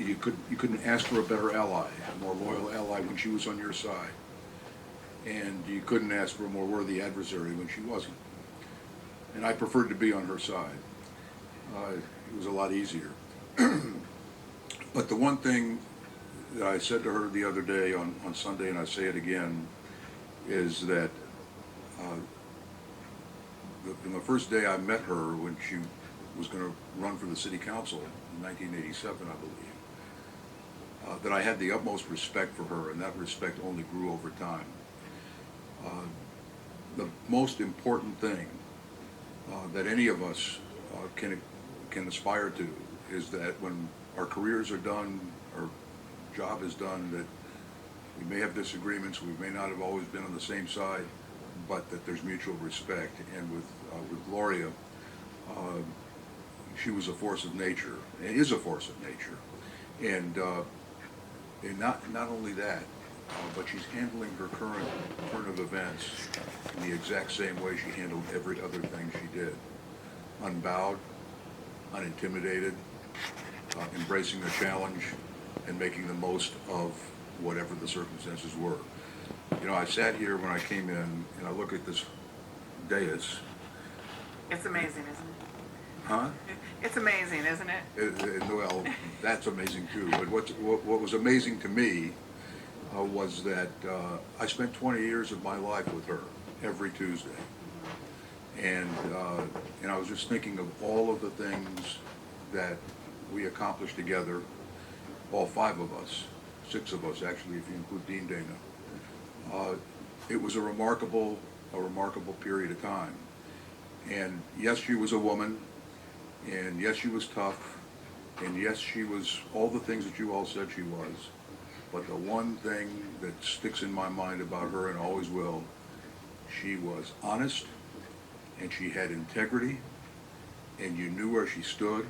you couldn't ask for a better ally, a more loyal ally when she was on your side, and you couldn't ask for a more worthy adversary when she wasn't. And I preferred to be on her side. It was a lot easier. But the one thing that I said to her the other day on Sunday, and I say it again, is that from the first day I met her when she was going to run for the city council in 1987, I believe, that I had the utmost respect for her, and that respect only grew over time. The most important thing that any of us can aspire to is that when our careers are done, our job is done, that we may have disagreements, we may not have always been on the same side, but that there's mutual respect. And with Gloria, she was a force of nature, and is a force of nature, and not only that, but she's handling her current turn of events in the exact same way she handled every other thing she did. Unbowed, unintimidated, embracing the challenge, and making the most of whatever the circumstances were. You know, I sat here when I came in, and I look at this dais. It's amazing, isn't it? Huh? It's amazing, isn't it? Well, that's amazing too. But what was amazing to me was that I spent 20 years of my life with her every Tuesday, and I was just thinking of all of the things that we accomplished together, all five of us, six of us actually, if you include Dean Dana. It was a remarkable period of time. And yes, she was a woman, and yes, she was tough, and yes, she was all the things that you all said she was. But the one thing that sticks in my mind about her, and always will, she was honest, and she had integrity, and you knew where she stood,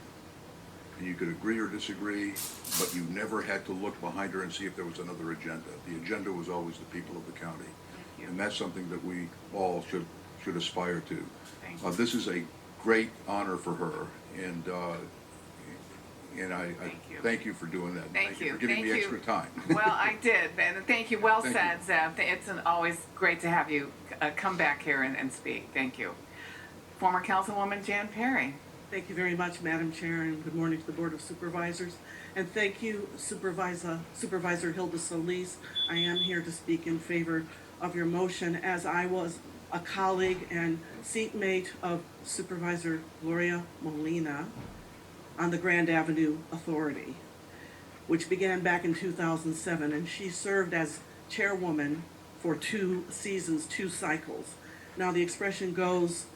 and you could agree or disagree, but you never had to look behind her and see if there was another agenda. The agenda was always the people of the county. And that's something that we all should aspire to. This is a great honor for her, and I thank you for doing that. Thank you for giving me extra time. Well, I did, and thank you. Well Thank said, you. Zev. It's always great to have you come back here and speak. Thank you. Former Councilwoman Jan Perry. Thank you very much, Madam Chair, and good morning to the Board of Supervisors. And thank you, Supervisor Hilda Solis. I am here to speak in favor of your motion, as I was a colleague and seatmate of Supervisor Gloria Molina on the Grand Avenue Authority, which began back in 2007, and she served as chairwoman for 2 seasons, 2 cycles. Now the expression goes,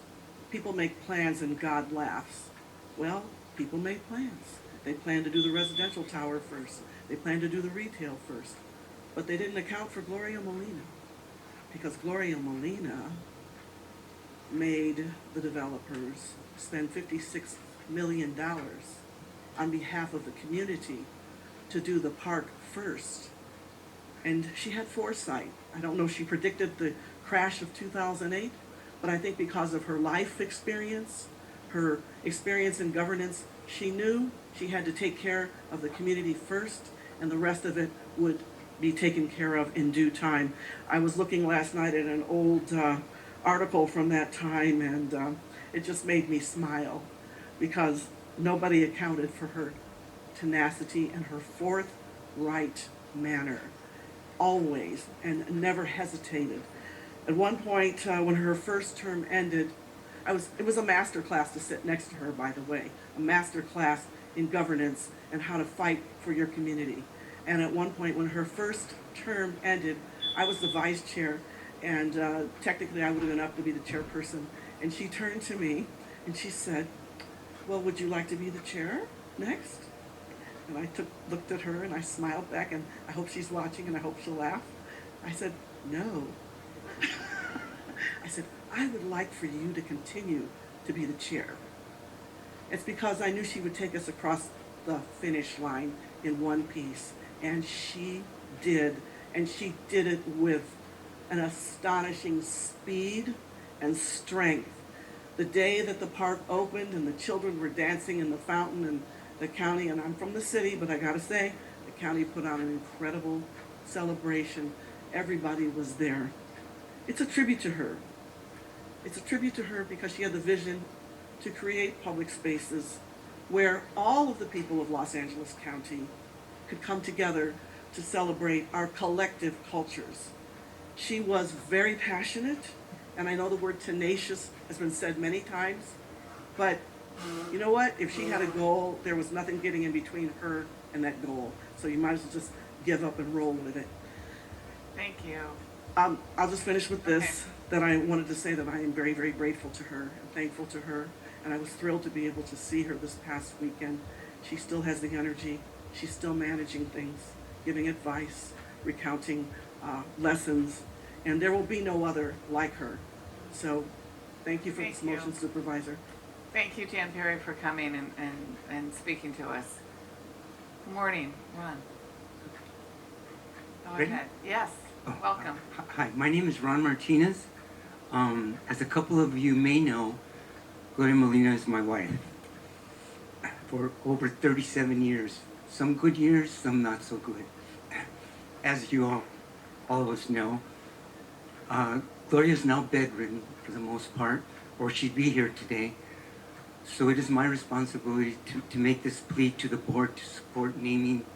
people make plans and God laughs. Well, people made plans. They planned to do the residential tower first. They planned to do the retail first. But they didn't account for Gloria Molina, because Gloria Molina made the developers spend $56 million on behalf of the community to do the park first. And she had foresight. I don't know if she predicted the crash of 2008, but I think because of her life experience, her experience in governance, she knew she had to take care of the community first, and the rest of it would be taken care of in due time. I was looking last night at an old article from that time, and it just made me smile, because nobody accounted for her tenacity and her forthright manner, always, and never hesitated. At one point, when her first term ended, it was a master class to sit next to her, by the way, a master class in governance and how to fight for your community. And at one point, when her first term ended, I was the vice chair, and technically I would have been up to be the chairperson. And she turned to me and she said, well, would you like to be the chair next? And I looked at her and I smiled back, and I hope she's watching and I hope she'll laugh. I said, no. I said, I would like for you to continue to be the chair. It's because I knew she would take us across the finish line in one piece. And she did. And she did it with an astonishing speed and strength. The day that the park opened and the children were dancing in the fountain and The county, and I'm from the city, but I gotta say, the county put on an incredible celebration. Everybody was there. It's a tribute to her. It's a tribute to her because she had the vision to create public spaces where all of the people of Los Angeles County could come together to celebrate our collective cultures. She was very passionate, and I know the word tenacious has been said many times, but you know what? If she had a goal, there was nothing getting in between her and that goal. So you might as well just give up and roll with it. Thank you. I'll just finish with this, that I wanted to say that I am very, very grateful to her and thankful to her. And I was thrilled to be able to see her this past weekend. She still has the energy. She's still managing things, giving advice, recounting lessons. And there will be no other like her. So thank you for this Thank you. motion, Supervisor. Thank you, Jan Perry, for coming and speaking to us. Good morning, Ron. Go Ready? ahead. Yes, welcome. Hi, my name is Ron Martinez. As a couple of you may know, Gloria Molina is my wife for over 37 years. Some good years, some not so good. As you all of us know, Gloria is now bedridden for the most part, or she'd be here today. So it is my responsibility to make this plea to the board to support naming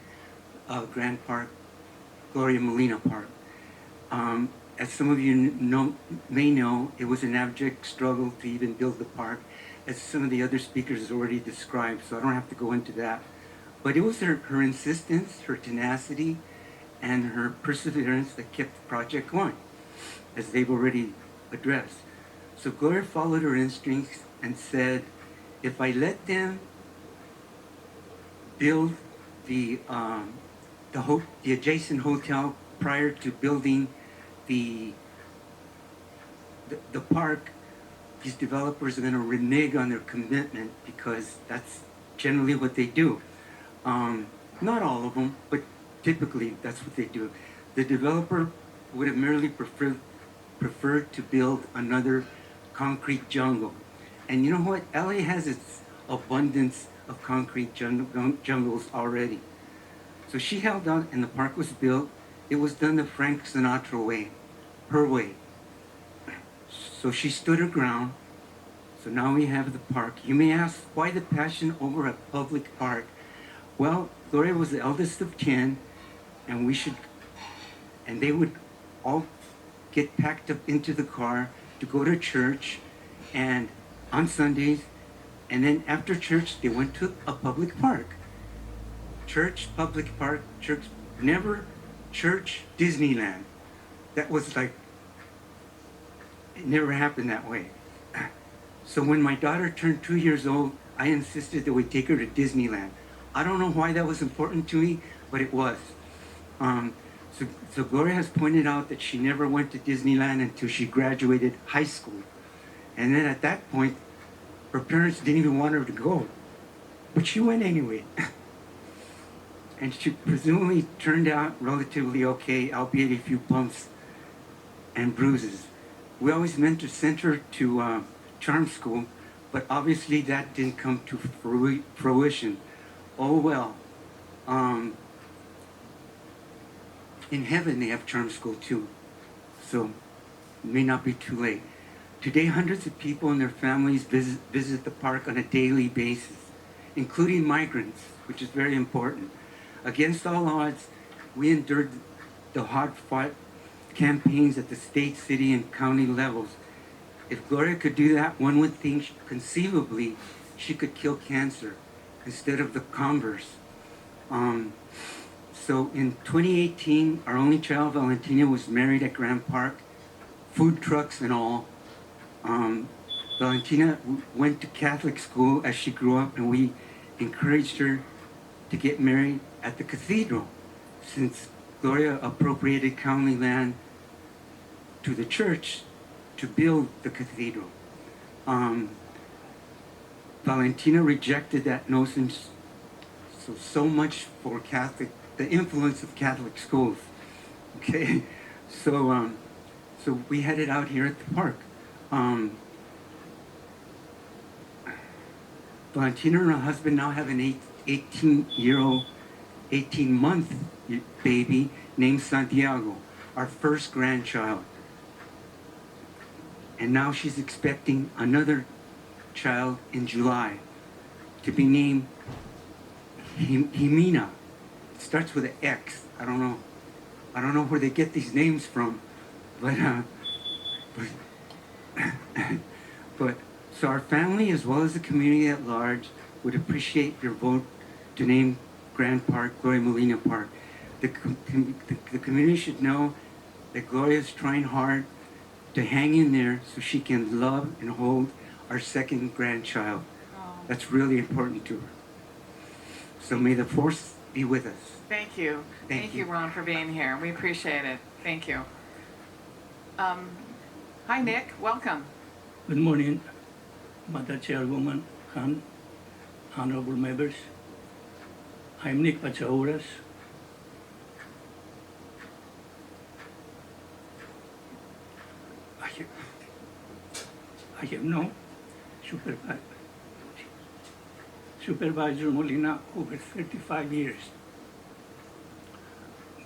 Grand Park Gloria Molina Park. As some of you may know, it was an abject struggle to even build the park, as some of the other speakers already described, so I don't have to go into that. But it was her insistence, her tenacity, and her perseverance that kept the project going, as they've already addressed. So Gloria followed her instincts and said, if I let them build the adjacent hotel prior to building the park, these developers are going to renege on their commitment, because that's generally what they do. Not all of them, but typically that's what they do. The developer would have merely preferred to build another concrete jungle. And you know what? LA has its abundance of concrete jungles already. So she held out and the park was built. It was done the Frank Sinatra way, her way. So she stood her ground. So now we have the park. You may ask, why the passion over a public park? Well, Gloria was the eldest of 10, and they would all get packed up into the car to go to church, and on Sundays, and then after church, they went to a public park. Church, public park, church, never church, Disneyland. That was like, it never happened that way. So when my daughter turned 2 years old, I insisted that we take her to Disneyland. I don't know why that was important to me, but it was. So Gloria has pointed out that she never went to Disneyland until she graduated high school. And then at that point, her parents didn't even want her to go. But she went anyway. And she presumably turned out relatively okay, albeit a few bumps and bruises. We always meant to send her to charm school, but obviously that didn't come to fruition. Oh well. In heaven they have charm school too, so it may not be too late. Today, hundreds of people and their families visit the park on a daily basis, including migrants, which is very important. Against all odds, we endured the hard-fought campaigns at the state, city, and county levels. If Gloria could do that, one would think conceivably she could kill cancer instead of the converse. So in 2018, our only child, Valentina, was married at Grand Park, food trucks and all. Valentina went to Catholic school as she grew up, and we encouraged her to get married at the cathedral, since Gloria appropriated county land to the church to build the cathedral. Valentina rejected that notion, so much for the influence of Catholic schools. Okay, so we headed out here at the park. Valentina and her husband now have an 18-year-old, 18-month baby named Santiago, our first grandchild. And now she's expecting another child in July to be named Jimena. It starts with an X. I don't know. I don't know where they get these names from, but but so our family as well as the community at large would appreciate your vote to name Grand Park Gloria Molina Park. The community should know that Gloria is trying hard to hang in there so she can love and hold our second grandchild. That's really important to her. So may the force be with us. Thank you. Thank you. Ron, for being here. We appreciate it. Thank you. Hi, Nick. Welcome. Good morning, Madam Chairwoman, Han, honorable members. I'm Nick Pachauras. I have known Supervisor Molina over 35 years,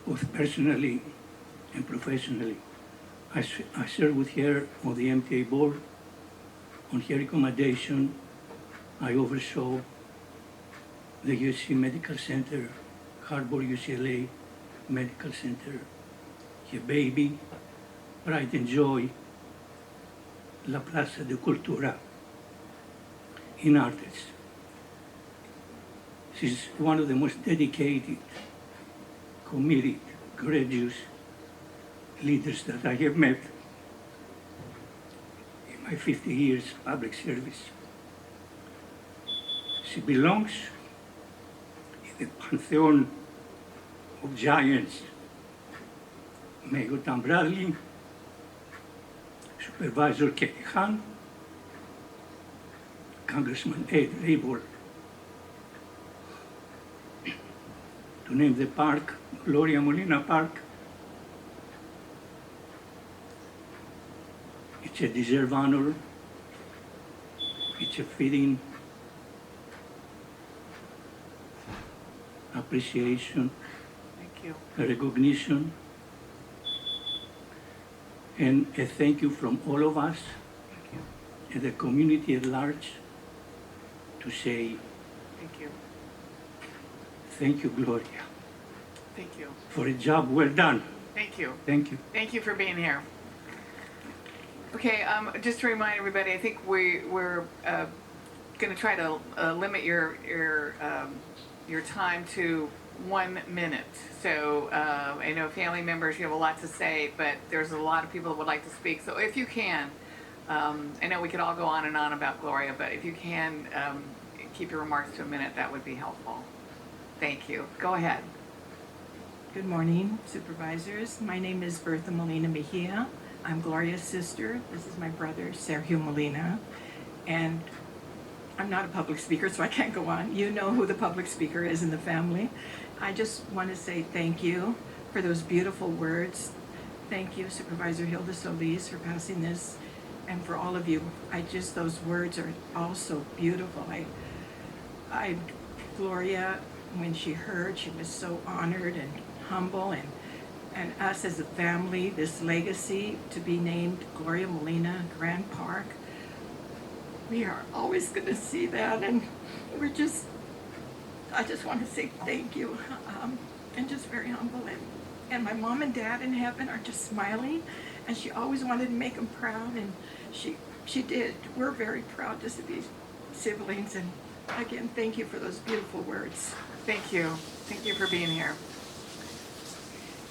both personally and professionally. I served with her on the MTA board. On her recommendation, I oversaw the UC Medical Center, Harbor UCLA Medical Center, her baby, Pride and Joy, La Plaza de Cultura in Artes. She's one of the most dedicated, committed, courageous leaders that I have met in my 50 years public service. She belongs in the pantheon of giants. Mayor Tom Bradley, Supervisor Kelly Han, Congressman Ed Rabel. To name the park Gloria Molina Park, it's a deserved honor, it's a fitting appreciation, Thank you. a recognition, and a thank you from all of us Thank you. and the community at large to say Thank you. thank you, Gloria, Thank you. for a job well done. Thank you. Thank you. Thank you for being here. Okay, just to remind everybody, I think we're going to try to limit your time to 1 minute. So I know family members, you have a lot to say, but there's a lot of people that would like to speak. So if you can, I know we could all go on and on about Gloria, but if you can keep your remarks to a minute, that would be helpful. Thank you. Go ahead. Good morning, supervisors. My name is Bertha Molina Mejia. I'm Gloria's sister. This is my brother, Sergio Molina. And I'm not a public speaker, so I can't go on. You know who the public speaker is in the family. I just want to say thank you for those beautiful words. Thank you, Supervisor Hilda Solis, for passing this, and for all of you. Those words are all so beautiful. Gloria, when she heard, she was so honored and humble, and us as a family, this legacy to be named Gloria Molina Grand Park, we are always going to see that, and I just want to say thank you, and just very humble, and my mom and dad in heaven are just smiling, and she always wanted to make them proud, and she did. We're very proud just to be siblings, and again, thank you for those beautiful words. Thank you. Thank you for being here.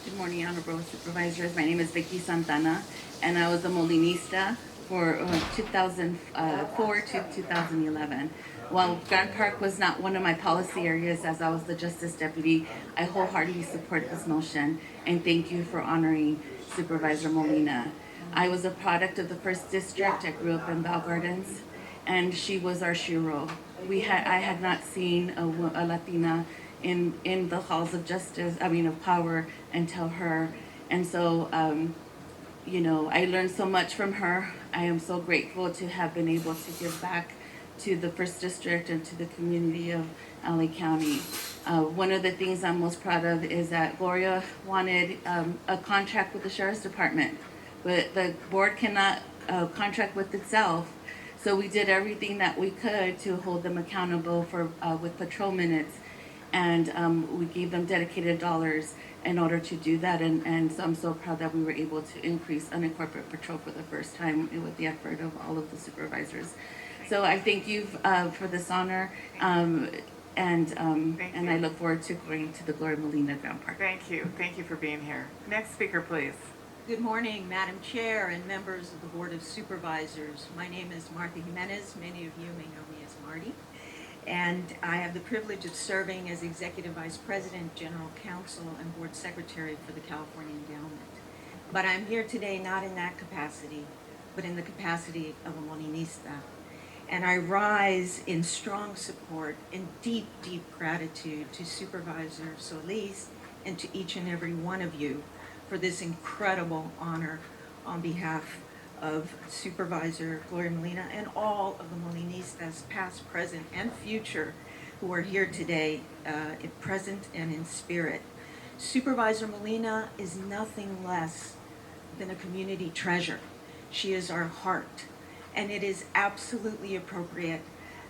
Good morning, honorable supervisors. My name is Vicky Santana, and I was a Molinista for 2004 to 2011. While Grand Park was not one of my policy areas, as I was the Justice Deputy, I wholeheartedly support this motion, and thank you for honoring Supervisor Molina. I was a product of the 1st District. I grew up in Bell Gardens, and she was our shiro. I had not seen a Latina in the halls of justice, of power, until her. And so, I learned so much from her. I am so grateful to have been able to give back to the First District and to the community of LA County. One of the things I'm most proud of is that Gloria wanted a contract with the Sheriff's Department, but the board cannot contract with itself. So we did everything that we could to hold them accountable for with patrol minutes, and we gave them dedicated dollars in order to do that. And so I'm so proud that we were able to increase unincorporated patrol for the first time with the effort of all of the supervisors. So I thank you for this honor, and I look forward to going to the Gloria Molina Ground Park. Thank you. Thank you for being here. Next speaker, please. Good morning, Madam Chair and members of the Board of Supervisors. My name is Martha Jimenez. Many of you may know me as Marty. And I have the privilege of serving as Executive Vice President, General Counsel, and Board Secretary for the California Endowment. But I'm here today not in that capacity, but in the capacity of a Molinista. And I rise in strong support and deep, deep gratitude to Supervisor Solis and to each and every one of you for this incredible honor on behalf of Supervisor Gloria Molina and all of the Molinistas, past, present, and future, who are here today, in present and in spirit. Supervisor Molina is nothing less than a community treasure. She is our heart, and it is absolutely appropriate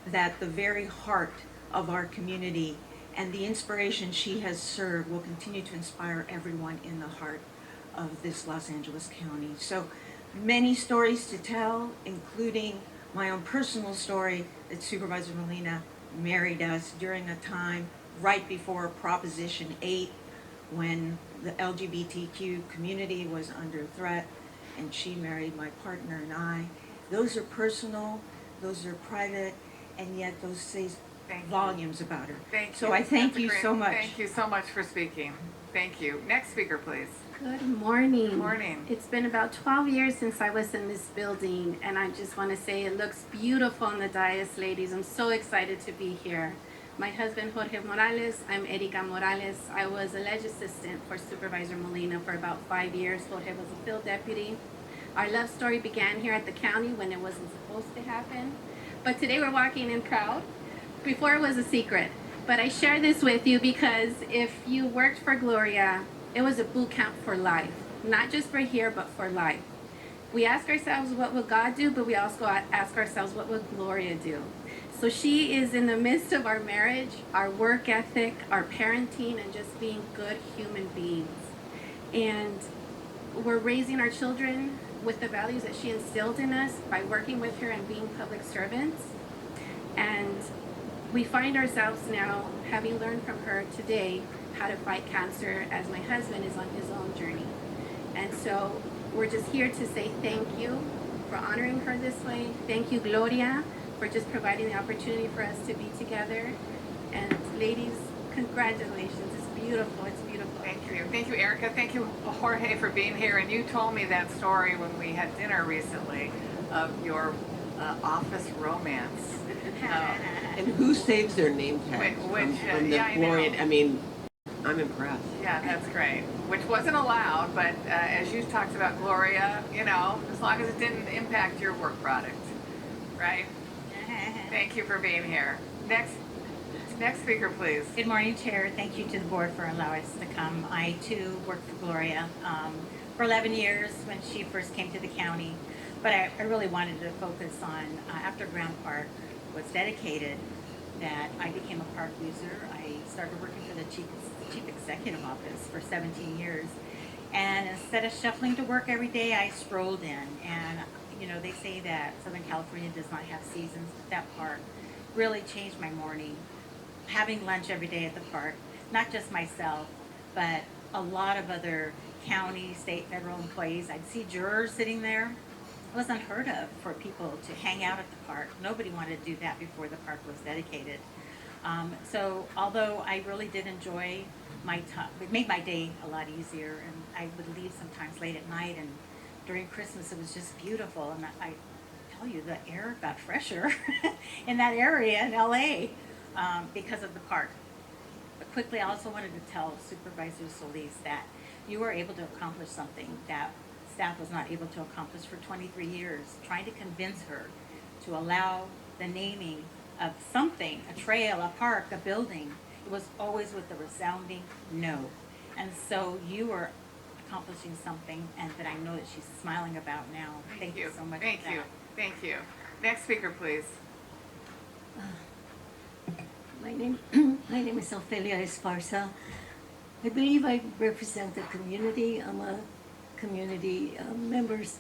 that the very heart of our community and the inspiration she has served will continue to inspire everyone in the heart of this Los Angeles County. So many stories to tell, including my own personal story that Supervisor Molina married us during a time right before Proposition 8, when the LGBTQ community was under threat, and she married my partner and I. Those are personal, those are private, and yet those say volumes about her. Thank you. So I thank That's a you great- so much. Thank you so much for speaking. Thank you. Next speaker, please. Good morning. Good morning. It's been about 12 years since I was in this building, and I just want to say it looks beautiful on the dais, ladies. I'm so excited to be here. My husband, Jorge Morales, I'm Erika Morales. I was a ledge assistant for Supervisor Molina for about 5 years. Jorge was a field deputy. Our love story began here at the county when it wasn't supposed to happen. But today we're walking in proud. Before it was a secret. But I share this with you because if you worked for Gloria, it was a boot camp for life. Not just for here, but for life. We ask ourselves, what will God do? But we also ask ourselves, what will Gloria do? So she is in the midst of our marriage, our work ethic, our parenting, and just being good human beings. And we're raising our children with the values that she instilled in us by working with her and being public servants. And we find ourselves now, having learned from her today how to fight cancer, as my husband is on his own journey. And so we're just here to say thank you for honoring her this way. Thank you, Gloria, for just providing the opportunity for us to be together. And ladies, congratulations. It's beautiful. It's beautiful. Thank you. Thank you, Erica. Thank you, Jorge, for being here. And you told me that story when we had dinner recently of your office romance. And who saves their name tag Which, from the yeah, I know. Florian? I mean, I'm impressed. Yeah, that's great. Which wasn't allowed, but as you talked about, Gloria, you know, as long as it didn't impact your work product, right? Thank you for being here. Next speaker, please. Good morning, Chair. Thank you to the board for allowing us to come. I, too, worked for Gloria for 11 years when she first came to the county. But I really wanted to focus on, after Ground Park was dedicated, that I became a park user. I started working for the chief executive office for 17 years. And instead of shuffling to work every day, I strolled in. And, you know, they say that Southern California does not have seasons, but that park really changed my morning. Having lunch every day at the park, not just myself, but a lot of other county, state, federal employees. I'd see jurors sitting there. It was unheard of for people to hang out at the park. Nobody wanted to do that before the park was dedicated. So although I really did enjoy my time, it made my day a lot easier, and I would leave sometimes late at night, and during Christmas it was just beautiful. And I tell you, the air got fresher in that area in LA because of the park. But quickly, I also wanted to tell Supervisor Solis that you were able to accomplish something that staff was not able to accomplish for 23 years, trying to convince her to allow the naming of something, a trail, a park, a building, it was always with a resounding no. And so you were accomplishing something, and that I know that she's smiling about now. Thank you so much. Thank for you. that. Thank you. Next speaker, please. My name, my name is Ophelia Esparza. I believe I represent the community. I'm a community members.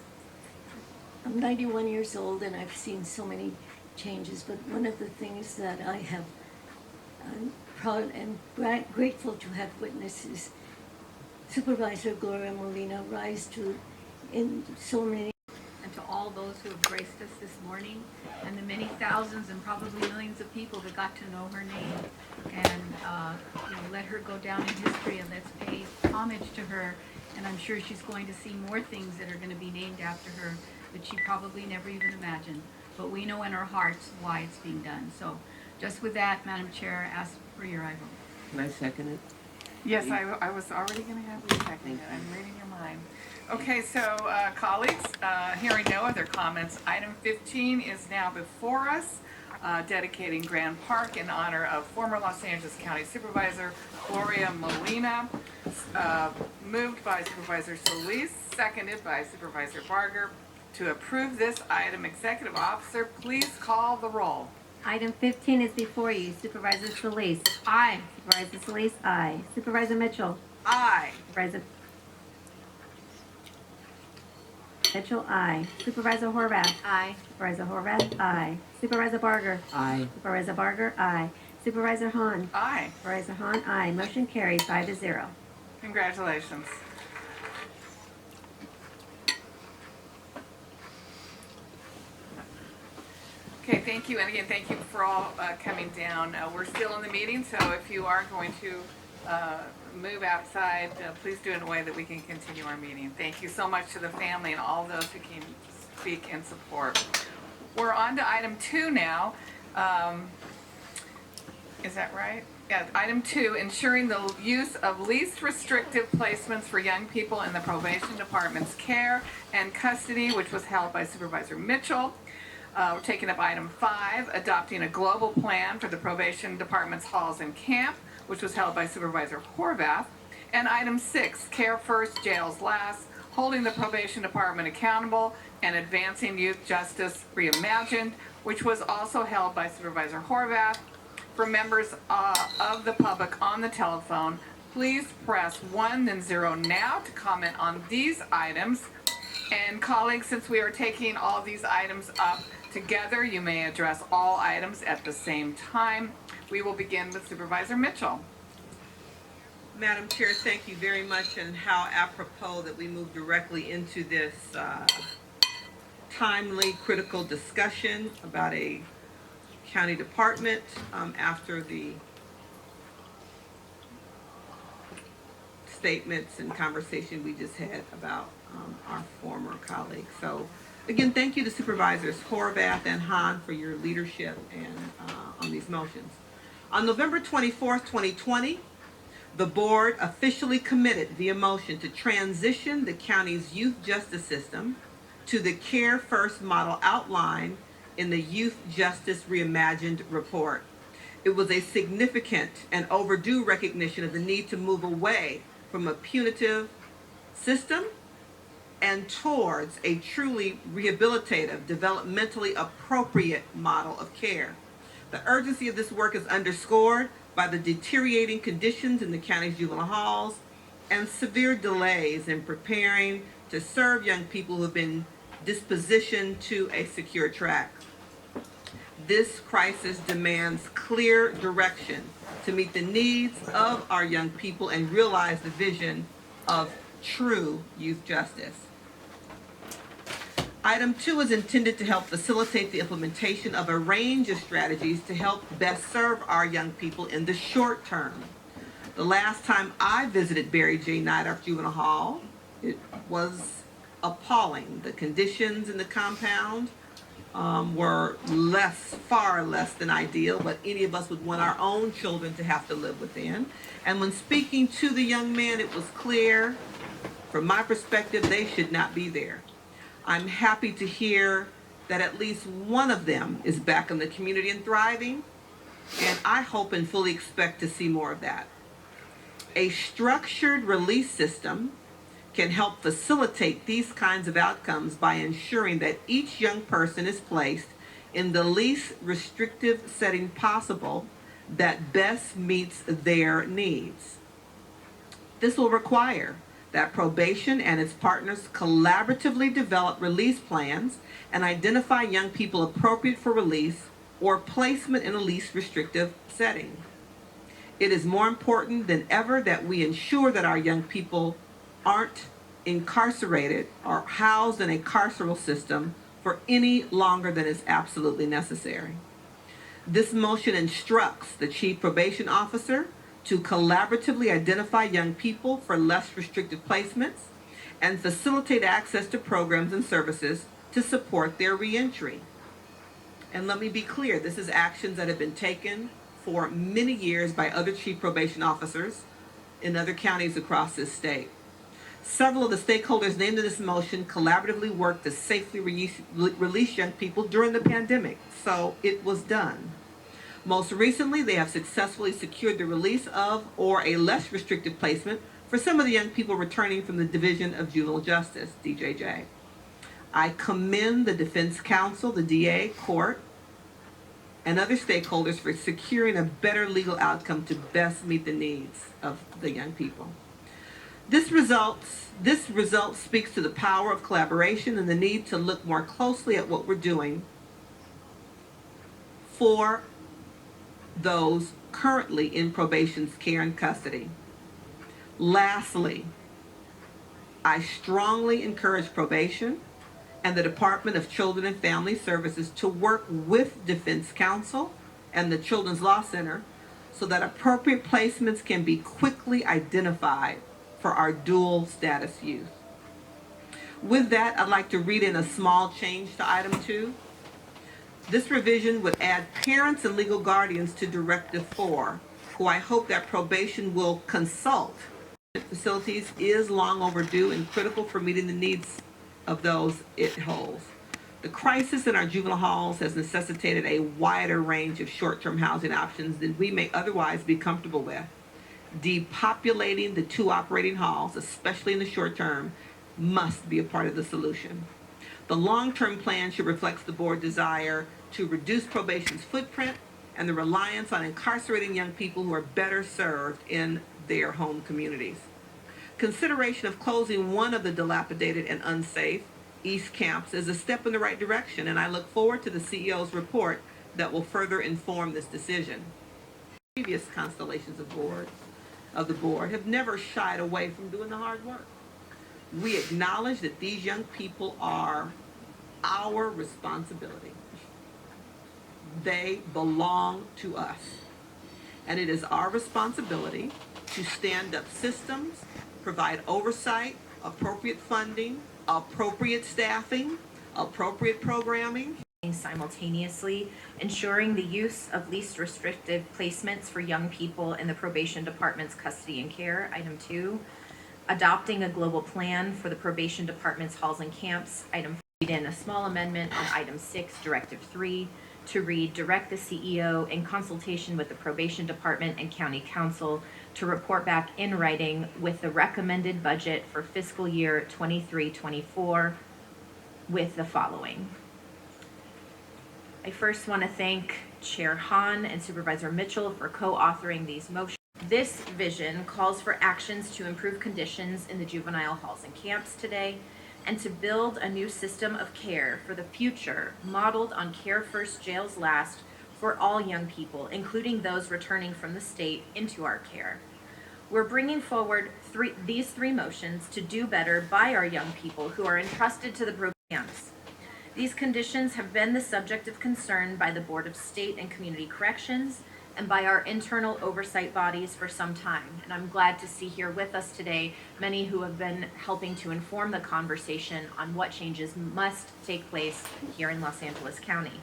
I'm 91 years old and I've seen so many changes, but one of the things that I'm proud and grateful to have witnessed is Supervisor Gloria Molina rise to in so many. And to all those who have graced us this morning, and the many thousands and probably millions of people that got to know her name, and let her go down in history, and let's pay homage to her. And I'm sure she's going to see more things that are going to be named after her that she probably never even imagined. But we know in our hearts why it's being done. So just with that, Madam Chair, I ask for your aye vote. Can I second it? Yes, I was already going to have you second it. I'm reading your mind. Okay, so colleagues, hearing no other comments, item 15 is now before us, dedicating Grand Park in honor of former Los Angeles County Supervisor Gloria Molina, moved by Supervisor Solis, seconded by Supervisor Barger. To approve this item, Executive Officer, please call the roll. Item 15 is before you. Supervisor Solis. Aye. Supervisor Solis. Aye. Supervisor Mitchell. Aye. Supervisor Mitchell. Aye. Supervisor Horvath. Aye. Supervisor Horvath. Aye. Supervisor Barger. Aye. Supervisor Barger. Aye. Supervisor Hahn. Aye. Supervisor Hahn. Aye. Motion carries 5-0. Congratulations. Okay, thank you, and again, thank you for all coming down. We're still in the meeting, so if you are going to move outside, please do it in a way that we can continue our meeting. Thank you so much to the family and all those who can speak in support. We're on to item 2 now. Is that right? Yeah, item 2, ensuring the use of least restrictive placements for young people in the probation department's care and custody, which was held by Supervisor Mitchell. We're taking up item 5, adopting a global plan for the probation department's halls and camp, which was held by Supervisor Horvath. And item 6, care first, jails last, holding the probation department accountable and advancing youth justice reimagined, which was also held by Supervisor Horvath. For members of the public on the telephone, please press 1 then 0 now to comment on these items. And colleagues, since we are taking all these items up together, you may address all items at the same time. We will begin with Supervisor Mitchell. Madam Chair, thank you very much, and how apropos that we move directly into this timely, critical discussion about a county department after the statements and conversation we just had about our former colleague. So again, thank you to Supervisors Horvath and Hahn for your leadership and on these motions. On November 24th, 2020, the board officially committed via motion to transition the county's youth justice system to the Care First model outlined in the Youth Justice Reimagined report. It was a significant and overdue recognition of the need to move away from a punitive system and towards a truly rehabilitative, developmentally appropriate model of care. The urgency of this work is underscored by the deteriorating conditions in the county's juvenile halls and severe delays in preparing to serve young people who have been dispositioned to a secure track. This crisis demands clear direction to meet the needs of our young people and realize the vision of true youth justice. Item 2 is intended to help facilitate the implementation of a range of strategies to help best serve our young people in the short term. The last time I visited Barry J. Nightoff Juvenile Hall, it was appalling. The conditions in the compound were far less than ideal, but any of us would want our own children to have to live within. And when speaking to the young man, it was clear, from my perspective, they should not be there. I'm happy to hear that at least one of them is back in the community and thriving, and I hope and fully expect to see more of that. A structured release system can help facilitate these kinds of outcomes by ensuring that each young person is placed in the least restrictive setting possible that best meets their needs. This will require that probation and its partners collaboratively develop release plans and identify young people appropriate for release or placement in a least restrictive setting. It is more important than ever that we ensure that our young people aren't incarcerated or housed in a carceral system for any longer than is absolutely necessary. This motion instructs the Chief Probation Officer to collaboratively identify young people for less restrictive placements and facilitate access to programs and services to support their reentry. And let me be clear, this is actions that have been taken for many years by other chief probation officers in other counties across this state. Several of the stakeholders named in this motion collaboratively worked to safely release young people during the pandemic, so it was done. Most recently, they have successfully secured the release of or a less restrictive placement for some of the young people returning from the Division of Juvenile Justice, DJJ. I commend the Defense Counsel, the DA, court, and other stakeholders for securing a better legal outcome to best meet the needs of the young people. This result speaks to the power of collaboration and the need to look more closely at what we're doing for those currently in probation's care and custody. Lastly, I strongly encourage probation and the Department of Children and Family Services to work with Defense Counsel and the Children's Law Center so that appropriate placements can be quickly identified for our dual status youth. With that, I'd like to read in a small change to item 2. This revision would add parents and legal guardians to Directive 4, who I hope that probation will consult. Facilities is long overdue and critical for meeting the needs of those it holds. The crisis in our juvenile halls has necessitated a wider range of short-term housing options than we may otherwise be comfortable with. Depopulating the 2 operating halls, especially in the short term, must be a part of the solution. The long-term plan should reflect the board's desire to reduce probation's footprint and the reliance on incarcerating young people who are better served in their home communities. Consideration of closing one of the dilapidated and unsafe East camps is a step in the right direction, and I look forward to the CEO's report that will further inform this decision. Previous constellations of the board have never shied away from doing the hard work. We acknowledge that these young people are our responsibility. They belong to us. And it is our responsibility to stand up systems, provide oversight, appropriate funding, appropriate staffing, appropriate programming. Simultaneously, ensuring the use of least restrictive placements for young people in the probation department's custody and care, item 2. Adopting a global plan for the probation department's halls and camps, item 4. In a small amendment on item 6, directive 3, to read, direct the CEO in consultation with the probation department and county council to report back in writing with the recommended budget for fiscal year 23-24 with the following. I first want to thank Chair Hahn and Supervisor Mitchell for co-authoring these motions. This vision calls for actions to improve conditions in the juvenile halls and camps today and to build a new system of care for the future modeled on Care First Jails Last for all young people, including those returning from the state into our care. We're bringing forward these three motions to do better by our young people who are entrusted to the programs. These conditions have been the subject of concern by the Board of State and Community Corrections and by our internal oversight bodies for some time. And I'm glad to see here with us today many who have been helping to inform the conversation on what changes must take place here in Los Angeles County.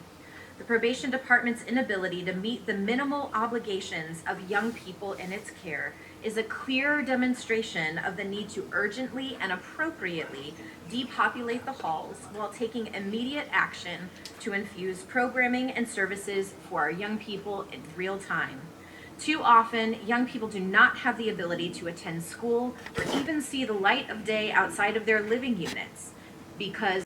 The probation department's inability to meet the minimal obligations of young people in its care is a clear demonstration of the need to urgently and appropriately depopulate the halls while taking immediate action to infuse programming and services for our young people in real time. Too often, young people do not have the ability to attend school or even see the light of day outside of their living units because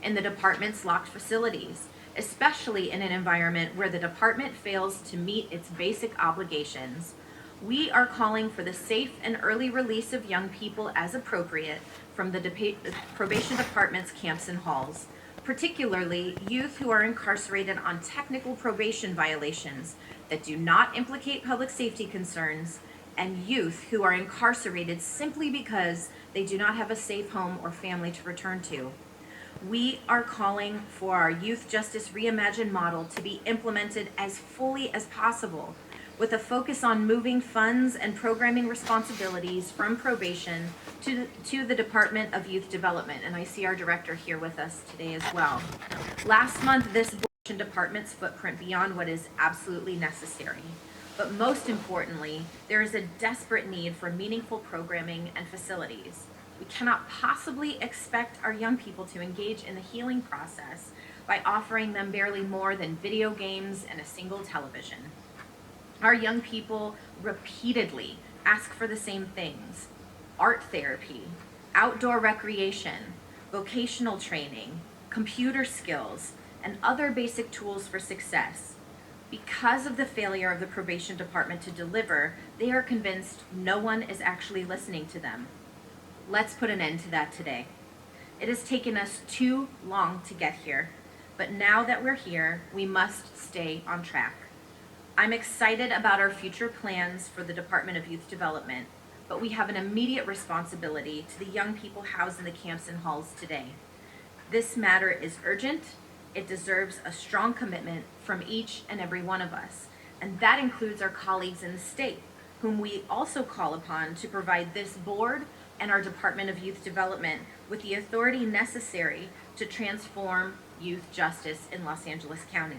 in the department's locked facilities, especially in an environment where the department fails to meet its basic obligations. We are calling for the safe and early release of young people as appropriate from the probation department's camps and halls, particularly youth who are incarcerated on technical probation violations that do not implicate public safety concerns, and youth who are incarcerated simply because they do not have a safe home or family to return to. We are calling for our Youth Justice Reimagined model to be implemented as fully as possible, with a focus on moving funds and programming responsibilities from probation to the Department of Youth Development. And I see our director here with us today as well. Last month, this probation department's footprint beyond what is absolutely necessary. But most importantly, there is a desperate need for meaningful programming and facilities. We cannot possibly expect our young people to engage in the healing process by offering them barely more than video games and a single television. Our young people repeatedly ask for the same things: art therapy, outdoor recreation, vocational training, computer skills, and other basic tools for success. Because of the failure of the probation department to deliver, they are convinced no one is actually listening to them. Let's put an end to that today. It has taken us too long to get here, but now that we're here, we must stay on track. I'm excited about our future plans for the Department of Youth Development, but we have an immediate responsibility to the young people housed in the camps and halls today. This matter is urgent. It deserves a strong commitment from each and every one of us, and that includes our colleagues in the state, whom we also call upon to provide this board and our Department of Youth Development with the authority necessary to transform youth justice in Los Angeles County.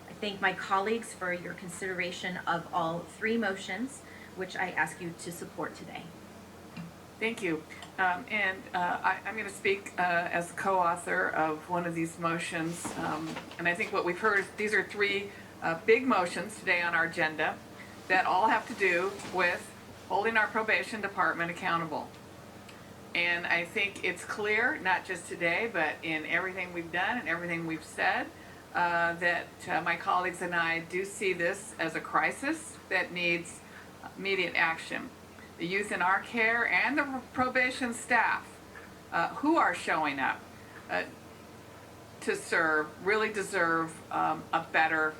I thank my colleagues for your consideration of all three motions, which I ask you to support today. Thank you. I'm going to speak as a co-author of one of these motions. And I think what we've heard, these are three big motions today on our agenda that all have to do with holding our probation department accountable. And I think it's clear, not just today, but in everything we've done and everything we've said, that my colleagues and I do see this as a crisis that needs immediate action. The youth in our care and the probation staff who are showing up to serve really deserve a better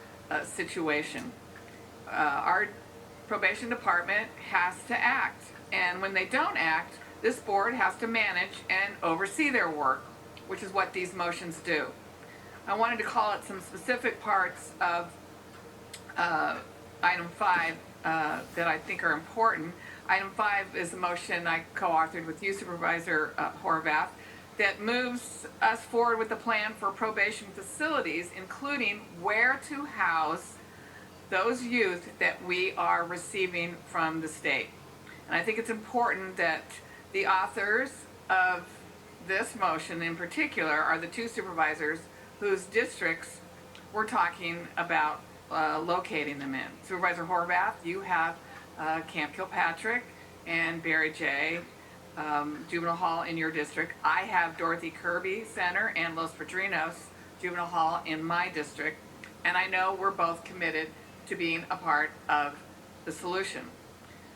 situation. Our probation department has to act, and when they don't act, this board has to manage and oversee their work, which is what these motions do. I wanted to call out some specific parts of item 5 that I think are important. Item 5 is a motion I co-authored with you, Supervisor Horvath, that moves us forward with a plan for probation facilities, including where to house those youth that we are receiving from the state. And I think it's important that the authors of this motion in particular are the two supervisors whose districts we're talking about locating them in. Supervisor Horvath, you have Camp Kilpatrick and Barry J. Juvenile Hall in your district. I have Dorothy Kirby Center and Los Padrinos Juvenile Hall in my district. And I know we're both committed to being a part of the solution.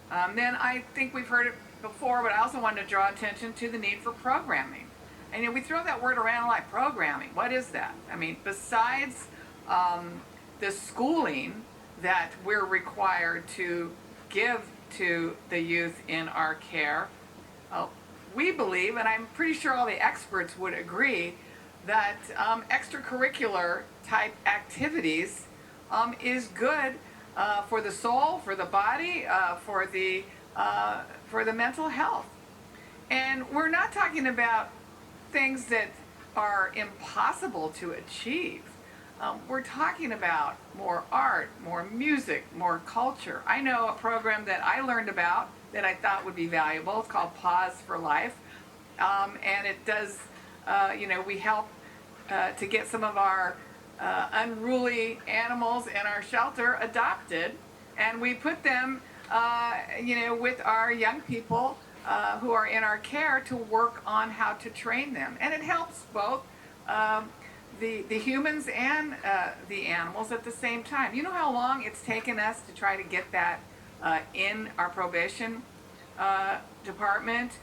Then I think we've heard it before, but I also wanted to draw attention to the need for programming. And you know, we throw that word around like programming. What is that? I mean, besides the schooling that we're required to give to the youth in our care, we believe, and I'm pretty sure all the experts would agree, that extracurricular type activities is good for the soul, for the body, for the mental health. And we're not talking about things that are impossible to achieve. we're talking about more art, more music, more culture. I know a program that I learned about that I thought would be valuable. It's called Pause for Life. And it does, we help to get some of our unruly animals in our shelter adopted, and we put them, with our young people who are in our care to work on how to train them. And it helps both the humans and the animals at the same time. You know how long it's taken us to try to get that in our probation department?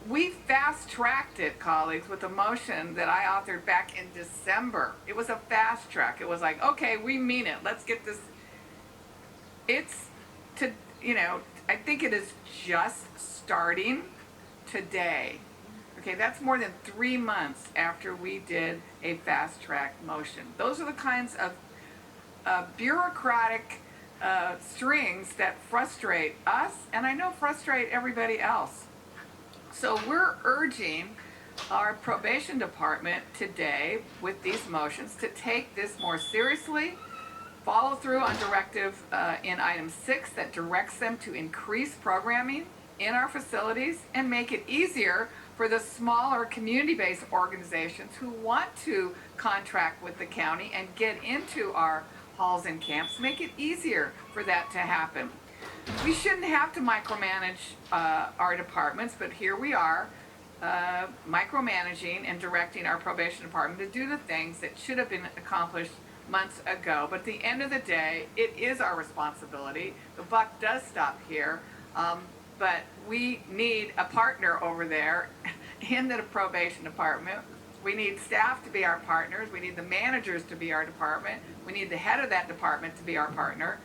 We fast-tracked it, colleagues, with a motion that I authored back in December. It was a fast track. It was like, okay, we mean it. Let's get this. It's I think it is just starting today. Okay, that's more than 3 months after we did a fast-track motion. Those are the kinds of bureaucratic strings that frustrate us, and I know frustrate everybody else. So we're urging our probation department today with these motions to take this more seriously, follow through on directive in item 6 that directs them to increase programming in our facilities and make it easier for the smaller community-based organizations who want to contract with the county and get into our halls and camps, make it easier for that to happen. We shouldn't have to micromanage our departments, but here we are micromanaging and directing our probation department to do the things that should have been accomplished months ago. But at the end of the day, it is our responsibility. The buck does stop here, but we need a partner over there in the probation department. We need staff to be our partners. We need the managers to be our department. We need the head of that department to be our partner.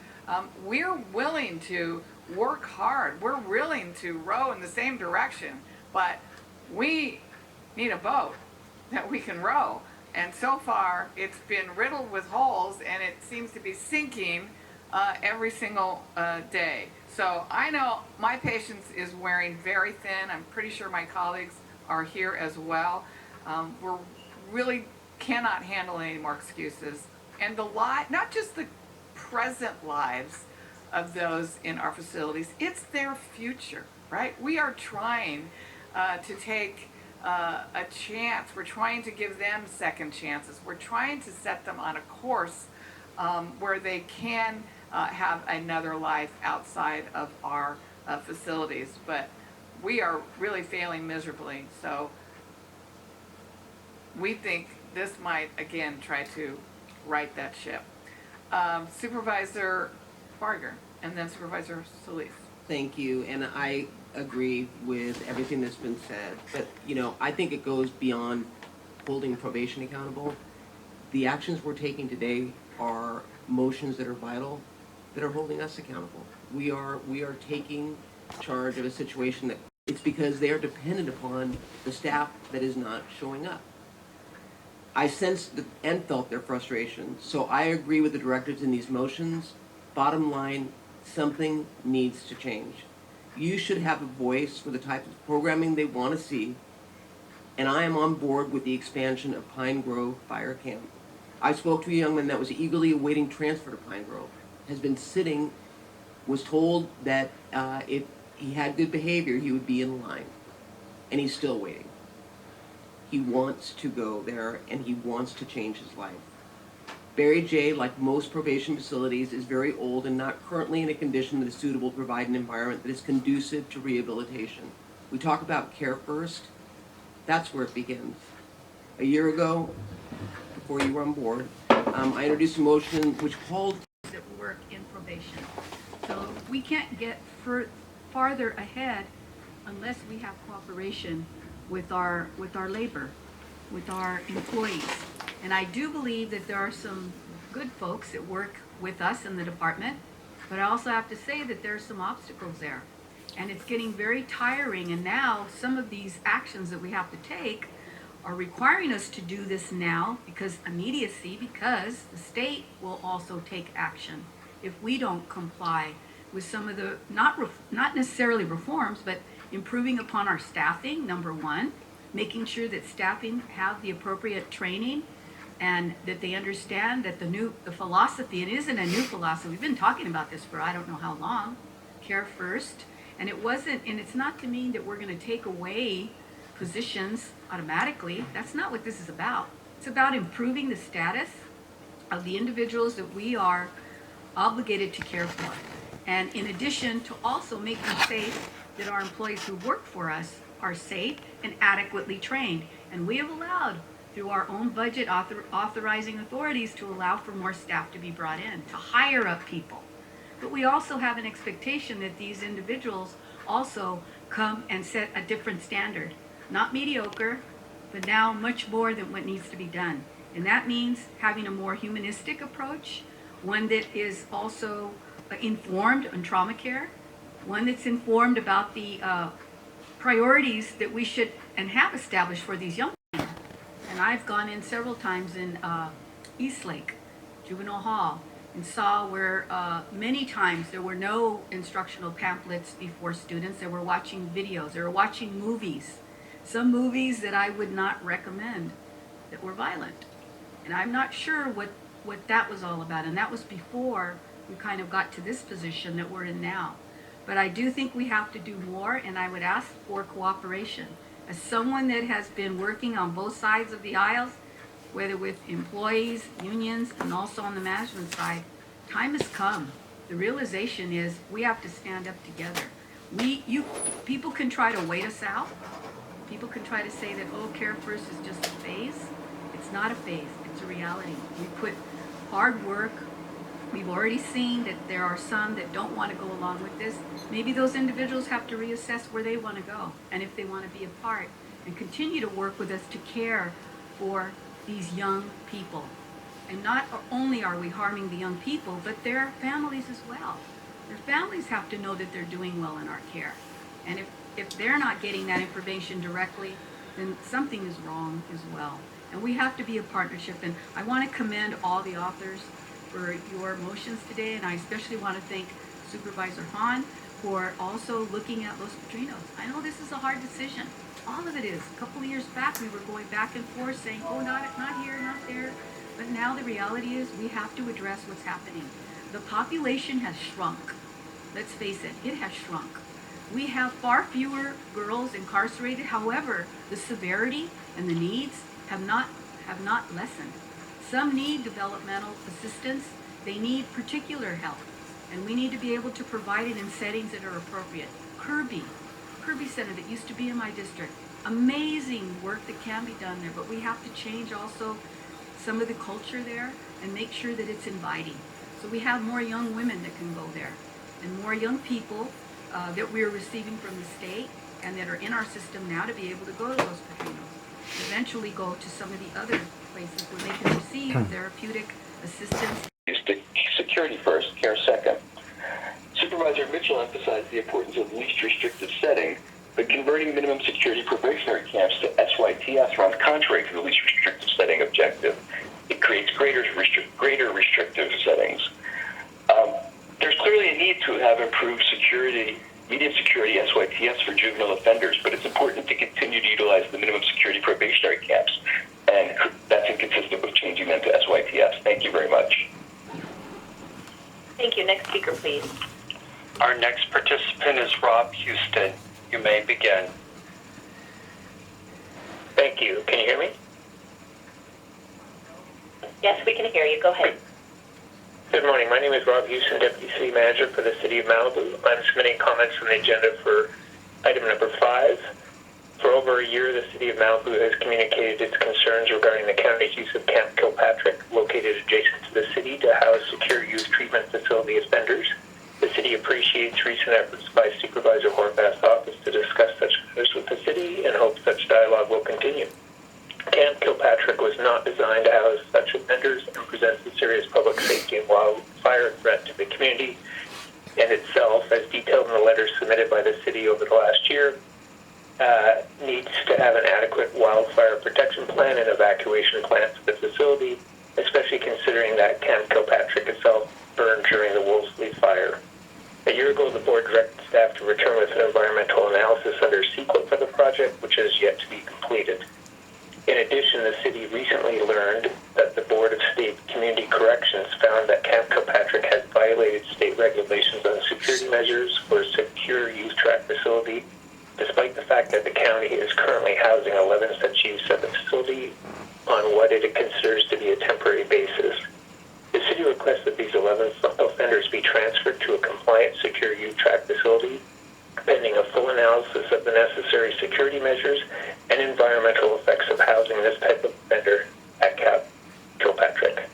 We're willing to work hard. We're willing to row in the same direction, but we need a boat that we can row. And so far, it's been riddled with holes, and it seems to be sinking every single day. So I know my patience is wearing very thin. I'm pretty sure my colleagues are here as well. We really cannot handle any more excuses. And not just the present lives of those in our facilities, it's their future, right? We are trying to take a chance. We're trying to give them second chances. We're trying to set them on a course where they can have another life outside of our facilities. But we are really failing miserably. So we think this might, again, try to right that ship. Supervisor Barger, and then Supervisor Solis. Thank you, and I agree with everything that's been said, but, I think it goes beyond holding probation accountable. The actions we're taking today are motions that are vital, that are holding us accountable. We are taking charge of a situation that it's because they are dependent upon the staff that is not showing up. I sensed and felt their frustration, so I agree with the directives in these motions. Bottom line, something needs to change. You should have a voice for the type of programming they want to see, and I am on board with the expansion of Pine Grove Fire Camp. I spoke to a young man that was eagerly awaiting transfer to Pine Grove, has been sitting, was told that if he had good behavior, he would be in line, and he's still waiting. He wants to go there, and he wants to change his life. Barry J., like most probation facilities, is very old and not currently in a condition that is suitable to provide an environment that is conducive to rehabilitation. We talk about care first. That's where it begins. A year ago, before you were on board, I introduced a motion which called that work in probation. So we can't get farther ahead unless we have cooperation with our labor, with our employees. And I do believe that there are some good folks that work with us in the department, but I also have to say that there are some obstacles there. And it's getting very tiring, and now some of these actions that we have to take are requiring us to do this now because immediacy, because the state will also take action if we don't comply with some of the, not necessarily reforms, but improving upon our staffing, number one, making sure that staffing have the appropriate training and that they understand that the philosophy, it isn't a new philosophy. We've been talking about this for I don't know how long. Care first. And it's not to mean that we're going to take away positions automatically. That's not what this is about. It's about improving the status of the individuals that we are obligated to care for. And in addition to also making safe that our employees who work for us are safe and adequately trained. And we have allowed, through our own budget authorizing authorities, to allow for more staff to be brought in, to hire up people. But we also have an expectation that these individuals also come and set a different standard. Not mediocre, but now much more than what needs to be done. And that means having a more humanistic approach, one that is also informed on trauma care, one that's informed about the priorities that we should and have established for these young people. And I've gone in several times in Eastlake, Juvenile Hall, and saw where many times there were no instructional pamphlets before students. They were watching videos, they were watching movies, some movies that I would not recommend that were violent. And I'm not sure what that was all about. And that was before we kind of got to this position that we're in now. But I do think we have to do more, and I would ask for cooperation. As someone that has been working on both sides of the aisles, whether with employees, unions, and also on the management side, time has come. The realization is we have to stand up together. People can try to wait us out. People can try to say that, oh, Care First is just a phase. It's not a phase, it's a reality. We put hard work. We've already seen that there are some that don't want to go along with this. Maybe those individuals have to reassess where they want to go and if they want to be a part and continue to work with us to care for these young people. And not only are we harming the young people, but their families as well. Their families have to know that they're doing well in our care. And if they're not getting that information directly, then something is wrong as well. And we have to be a partnership. And I want to commend all the authors for your motions today. And I especially want to thank Supervisor Hahn for also looking at Los Padrinos. I know this is a hard decision. All of it is. A couple of years back, we were going back and forth saying, oh, not here, not there. But now the reality is we have to address what's happening. The population has shrunk. Let's face it, it has shrunk. We have far fewer girls incarcerated. However, the severity and the needs have not lessened. Some need developmental assistance. They need particular help. And we need to be able to provide it in settings that are appropriate. Kirby Center that used to be in my district. Amazing work that can be done there, but we have to change also some of the culture there and make sure that it's inviting. So we have more young women that can go there and more young people that we're receiving from the state and that are in our system now to be able to go to Los Padrinos. Eventually go to some of the other places where they can receive therapeutic assistance. Security first, care second. Supervisor Mitchell emphasized the importance of least restrictive setting, but converting minimum security probationary camps to SYTS runs contrary to the least restrictive setting objective. It creates greater restrictive settings. There's clearly a need to have improved security, medium security SYTS for juvenile offenders, but it's important to continue to utilize the minimum security probationary camps, and that's inconsistent with changing them to SYTS. Thank you very much. Thank you. Next speaker, please. Our next participant is Rob Houston. You may begin. Thank you. Can you hear me? Yes, we can hear you. Go ahead. Good morning. My name is Rob Houston, Deputy City Manager for the City of Malibu. I'm submitting comments on the agenda for item number 5. For over a year, the City of Malibu has communicated its concerns regarding the county's use of Camp Kilpatrick, located adjacent to the city, to house secure youth treatment facility offenders. The city appreciates recent efforts by Supervisor Horvath's office to discuss such matters with the city and hopes such dialogue will continue. Camp Kilpatrick was not designed to house such offenders and presents a serious public safety and wildfire threat to the community and itself, as detailed in the letters submitted by the city over the last year. Needs to have an adequate wildfire protection plan and evacuation plan for the facility, especially considering that Camp Kilpatrick itself burned during the Wolseley fire. A year ago, the board directed staff to return with an environmental analysis under CEQA for the project, which is yet to be completed. In addition, the city recently learned that Despite the fact that the county is currently housing 11 such youths at the facility on what it considers to be a temporary basis, the city requests that these 11 offenders be transferred to a compliant secure youth track facility, pending a full analysis of the necessary security measures and environmental effects of housing this type of offender at Cap Kilpatrick.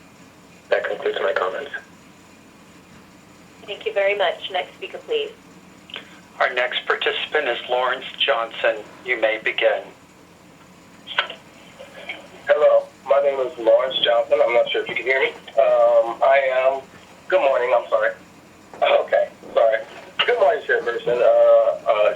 That concludes my comments. Thank you very much. Next speaker, please. Our next participant is Lawrence Johnson. You may begin. Hello, my name is Lawrence Johnson. I'm not sure if you can hear me. Good morning, I'm sorry. Okay, sorry. Good morning, Chairperson,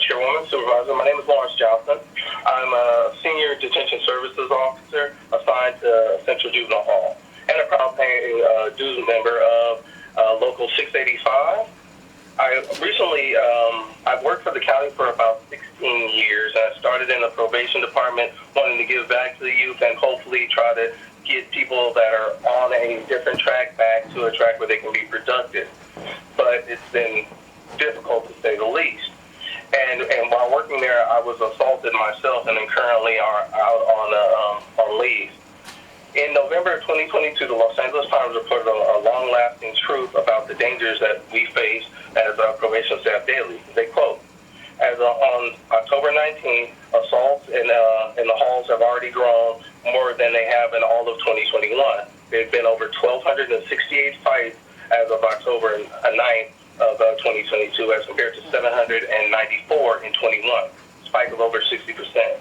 Chairwoman, Supervisor. My name is Lawrence Johnson. I'm a Senior Detention Services Officer assigned to Central Juvenile Hall and a proud paying dues member of Local 685. I've worked for the county for about 16 years, and I started in the probation department wanting to give back to the youth and hopefully try to get people that are on a different track back to a track where they can be productive. But it's been difficult to say the least. And while working there, I was assaulted myself and then currently are out on leave. In November of 2022, the Los Angeles Times reported a long-lasting truth about the dangers that we face as probation staff daily. They quote, as on October 19th, assaults in the halls have already grown more than they have in all of 2021. There have been over 1,268 fights as of October 9th of 2022 as compared to 794 in 21, a spike of over 60%.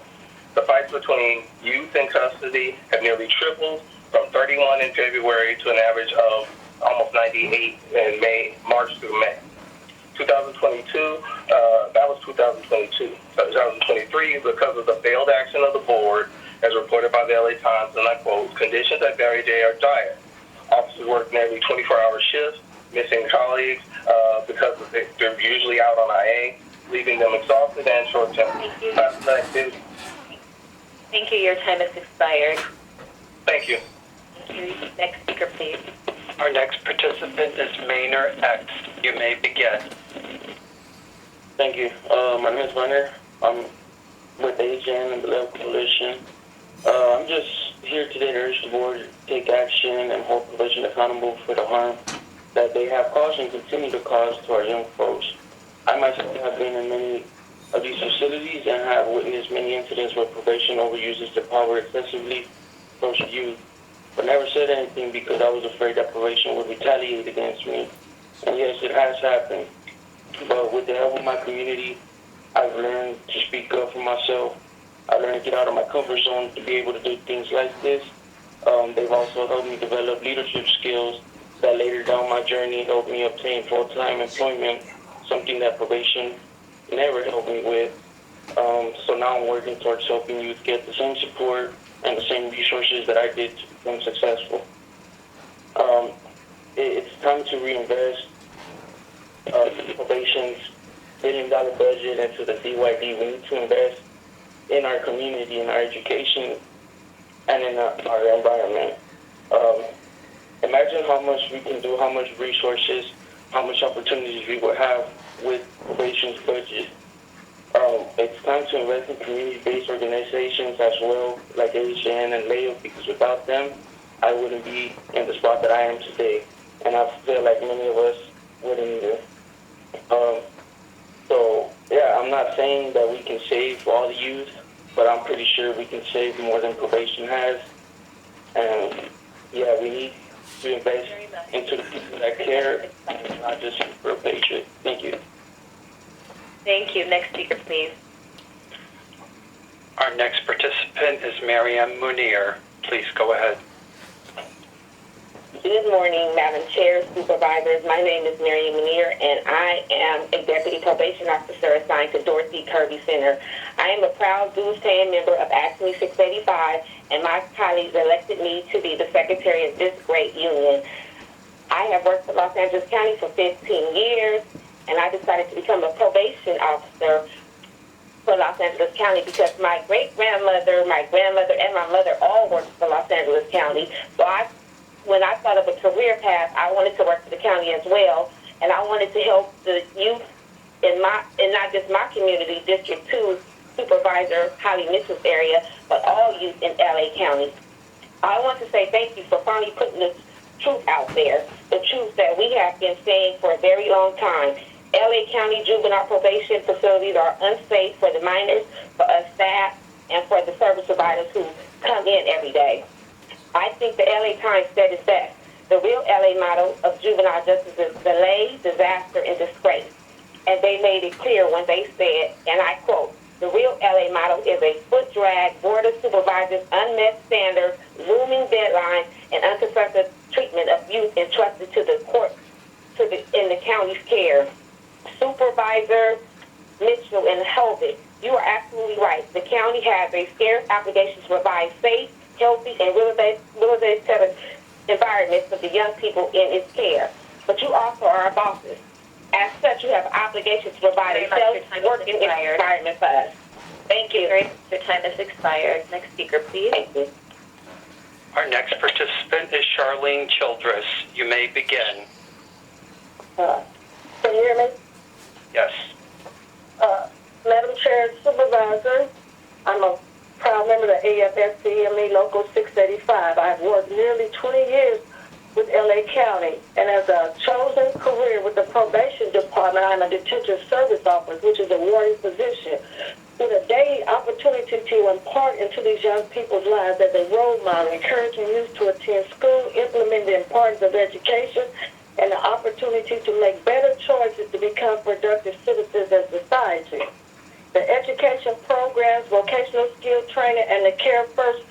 The fights between youth in custody have nearly tripled from 31 in February to an average of almost 98 in March through May. 2022, that was 2022. 2023, because of the failed action of the board, as reported by the LA Times, and I quote, conditions at Barry J are dire. Officers work nearly 24-hour shifts, missing colleagues because they're usually out on IA, leaving them exhausted and short-tempered. Thank you. Your time has expired. Thank you. Thank you. Next speaker, please. Our next participant is Maynard X. You may begin. Thank you. My name is Runner. I'm with AGN and the Level Coalition. I'm just here today to urge the board to take action and hold probation accountable for the harm that they have caused and continue to cause to our young folks. I myself have been in many of these facilities and have witnessed many incidents where probation overuses the power excessively towards youth, but never said anything because I was afraid that probation would retaliate against me. And yes, it has happened. But with the help of my community, I've learned to speak up for myself. I learned to get out of my comfort zone to be able to do things like this. They've also helped me develop leadership skills that later down my journey helped me obtain full-time employment, something that probation never helped me with. So now I'm working towards helping youth get the same support and the same resources that I did to become successful. It's time to reinvest probation's $1 billion budget into the CYD. We need to invest in our community, in our education, and in our environment. Imagine how much we can do, how much resources, how much opportunities we would have with probation's budget. It's time to invest in community-based organizations as well, like AGN and LAO, because without them, I wouldn't be in the spot that I am today. And I feel like many of us wouldn't either. So, yeah, I'm not saying that we can save all the youth, but I'm pretty sure we can save more than probation has. And, yeah, we need to invest into the people that care, and not just for a paycheck. Thank you. Thank you. Next speaker, please. Our next participant is Mariam Munir. Please go ahead. Good morning, Madam Chair, Supervisors. My name is Mary Munir, and I am a Deputy Probation Officer assigned to Dorothy Kirby Center. I am a proud dues-paying member of ACME 685, and my colleagues elected me to be the secretary of this great union. I have worked for Los Angeles County for 15 years, and I decided to become a probation officer for Los Angeles County because my great-grandmother, my grandmother, and my mother all worked for Los Angeles County. So when I thought of a career path, I wanted to work for the county as well, and I wanted to help the youth in not just my community, District 2 Supervisor Holly Mitchell's area, but all youth in LA County. I want to say thank you for finally putting the truth out there, the truth that we have been saying for a very long time. LA County juvenile probation facilities are unsafe for the minors, for us staff, and for the service providers who come in every day. I think the LA Times said it best. The real LA model of juvenile justice is delay, disaster, and disgrace. And they made it clear when they said, and I quote, the real LA model is a foot drag, board of supervisors, unmet standards, looming deadlines, and unconstructive treatment of youth entrusted to the court in the county's care. Supervisor Mitchell and Hovick, you are absolutely right. The county has a scarce obligation to provide safe, healthy, and rehabilitative environments for the young people in its care. But you also are our bosses. As such, you have an obligation to provide a safe working environment for us. Thank you. Your time has expired. Next speaker, please. Thank you. Our next participant is Charlene Childress. You may begin. Can you hear me? Yes. Madam Chair, Supervisor, I'm a proud member of the AFSCME Local 685. I've worked nearly 20 years with LA County, and as a chosen career with the probation department, I'm a detention service officer, which is a warning position, with a daily opportunity to impart into these young people's lives as a role model, encouraging youth to attend school, implement the importance of education, and the opportunity to make better choices to become productive citizens in society. The education programs, vocational skill training, and the Care First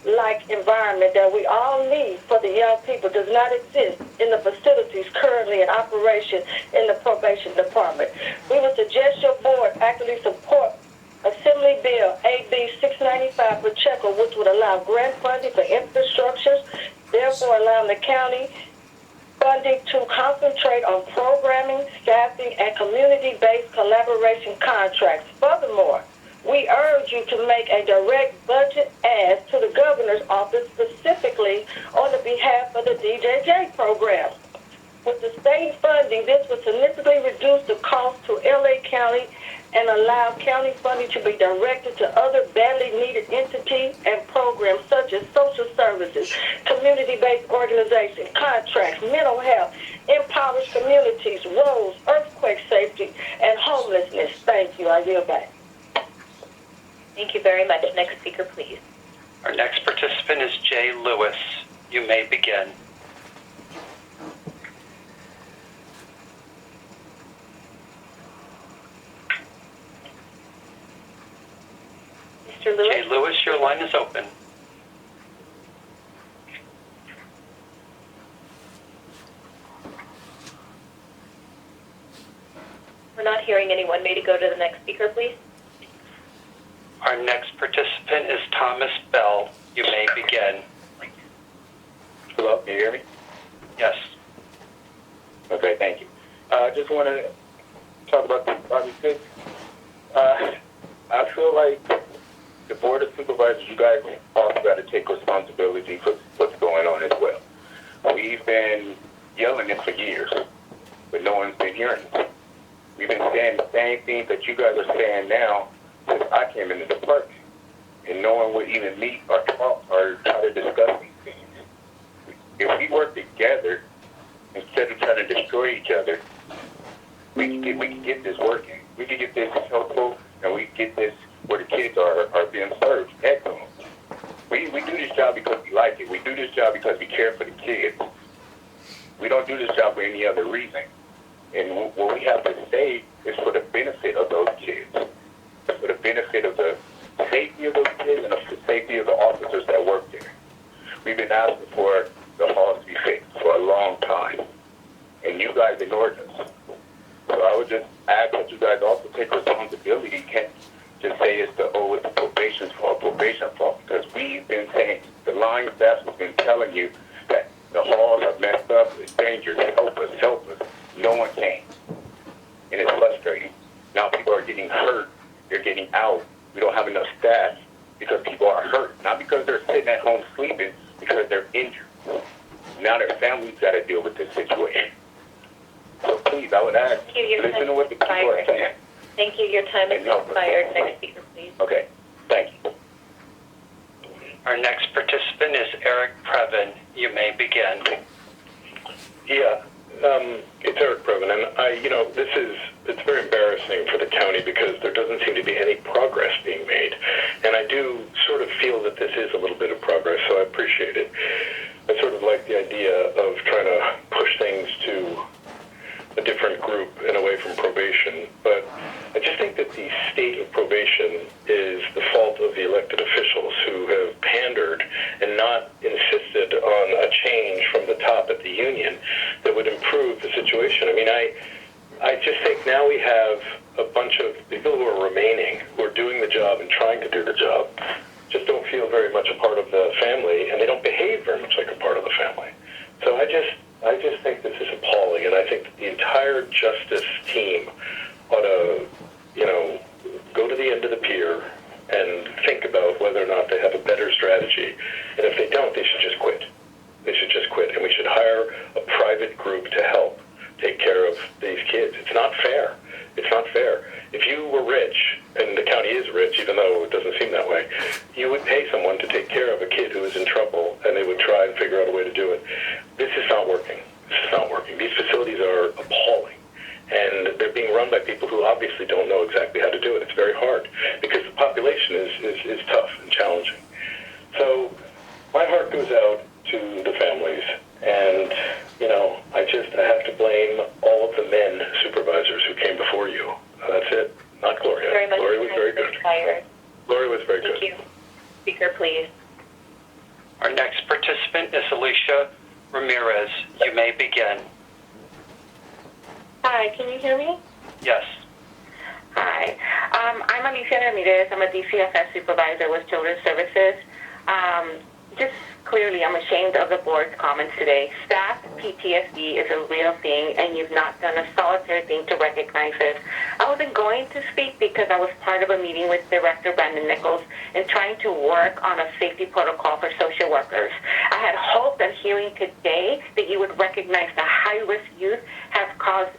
like environment that we all need for the young people does not exist in the facilities currently in operation in the probation department. We would suggest your board actively support Assembly Bill AB 695 Pacheco, which would allow grant funding for infrastructures, therefore allowing the county funding to concentrate on programming, staffing, and community-based collaboration contracts. Furthermore, we urge you to make a direct budget ask to the governor's office specifically on the behalf of the DJJ program. With the state funding, this would significantly reduce the cost to LA County and allow county funding to be directed to other badly needed entities and programs such as social services, community-based organizations, contracts, mental health, impoverished communities, roads, earthquake safety, and homelessness. Thank you. I yield back. Thank you very much. Next speaker, please. Our next participant is Jay Lewis. You may begin. Mr. Lewis? Jay Lewis, your line is open. We're not hearing anyone. May to go to the next speaker, please. Our next participant is Thomas Bell. You may begin. Hello, can you hear me? Yes. Okay, thank you. I just want to talk about the Project 6. I feel like the Board of Supervisors, you guys also got to take responsibility for what's going on as well. We've been yelling it for years, but no one's been hearing it. We've been saying the same things that you guys are saying now since I came in the department, and no one would even meet or talk or try to discuss these things. If we work together instead of trying to destroy each other, we can get this working. We can get this helpful, and we can get this where the kids are being served excellent. We do this job because we like it. We do this job because we care for the kids. We don't do this job for any other reason. And what we have to say is for the benefit of those kids, for the benefit of the safety of those kids and the safety of the officers that work there. We've been asking for the halls to be fixed for a long time, and you guys ignored us. So I would just ask that you guys also take responsibility. You can't just say it's the probation's fault, because we've been saying, the line staff has been telling you that the halls are messed up, it's dangerous, help us. No one came. And it's frustrating. Now people are getting hurt, they're getting out. We don't have enough staff because people are hurt. Not because they're sitting at home sleeping, because they're injured. Now their families got to deal with this situation. So please, I would ask, Thank you. Your listen time to what the is people are expired. saying. Thank you. Your time is expired. Next speaker, please. Okay, thank you. Our next participant is Eric Previn. You may begin. Yeah, it's Eric Previn, and it's very embarrassing for the county because there doesn't seem to be any progress being made. And I do sort of feel that this is a little bit of progress, so I appreciate it. I sort of like the idea of trying to push things to a different group and away from probation, but I just think that the state of probation is the fault of the elected officials who have pandered and not insisted on a change from the top at the union that would improve the situation. I mean, I just think now we have a bunch of people who are remaining, who are doing the job and trying to do the job, just don't feel very much a part of the family, and they don't behave very much like a part of the family. So I just think this is appalling, and I think that the entire justice team ought to, go to the end of the pier and think about whether or not they have a better strategy. And if they don't, they should just quit. They should just quit, and we should hire a private group to help take care of these kids. It's not fair. It's not fair. If you were rich, and the county is rich, even though it doesn't seem that way, you would pay someone to take care of a kid who is in trouble, and they would try and figure out a way to do it. This is not working. This is not working. These facilities are appalling, and they're being run by people who obviously don't know exactly how to do it. It's very hard, because the population is tough and challenging. So my heart goes out to the families, and, I have to blame all of the men supervisors who came before you. That's it. Not Gloria. Very much. Gloria was very good. Expired. Gloria was very good. Thank you. Speaker, please. Our next participant is Alicia Ramirez. You may begin. Hi, can you hear me? Yes. Hi. I'm Alicia Ramirez. I'm a DCFS supervisor with Children's Services. Just clearly, I'm ashamed of the board's comments today. Staff PTSD is a real thing, and you've not done a solitary thing to recognize it. I wasn't going to speak because I was part of a meeting with Director Brandon Nichols and trying to work on a safety protocol for social workers. I had hoped that hearing today that you would recognize the high-risk youth have caused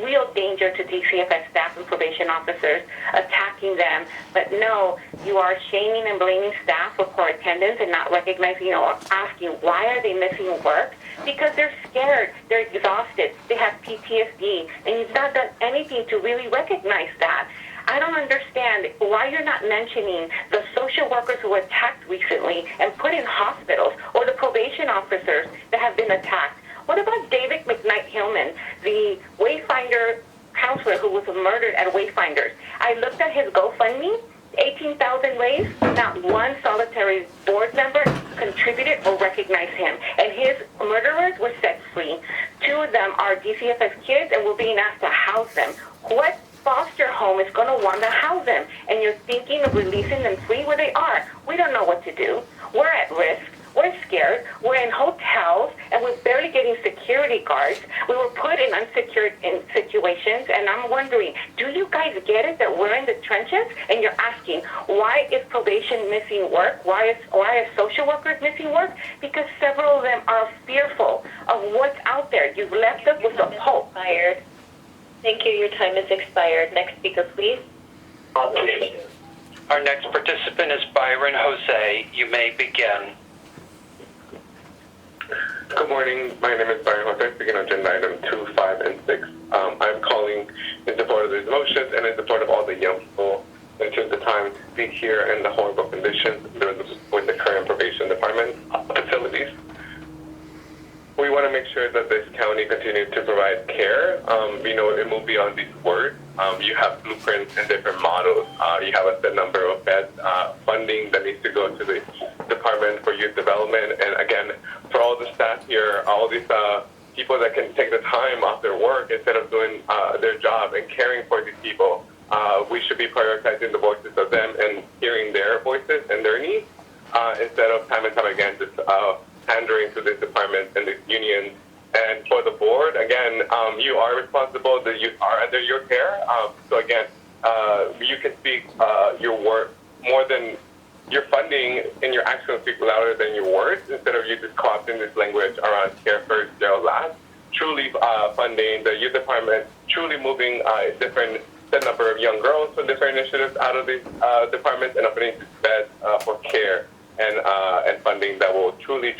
real danger to DCFS staff and probation officers, attacking them. But no, you are shaming and blaming staff for poor attendance and not recognizing or asking why are they missing work? Because they're scared, they're exhausted, they have PTSD, and you've not done anything to really recognize that. I don't understand why you're not mentioning the social workers who were attacked recently and put in hospitals, or the probation officers that have been attacked. What about David McKnight Hillman, the Wayfinder counselor who was murdered at Wayfinders? I looked at his GoFundMe, 18,000 raised, not one solitary board member contributed or recognized him. And his murderers were set free. 2 of them are DCFS kids, and we're being asked to house them. What foster home is going to want to house them? And you're thinking of releasing them free where they are. We don't know what to do. We're at risk. We're scared. We're in hotels, and we're barely getting security guards. We were put in unsecured situations, and I'm wondering, do you guys get it that we're in the trenches? And you're asking, why is probation missing work? Why are social workers missing work? Because several of them are fearful of what's out there. You've left us with a hope. Expired. Thank you. Your time is expired. Next speaker, please. Our next participant is Byron Jose. You may begin. Good morning. My name is Byron Jose, speaking on agenda item 2, 5, and 6. I'm calling in support of these motions and in support of all the young people that took the time to speak here in the horrible conditions with the current probation department facilities. We want to make sure that this county continues to provide care. It will be on these words. You have blueprints and different models. You have a set number of beds, funding that needs to go to the Department for Youth Development. And again, for all the staff here, all these people that can take the time off their work instead of doing their job and caring for these people, we should be prioritizing the voices of them and hearing their voices and their needs instead of time and time again just pandering to this department and this union. And for the board, again, you are responsible. The youth are under your care. So again, you can speak your work more than your funding, and your actions speak louder than your words. Instead of you just co-opting this language around care first, jail last, truly funding the youth department, truly moving a different set number of young girls from different initiatives out of these departments and opening beds for care and funding that will truly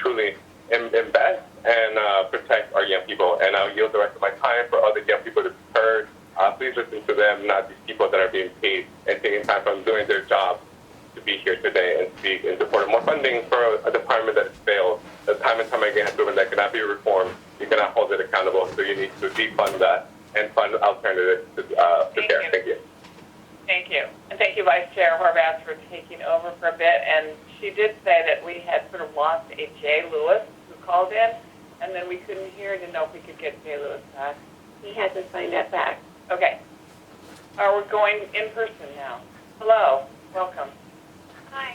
invest and protect our young people. And I'll yield the rest of my time for other young people to be heard. Please listen to them, not these people that are being paid and taking time from doing their job to be here today and speak in support of more funding for a department that has failed. The time and time again has proven that cannot be reformed. You cannot hold it accountable, so you need to defund that and fund alternatives to care. Thank you. Thank you. And thank you, Vice Chair Horvath, for taking over for a bit. And she did say that we had sort of lost a Jay Lewis who called in, and then we couldn't hear. Didn't know if we could get Jay Lewis back. He hasn't signed that back. Okay. We're going in person now. Hello. Welcome. Hi.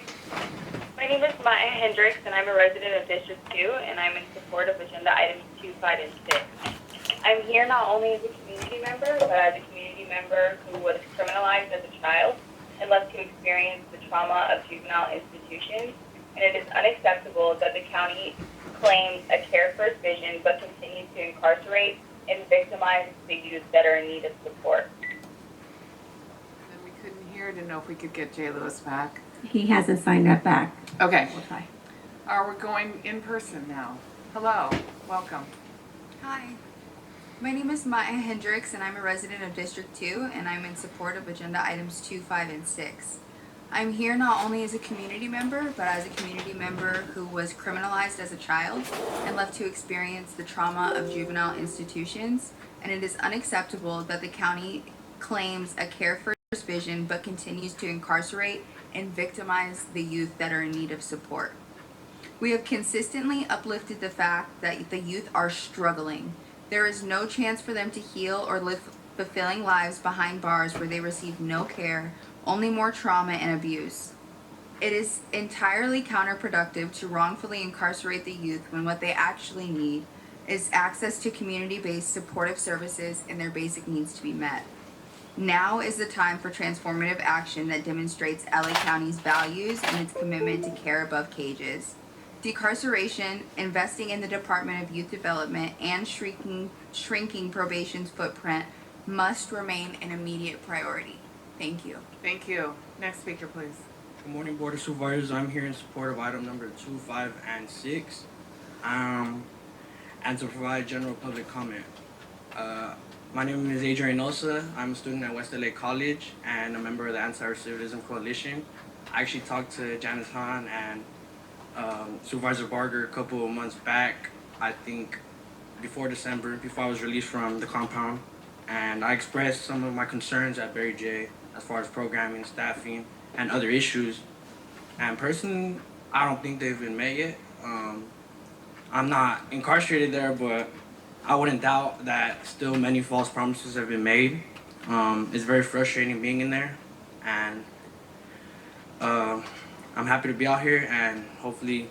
My name is Maya Hendricks, and I'm a resident of District 2, and I'm in support of Agenda Items 2, 5, and 6. I'm here not only as a community member, but as a community member who was criminalized as a child and left to experience the trauma of juvenile institutions, and it is unacceptable that the county claims a care-first vision but continues to incarcerate and victimize the youth that are in need of support. And we couldn't hear. Didn't know if we could get Jay Lewis back. He hasn't signed that back. Okay. We'll try. We're going in person now. Hello. Welcome. Hi. My name is Maya Hendricks, and I'm a resident of District 2, and I'm in support of Agenda Items 2, 5, and 6. I'm here not only as a community member, but as a community member who was criminalized as a child and left to experience the trauma of juvenile institutions, and it is unacceptable that the county claims a care-first vision but continues to incarcerate and victimize the youth that are in need of support. We have consistently uplifted the fact that the youth are struggling. There is no chance for them to heal or live fulfilling lives behind bars where they receive no care, only more trauma and abuse. It is entirely counterproductive to wrongfully incarcerate the youth when what they actually need is access to community-based supportive services and their basic needs to be met. Now is the time for transformative action that demonstrates LA County's values and its commitment to care above cages. Decarceration, investing in the Department of Youth Development, and shrinking probation's footprint must remain an immediate priority. Thank you. Thank you. Next speaker, please. Good morning, Board of Supervisors. I'm here in support of item number 2, 5, and 6, and to provide general public comment. My name is Adrian Osa. I'm a student at West LA College and a member of the Anti-Recidivism Coalition. I actually talked to Janice Hahn and Supervisor Barger a couple of months back, I think before December, before I was released from the compound, and I expressed some of my concerns at Barry J as far as programming, staffing, and other issues. And personally, I don't think they've been met yet. I'm not incarcerated there, but I wouldn't doubt that still many false promises have been made. It's very frustrating being in there, and I'm happy to be out here and hopefully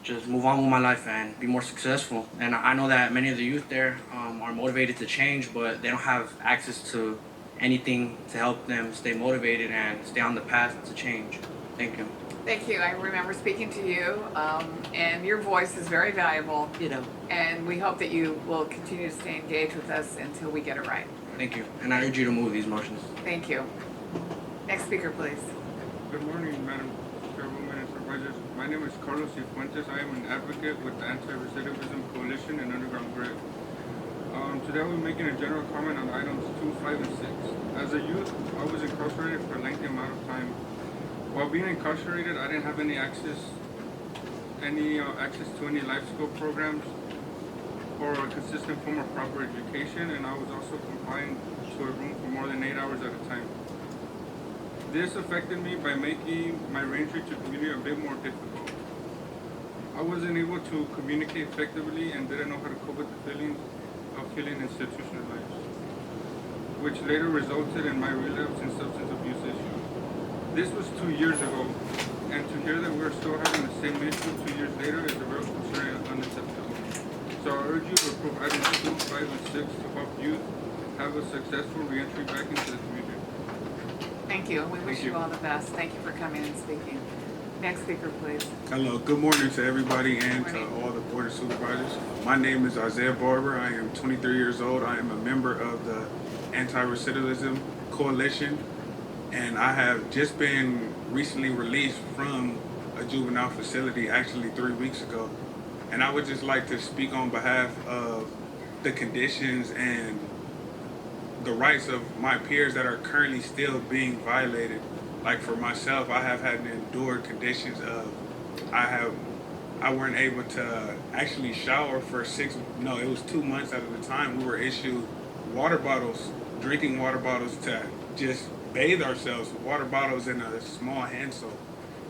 just move on with my life and be more successful. And I know that many of the youth there are motivated to change, but they don't have access to anything to help them stay motivated and stay on the path to change. Thank you. Thank you. I remember speaking to you, and your voice is very valuable. You know. And we hope that you will continue to stay engaged with us until we get it right. Thank you. And I urge you to move these motions. Thank you. Next speaker, please. Good morning, Madam Chairwoman and Supervisors. My name is Carlos Cifuentes. I am an advocate with the Anti-Recidivism Coalition and Underground Grid. Today I'll be making a general comment on items 2, 5, and 6. As a youth, I was incarcerated for a lengthy amount of time. While being incarcerated, I didn't have any access to any life skill programs or a consistent form of proper education, and I was also confined to a room for more than 8 hours at a time. This affected me by making my reentry to community a bit more difficult. I wasn't able to communicate effectively and didn't know how to cope with the feelings of feeling institutionalized, which later resulted in my relapse and substance abuse issue. This was 2 years ago, and to hear that we're still having the same issue 2 years later is a real concern and unacceptable. So I urge you to approve items 2, 5, and 6 to help youth have a successful reentry back into the community. Thank you. We wish you all the best. Thank you for coming and speaking. Next speaker, please. Hello, good morning to everybody and to all the Board of Supervisors. My name is Isaiah Barber. I am 23 years old. I am a member of the Anti-Recidivism Coalition, and I have just been recently released from a juvenile facility, actually 3 weeks ago. And I would just like to speak on behalf of the conditions and the rights of my peers that are currently still being violated. Like for myself, I have had to endure conditions of I weren't able to actually shower for it was 2 months out of the time. We were issued water bottles, drinking water bottles to just bathe ourselves, water bottles in a small hand soap,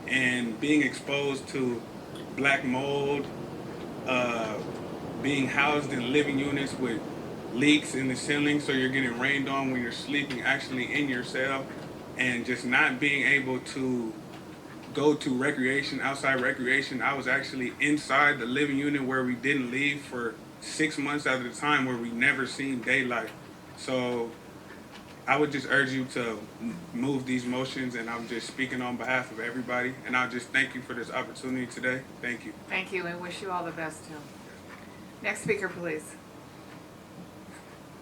and being exposed to black mold, being housed in living units with leaks in the ceiling, so you're getting rained on when you're sleeping actually in your cell, and just not being able to go to recreation, outside recreation. I was actually inside the living unit where we didn't leave for 6 months at a time, where we never seen daylight. So I would just urge you to move these motions, and I'm just speaking on behalf of everybody, and I'll just thank you for this opportunity today. Thank you. Thank you, and wish you all the best, too. Next speaker, please.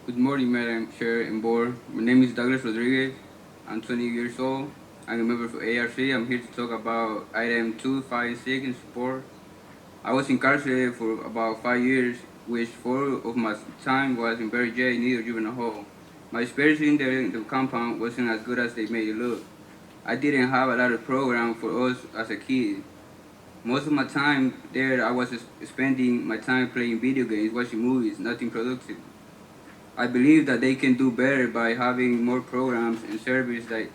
Good morning, Madam Chair and Board. My name is Douglas Rodriguez. I'm 20 years old. I'm a member of ARC. I'm here to talk about item 2, 5, and 6 in support. I was incarcerated for about 5 years, which 4 of my time was in Berry J, near Juvenile Hall. My experience in the compound wasn't as good as they made it look. I didn't have a lot of program for us as a kid. Most of my time there, I was spending my time playing video games, watching movies, nothing productive. I believe that they can do better by having more programs and services that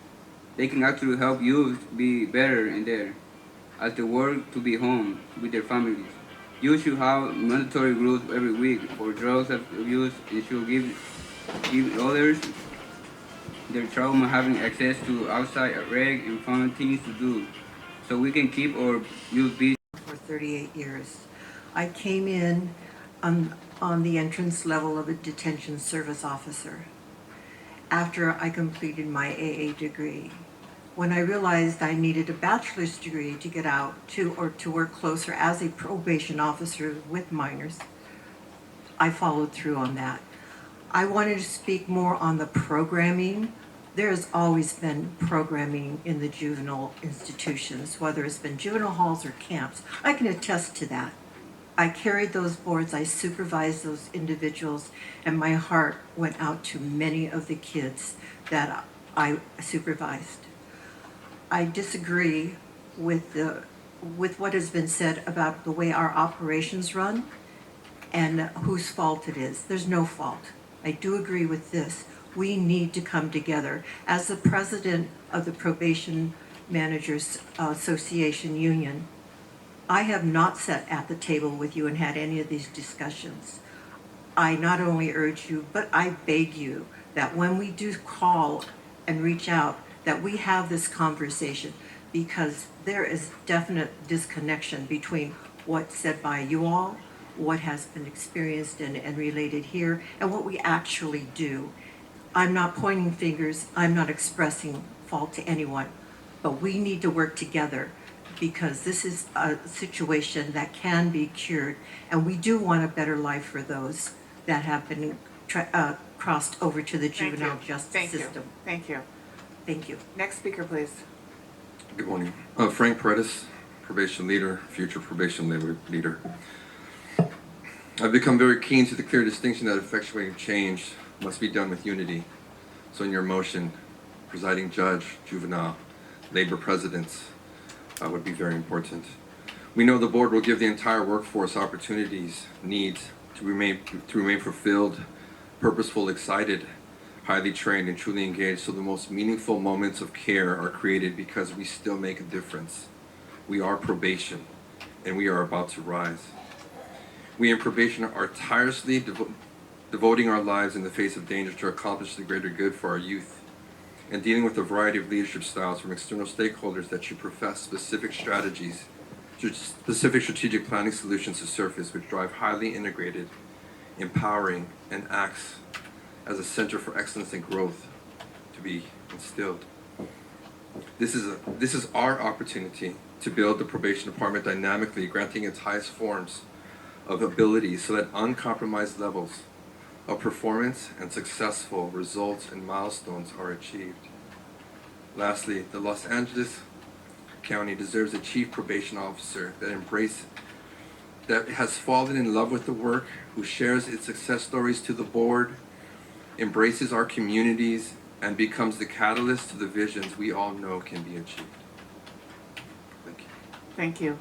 they can actually help youth be better in there, as they work to be home with their families. You should have mandatory rules every week for drugs abuse, and should give others their trauma having access to outside reg and fun things to do, so we can keep our youth busy. For 38 years. I came in on the entrance level of a detention service officer after I completed my AA degree. When I realized I needed a bachelor's degree to get out to work closer as a probation officer with minors, I followed through on that. I wanted to speak more on the programming. There has always been programming in the juvenile institutions, whether it's been juvenile halls or camps. I can attest to that. I carried those boards, I supervised those individuals, and my heart went out to many of the kids that I supervised. I disagree with what has been said about the way our operations run and whose fault it is. There's no fault. I do agree with this. We need to come together. As the president of the Probation Managers Association Union, I have not sat at the table with you and had any of these discussions. I not only urge you, but I beg you that when we do call and reach out, that we have this conversation, because there is definite disconnection between what's said by you all, what has been experienced and related here, and what we actually do. I'm not pointing fingers, I'm not expressing fault to anyone, but we need to work together, because this is a situation that can be cured, and we do want a better life for those that have been crossed over to the juvenile justice system. Thank you. Thank you. Next speaker, please. Good morning. Frank Paredes, probation leader, future probation leader. I've become very keen to the clear distinction that effectuating change must be done with unity. So in your motion, presiding judge, juvenile, labor presidents would be very important. We know the board will give the entire workforce opportunities, needs to remain fulfilled, purposeful, excited, highly trained, and truly engaged, so the most meaningful moments of care are created, because we still make a difference. We are probation, and we are about to rise. We in probation are tirelessly devoting our lives in the face of danger to accomplish the greater good for our youth, and dealing with a variety of leadership styles from external stakeholders that should profess specific strategies, specific strategic planning solutions to surface, which drive highly integrated, empowering, and acts as a center for excellence and growth to be instilled. This is our opportunity to build the probation department dynamically, granting its highest forms of ability so that uncompromised levels of performance and successful results and milestones are achieved. Lastly, the Los Angeles County deserves a chief probation officer that has fallen in love with the work, who shares its success stories to the board, embraces our communities, and becomes the catalyst to the visions we all know can be achieved. Thank you. Thank you.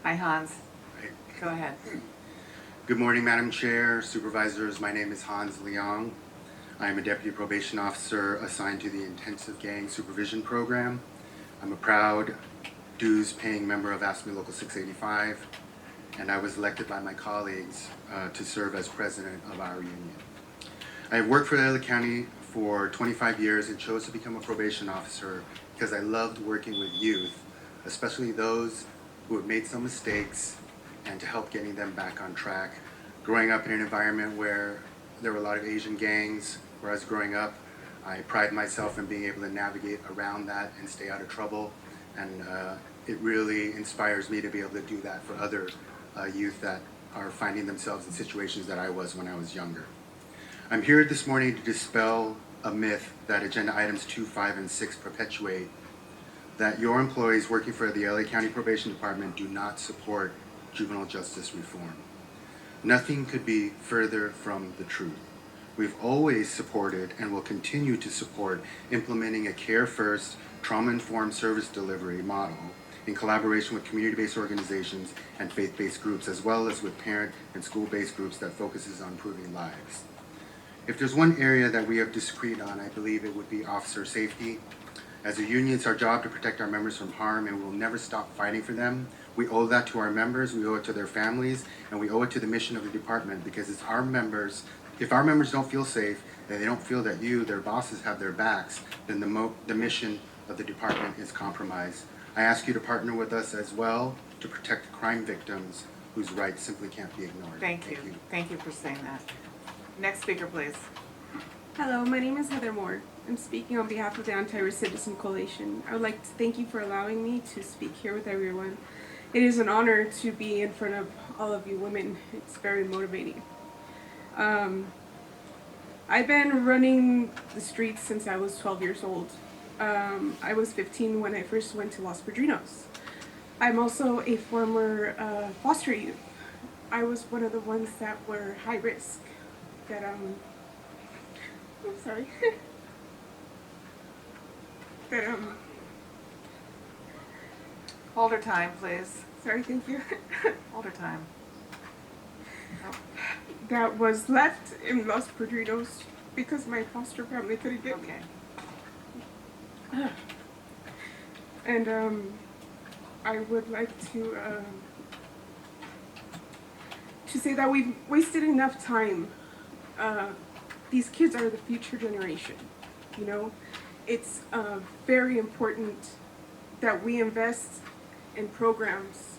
Hi, Hans. Go ahead. Good morning, Madam Chair, Supervisors. My name is Hans Leong. I am a Deputy Probation Officer assigned to the Intensive Gang Supervision Program. I'm a proud dues-paying member of AFSCME Local 685, and I was elected by my colleagues to serve as president of our union. I have worked for LA County for 25 years and chose to become a probation officer because I loved working with youth, especially those who have made some mistakes, and to help getting them back on track. Growing up in an environment where there were a lot of Asian gangs, where I was growing up, I pride myself in being able to navigate around that and stay out of trouble. And it really inspires me to be able to do that for other youth that are finding themselves in situations that I was when I was younger. I'm here this morning to dispel a myth that agenda items 2, 5, and 6 perpetuate, that your employees working for the LA County Probation Department do not support juvenile justice reform. Nothing could be further from the truth. We've always supported and will continue to support implementing a care-first, trauma-informed service delivery model in collaboration with community-based organizations and faith-based groups, as well as with parent and school-based groups that focuses on improving lives. If there's one area that we have disagreed on, I believe it would be officer safety. As a union, it's our job to protect our members from harm, and we'll never stop fighting for them. We owe that to our members, we owe it to their families, and we owe it to the mission of the department, because it's our members. If our members don't feel safe, and they don't feel that their bosses have their backs, then the mission of the department is compromised. I ask you to partner with us as well to protect crime victims whose rights simply can't be ignored. Thank you. Thank you for saying that. Next speaker, please. Hello, my name is Heather Moore. I'm speaking on behalf of the Anti-Recidivism Coalition. I would like to thank you for allowing me to speak here with everyone. It is an honor to be in front of all of you women. It's very motivating. I've been running the streets since I was 12 years old. I was 15 when I first went to Los Padrinos. I'm also a former foster youth. I was one of the ones that were high risk. I'm sorry. Hold her time, please. Sorry, thank you. Hold her time. Oh. That was left in Los Padrinos because my foster family couldn't get me. And I would like to say that we've wasted enough time. These kids are the future generation, you know? It's very important that we invest in programs,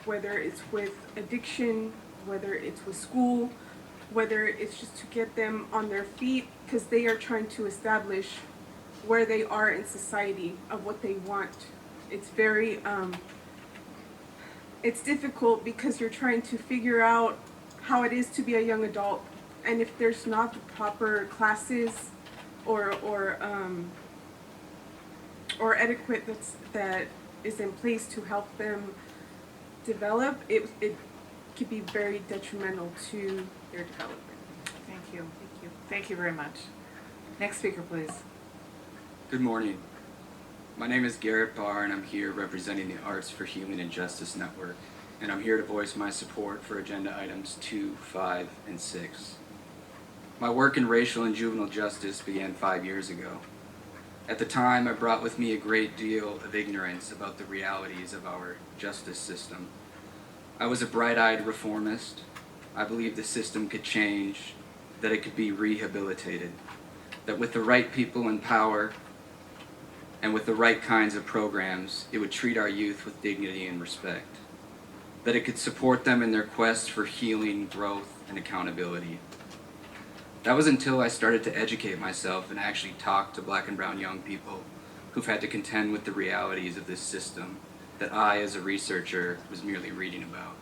whether it's with addiction, whether it's with school, whether it's just to get them on their feet, because they are trying to establish where they are in society, of what they want. It's very, it's difficult because you're trying to figure out how it is to be a young adult, and if there's not the proper classes or etiquette that is in place to help them develop, it could be very detrimental to their development. Thank you. Thank you. Thank you very much. Next speaker, please. Good morning. My name is Garrett Barr, and I'm here representing the Arts for Healing and Justice Network, and I'm here to voice my support for agenda items 2, 5, and 6. My work in racial and juvenile justice began 5 years ago. At the time, I brought with me a great deal of ignorance about the realities of our justice system. I was a bright-eyed reformist. I believed the system could change, that it could be rehabilitated, that with the right people in power and with the right kinds of programs, it would treat our youth with dignity and respect, that it could support them in their quest for healing, growth, and accountability. That was until I started to educate myself and actually talk to Black and brown young people who've had to contend with the realities of this system that I, as a researcher, was merely reading about.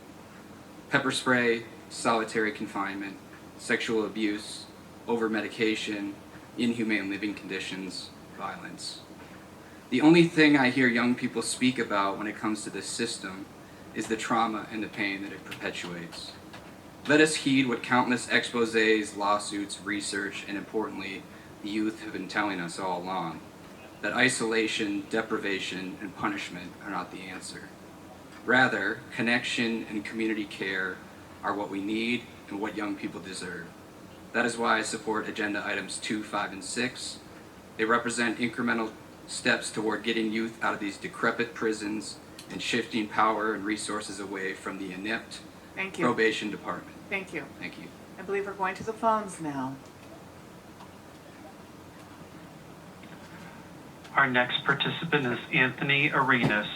Pepper spray, solitary confinement, sexual abuse, over-medication, inhumane living conditions, violence. The only thing I hear young people speak about when it comes to this system is the trauma and the pain that it perpetuates. Let us heed what countless exposés, lawsuits, research, and importantly, the youth have been telling us all along, that isolation, deprivation, and punishment are not the answer. Rather, connection and community care are what we need and what young people deserve. That is why I support agenda items 2, 5, and 6. They represent incremental steps toward getting youth out of these decrepit prisons and shifting power and resources away from the inept Thank you. probation department. Thank you. Thank you. I believe we're going to the phones now. Our next participant is Anthony Arenas.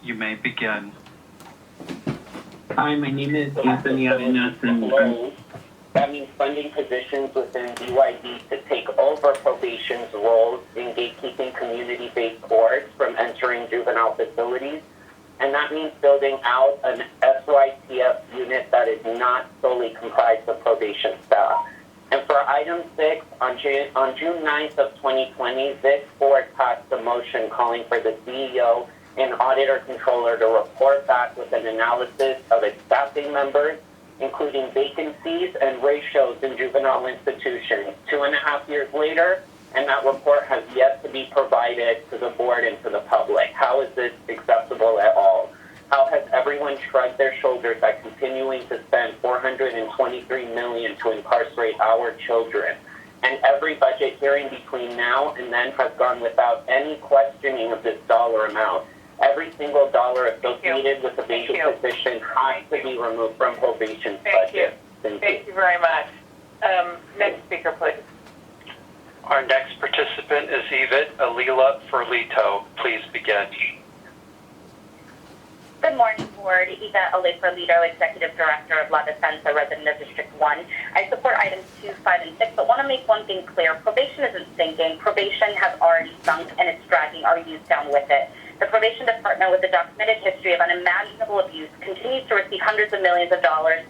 You may begin. Hi, my name is Anthony Arenas, and that means funding positions within BYD to take over probation's roles in gatekeeping community-based courts from entering juvenile facilities. And that means building out an SYTF unit that is not solely comprised of probation staff. And for item 6, on June 9th of 2020, this board passed a motion calling for the CEO and auditor controller to report back with an analysis of its staffing members, including vacancies and ratios in juvenile institutions. 2.5 years later, and that report has yet to be provided to the board and to the public. How is this acceptable at all? How has everyone shrugged their shoulders at continuing to spend $423 million to incarcerate our children? And every budget hearing between now and then has gone without any questioning of this dollar amount. Every single dollar associated with the vacant position has to be removed from probation's budget. Thank you very much. Next speaker, please. Our next participant is Yvette Alila Ferlito. Please begin. Good morning, Board. Yvette Alila-Ferlito, Executive Director of La Defensa, resident of District 1. I support items 2, 5, and 6, but want to make one thing clear. Probation isn't sinking. Probation has already sunk, and it's dragging our youth down with it. The probation department, with a documented history of unimaginable abuse, continues to receive hundreds of millions of dollars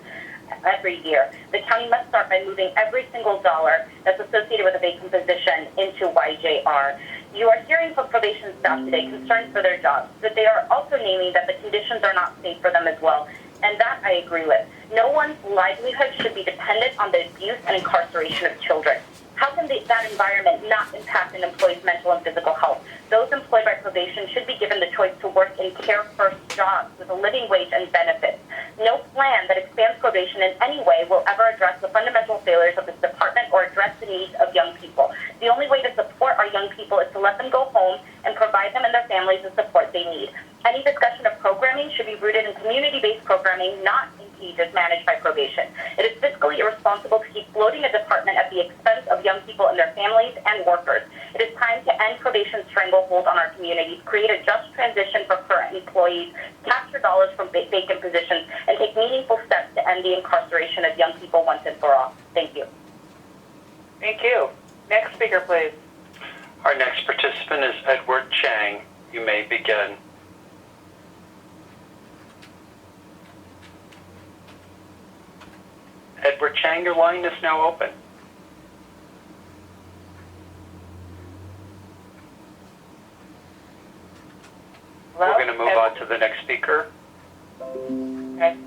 every year. The county must start by moving every single dollar that's associated with a vacant position into YJR. You are hearing from probation staff today concerns for their jobs, but they are also naming that the conditions are not safe for them as well. And that I agree with. No one's livelihood should be dependent on the abuse and incarceration of children. How can that environment not impact an employee's mental and physical health? Those employed by probation should be given the choice to work in care-first jobs with a living wage and benefits. No plan that expands probation in any way will ever address the fundamental failures of this department or address the needs of young people. The only way to support our young people is to let them go home and provide them and their families the support they need. Any discussion of programming should be rooted in community-based programming, not in cages managed by probation. It is fiscally irresponsible to keep floating a department at the expense of young people and their families and workers. It is time to end probation's stranglehold on our communities, create a just transition for current employees, capture dollars from vacant positions, and take meaningful steps to end the incarceration of young people once and for all. Thank you. Thank you. Next speaker, please. Our next participant is Edward Chang. You may begin. Edward Chang, your line is now open. Hello? We're going to move on to the next speaker. Okay.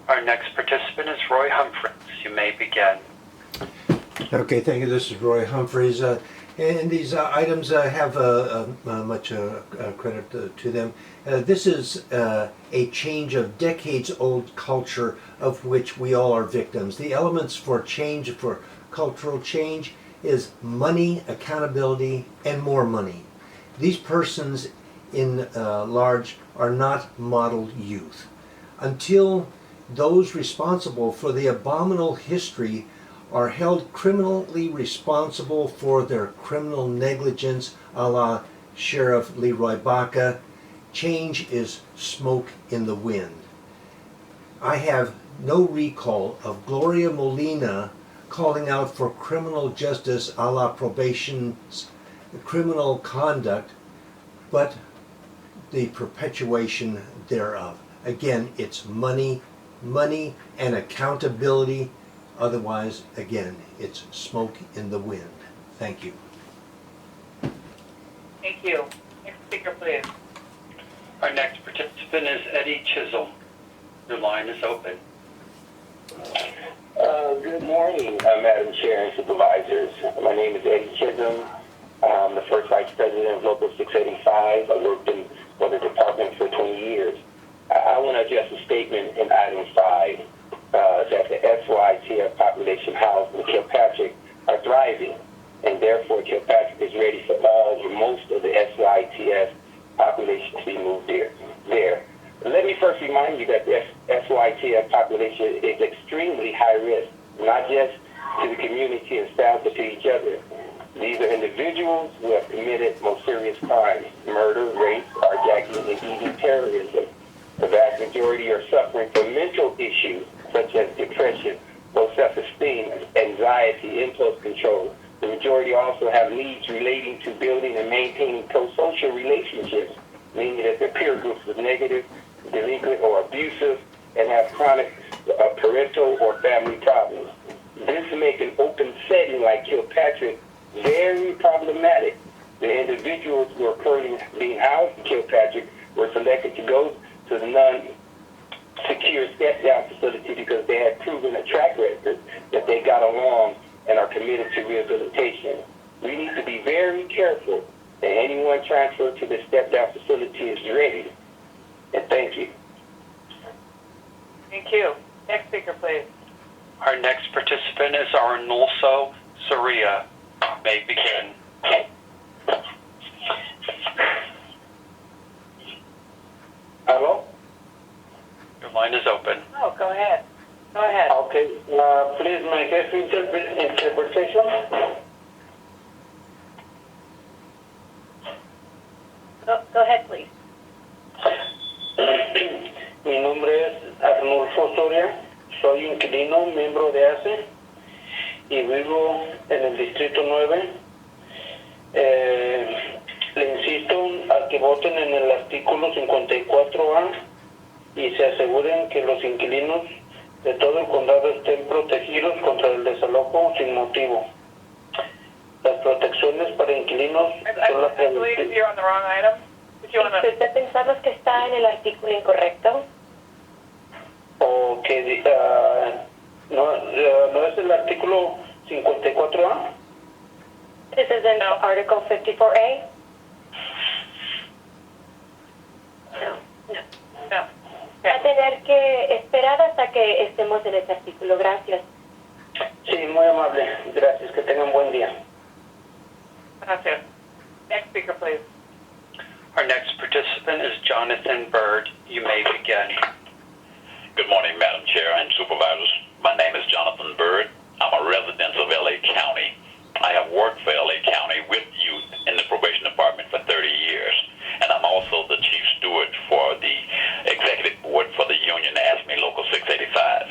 Our next participant is Roy Humphreys. You may begin. Okay, thank you. This is Roy Humphreys. And these items have much credit to them. This is a change of decades-old culture of which we all are victims. The elements for change, for cultural change, is money, accountability, and more money. These persons in large are not modeled youth. Until those responsible for the abominable history are held criminally responsible for their criminal negligence, a la Sheriff Leroy Baca, change is smoke in the wind. I have no recall of Gloria Molina calling out for criminal justice a la probation's criminal conduct, but the perpetuation thereof. Again, it's money, money and accountability. Otherwise, again, it's smoke in the wind. Thank you. Thank you. Next speaker, please. Our next participant is Eddie Chisholm. Your line is open. Good morning, Madam Chair and Supervisors. My name is Eddie Chisholm. I'm the first Vice President of Local 685. I worked in the department for 20 years. I want to address a statement in item 5 that the SYTF population housed in Kilpatrick are thriving, and therefore Kilpatrick is ready for all or most of the SYTF population to be moved there. Let me first remind you that the SYTF population is extremely high risk, not just to the community and staff, but to each other. These are individuals who have committed most serious crimes: murder, rape, carjacking, and even terrorism. The vast majority are suffering from mental issues such as depression, low self-esteem, anxiety, impulse control. The majority also have needs relating to building and maintaining pro-social relationships, meaning that their peer groups are negative, delinquent, or abusive, and have chronic parental or family problems. This makes an open setting like Kilpatrick very problematic. The individuals who are currently being housed in Kilpatrick were selected to go to the non-secure step-down facility because they had proven a track record that they got along and are committed to rehabilitation. We need to be very careful that anyone transferred to the step-down facility is ready. And thank you. Thank you. Next speaker, please. Our next participant is Arnolso Soria. May begin. Hello? Your line is open. Oh, go ahead. Go ahead. Okay. Please make a interpretation. Go ahead, please. Mi nombre es Arnulfo Soria, soy inquilino, miembro de ACE y vivo en el Distrito 9. Le insisto a que voten en el artículo 54A y se aseguren que los inquilinos de todo el condado estén protegidos contra el desalojo sin motivo. Las protecciones para inquilinos son las I believe you're on the wrong item. ¿Usted pensamos que está en el artículo incorrecto? o que no es el artículo 54A. This is in Article 54A? No. Va a tener que esperar hasta que estemos en ese artículo. Gracias. Sí, muy amable. Gracias. Que tengan buen día. Gracias. Next speaker, please. Our next participant is Jonathan Bird. You may begin. Good morning, Madam Chair and Supervisors. My name is Jonathan Bird. I'm a resident of L.A. County. I have worked for L.A. County with youth in the probation department for 30 years, and I'm also the chief steward for the executive board for the union ASME Local 685.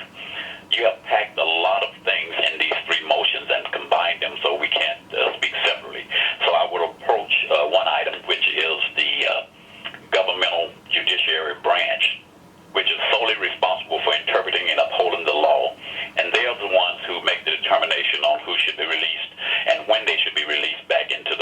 You have packed a lot of things in these three motions and combined them, so we can't speak separately. So I would approach one item, which is the governmental judiciary branch, which is solely responsible for interpreting and upholding the law. And they are the ones who make the determination on who should be released and when they should be released back into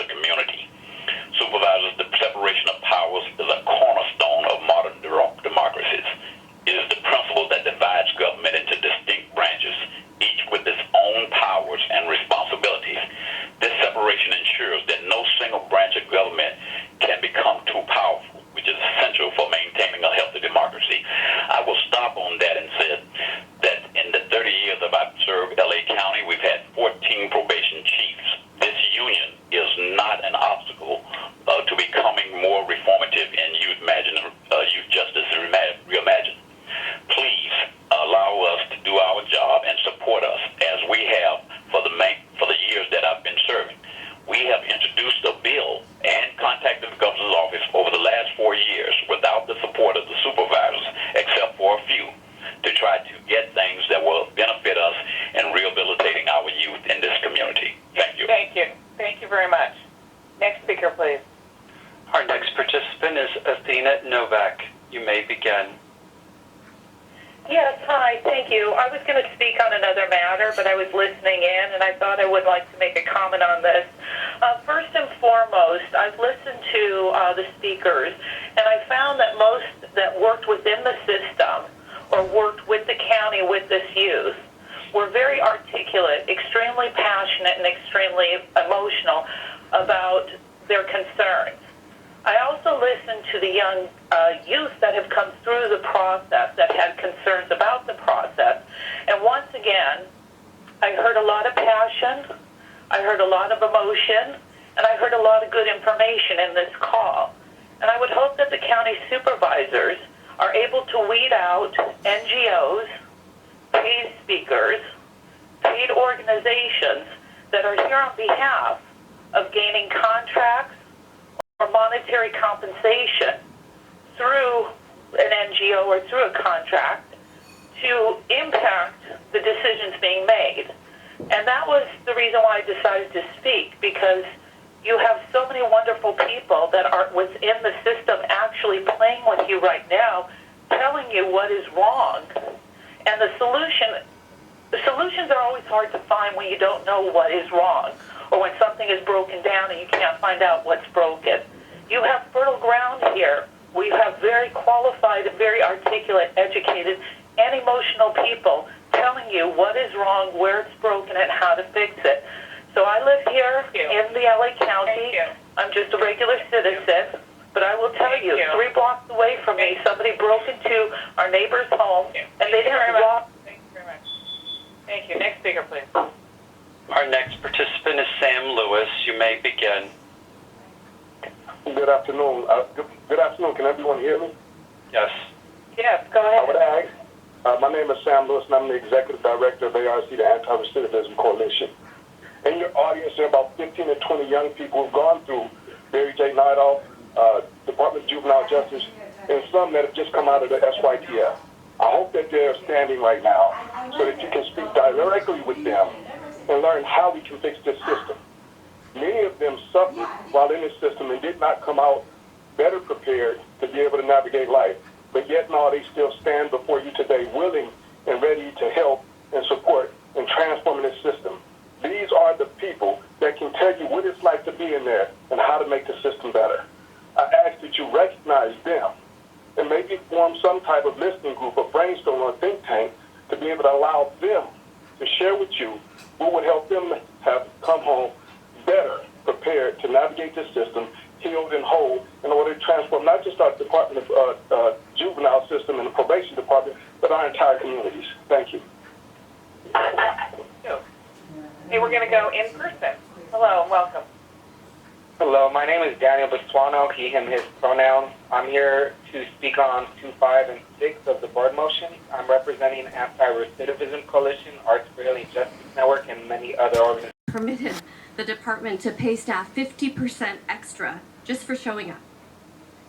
participant is Athena Novak. You may begin. Yes, hi, thank you. I was going to speak on another matter, but I was listening in, and I thought I would like to make a comment on this. First and foremost, I've listened to the speakers, and I found that most that worked within the system or worked with the county with this youth were very articulate, extremely passionate, and extremely emotional about their concerns. I also listened to the young youth that have come through the process that had concerns about the process. And once again, I heard a lot of passion, I heard a lot of emotion, and I heard a lot of good information in this call. And I would hope that the county supervisors are able to weed out NGOs, paid speakers, paid organizations that are here on behalf of gaining contracts or monetary compensation through an NGO or through a contract to impact the decisions being made. And that was the reason why I decided to speak, because you have so many wonderful people that are within the system actually playing with you right now, telling you what is wrong. And the solutions are always hard to find when you don't know what is wrong, or when something is broken down and you can't find out what's broken. You have fertile ground here. We have very qualified and very articulate, educated, and emotional people telling you what is wrong, where it's broken, and how to fix it. So I live here in the LA County. I'm just a regular citizen, but I will tell you, 3 blocks away from me, somebody broke into our neighbor's home, and they didn't walk. Thank you very much. Thank you. Next speaker, please. Our next participant is Sam Lewis. You may begin. Good afternoon. Good afternoon. Can everyone hear me? Yes. Yes, go ahead. I would ask, my name is Sam Lewis, and I'm the Executive Director of ARC, the Anti-Recidivism Coalition. In your audience, there are about 15 to 20 young people who've gone through Mary J. Nidoff, Department of Juvenile Justice, and some that have just come out of the SYTF. I hope that they're standing right now so that you can speak directly with them and learn how we can fix this system. Many of them suffered while in the system and did not come out better prepared to be able to navigate life. But yet now they still stand before you today willing and ready to help and support and transform this system. These are the people that can tell you what it's like to be in there and how to make the system better. I ask that you recognize them and maybe form some type of listening group or brainstorm or think tank to be able to allow them to share with you what would help them have come home better prepared to navigate this system, healed and whole, in order to transform not just our Department of Juvenile system and the probation department, but our entire communities. Thank you. Hey, we're going to go in person. Hello and welcome. Hello, my name is Daniel Bestuano, he, him, his pronouns. I'm here to speak on 2, 5, and 6 of the board motion. I'm representing Anti-Recidivism Coalition, Arts for Healing Justice Network, and many other organizations. Permitted the department to pay staff 50% extra just for showing up.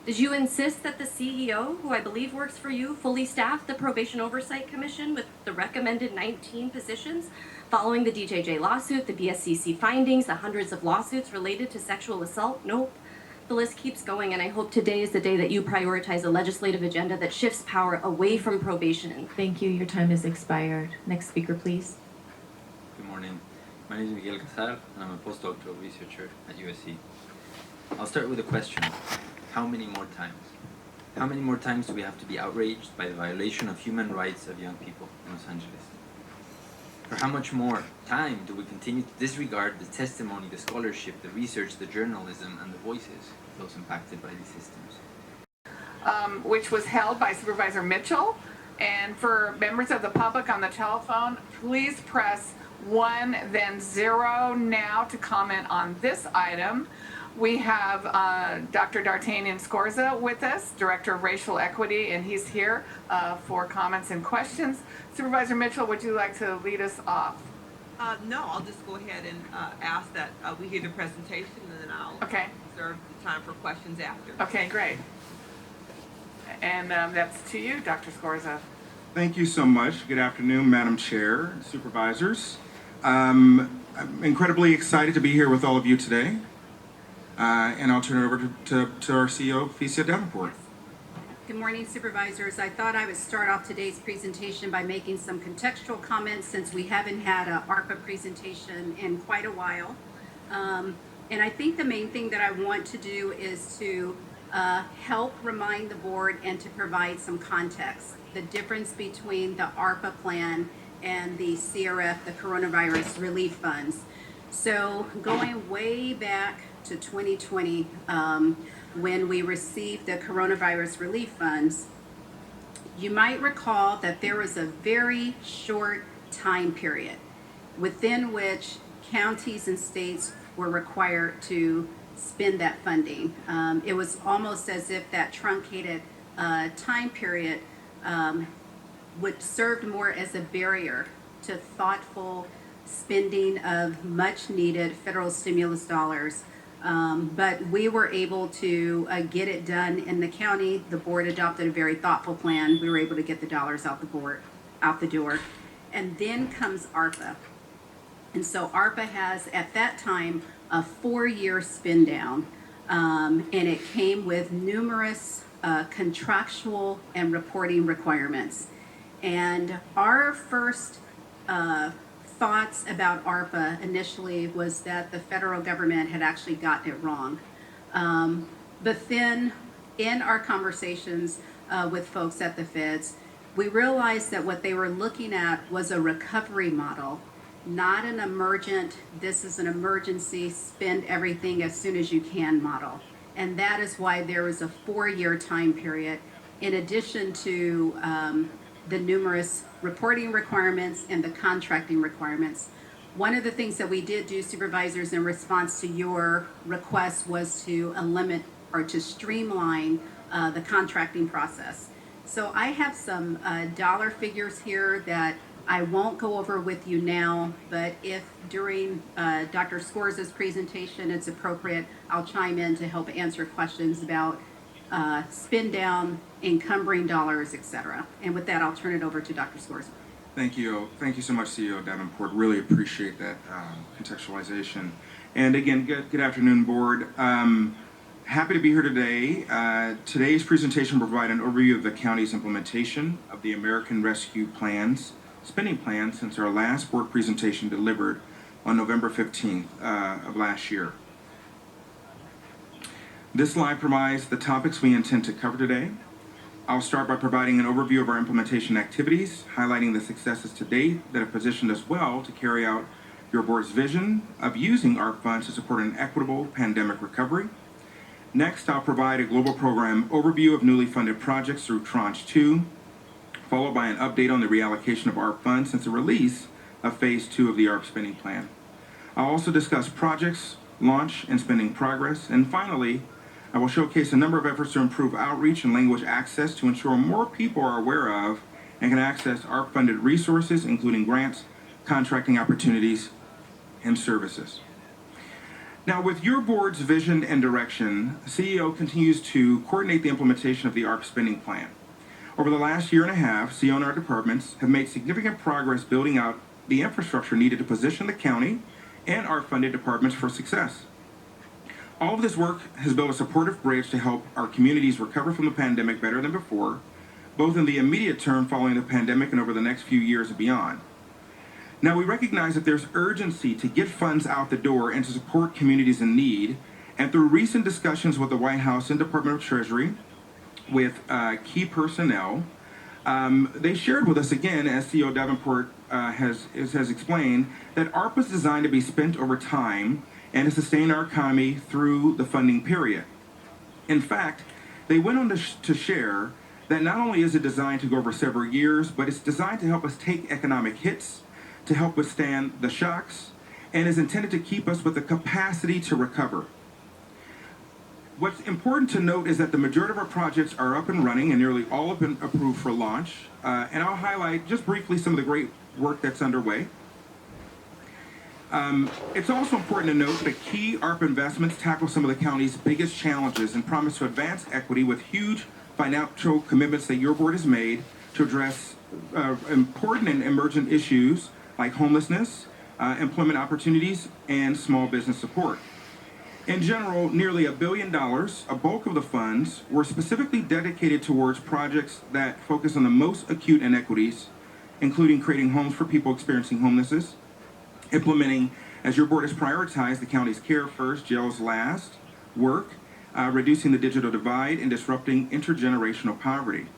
Did you insist that the CEO, who I believe works for you, fully staff the Probation Oversight Commission with the recommended 19 positions following the DJJ lawsuit, the BSCC findings, the hundreds of lawsuits related to sexual assault? Nope. The list keeps going, and I hope today is the day that you prioritize a legislative agenda that shifts power away from probation. Thank you. Your time has expired. Next speaker, please. Good morning. My name is Miguel Casar, and I'm a postdoctoral researcher at USC. I'll start with a question. How many more times? How many more times do we have to be outraged by the violation of human rights of young people in Los Angeles? For how much more time do we continue to disregard the testimony, the scholarship, the research, the journalism, and the voices of those impacted by these systems? Which was held by Supervisor Mitchell. And for members of the public on the telephone, please press 1, then 0 now to comment on this item. We have Dr. D'Artagnan Scorza with us, Director of Racial Equity, and he's here for comments and questions. Supervisor Mitchell, would you like to lead us off? No, I'll just go ahead and ask that we hear the presentation, and then I'll reserve the time for questions after. Okay, great. And that's to you, Dr. Scorza. Thank you so much. Good afternoon, Madam Chair, supervisors. I'm incredibly excited to be here with all of you today. And I'll turn it over to our CEO, Felicia Davenport. Good morning, Supervisors. I thought I would start off today's presentation by making some contextual comments since we haven't had an ARPA presentation in quite a while. And I think the main thing that I want to do is to help remind the board and to provide some context, the difference between the ARPA plan and the CRF, the Coronavirus Relief Funds. So going way back to 2020, when we received the coronavirus relief funds, you might recall that there was a very short time period within which counties and states were required to spend that funding. It was almost as if that truncated time period would serve more as a barrier to thoughtful spending of much needed federal stimulus dollars. But we were able to get it done in the county. The board adopted a very thoughtful plan. We were able to get the dollars out the door. And then comes ARPA. And so ARPA has, at that time, a 4-year spend down. And it came with numerous contractual and reporting requirements. And our first thoughts about ARPA initially was that the federal government had actually gotten it wrong. But then in our conversations with folks at the feds, we realized that what they were looking at was a recovery model, not an emergent, this is an emergency, spend everything as soon as you can model. And that is why there was a 4-year time period in addition to the numerous reporting requirements and the contracting requirements. One of the things that we did do, Supervisors, in response to your request was to eliminate or to streamline the contracting process. So I have some dollar figures here that I won't go over with you now, but if during Dr. Scores' presentation it's appropriate, I'll chime in to help answer questions about spend down, encumbering dollars, etc. And with that, I'll turn it over to Dr. Scores. Thank you. Thank you so much, CEO Davenport. Really appreciate that contextualization. And again, good afternoon, board. Happy to be here today. Today's presentation will provide an overview of the county's implementation of the American Rescue Plan's spending plan since our last board presentation delivered on November 15th of last year. This slide provides the topics we intend to cover today. I'll start by providing an overview of our implementation activities, highlighting the successes to date that have positioned us well to carry out your board's vision of using ARP funds to support an equitable pandemic recovery. Next, I'll provide a global program overview of newly funded projects through Tranche 2, followed by an update on the reallocation of ARP funds since the release of Phase 2 of the ARP spending plan. I'll also discuss projects, launch, and spending progress. And finally, I will showcase a number of efforts to improve outreach and language access to ensure more people are aware of and can access ARP-funded resources, including grants, contracting opportunities, and services. Now, with your board's vision and direction, CEO continues to coordinate the implementation of the ARP spending plan. Over the last year and a half, CEO and our departments have made significant progress building out the infrastructure needed to position the county and ARP-funded departments for success. All of this work has built a supportive bridge to help our communities recover from the pandemic better than before, both in the immediate term following the pandemic and over the next few years and beyond. Now, we recognize that there's urgency to get funds out the door and to support communities in need, and through recent discussions with the White House and Department of Treasury, with key personnel, they shared with us again, as CEO Davenport has explained, that ARP is designed to be spent over time and to sustain our economy through the funding period. In fact, they went on to share that not only is it designed to go over several years, but it's designed to help us take economic hits, to help withstand the shocks, and is intended to keep us with the capacity to recover. What's important to note is that the majority of our projects are up and running and nearly all have been approved for launch. And I'll highlight just briefly some of the great work that's underway. It's also important to note that key ARP investments tackle some of the county's biggest challenges and promise to advance equity with huge financial commitments that your board has made to address important and emergent issues like homelessness, employment opportunities, and small business support. In general, nearly $1 billion, a bulk of the funds, were specifically dedicated towards projects that focus on the most acute inequities, including creating homes for people experiencing homelessness, implementing, as your board has prioritized, the county's Care First, Jails Last work, reducing the digital divide, and disrupting intergenerational poverty.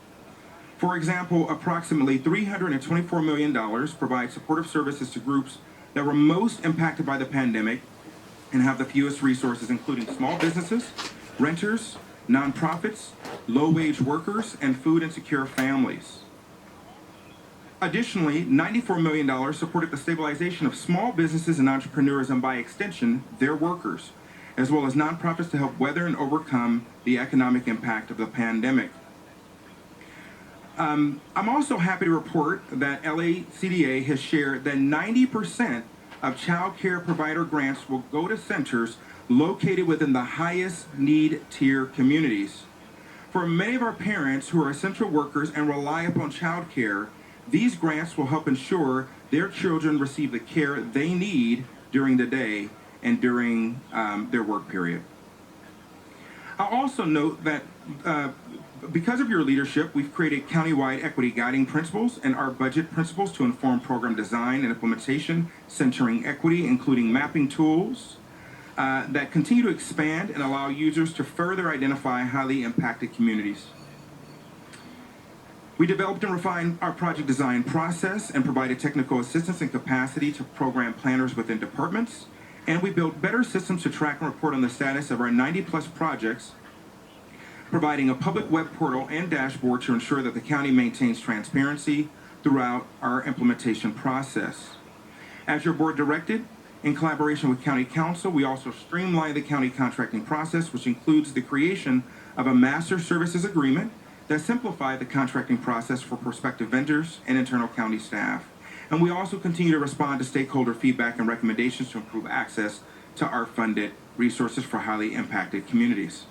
For example, approximately $324 million provide supportive services to groups that were most impacted by the pandemic and have the fewest resources, including small businesses, renters, nonprofits, low-wage workers, and food insecure families. Additionally, $94 million supported the stabilization of small businesses and entrepreneurs and, by extension, their workers, as well as nonprofits to help weather and overcome the economic impact of the pandemic. I'm also happy to report that LACDA has shared that 90% of child care provider grants will go to centers located within the highest need tier communities. For many of our parents who are essential workers and rely upon child care, these grants will help ensure their children receive the care they need during the day and during their work period. I'll also note that because of your leadership, we've created countywide equity guiding principles and our budget principles to inform program design and implementation, centering equity, including mapping tools that continue to expand and allow users to further identify highly impacted communities. We developed and refined our project design process and provided technical assistance and capacity to program planners within departments, and we built better systems to track and report on the status of our 90-plus projects, providing a public web portal and dashboard to ensure that the county maintains transparency throughout our implementation process. As your board directed, in collaboration with County Council, we also streamlined the county contracting process, which includes the creation of a master services agreement that simplified the contracting process for prospective vendors and internal county staff. And we also continue to respond to stakeholder feedback and recommendations to improve access to our funded resources for highly impacted communities.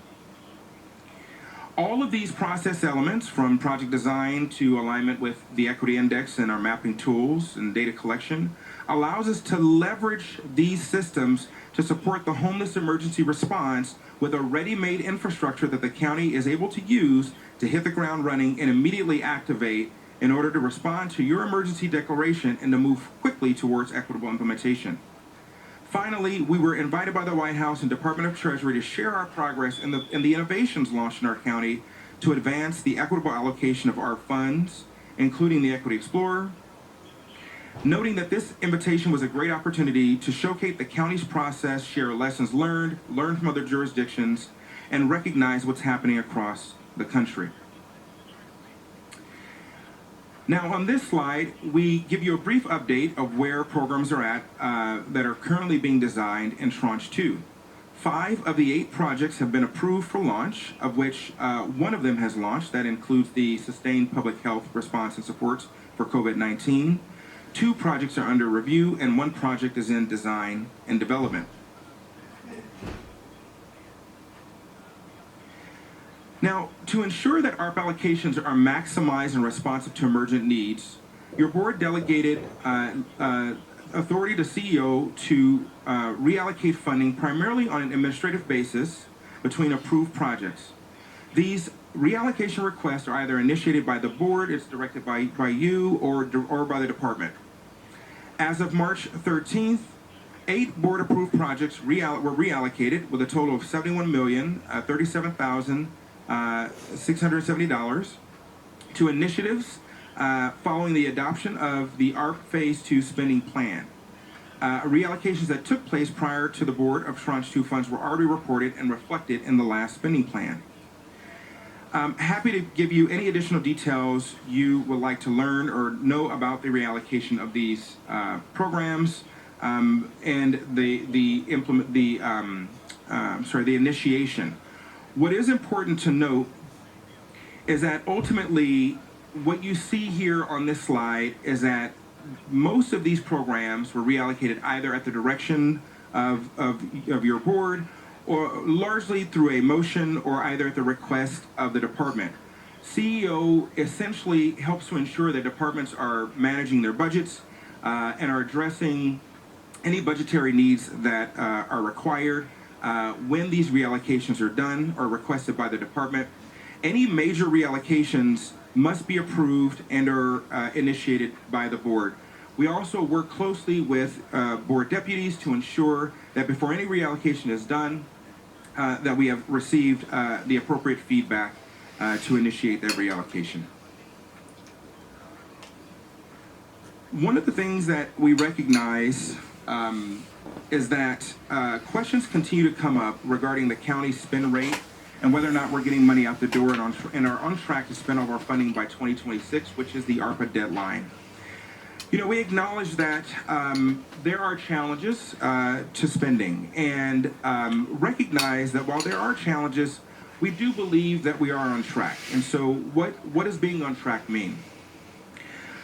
All of these process elements, from project design to alignment with the equity index and our mapping tools and data collection, allows us to leverage these systems to support the homeless emergency response with a ready-made infrastructure that the county is able to use to hit the ground running and immediately activate in order to respond to your emergency declaration and to move quickly towards equitable implementation. Finally, we were invited by the White House and Department of Treasury to share our progress in the innovations launched in our county to advance the equitable allocation of our funds, including the Equity Explorer, noting that this invitation was a great opportunity to showcase the county's process, share lessons learned from other jurisdictions, and recognize what's happening across the country. Now, on this slide, we give you a brief update of where programs are at that are currently being designed in Tranche 2. 5 of the 8 projects have been approved for launch, of which one of them has launched. That includes the Sustained Public Health Response and Supports for COVID-19. 2 projects are under review, and 1 project is in design and development. Now, to ensure that ARP allocations are maximized and responsive to emergent needs, your board delegated authority to CEO to reallocate funding primarily on an administrative basis between approved projects. These reallocation requests are either initiated by the board, it's directed by you, or by the department. As of March 13th, 8 board-approved projects were reallocated with a total of $71,037,670 to initiatives following the adoption of the ARP Phase 2 spending plan. Reallocations that took place prior to the Board of Tranche 2 funds were already reported and reflected in the last spending plan. I'm happy to give you any additional details you would like to learn or know about the reallocation of these programs and the initiation. What is important to note is that ultimately what you see here on this slide is that most of these programs were reallocated either at the direction of your board or largely through a motion or either at the request of the department. CEO essentially helps to ensure that departments are managing their budgets and are addressing any budgetary needs that are required when these reallocations are done or requested by the department. Any major reallocations must be approved and are initiated by the board. We also work closely with board deputies to ensure that before any reallocation is done, that we have received the appropriate feedback to initiate that reallocation. One of the things that we recognize is that questions continue to come up regarding the county spend rate and whether or not we're getting money out the door and are on track to spend all our funding by 2026, which is the ARPA deadline. You know, we acknowledge that there are challenges to spending and recognize that while there are challenges, we do believe that we are on track. And so what does being on track mean?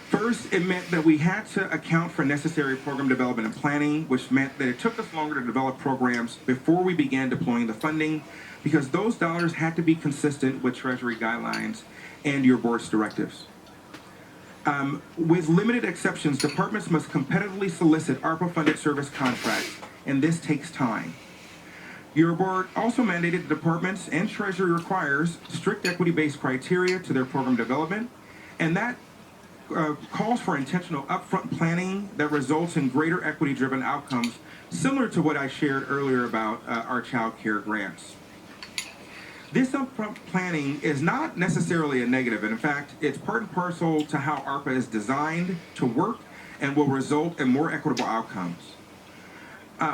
First, it meant that we had to account for necessary program development and planning, which meant that it took us longer to develop programs before we began deploying the funding, because those dollars had to be consistent with Treasury guidelines and your board's directives. With limited exceptions, departments must competitively solicit ARPA-funded service contracts, and this takes time. Your board also mandated the departments, and Treasury requires strict equity-based criteria to their program development, and that calls for intentional upfront planning that results in greater equity-driven outcomes, similar to what I shared earlier about our child care grants. This upfront planning is not necessarily a negative, and in fact, it's part and parcel to how ARPA is designed to work and will result in more equitable outcomes.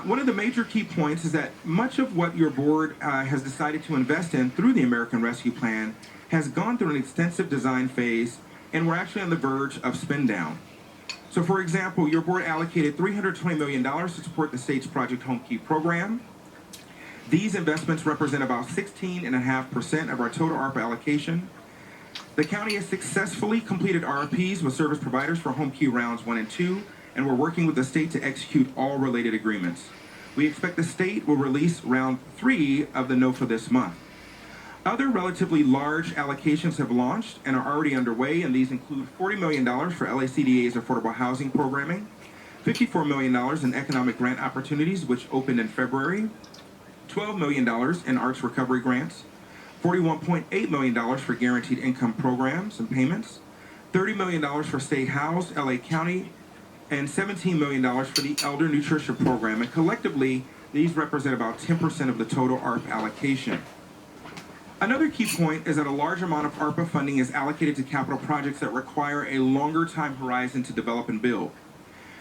One of the major key points is that much of what your board has decided to invest in through the American Rescue Plan has gone through an extensive design phase, and we're actually on the verge of spend down. So for example, your board allocated $320 million to support the state's Project Home Key program. These investments represent about 16.5% of our total ARPA allocation. The county has successfully completed RFPs with service providers for Home Key rounds 1 and 2, and we're working with the state to execute all related agreements. We expect the state will release round 3 of the NOFA this month. Other relatively large allocations have launched and are already underway, and these include $40 million for LACDA's affordable housing programming, $54 million in economic grant opportunities, which opened in February, $12 million in arts recovery grants, $41.8 million for guaranteed income programs and payments, $30 million for State House, LA County, and $17 million for the Elder Nutrition Program. And collectively, these represent about 10% of the total ARP allocation. Another key point is that a large amount of ARPA funding is allocated to capital projects that require a longer time horizon to develop and build.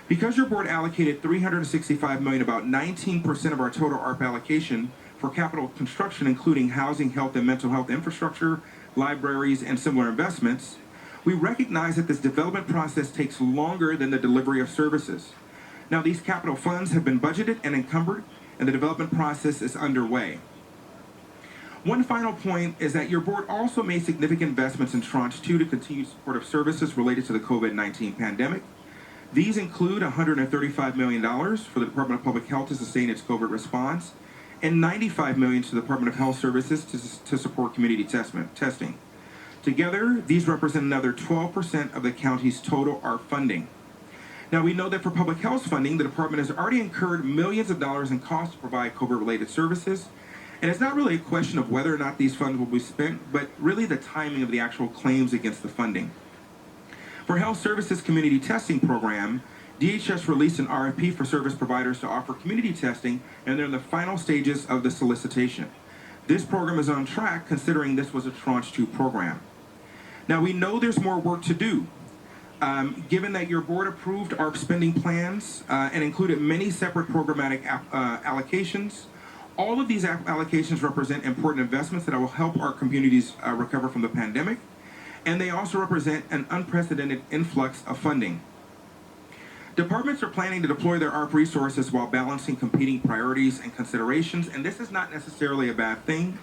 Because your board allocated $365 million, about 19% of our total ARPA allocation, for capital construction, including housing, health, and mental health infrastructure, libraries, and similar investments, we recognize that this development process takes longer than the delivery of services. Now, these capital funds have been budgeted and encumbered, and the development process is underway. One final point is that your board also made significant investments in Tranche 2 to continue support of services related to the COVID-19 pandemic. These include $135 million for the Department of Public Health to sustain its COVID response, and $95 million to the Department of Health Services to support community testing. Together, these represent another 12% of the county's total ARP funding. Now, we know that for public health funding, the department has already incurred millions of dollars in costs to provide COVID-related services. And it's not really a question of whether or not these funds will be spent, but really the timing of the actual claims against the funding. For Health Services Community Testing Program, DHS released an RFP for service providers to offer community testing, and they're in the final stages of the solicitation. This program is on track, considering this was a Tranche 2 program. Now, we know there's more work to do. Given that your board approved ARP spending plans and included many separate programmatic allocations, all of these allocations represent important investments that will help our communities recover from the pandemic, and they also represent an unprecedented influx of funding. Departments are planning to deploy their ARP resources while balancing competing priorities and considerations, and this is not necessarily a bad thing.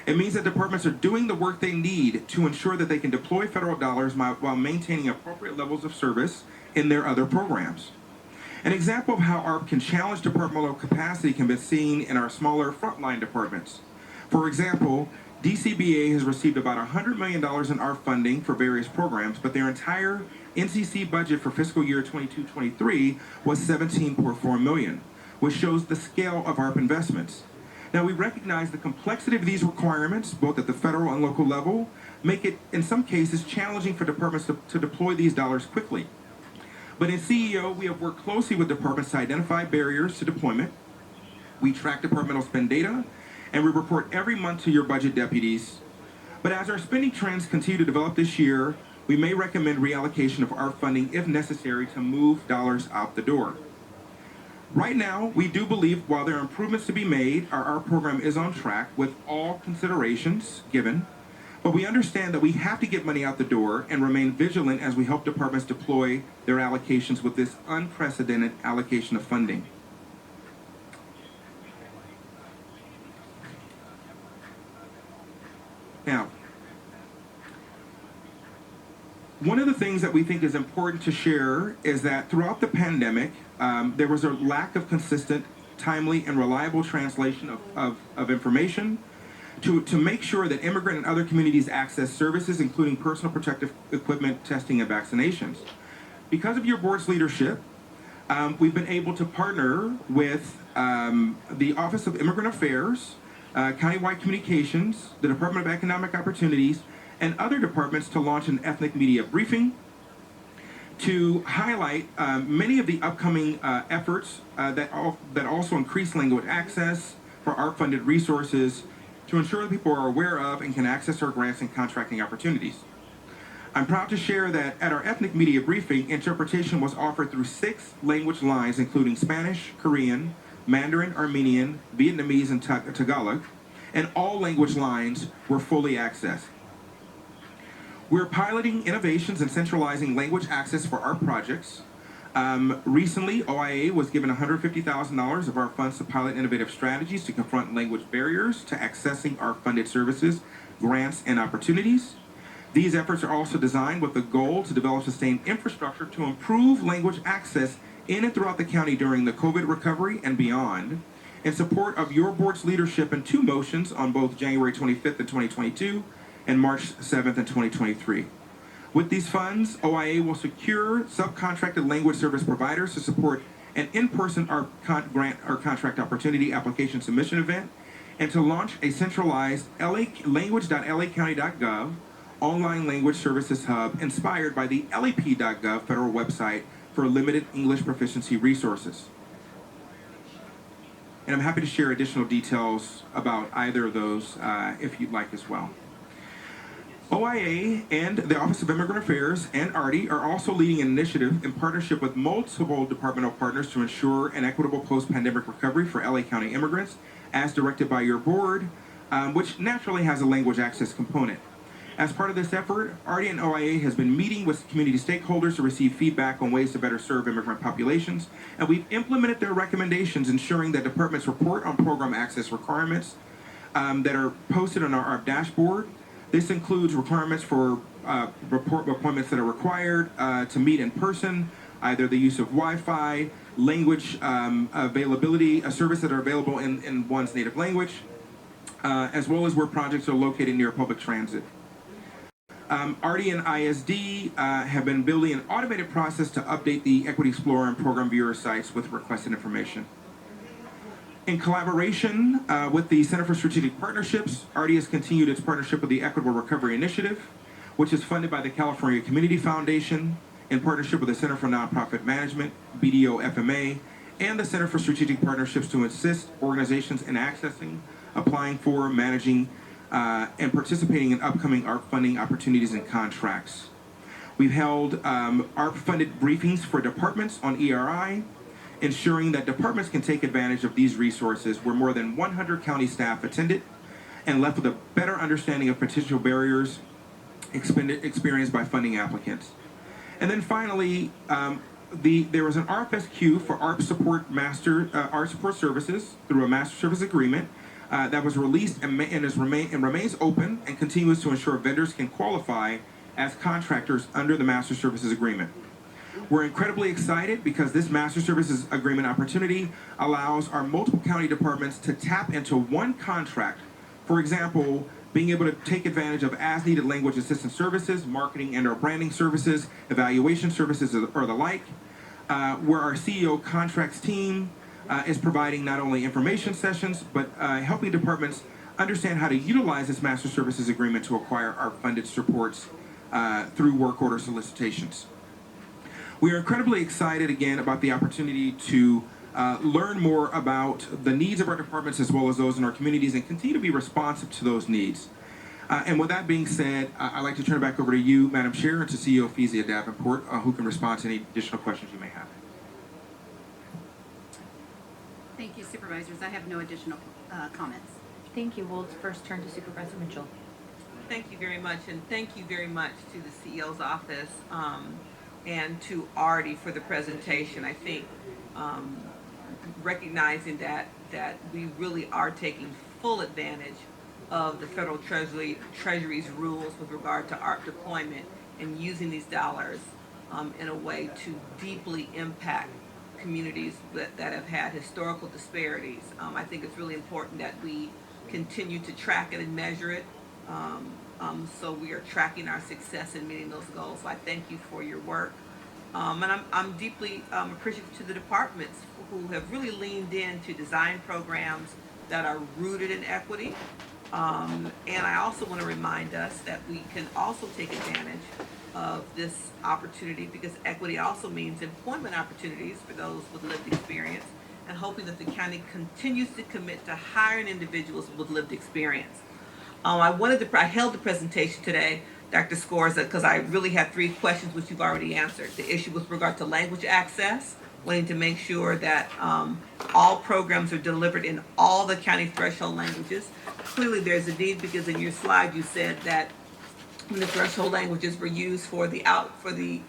It means that departments are doing the work they need to ensure that they can deploy federal dollars while maintaining appropriate levels of service in their other programs. An example of how ARP can challenge departmental capacity can be seen in our smaller frontline departments. For example, DCBA has received about $100 million in ARP funding for various programs, but their entire NCC budget for fiscal year 22-23 was $17.4 million, which shows the scale of ARP investments. Now, we recognize the complexity of these requirements, both at the federal and local level, make it, in some cases, challenging for departments to deploy these dollars quickly. But in CEO, we have worked closely with departments to identify barriers to deployment. We track departmental spend data, and we report every month to your budget deputies. But as our spending trends continue to develop this year, we may recommend reallocation of our funding if necessary to move dollars out the door. Right now, we do believe while there are improvements to be made, our program is on track with all considerations given, but we understand that we have to get money out the door and remain vigilant as we help departments deploy their allocations with this unprecedented allocation of funding. Now, one of the things that we think is important to share is that throughout the pandemic, there was a lack of consistent, timely, and reliable translation of information to make sure that immigrant and other communities access services, including personal protective equipment, testing, and vaccinations. Because of your board's leadership, we've been able to partner with the Office of Immigrant Affairs, Countywide Communications, the Department of Economic Opportunities, and other departments to launch an ethnic media briefing to highlight many of the upcoming efforts that also increase language access for ARP-funded resources to ensure that people are aware of and can access our grants and contracting opportunities. I'm proud to share that at our ethnic media briefing, interpretation was offered through 6 language lines, including Spanish, Korean, Mandarin, Armenian, Vietnamese, and Tagalog, and all language lines were fully accessed. We're piloting innovations and centralizing language access for our projects. Recently, OIA was given $150,000 of our funds to pilot innovative strategies to confront language barriers to accessing our funded services, grants, and opportunities. These efforts are also designed with the goal to develop sustained infrastructure to improve language access in and throughout the county during the COVID recovery and beyond, in support of your board's leadership in 2 motions on both January 25th and 2022 and March 7th and 2023. With these funds, OIA will secure subcontracted language service providers to support an in-person grant or contract opportunity application submission event, and to launch a centralized language.lacounty.gov online language services hub inspired by the lap.gov federal website for limited English proficiency resources. And I'm happy to share additional details about either of those if you'd like as well. OIA and the Office of Immigrant Affairs and ARTI are also leading an initiative in partnership with multiple departmental partners to ensure an equitable post-pandemic recovery for LA County immigrants, as directed by your board, which naturally has a language access component. As part of this effort, ARTI and OIA has been meeting with community stakeholders to receive feedback on ways to better serve immigrant populations, and we've implemented their recommendations, ensuring that departments report on program access requirements that are posted on our dashboard. This includes requirements for report appointments that are required to meet in person, either the use of Wi-Fi, language availability, services that are available in one's native language, as well as where projects are located near public transit. ARTI and ISD have been building an automated process to update the Equity Explorer and Program Viewer sites with requested information. In collaboration with the Center for Strategic Partnerships, ARTI has continued its partnership with the Equitable Recovery Initiative, which is funded by the California Community Foundation in partnership with the Center for Nonprofit Management, BDO FMA, and the Center for Strategic Partnerships to assist organizations in accessing, applying for, managing, and participating in upcoming ARP funding opportunities and contracts. We've held ARP-funded briefings for departments on ERI, ensuring that departments can take advantage of these resources, where more than 100 county staff attended and left with a better understanding of potential barriers experienced by funding applicants. And then finally, there was an RFSQ for ARP support services through a master service agreement that was released and remains open and continues to ensure vendors can qualify as contractors under the master services agreement. We're incredibly excited because this master services agreement opportunity allows our multiple county departments to tap into one contract. For example, being able to take advantage of as-needed language assistance services, marketing and/or branding services, evaluation services, or the like, where our CEO contracts team is providing not only information sessions, but helping departments understand how to utilize this master services agreement to acquire our funded supports through work order solicitations. We are incredibly excited again about the opportunity to learn more about the needs of our departments as well as those in our communities and continue to be responsive to those needs. And with that being said, I'd like to turn it back over to you, Madam Chair, and to CEO Fezia Davenport, who can respond to any additional questions you may have. Thank you, Supervisors. I have no additional comments. Thank you. We'll first turn to Supervisor Mitchell. Thank you very much, and thank you very much to the CEO's office and to Artie for the presentation. I think recognizing that we really are taking full advantage of the federal treasury's rules with regard to ARP deployment and using these dollars in a way to deeply impact communities that have had historical disparities. I think it's really important that we continue to track it and measure it. So we are tracking our success in meeting those goals. So I thank you for your work. And I'm deeply appreciative to the departments who have really leaned in to design programs that are rooted in equity. And I also want to remind us that we can also take advantage of this opportunity because equity also means employment opportunities for those with lived experience and hoping that the county continues to commit to hiring individuals with lived experience. I held the presentation today, Dr. Scorza, because I really had 3 questions which you've already answered. The issue with regard to language access, wanting to make sure that all programs are delivered in all the county threshold languages. Clearly there's a need because in your slide you said that when the threshold languages were used for the outreach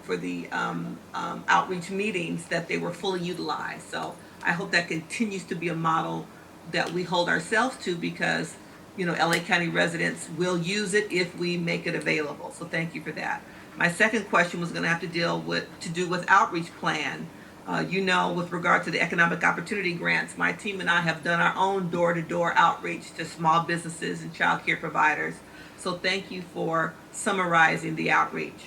meetings that they were fully utilized. So I hope that continues to be a model that we hold ourselves to because LA County residents will use it if we make it available. So thank you for that. My second question was going to have to do with outreach plan. With regard to the economic opportunity grants, my team and I have done our own door-to-door outreach to small businesses and child care providers. So thank you for summarizing the outreach.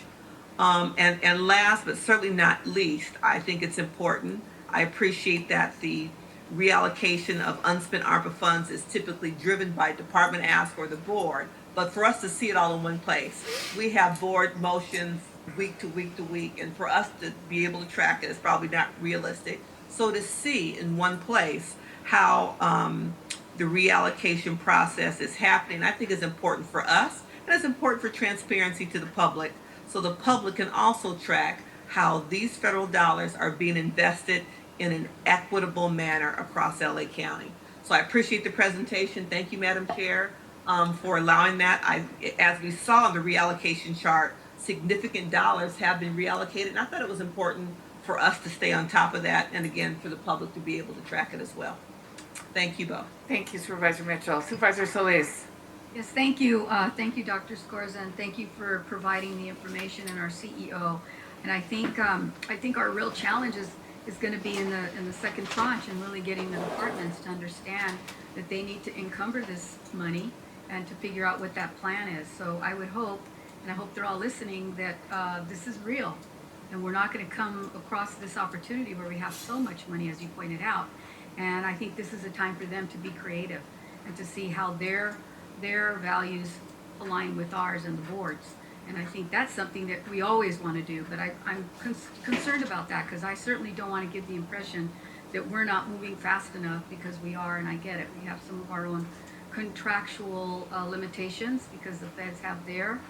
And last but certainly not least, I think it's important. I appreciate that the reallocation of unspent ARPA funds is typically driven by department ask or the board, but for us to see it all in one place, we have board motions week to week to week, and for us to be able to track it is probably not realistic. So to see in one place how the reallocation process is happening, I think is important for us, and it's important for transparency to the public, so the public can also track how these federal dollars are being invested in an equitable manner across LA County. So I appreciate the presentation. Thank you, Madam Chair, for allowing that. As we saw in the reallocation chart, significant dollars have been reallocated, and I thought it was important for us to stay on top of that, and again, for the public to be able to track it as well. Thank you both. Thank you, Supervisor Mitchell. Supervisor Solis. Yes, thank you. Thank you, Dr. Scorza, and thank you for providing the information and our CEO. And I think our real challenge is going to be in the second tranche and really getting the departments to understand that they need to encumber this money and to figure out what that plan is. So I would hope, and I hope they're all listening, that this is real. And we're not going to come across this opportunity where we have so much money, as you pointed out. And I think this is a time for them to be creative and to see how their values align with ours and the board's. And I think that's something that we always want to do. But I'm concerned about that because I certainly don't want to give the impression that we're not moving fast enough, because we are, and I get it. We have some of our own contractual limitations because the feds have their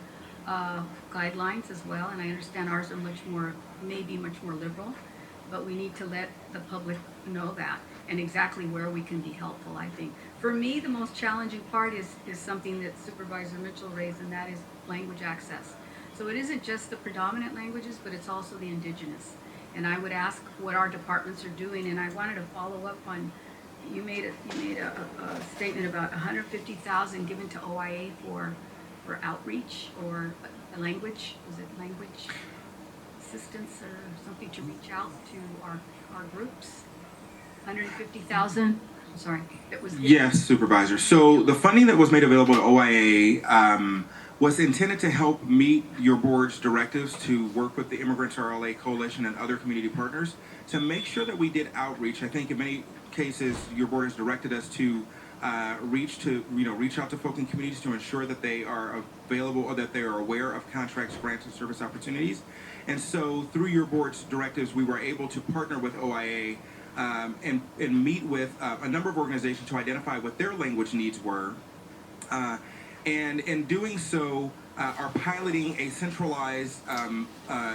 guidelines as well, and I understand ours are maybe much more liberal, but we need to let the public know that and exactly where we can be helpful, I think. For me, the most challenging part is something that Supervisor Mitchell raised, and that is language access. So it isn't just the predominant languages, but it's also the indigenous. And I would ask what our departments are doing, and I wanted to follow up on, you made a statement about $150,000 given to OIA for outreach or a language, was it language assistance or something to reach out to our groups? 150,000. Sorry, it was. Yes, Supervisor. So the funding that was made available to OIA was intended to help meet your board's directives to work with the Immigrants RLA Coalition and other community partners to make sure that we did outreach. I think in many cases, your board has directed us to reach out to folk in communities to ensure that they are available or that they are aware of contracts, grants, and service opportunities. And so through your board's directives, we were able to partner with OIA and meet with a number of organizations to identify what their language needs were. And in doing so, are piloting a centralized,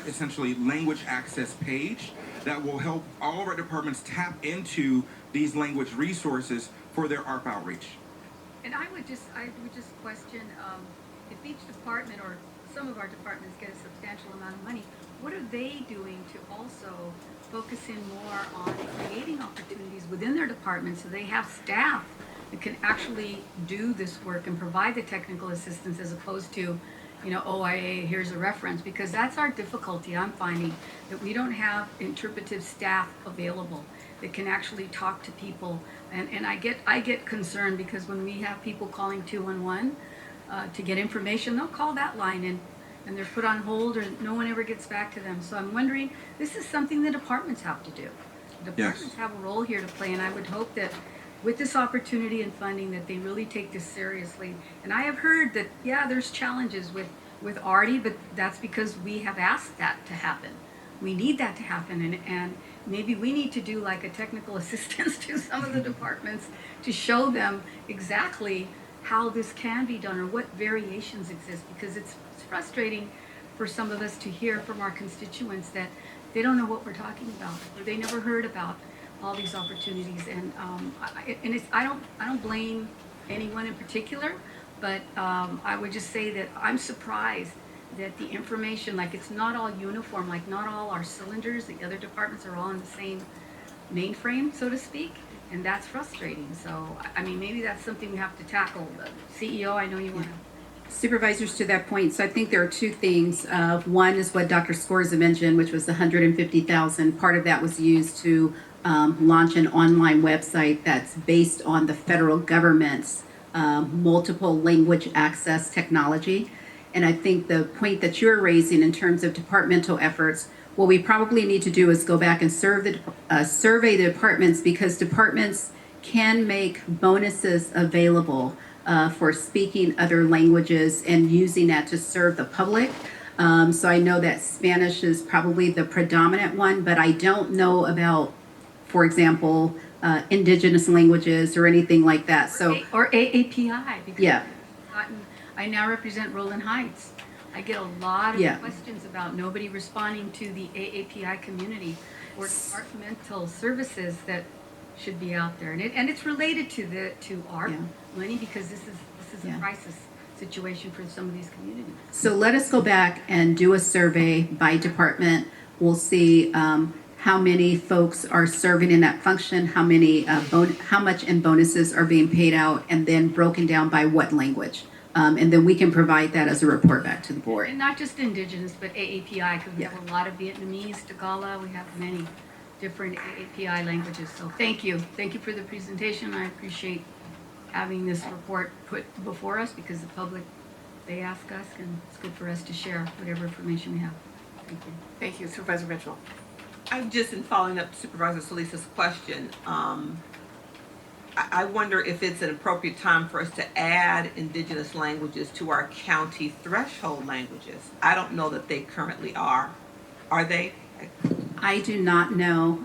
essentially language access page that will help all of our departments tap into these language resources for their ARP outreach. And I would just question, if each department or some of our departments get a substantial amount of money, what are they doing to also focus in more on creating opportunities within their departments so they have staff that can actually do this work and provide the technical assistance as opposed to, OIA, here's a reference, because that's our difficulty I'm finding, that we don't have interpretive staff available that can actually talk to people. And I get concerned because when we have people calling 211 to get information, they'll call that line and they're put on hold or no one ever gets back to them. So I'm wondering, this is something the departments have to do. The departments have a role here to play, and I would hope that with this opportunity and funding that they really take this seriously. And I have heard that, there's challenges with ARTI, but that's because we have asked that to happen. We need that to happen, and maybe we need to do like a technical assistance to some of the departments to show them exactly how this can be done or what variations exist, because it's frustrating for some of us to hear from our constituents that they don't know what we're talking about or they never heard about all these opportunities. And I don't blame anyone in particular, but I would just say that I'm surprised that the information, like it's not all uniform, like not all our cylinders, the other departments are all in the same mainframe, so to speak, and that's frustrating. So, I mean, maybe that's something we have to tackle. The CEO, I know you want to. Supervisors, to that point, so I think there are two things. One is what Dr. Scorza mentioned, which was the $150,000. Part of that was used to launch an online website that's based on the federal government's multiple language access technology. And I think the point that you're raising in terms of departmental efforts, what we probably need to do is go back and survey the departments, because departments can make bonuses available for speaking other languages and using that to serve the public. So I know that Spanish is probably the predominant one, but I don't know about, for example, indigenous languages or anything like that. So or AAPI. Because I now represent Roland Heights. I get a lot of questions about nobody responding to the AAPI community or departmental services that should be out there, and it's related to ARP money, because this is a crisis situation for some of these communities. So let us go back and do a survey by department. We'll see how many folks are serving in that function, how much in bonuses are being paid out, and then broken down by what language. And then we can provide that as a report back to the board. And not just indigenous, but AAPI, because we have a lot of Vietnamese, Tagalog, we have many different AAPI languages. So thank you. Thank you for the presentation. I appreciate having this report put before us, because the public, they ask us, and it's good for us to share whatever information we have. Thank you. Thank you, Supervisor Mitchell. I'm just in following up Supervisor Solis's question. I wonder if it's an appropriate time for us to add indigenous languages to our county threshold languages. I don't know that they currently are. Are they? I do not know.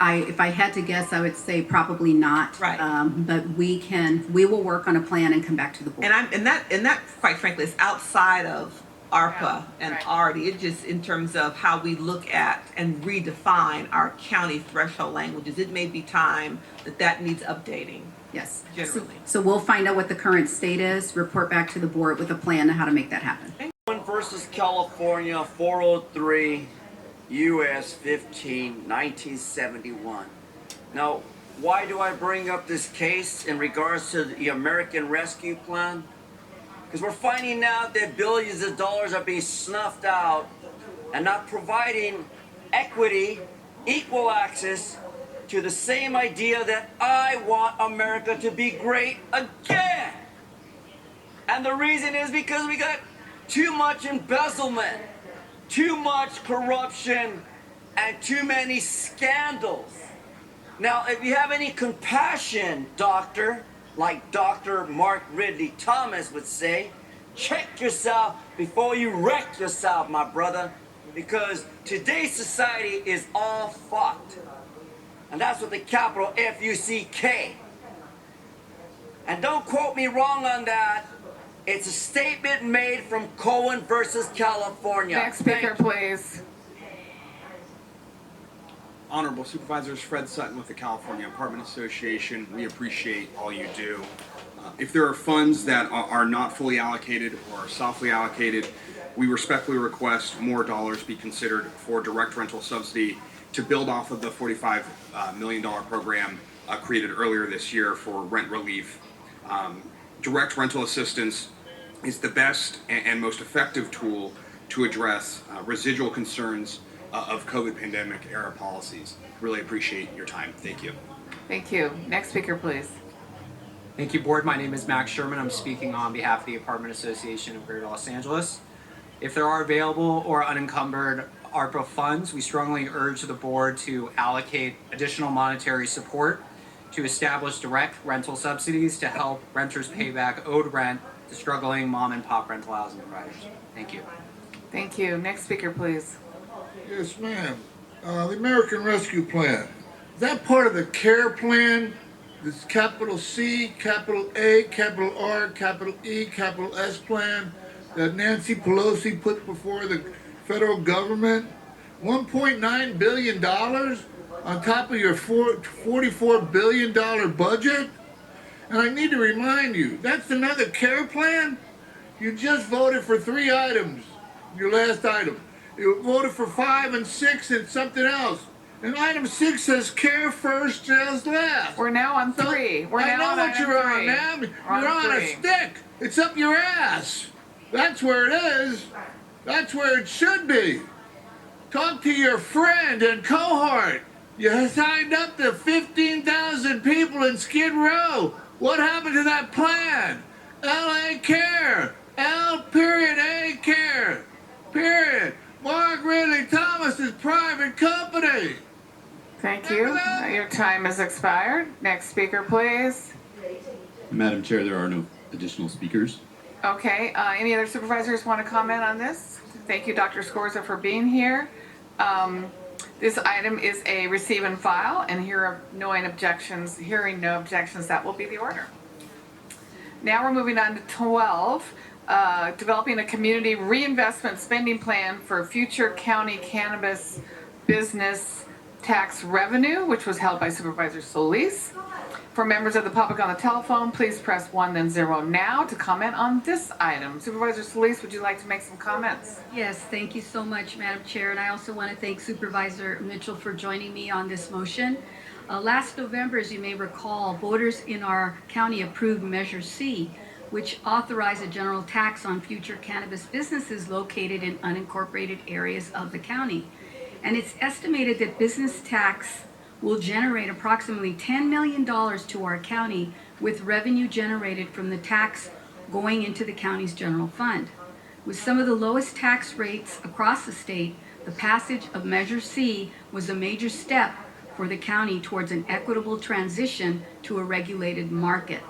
If I had to guess, I would say probably not. Right. But we will work on a plan and come back to the board. And that quite frankly is outside of ARPA and ARTI. It just in terms of how we look at and redefine our county threshold languages. It may be time that needs updating. Yes. Generally. So we'll find out what the current state is, report back to the board with a plan on how to make that happen. Versus California, 403 U.S. 15, 1971. Now, why do I bring up this case in regards to the American Rescue Plan? Because we're finding out that billions of dollars are being snuffed out and not providing equity, equal access to the same idea that I want America to be great again. And the reason is because we got too much embezzlement, too much corruption, and too many scandals. Now, if you have any compassion, doctor, like Dr. Mark Ridley Thomas would say, check yourself before you wreck yourself, my brother, because today's society is all fucked. And that's with the capital F-U-C-K. And don't quote me wrong on that. It's a statement made from Cohen versus California. Next speaker, please. Honorable Supervisors, Fred Sutton with the California Apartment Association. We appreciate all you do. If there are funds that are not fully allocated or are softly allocated, we respectfully request more dollars be considered for direct rental subsidy to build off of the $45 million program created earlier this year for rent relief. Direct rental assistance is the best and most effective tool to address residual concerns of COVID pandemic era policies. Really appreciate your time. Thank you. Thank you. Next speaker, please. Thank you, Board. My name is Max Sherman. I'm speaking on behalf of the Apartment Association of Greater Los Angeles. If there are available or unencumbered ARPA funds, we strongly urge the Board to allocate additional monetary support to establish direct rental subsidies to help renters pay back owed rent to struggling mom and pop rental housing providers. Thank you. Thank you. Next speaker, please. Yes, ma'am. The American Rescue Plan. Is that part of the CARE plan? This capital C, capital A, capital R, capital E, capital S plan that Nancy Pelosi put before the federal government? $1.9 billion on top of your $44 billion budget? And I need to remind you, that's another CARE plan? You just voted for 3 items, your last item. You voted for 5 and 6 and something else. And item 6 says care first, sales last. We're now on 3. We're I now know on what you're item on, 3. ma'am. We're You're on a 3. stick. It's up your ass. That's where it is. That's where it should be. Talk to your friend and cohort. You signed up to 15,000 people in Skid Row. What happened to that plan? LA Care. L.A. Care. Period. Mark Ridley Thomas's private company. Thank you. Your time has expired. Next speaker, please. Madam Chair, there are no additional speakers. Okay. Any other supervisors want to comment on this? Thank you, Dr. Scorza, for being here. This item is a receive and file, and hearing no objections, that will be the order. Now we're moving on to 12. Developing a community reinvestment spending plan for future county cannabis business tax revenue, which was held by Supervisor Solis. For members of the public on the telephone, please press 1 then 0 now to comment on this item. Supervisor Solis, would you like to make some comments? Yes, thank you so much, Madam Chair, and I also want to thank Supervisor Mitchell for joining me on this motion. Last November, as you may recall, voters in our county approved Measure C, which authorized a general tax on future cannabis businesses located in unincorporated areas of the county. And it's estimated that business tax will generate approximately $10 million to our county, with revenue generated from the tax going into the county's general fund. With some of the lowest tax rates across the state, the passage of Measure C was a major step for the county towards an equitable transition to a regulated market.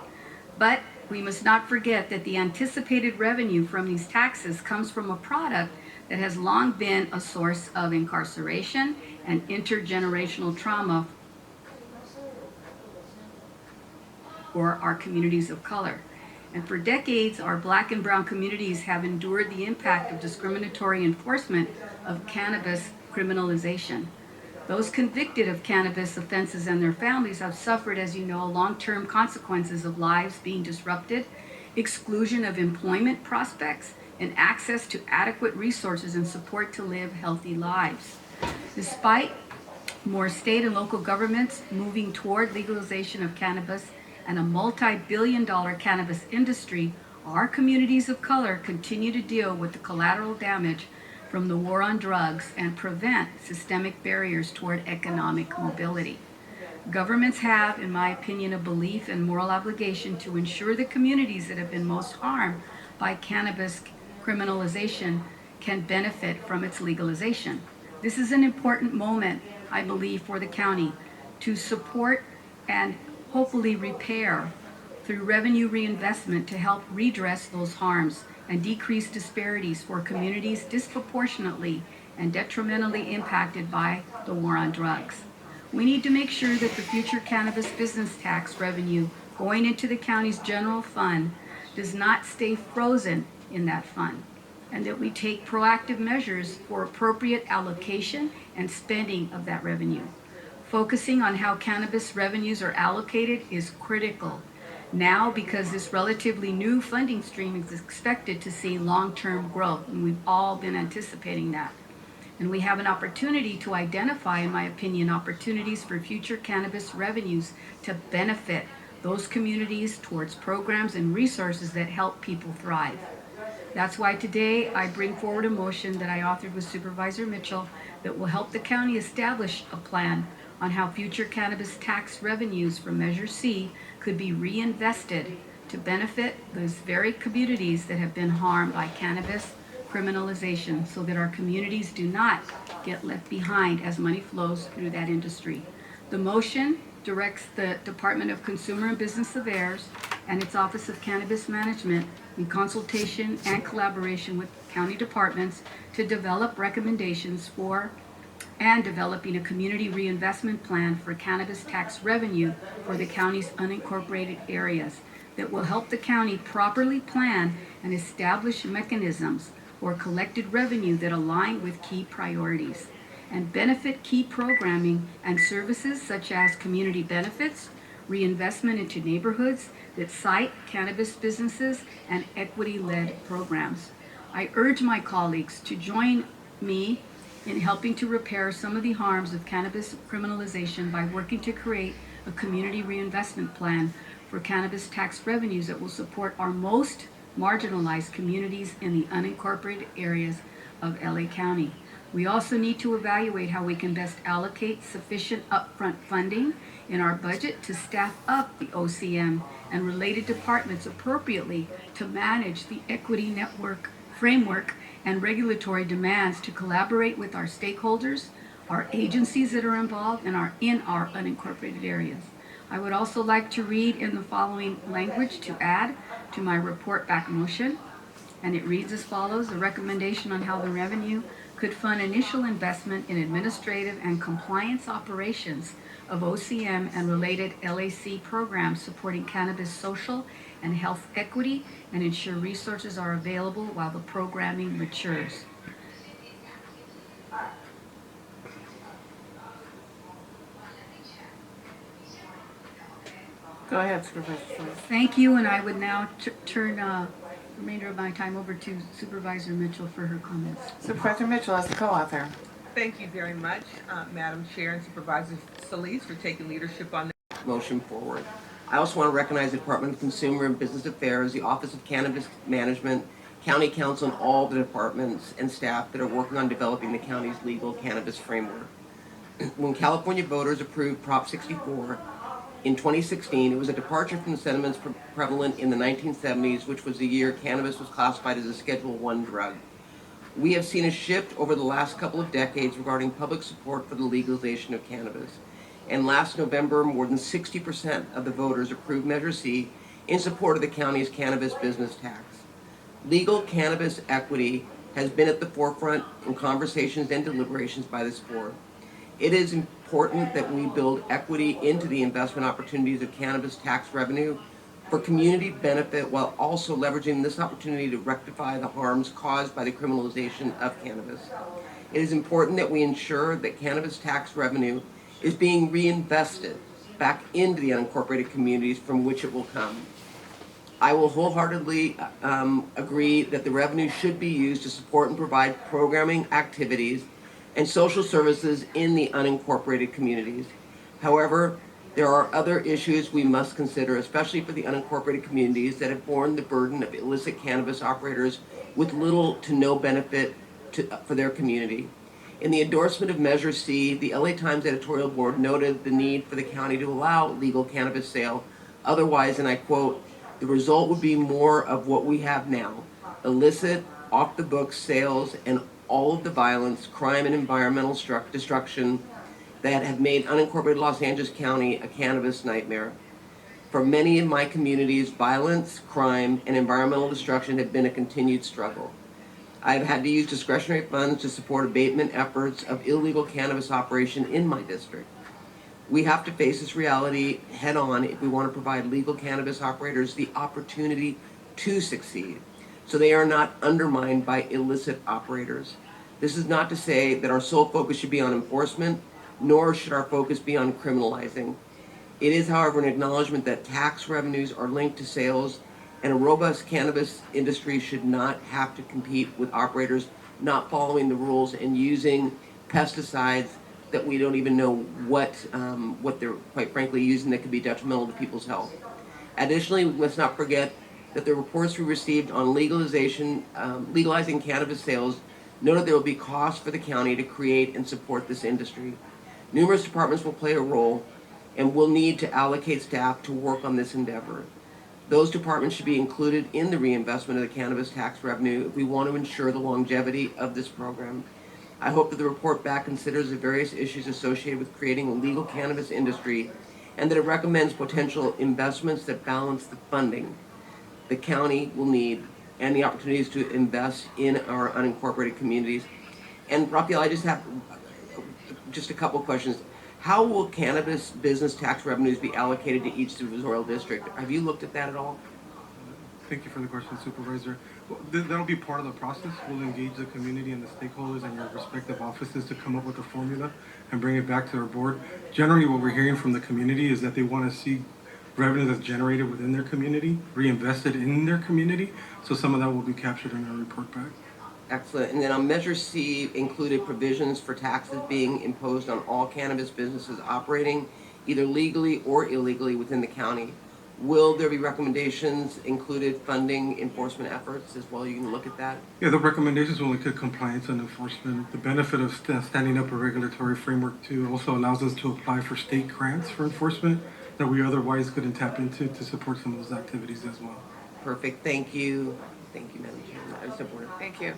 But we must not forget that the anticipated revenue from these taxes comes from a product that has long been a source of incarceration and intergenerational trauma for our communities of color. And for decades, our Black and brown communities have endured the impact of discriminatory enforcement of cannabis criminalization. Those convicted of cannabis offenses and their families have suffered, as you know, long-term consequences of lives being disrupted, exclusion of employment prospects, and access to adequate resources and support to live healthy lives. Despite more state and local governments moving toward legalization of cannabis and a multi-billion-dollar cannabis industry, our communities of color continue to deal with the collateral damage from the war on drugs and prevent systemic barriers toward economic mobility. Governments have, in my opinion, a belief and moral obligation to ensure the communities that have been most harmed by cannabis criminalization can benefit from its legalization. This is an important moment, I believe, for the county to support and hopefully repair through revenue reinvestment to help redress those harms and decrease disparities for communities disproportionately and detrimentally impacted by the war on drugs. We need to make sure that the future cannabis business tax revenue going into the county's general fund does not stay frozen in that fund, and that we take proactive measures for appropriate allocation and spending of that revenue. Focusing on how cannabis revenues are allocated is critical now because this relatively new funding stream is expected to see long-term growth, and we've all been anticipating that. And we have an opportunity to identify, in my opinion, opportunities for future cannabis revenues to benefit those communities towards programs and resources that help people thrive. That's why today I bring forward a motion that I authored with Supervisor Mitchell that will help the county establish a plan on how future cannabis tax revenues from Measure C could be reinvested to benefit those very communities that have been harmed by cannabis criminalization, so that our communities do not get left behind as money flows through that industry. The motion directs the Department of Consumer and Business Affairs and its Office of Cannabis Management in consultation and collaboration with county departments to develop recommendations for and developing a community reinvestment plan for cannabis tax revenue for the county's unincorporated areas that will help the county properly plan and establish mechanisms or collected revenue that align with key priorities and benefit key programming and services such as community benefits, reinvestment into neighborhoods that cite cannabis businesses, and equity-led programs. I urge my colleagues to join me in helping to repair some of the harms of cannabis criminalization by working to create a community reinvestment plan for cannabis tax revenues that will support our most marginalized communities in the unincorporated areas of LA County. We also need to evaluate how we can best allocate sufficient upfront funding in our budget to staff up the OCM and related departments appropriately to manage the equity network framework and regulatory demands to collaborate with our stakeholders, our agencies that are involved, and in our unincorporated areas. I would also like to read in the following language to add to my report back motion, and it reads as follows: a recommendation on how the revenue could fund initial investment in administrative and compliance operations of OCM and related LAC programs supporting cannabis social and health equity and ensure resources are available while the programming matures. Go ahead, Supervisor. Thank you, and I would now turn the remainder of my time over to Supervisor Mitchell for her comments. Supervisor Mitchell as the co-author. Thank you very much, Madam Chair and Supervisor Solis, for taking leadership on this motion forward. I also want to recognize the Department of Consumer and Business Affairs, the Office of Cannabis Management, County Council, and all the departments and staff that are working on developing the county's legal cannabis framework. When California voters approved Prop 64 in 2016, it was a departure from the sentiments prevalent in the 1970s, which was the year cannabis was classified as a Schedule I drug. We have seen a shift over the last couple of decades regarding public support for the legalization of cannabis. And last November, more than 60% of the voters approved Measure C in support of the county's cannabis business tax. Legal cannabis equity has been at the forefront in conversations and deliberations by this board. It is important that we build equity into the investment opportunities of cannabis tax revenue for community benefit while also leveraging this opportunity to rectify the harms caused by the criminalization of cannabis. It is important that we ensure that cannabis tax revenue is being reinvested back into the unincorporated communities from which it will come. I will wholeheartedly agree that the revenue should be used to support and provide programming activities and social services in the unincorporated communities. However, there are other issues we must consider, especially for the unincorporated communities that have borne the burden of illicit cannabis operators with little to no benefit for their community. In the endorsement of Measure C, the LA Times editorial board noted the need for the county to allow legal cannabis sale. Otherwise, and I quote, the result would be more of what we have now, illicit, off-the-books sales and all of the violence, crime, and environmental destruction that have made unincorporated Los Angeles County a cannabis nightmare. For many of my communities, violence, crime, and environmental destruction have been a continued struggle. I've had to use discretionary funds to support abatement efforts of illegal cannabis operation in my district. We have to face this reality head on if we want to provide legal cannabis operators the opportunity to succeed, so they are not undermined by illicit operators. This is not to say that our sole focus should be on enforcement, nor should our focus be on criminalizing. It is, however, an acknowledgement that tax revenues are linked to sales, and a robust cannabis industry should not have to compete with operators not following the rules and using pesticides that we don't even know what they're, quite frankly, using that could be detrimental to people's health. Additionally, let's not forget that the reports we received on legalizing cannabis sales noted there will be costs for the county to create and support this industry. Numerous departments will play a role and will need to allocate staff to work on this endeavor. Those departments should be included in the reinvestment of the cannabis tax revenue if we want to ensure the longevity of this program. I hope that the report back considers the various issues associated with creating a legal cannabis industry and that it recommends potential investments that balance the funding the county will need and the opportunities to invest in our unincorporated communities. And Rafael, I just have just a couple questions. How will cannabis business tax revenues be allocated to each supervisorial district? Have you looked at that at all? Thank you for the question, Supervisor. Well, that'll be part of the process. We'll engage the community and the stakeholders and your respective offices to come up with a formula and bring it back to our board. Generally, what we're hearing from the community is that they want to see revenue that's generated within their community, reinvested in their community. So some of that will be captured in our report back. Excellent. And then on Measure C included provisions for taxes being imposed on all cannabis businesses operating either legally or illegally within the county. Will there be recommendations included funding enforcement efforts as well? You can look at that. Yeah, the recommendations will include compliance and enforcement. The benefit of standing up a regulatory framework too also allows us to apply for state grants for enforcement that we otherwise couldn't tap into to support some of those activities as well. Perfect. Thank you. Thank you, Madam Chair. I support it. Thank you.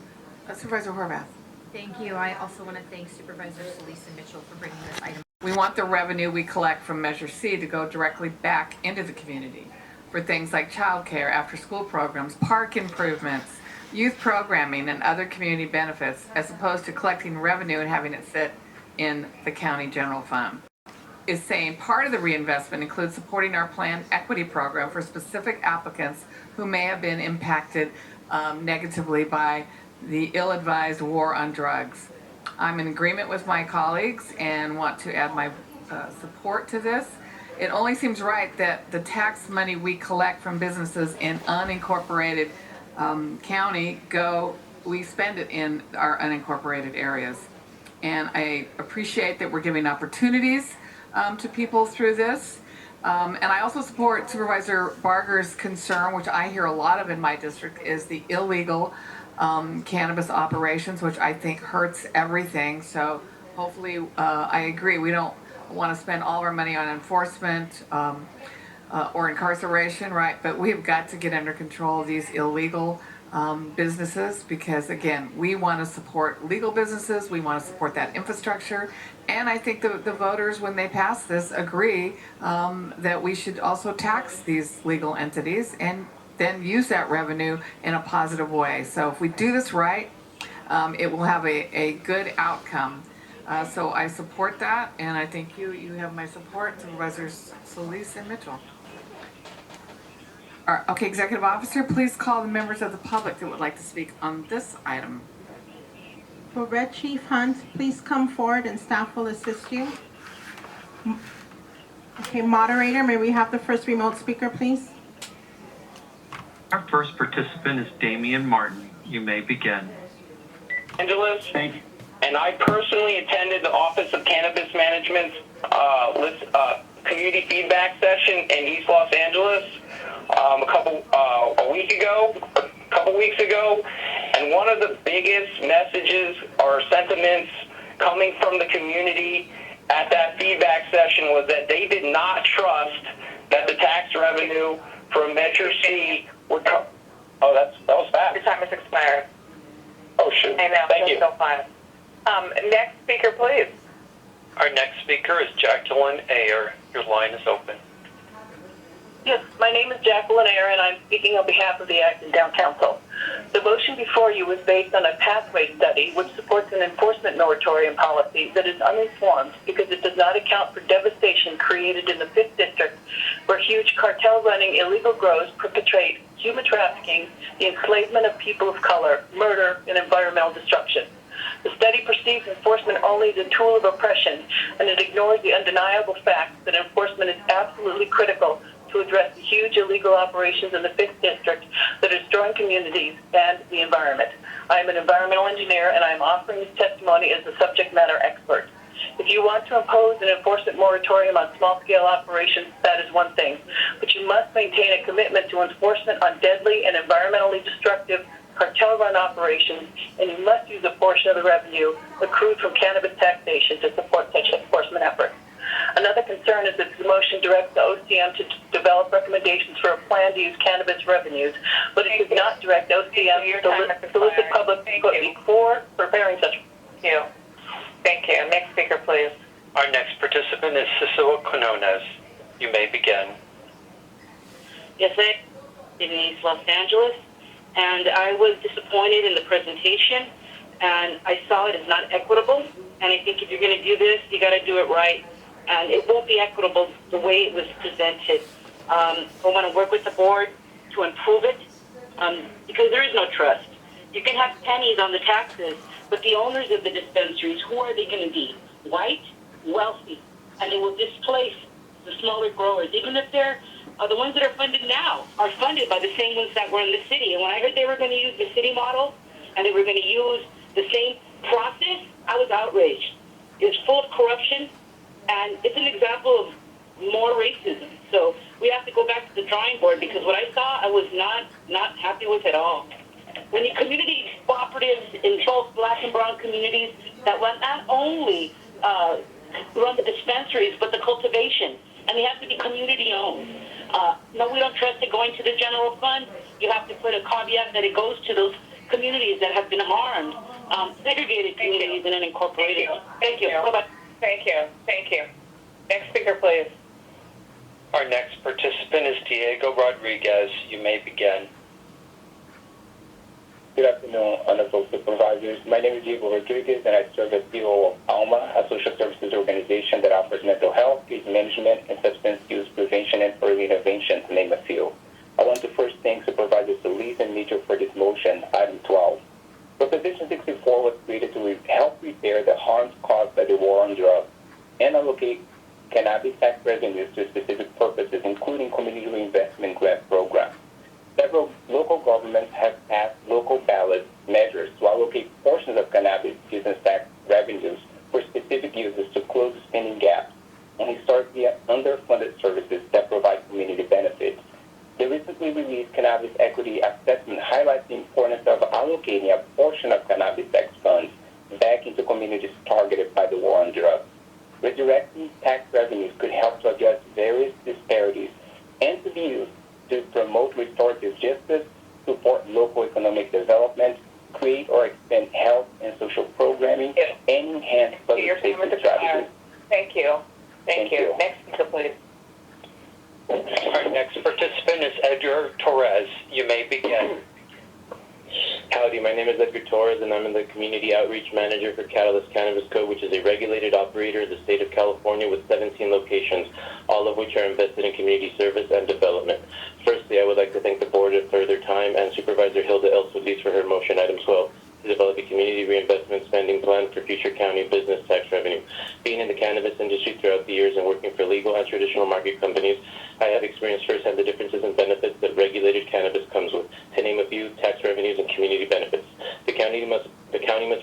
Supervisor Horvath. Thank you. I also want to thank Supervisor Solis and Mitchell for bringing this item. We want the revenue we collect from Measure C to go directly back into the community for things like childcare, after-school programs, park improvements, youth programming, and other community benefits, as opposed to collecting revenue and having it sit in the county general fund. Is saying part of the reinvestment includes supporting our planned equity program for specific applicants who may have been impacted negatively by the ill-advised war on drugs. I'm in agreement with my colleagues and want to add my support to this. It only seems right that the tax money we collect from businesses in unincorporated county we spend it in our unincorporated areas. And I appreciate that we're giving opportunities to people through this. And I also support Supervisor Barger's concern, which I hear a lot of in my district, is the illegal cannabis operations, which I think hurts everything. So hopefully, I agree. We don't want to spend all of our money on enforcement or incarceration, right? But we've got to get under control of these illegal businesses because, again, we want to support legal businesses. We want to support that infrastructure. And I think the voters, when they pass this, agree that we should also tax these legal entities and then use that revenue in a positive way. So if we do this right, it will have a good outcome. So I support that, and I think you have my support, Supervisors Solis and Mitchell. All right, okay, Executive Officer, please call the members of the public that would like to speak on this item. For Red Chief Hunt, please come forward and staff will assist you. Okay, moderator, may we have the first remote speaker, please? Our first participant is Damian Martin. You may begin. Angeles. Thank you. And I personally attended the Office of Cannabis Management's community feedback session in East Los Angeles a couple weeks ago, and one of the biggest messages or sentiments coming from the community at that feedback session was that they did not trust that the tax revenue from Measure C would come. Oh, that was fast. Your time has expired. Oh, shoot. I know. Thank you. Still fine. Next speaker, please. Our next speaker is Jacqueline Ayer. Your line is open. Yes, my name is Jacqueline Ayer, and I'm speaking on behalf of the Acton Town Council. The motion before you was based on a pathway study which supports an enforcement moratorium policy that is uninformed because it does not account for devastation created in the 5th District, where huge cartel-running illegal grows perpetrate human trafficking, the enslavement of people of color, murder, and environmental destruction. The study perceives enforcement only as a tool of oppression, and it ignores the undeniable fact that enforcement is absolutely critical to address the huge illegal operations in the 5th District that are destroying communities and the environment. I am an environmental engineer, and I am offering this testimony as a subject matter expert. If you want to impose an enforcement moratorium on small-scale operations, that is one thing, but you must maintain a commitment to enforcement on deadly and environmentally destructive cartel-run operations, and you must use a portion of the revenue accrued from cannabis taxation to support such enforcement efforts. Another concern is that the motion directs the OCM to develop recommendations for a plan to use cannabis revenues, but it does not direct OCM to solicit public input before preparing such. Thank you. Thank you. Next speaker, please. Our next participant is Cesar Chavez. You may begin. Yes, I am in East Los Angeles, and I was disappointed in the presentation, and I saw it as not equitable, and I think if you're going to do this, you got to do it right. And it won't be equitable the way it was presented. I want to work with the board to improve it because there is no trust. You can have pennies on the taxes, but the owners of the dispensaries, who are they going to be? White, wealthy, and they will displace the smaller growers, even if they're the ones that are funded now are funded by the same ones that were in the city. And when I heard they were going to use the city model and they were going to use the same process, I was outraged. It's full of corruption. And it's an example of more racism. So we have to go back to the drawing board because what I saw, I was not happy with at all. When the community cooperatives in both black and brown communities that will not only run the dispensaries, but the cultivation, and they have to be community owned. No, we don't trust it going to the general fund. You have to put a caveat that it goes to those communities that have been harmed, segregated communities, and then incorporated. Thank you. Bye-bye. Thank you. Thank you. Next speaker, please. Our next participant is Diego Rodriguez. You may begin. Good afternoon, honorable supervisors. My name is Diego Rodriguez, and I serve as CEO of ALMA, a social services organization that offers mental health, case management, and substance use prevention and early intervention, to name a few. I want to first thank Supervisor Solis and Mitchell for this motion, item 12. Proposition 64 was created to help repair the harms caused by the war on drugs and allocate cannabis tax revenues to specific purposes, including community reinvestment grant programs. Several local governments have passed local ballot measures to allocate portions of cannabis business tax revenues for specific uses to close spending gaps and historically underfunded services that provide community benefits. The recently released Cannabis Equity Assessment highlights the importance of allocating a portion of cannabis tax funds back into communities targeted by the war on drugs. Redirecting tax revenues could help to address various disparities and to be used to promote restorative justice, support local economic development, create or expand health and social programming, and enhance public safety strategies. Thank you. Thank you. Next speaker, please. Our next participant is Edgar Torres. You may begin. Howdy, my name is Edgar Torres, and I'm the Community Outreach Manager for Catalyst Cannabis Co., which is a regulated operator in the state of California with 17 locations, all of which are invested in community service and development. Firstly, I would like to thank the board for their time and Supervisor Hilda L. Solis for her motion, item 12, to develop a community reinvestment spending plan for future county business tax revenue. Being in the cannabis industry throughout the years and working for legal and traditional market companies, I have experienced firsthand the differences and benefits that regulated cannabis comes with. To name a few, tax revenues and community benefits. The county must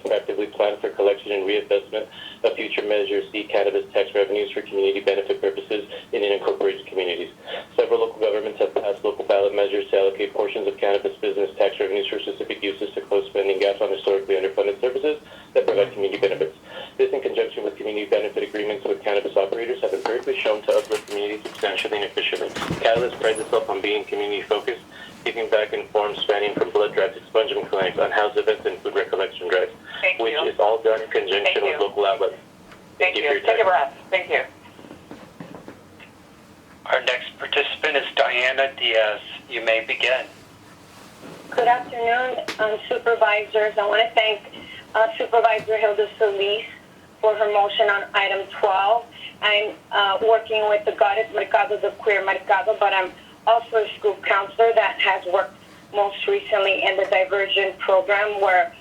proactively plan for collection and reinvestment of future measures, seek cannabis tax revenues for community benefit purposes in unincorporated communities. Several local governments have passed local ballot measures to allocate portions of cannabis business tax revenues for specific uses to close spending gaps on historically underfunded services that provide community benefits. This, in conjunction with community benefit agreements with cannabis operators, have empirically shown to uplift communities substantially and efficiently. Catalyst prides itself on being community-focused, giving back in forms spanning from blood drives, expungement clinics, on house events, and food recollection drives, which is all done in conjunction with local outlets. Thank you. Take a breath. Thank you. Our next participant is Diana Diaz. You may begin. Good afternoon, supervisors. I want to thank Supervisor Hilda Solis for her motion on item 12. I'm working with the Guarded Mercado, the Queer Mercado, but I'm also a school counselor that has worked most recently in the Divergent program where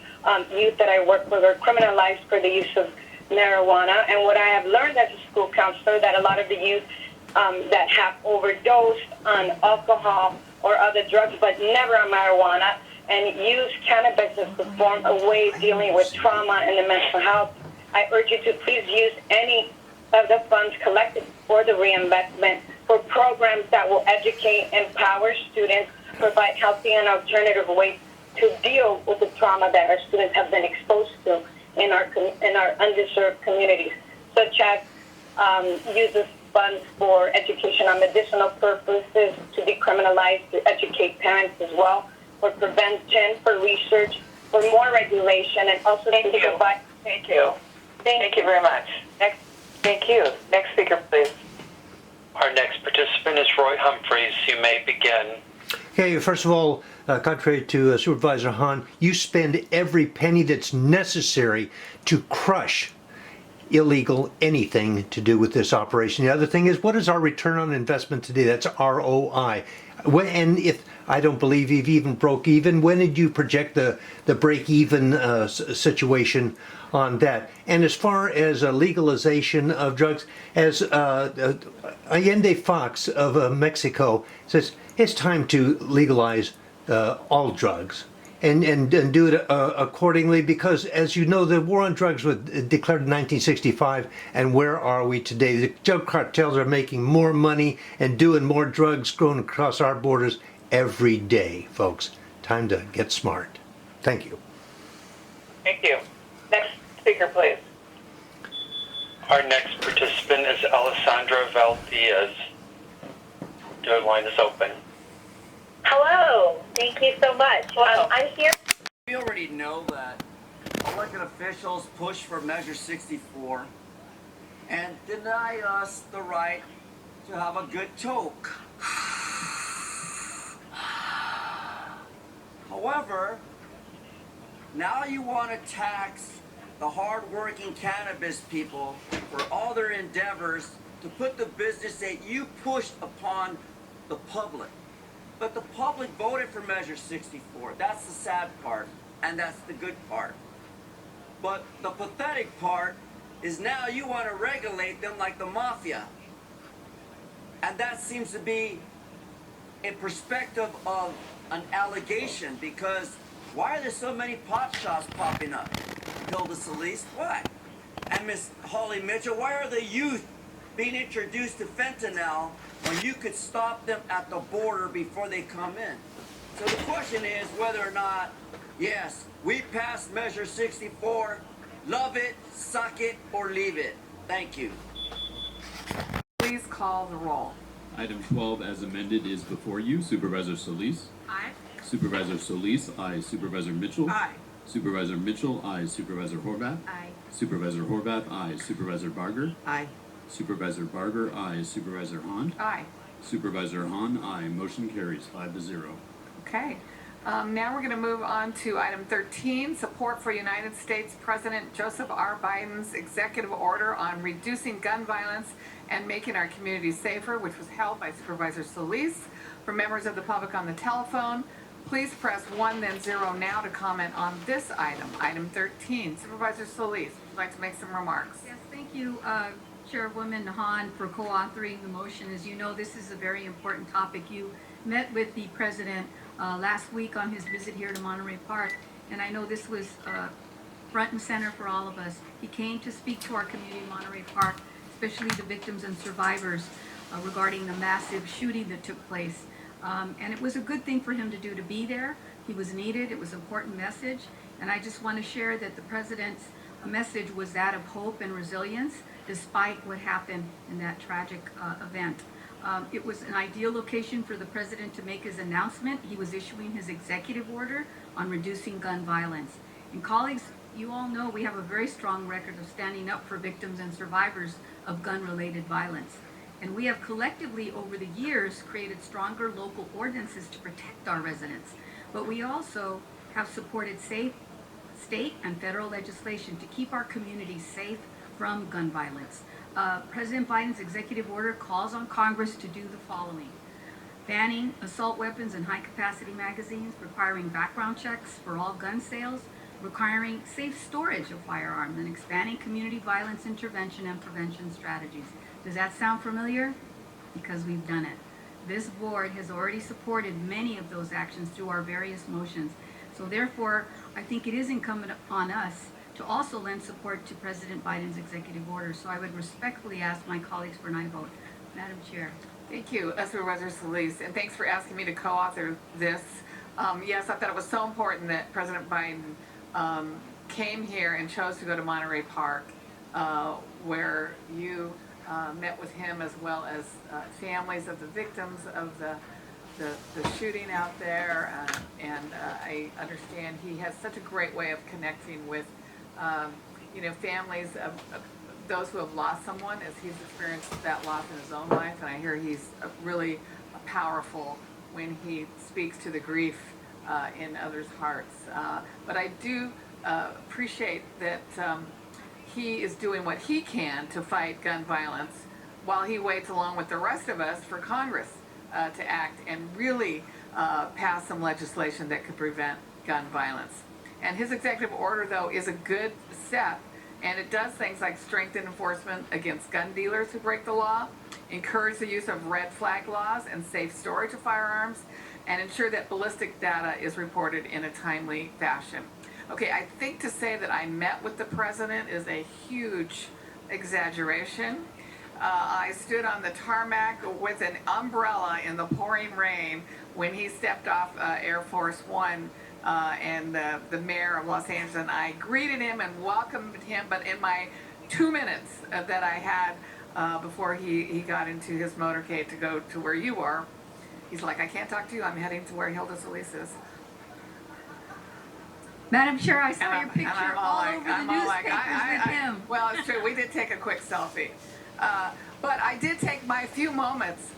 youth that I work with are criminalized for the use of marijuana. And what I have learned as a school counselor, that a lot of the youth that have overdosed on alcohol or other drugs, but never on marijuana, and use cannabis as the form of way of dealing with trauma and the mental health. I urge you to please use any of the funds collected for the reinvestment for programs that will educate, empower students, provide healthy and alternative ways to deal with the trauma that our students have been exposed to in our underserved communities, such as uses funds for education on medicinal purposes, to decriminalize, to educate parents as well, for prevention, for research, for more regulation, and also to provide. Thank you. Thank you very much. Next, thank you. Next speaker, please. Our next participant is Roy Humphreys. You may begin. Okay, first of all, contrary to Supervisor Hahn, you spend every penny that's necessary to crush illegal anything to do with this operation. The other thing is, what is our return on investment today? That's ROI. And if I don't believe you've even broke even, when did you project the break even situation on that? And as far as legalization of drugs, as Allende Fox of Mexico says, it's time to legalize all drugs. And do it accordingly, because as you know, the war on drugs was declared in 1965, and where are we today? The drug cartels are making more money and doing more drugs going across our borders every day, folks. Time to get smart. Thank you. Thank you. Next speaker, please. Our next participant is Alessandra Valdez. Your line is open. Hello. Thank you so much. I'm here. We already know that elected officials push for Measure 64 and deny us the right to have a good joke. However, now you want to tax the hard-working cannabis people for all their endeavors to put the business that you pushed upon the public. But the public voted for Measure 64. That's the sad part, and that's the good part. But the pathetic part is now you want to regulate them like the mafia. And that seems to be in perspective of an allegation, because why are there so many pot shops popping up? Hilda Solis, why? And Miss Holly Mitchell, why are the youth being introduced to fentanyl when you could stop them at the border before they come in? So the question is whether or not, yes, we passed Measure 64, love it, suck it, or leave it. Thank you. Please call the roll. Item 12 as amended is before you. Supervisor Solis. Aye. Supervisor Solis, aye. Supervisor Mitchell. Aye. Supervisor Mitchell, aye. Supervisor Horvath. Aye. Supervisor Horvath, aye. Supervisor Barger. Aye. Supervisor Barger, aye. Supervisor Hahn. Aye. Supervisor Hahn, aye. Motion carries 5-0. Okay. Now we're going to move on to item 13, support for United States President Joseph R. Biden's executive order on reducing gun violence and making our communities safer, which was held by Supervisor Solis. For members of the public on the telephone, please press 1 then 0 now to comment on this item, item 13. Supervisor Solis, would you like to make some remarks? Yes, thank you, Chairwoman Hahn, for co-authoring the motion. As you know, this is a very important topic. You met with the President last week on his visit here to Monterey Park, and I know this was front and center for all of us. He came to speak to our community in Monterey Park, especially the victims and survivors regarding the massive shooting that took place. And it was a good thing for him to do, to be there. He was needed. It was an important message. And I just want to share that the President's message was that of hope and resilience, despite what happened in that tragic event. It was an ideal location for the President to make his announcement. He was issuing his executive order on reducing gun violence. And colleagues, you all know we have a very strong record of standing up for victims and survivors of gun-related violence. And we have collectively over the years created stronger local ordinances to protect our residents. But we also have supported safe state and federal legislation to keep our communities safe from gun violence. President Biden's executive order calls on Congress to do the following: banning assault weapons and high-capacity magazines, requiring background checks for all gun sales, requiring safe storage of firearms, and expanding community violence intervention and prevention strategies. Does that sound familiar? Because we've done it. This board has already supported many of those actions through our various motions. So therefore, I think it is incumbent on us to also lend support to President Biden's executive order. So I would respectfully ask my colleagues for an aye vote. Madam Chair. Thank you, Supervisor Solis, and thanks for asking me to co-author this. Yes, I thought it was so important that President Biden came here and chose to go to Monterey Park, where you met with him as well as families of the victims of the shooting out there, and I understand he has such a great way of connecting with families of those who have lost someone, as he's experienced that loss in his own life, and I hear he's really powerful when he speaks to the grief in others' hearts. But I do appreciate that he is doing what he can to fight gun violence while he waits along with the rest of us for Congress to act and really pass some legislation that could prevent gun violence. And his executive order, though, is a good step, and it does things like strengthen enforcement against gun dealers who break the law, encourage the use of red flag laws and safe storage of firearms, and ensure that ballistic data is reported in a timely fashion. Okay, I think to say that I met with the president is a huge exaggeration. I stood on the tarmac with an umbrella in the pouring rain when he stepped off Air Force One, and the mayor of Los Angeles and I greeted him and welcomed him, but in my 2 minutes that I had before he got into his motorcade to go to where you are, he's like, I can't talk to you, I'm heading to where Hilda Solis is. Madam Chair, I saw your picture all over the newspapers with him. Well, it's true, we did take a quick selfie. But I did take my few moments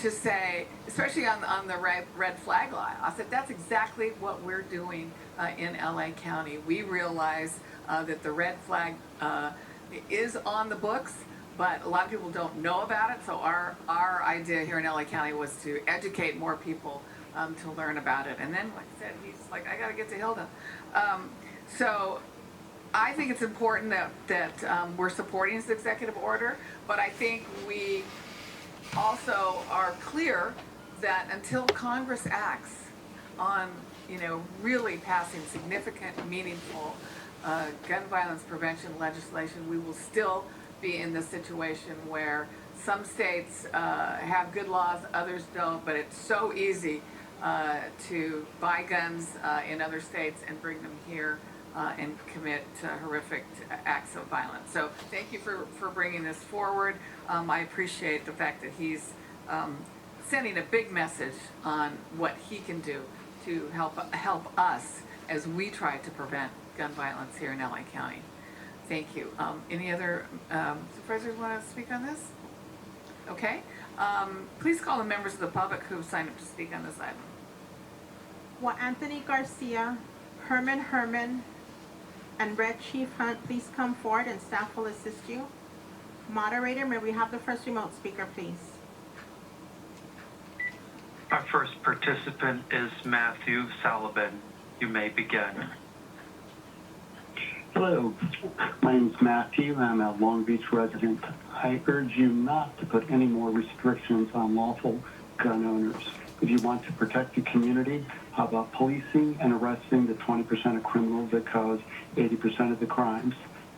to say, especially on the red flag law, I said that's exactly what we're doing in LA County. We realize that the red flag is on the books, but a lot of people don't know about it. So our idea here in LA County was to educate more people to learn about it. And then, like I said, he's like, I got to get to Hilda. So I think it's important that we're supporting his executive order, but I think we also are clear that until Congress acts on, really passing significant, meaningful gun violence prevention legislation, we will still be in this situation where some states have good laws, others don't, but it's so easy to buy guns in other states and bring them here and commit horrific acts of violence. So thank you for bringing this forward. I appreciate the fact that he's sending a big message on what he can do to help us as we try to prevent gun violence here in LA County. Thank you. Any other supervisors want to speak on this? Okay. Please call the members of the public who have signed up to speak on this item. Will Anthony Garcia, Herman, and Red Chief Hunt please come forward and staff will assist you. Moderator, may we have the first remote speaker, please? Our first participant is Matthew Salabin. You may begin. Hello, my name is Matthew. I'm a Long Beach resident. I urge you not to put any more restrictions on lawful gun owners. If you want to protect the community, how about policing and arresting the 20% of criminals that cause 80% of the crimes?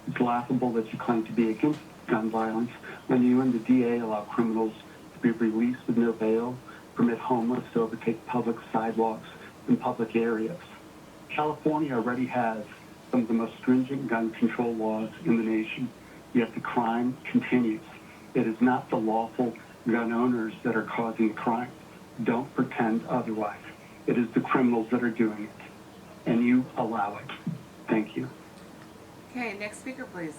It's laughable that you claim to be against gun violence when you and the DA allow criminals to be released with no bail, permit homeless to overtake public sidewalks in public areas. California already has some of the most stringent gun control laws in the nation, yet the crime continues. It is not the lawful gun owners that are causing the crime. Don't pretend otherwise. It is the criminals that are doing it, and you allow it. Thank you. Okay, next speaker, please.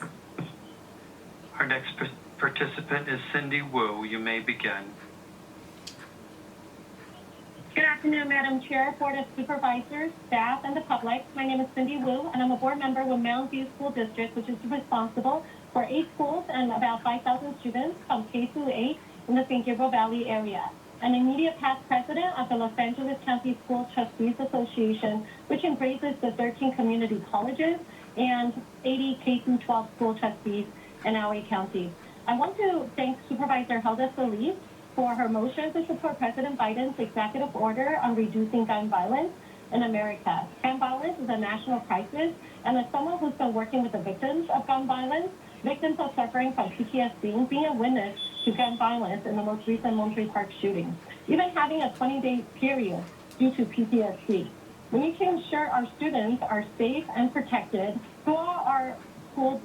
Our next participant is Cindy Wu. You may begin. Good afternoon, Madam Chair, Board of Supervisors, staff, and the public. My name is Cindy Wu, and I'm a board member with Mountain View School District, which is responsible for 8 schools and about 5,000 students from K through 8 in the San Gabriel Valley area. I'm immediate past president of the Los Angeles County School Trustees Association, which embraces the 13 community colleges and 80 K through 12 school trustees in LA County. I want to thank Supervisor Hilda Solis for her motion to support President Biden's executive order on reducing gun violence in America. Gun violence is a national crisis, and as someone who's been working with the victims of gun violence, victims are suffering from PTSD, being a witness to gun violence in the most recent Monterey Park shooting, even having a 20-day period due to PTSD. We need to ensure our students are safe and protected through all our schools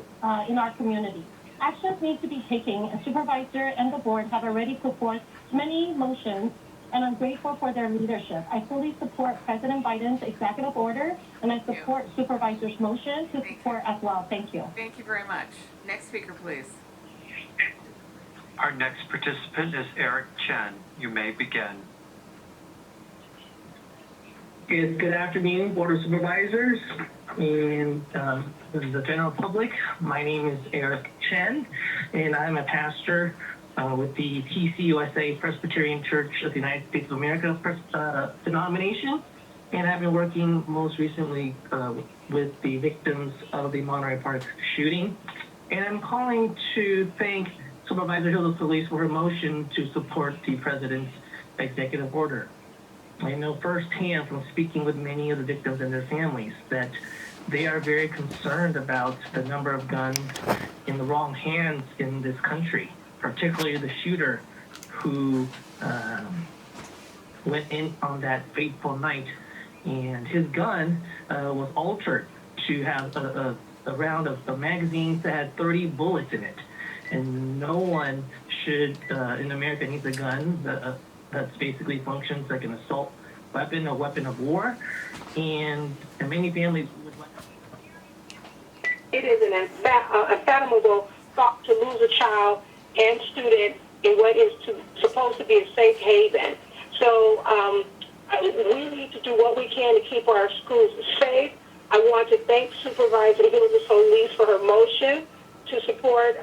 in our community. Actions need to be taken, and Supervisor and the board have already put forth many motions, and I'm grateful for their leadership. I fully support President Biden's executive order, and I support Supervisor's motion to support as well. Thank you. Thank you very much. Next speaker, please. Our next participant is Eric Chen. You may begin. Good afternoon, Board of Supervisors and the general public. My name is Eric Chen, and I'm a pastor with the TCUSA Presbyterian Church of the United States of America denomination, and I've been working most recently with the victims of the Monterey Park shooting. And I'm calling to thank Supervisor Hilda Solis for her motion to support the President's executive order. I know firsthand from speaking with many of the victims and their families that they are very concerned about the number of guns in the wrong hands in this country, particularly the shooter who went in on that fateful night, and his gun was altered to have a round of magazines that had 30 bullets in it. And no one should, in America, needs a gun that basically functions like an assault weapon, a weapon of war, and many families would like. It is an unfathomable thought to lose a child and student in what is supposed to be a safe haven. So we need to do what we can to keep our schools safe. I want to thank Supervisor Hilda Solis for her motion to support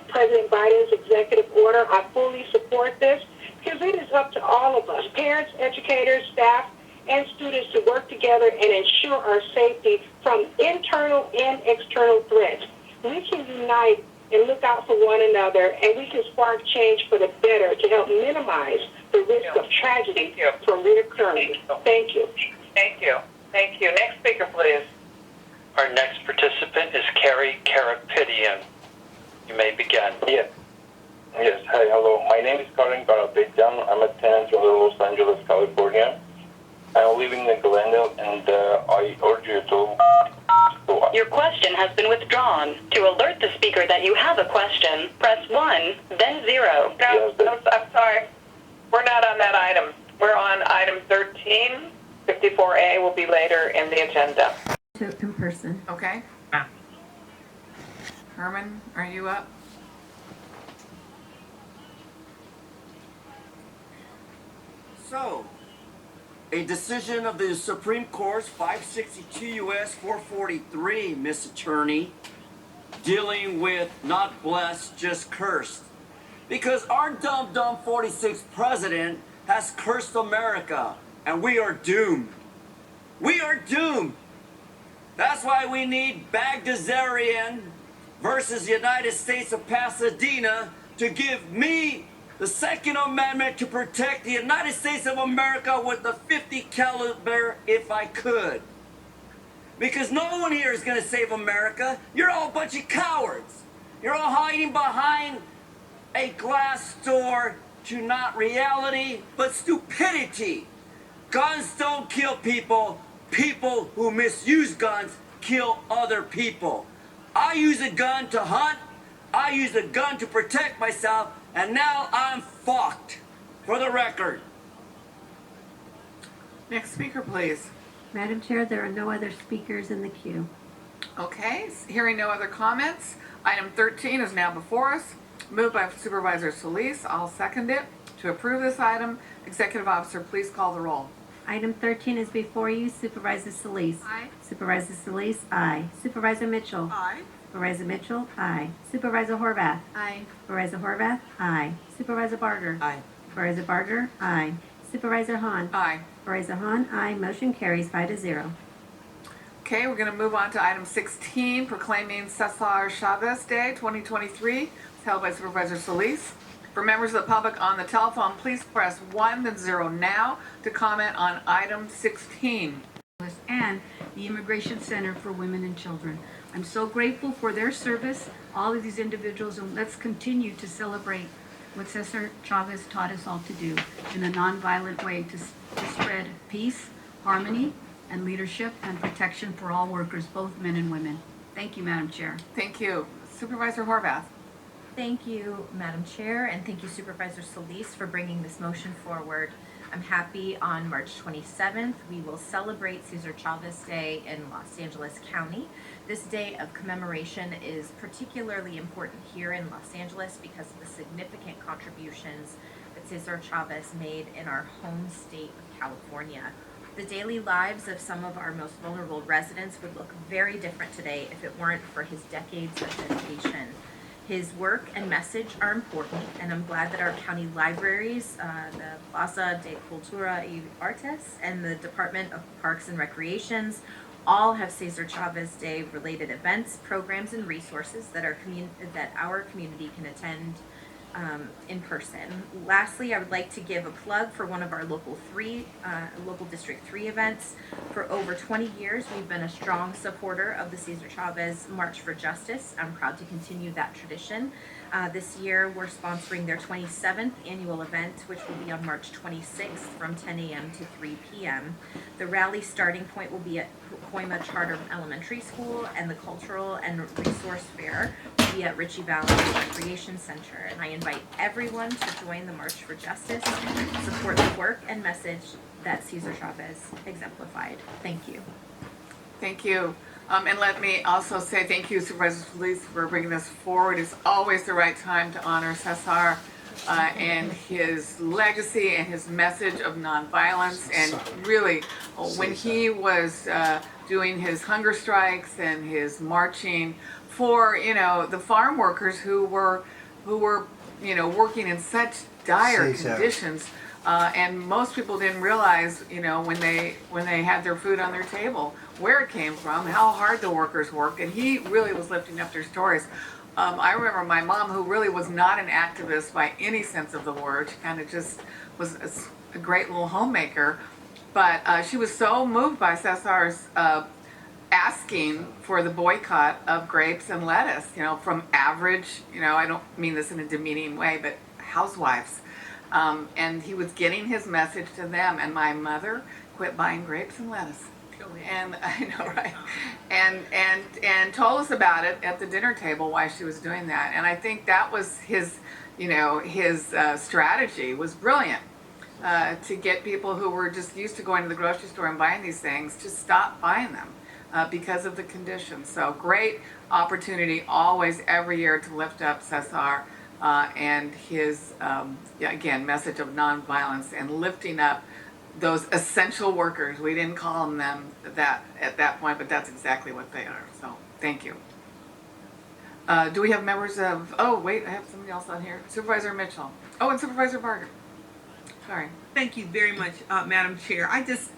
President Biden's executive order. I fully support this because it is up to all of us, parents, educators, staff, and students, to work together and ensure our safety from internal and external threats. We can unite and look out for one another, and we can spark change for the better to help minimize the risk of tragedy from reoccurring. Thank you. Thank you. Thank you. Next speaker, please. Our next participant is Carrie Karapidian. You may begin. Yes. Hi, hello. My name is Karen Karapetian. I'm a tenant of Los Angeles, California. I'm living in Glendale, and I urge you to... Your question has been withdrawn. To alert the speaker that you have a question, press 1, then 0. No, I'm sorry. We're not on that item. We're on item 13. 54A will be later in the agenda. In person. Okay. Herman, are you up? So, a decision of the Supreme Court, 562 U.S. 443, Miss Attorney, dealing with not blessed, just cursed. Because our dumb 46th president has cursed America, and we are doomed. We are doomed. That's why we need Bagdasarian versus the United States of Pasadena to give me the Second Amendment to protect the United States of America with the .50 caliber if I could. Because no one here is going to save America. You're all a bunch of cowards. You're all hiding behind a glass door to not reality, but stupidity. Guns don't kill people. People who misuse guns kill other people. I use a gun to hunt. I use a gun to protect myself. And now I'm fucked, for the record. Next speaker, please. Madam Chair, there are no other speakers in the queue. Okay, hearing no other comments, item 13 is now before us. Moved by Supervisor Solis, I'll second it. To approve this item, Executive Officer, please call the roll. Item 13 is before you. Supervisor Solis. Aye. Supervisor Solis, aye. Supervisor Mitchell. Aye. Supervisor Mitchell, aye. Supervisor Horvath. Aye. Supervisor Horvath, aye. Supervisor Barger. Aye. Supervisor Barger, aye. Supervisor Hahn. Aye. Supervisor Hahn, aye. Motion carries 5-0. Okay, we're going to move on to item 16, proclaiming Cesar Chavez Day 2023. It's held by Supervisor Solis. For members of the public on the telephone, please press 1 then 0 now to comment on item 16. And the Immigration Center for Women and Children. I'm so grateful for their service, all of these individuals, and let's continue to celebrate what Cesar Chavez taught us all to do in a nonviolent way to spread peace, harmony, and leadership and protection for all workers, both men and women. Thank you, Madam Chair. Thank you. Supervisor Horvath. Thank you, Madam Chair, and thank you, Supervisor Solis, for bringing this motion forward. I'm happy on March 27th, we will celebrate Cesar Chavez Day in Los Angeles County. This day of commemoration is particularly important here in Los Angeles because of the significant contributions that Cesar Chavez made in our home state of California. The daily lives of some of our most vulnerable residents would look very different today if it weren't for his decades of dedication. His work and message are important, and I'm glad that our county libraries, the Plaza de Cultura y Artes, and the Department of Parks and Recreations all have Cesar Chavez Day related events, programs, and resources that our community can attend in person. Lastly, I would like to give a plug for one of our local District 3 events. For over 20 years, we've been a strong supporter of the Cesar Chavez March for Justice. I'm proud to continue that tradition. This year, we're sponsoring their 27th annual event, which will be on March 26th from 10 a.m. to 3 p.m. The rally starting point will be at Coima Charter Elementary School, and the cultural and resource fair will be at Ritchie Valley Recreation Center. And I invite everyone to join the March for Justice, support the work and message that Cesar Chavez exemplified. Thank you. Thank you. And let me also say thank you, Supervisor Solis, for bringing this forward. It's always the right time to honor Cesar and his legacy and his message of nonviolence. And really, when he was doing his hunger strikes and his marching for, the farm workers who were, working in such dire conditions. And most people didn't realize, when they had their food on their table, where it came from, how hard the workers worked, and he really was lifting up their stories. I remember my mom, who really was not an activist by any sense of the word, she kind of just was a great little homemaker, but she was so moved by Cesar's asking for the boycott of grapes and lettuce, from average, I don't mean this in a demeaning way, but housewives. And he was getting his message to them, and my mother quit buying grapes and lettuce. And I know, right? And told us about it at the dinner table why she was doing that. And I think that was his strategy was brilliant to get people who were just used to going to the grocery store and buying these things to stop buying them because of the conditions. So great opportunity always every year to lift up Cesar and his again message of nonviolence and lifting up those essential workers. We didn't call them that at that point, but that's exactly what they are. So thank you. Do we have members of, oh wait, I have somebody else on here. Supervisor Mitchell. Oh, and Supervisor Barger. Sorry. Thank you very much, Madam Chair. I just,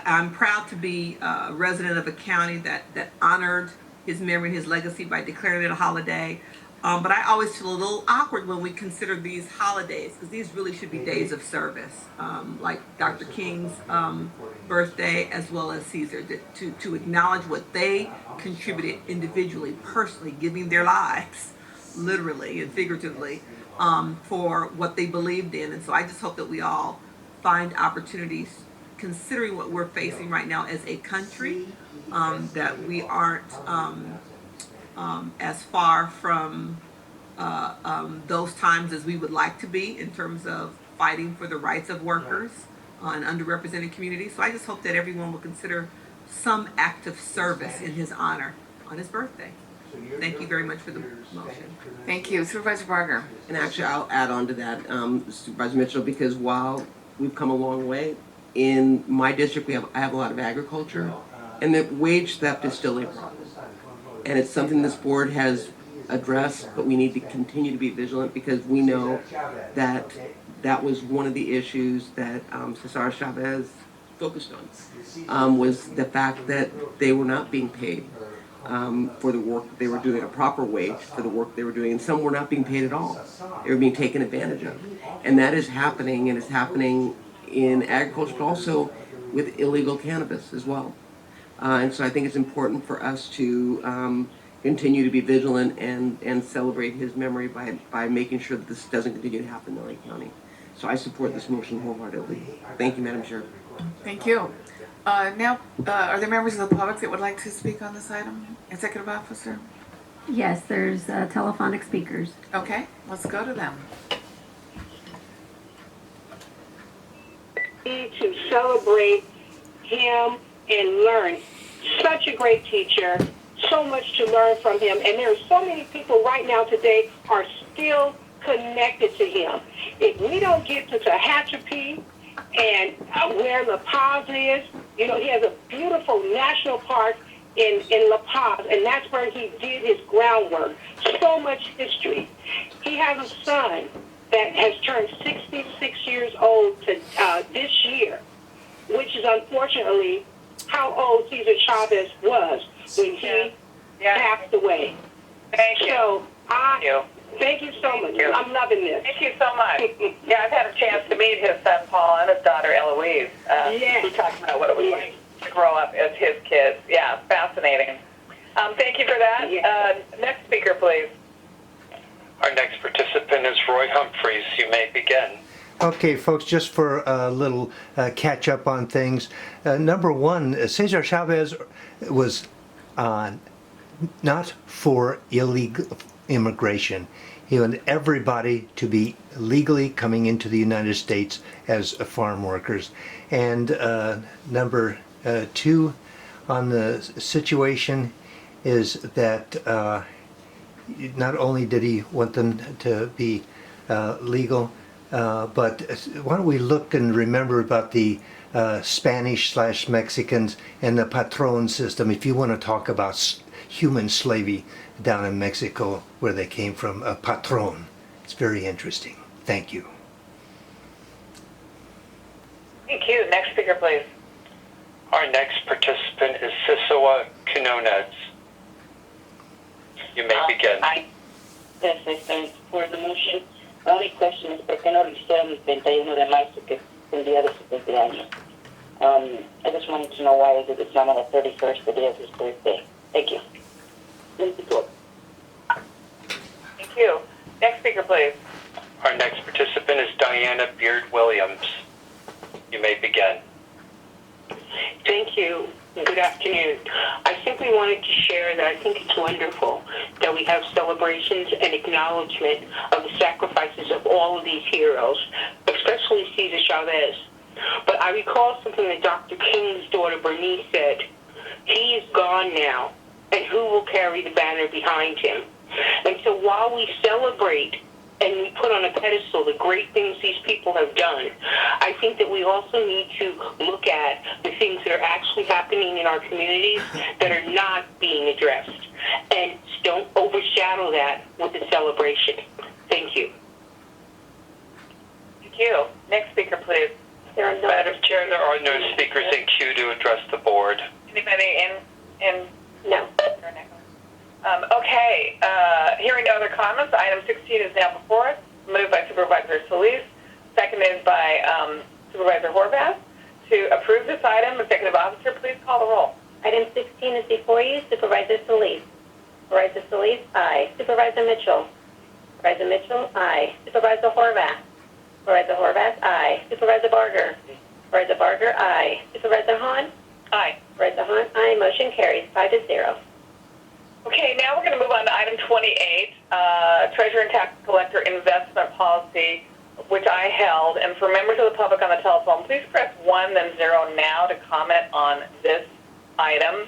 I'm proud to be a resident of a county that honored his memory and his legacy by declaring it a holiday. But I always feel a little awkward when we consider these holidays, because these really should be days of service, like Dr. King's birthday, as well as Cesar, to acknowledge what they contributed individually, personally, giving their lives, literally and figuratively, for what they believed in. And so I just hope that we all find opportunities, considering what we're facing right now as a country, that we aren't as far from those times as we would like to be in terms of fighting for the rights of workers and underrepresented communities. So I just hope that everyone will consider some act of service in his honor on his birthday. Thank you very much for the motion. Thank you. Supervisor Barger. And actually, I'll add on to that, Supervisor Mitchell, because while we've come a long way, in my district, I have a lot of agriculture, and the wage theft is still a problem. And it's something this board has addressed, but we need to continue to be vigilant because we know that that was one of the issues that Cesar Chavez focused on, was the fact that they were not being paid for the work that they were doing, a proper wage for the work they were doing, and some were not being paid at all. They were being taken advantage of. And that is happening, and it's happening in agriculture, but also with illegal cannabis as well. And so I think it's important for us to continue to be vigilant and celebrate his memory by making sure that this doesn't continue to happen in LA County. So I support this motion wholeheartedly. Thank you, Madam Chair. Thank you. Now, are there members of the public that would like to speak on this item? Executive Officer? Yes, there's telephonic speakers. Okay, let's go to them. To celebrate him and learn. Such a great teacher, so much to learn from him, and there are so many people right now today are still connected to him. If we don't get to Tehachapi and where La Paz is, you know, he has a beautiful national park in La Paz, and that's where he did his groundwork. So much history. He has a son that has turned 66 years old this year, which is unfortunately how old Cesar Chavez was when he passed away. Thank you. So Thank you. thank you so much. you. I'm loving this. Thank you so much. Yeah, I've had a chance to meet his son Paul and his daughter Eloise. Yes. We talked about what it was like to grow up as his kids. Yeah, fascinating. Thank you for that. Yes. Next speaker, please. Our next participant is Roy Humphreys. You may begin. Okay, folks, just for a little catch up on things. Number one, Cesar Chavez was not for illegal immigration. He wanted everybody to be legally coming into the United States as farm workers. And number two on the situation is that not only did he want them to be legal, but why don't we look and remember about the Spanish/Mexicans and the patron system, if you want to talk about human slavery down in Mexico where they came from, a patron. It's very interesting. Thank you. Thank you. Next speaker, please. Our next participant is Sisoa Quinones. You may begin. Yes, I stand for the motion. La única question es por qué no lo hicieron el 31 de marzo, que es el día de su cumpleaños. I just wanted to know why it's not on the 31st, the day of his birthday. Thank you. Thank you. Next speaker, please. Our next participant is Diana Beard Williams. You may begin. Thank you. Good afternoon. I simply wanted to share that I think it's wonderful that we have celebrations and acknowledgement of the sacrifices of all of these heroes, especially Cesar Chavez. But I recall something that Dr. King's daughter Bernice said. He is gone now, and who will carry the banner behind him? And so while we celebrate and we put on a pedestal the great things these people have done, I think that we also need to look at the things that are actually happening in our communities that are not being addressed. And don't overshadow that with the celebration. Thank you. Thank you. Next speaker, please. Madam Chair, there are no speakers in queue to address the board. Anybody in? No. Okay. Hearing no other comments, item 16 is now before us. Moved by Supervisor Solis, seconded by Supervisor Horvath. To approve this item, Executive Officer, please call the roll. Item 16 is before you. Supervisor Solis. Supervisor Solis, aye. Supervisor Mitchell. Supervisor Mitchell, aye. Supervisor Horvath. Supervisor Horvath, aye. Supervisor Barger. Supervisor Barger, aye. Supervisor Hahn. Aye. Supervisor Hahn, aye. Motion carries 5-0. Okay, now we're going to move on to item 28, Treasurer and Tax Collector Investment Policy, which I held. And for members of the public on the telephone, please press 1, then 0 now to comment on this item.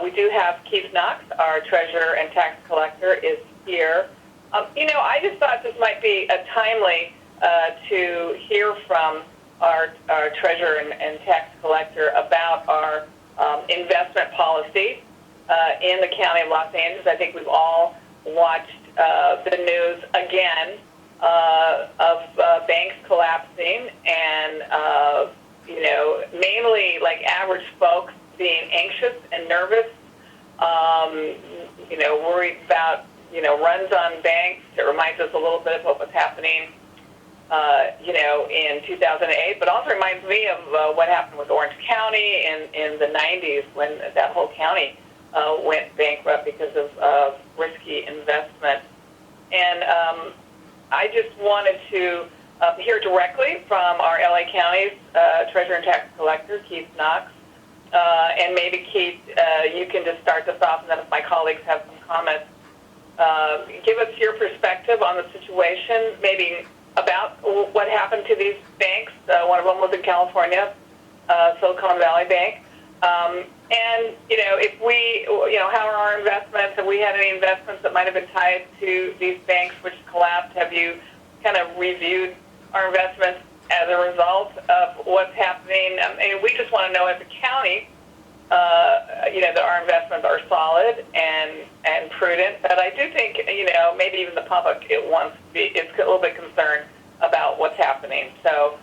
We do have Keith Knox, our treasurer and tax collector, is here. I just thought this might be a timely to hear from our treasurer and tax collector about our investment policy in the County of Los Angeles. I think we've all watched the news again of banks collapsing and, mainly like average folks being anxious and nervous, worried about, runs on banks. It reminds us a little bit of what was happening, in 2008, but also reminds me of what happened with Orange County in the 90s when that whole county went bankrupt because of risky investment. And I just wanted to hear directly from our LA County's Treasurer and Tax Collector, Keith Knox. And maybe, Keith, you can just start this off, and then if my colleagues have some comments, give us your perspective on the situation, maybe about what happened to these banks. One of them was in California, Silicon Valley Bank. And, if we, how are our investments? Have we had any investments that might have been tied to these banks which collapsed? Have you kind of reviewed our investments as a result of what's happening? We just want to know as a county, that our investments are solid and prudent. But I do think, maybe even the public is a little bit concerned about what's happening. So,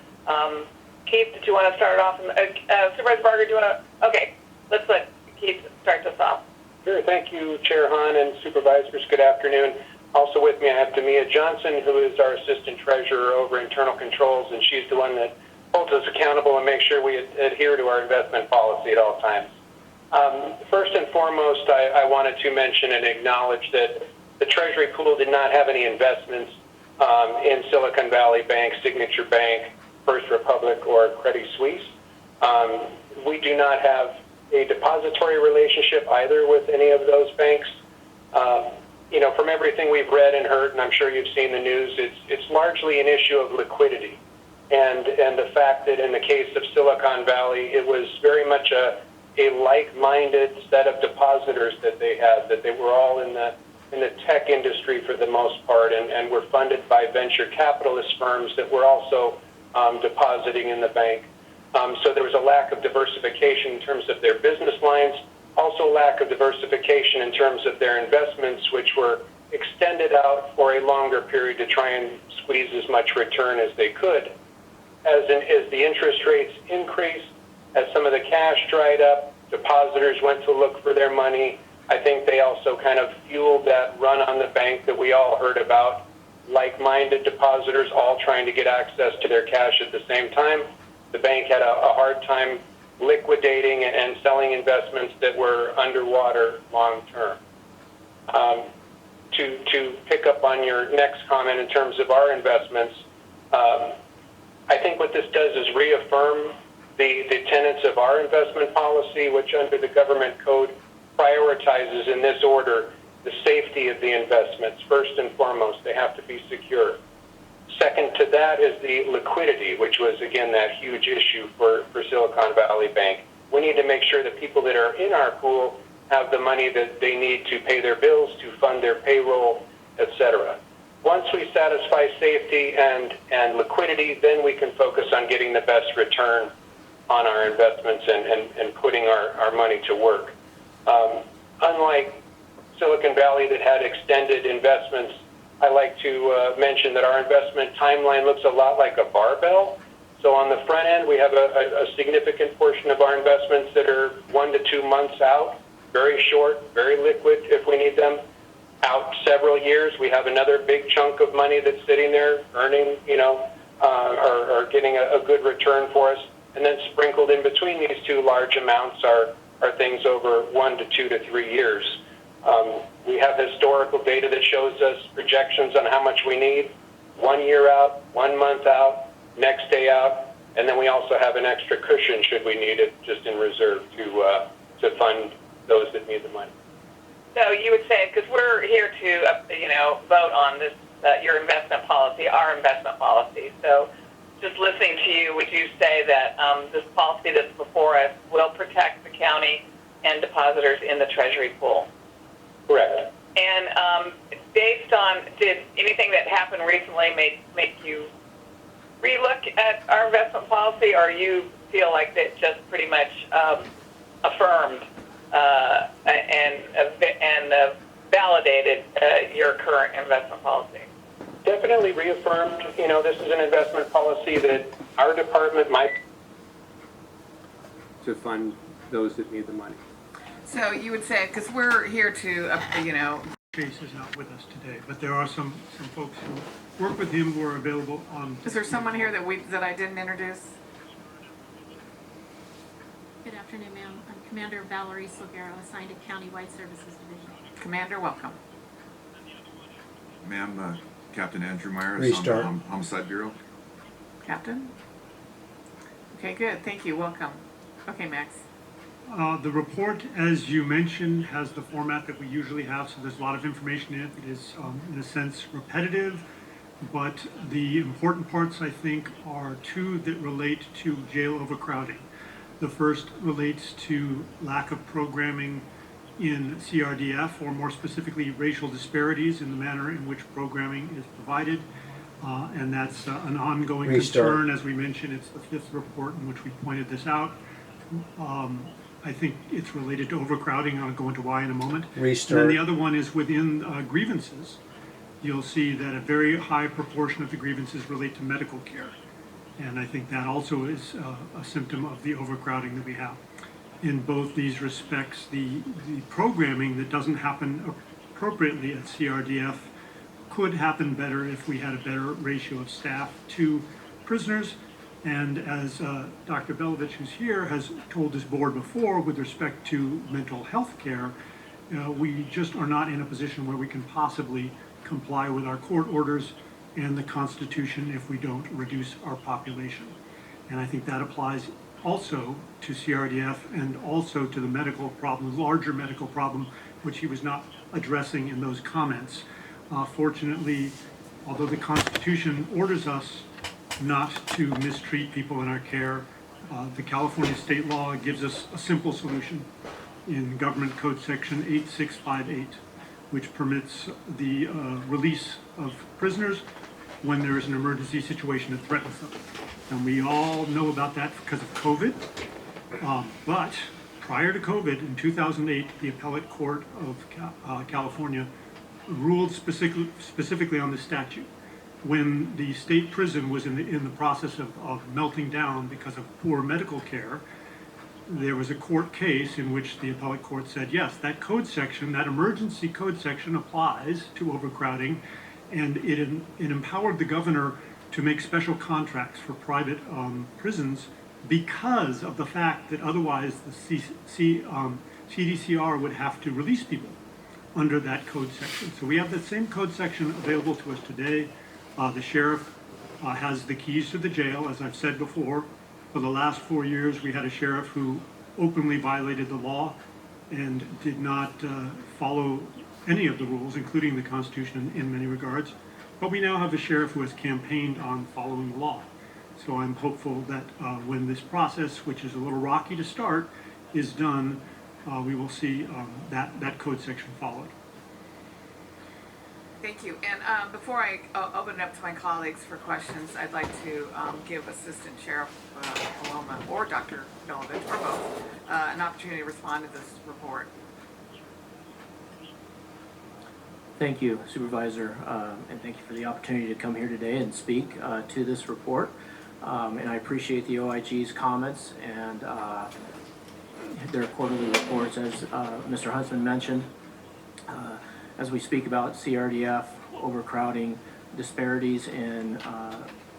Keith, did you want to start off? Supervisor Barger, do you want to? Okay, let's let Keith start this off. Sure. Thank you, Chair Hahn and Supervisors. Good afternoon. Also with me, I have Demia Johnson, who is our Assistant Treasurer over Internal Controls, and she's the one that holds us accountable and makes sure we adhere to our investment policy at all times. First and foremost, I wanted to mention and acknowledge that the Treasury pool did not have any investments in Silicon Valley Bank, Signature Bank, First Republic, or Credit Suisse. We do not have a depository relationship either with any of those banks. From everything we've read and heard, and I'm sure you've seen the news, it's largely an issue of liquidity. And the fact that in the case of Silicon Valley, it was very much a like-minded set of depositors that they had, that they were all in the tech industry for the most part, and were funded by venture capitalist firms that were also depositing in the bank. So there was a lack of diversification in terms of their business lines, also lack of diversification in terms of their investments, which were extended out for a longer period to try and squeeze as much return as they could. As the interest rates increased, as some of the cash dried up, depositors went to look for their money. I think they also kind of fueled that run on the bank that we all heard about, like-minded depositors all trying to get access to their cash at the same time. The bank had a hard time liquidating and selling investments that were underwater long-term. To pick up on your next comment in terms of our investments, I think what this does is reaffirm the tenets of our investment policy, which under the government code prioritizes in this order the safety of the investments. First and foremost, they have to be secure. Second to that is the liquidity, which was, again, that huge issue for Silicon Valley Bank. We need to make sure that people that are in our pool have the money that they need to pay their bills, to fund their payroll, etc. Once we satisfy safety and liquidity, then we can focus on getting the best return on our investments and putting our money to work. Unlike Silicon Valley that had extended investments, I like to mention that our investment timeline looks a lot like a barbell. So on the front end, we have a significant portion of our investments that are 1 to 2 months out, very short, very liquid if we need them. Out several years, we have another big chunk of money that's sitting there earning, or getting a good return for us. And then sprinkled in between these two large amounts are things over 1 to 2 to 3 years. We have historical data that shows us projections on how much we need, 1 year out, 1 month out, next day out, and then we also have an extra cushion should we need it just in reserve to fund those that need the money. So you would say, because we're here to, vote on this, your investment policy, our investment policy. So just listening to you, would you say that this policy that's before us will protect the county and depositors in the Treasury pool? Correct. And based on, did anything that happened recently make you relook at our investment policy, or you feel like that just pretty much affirmed and validated your current investment policy? Definitely reaffirmed, this is an investment policy that our department might to fund those that need the money. So you would say, because we're here to, Chase is not with us today, but there are some folks who work with him who are available on. Is there someone here that I didn't introduce? Good afternoon, ma'am. I'm Commander Valerie Silguero, assigned to Countywide Services Division. Commander, welcome. Ma'am, Captain Andrew Myers Restart. on the Homicide Bureau. Captain? Okay, good. Thank you. Welcome. Okay, Max. The report, as you mentioned, has the format that we usually have, so there's a lot of information in it. It is, in a sense, repetitive, but the important parts, I think, are two that relate to jail overcrowding. The first relates to lack of programming in CRDF, or more specifically, racial disparities in the manner in which programming is provided. And that's an ongoing concern. As we mentioned, it's the fifth report in which we pointed this out. I think it's related to overcrowding. I'll go into why in a moment. Restart. And then the other one is within grievances. You'll see that a very high proportion of the grievances relate to medical care. And I think that also is a symptom of the overcrowding that we have. In both these respects, the programming that doesn't happen appropriately at CRDF could happen better if we had a better ratio of staff to prisoners. And as Dr. Belovich, who's here, has told this board before with respect to mental health care, we just are not in a position where we can possibly comply with our court orders and the Constitution if we don't reduce our population. And I think that applies also to CRDF and also to the medical problem, larger medical problem, which he was not addressing in those comments. Fortunately, although the Constitution orders us not to mistreat people in our care, the California state law gives us a simple solution in Government Code Section 8658, which permits the release of prisoners when there is an emergency situation that threatens them. And we all know about that because of COVID. But prior to COVID, in 2008, the Appellate Court of California ruled specifically on this statute. When the state prison was in the process of melting down because of poor medical care, there was a court case in which the appellate court said, yes, that code section, that emergency code section applies to overcrowding, and it empowered the governor to make special contracts for private prisons because of the fact that otherwise the CDCR would have to release people under that code section. So we have that same code section available to us today. The sheriff has the keys to the jail, as I've said before. For the last 4 years, we had a sheriff who openly violated the law and did not follow any of the rules, including the Constitution in many regards. But we now have a sheriff who has campaigned on following the law. So I'm hopeful that when this process, which is a little rocky to start, is done, we will see that code section followed. Thank you. And before I open it up to my colleagues for questions, I'd like to give Assistant Sheriff Paloma or Dr. Belovich, or both, an opportunity to respond to this report. Thank you, Supervisor, and thank you for the opportunity to come here today and speak to this report. And I appreciate the OIG's comments and their quarterly reports, as Mr. Huntsman mentioned. As we speak about CRDF, overcrowding, disparities in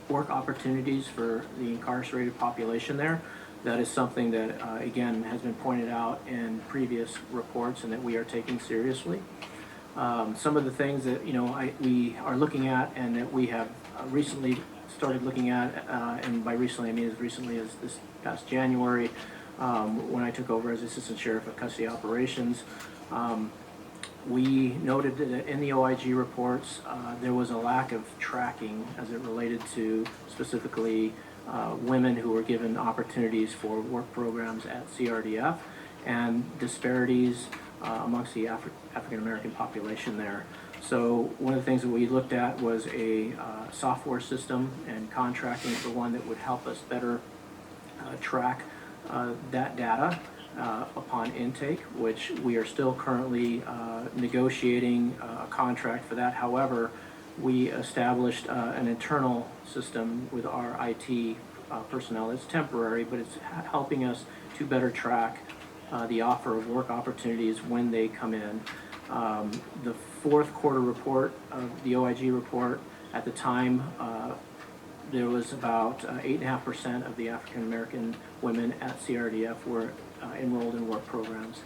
work opportunities for the incarcerated population there, that is something that, again, has been pointed out in previous reports and that we are taking seriously. Some of the things that we are looking at and that we have recently started looking at, and by recently I mean as recently as this past January, when I took over as Assistant Sheriff of Custody Operations, We noted that in the OIG reports, there was a lack of tracking as it related to specifically women who were given opportunities for work programs at CRDF and disparities amongst the African American population there. So one of the things that we looked at was a software system and contracting for one that would help us better track that data upon intake, which we are still currently negotiating a contract for that. However, we established an internal system with our IT personnel. It's temporary, but it's helping us to better track the offer of work opportunities when they come in. The fourth quarter report of the OIG report, at the time, there was about 8.5% of the African American women at CRDF were enrolled in work programs.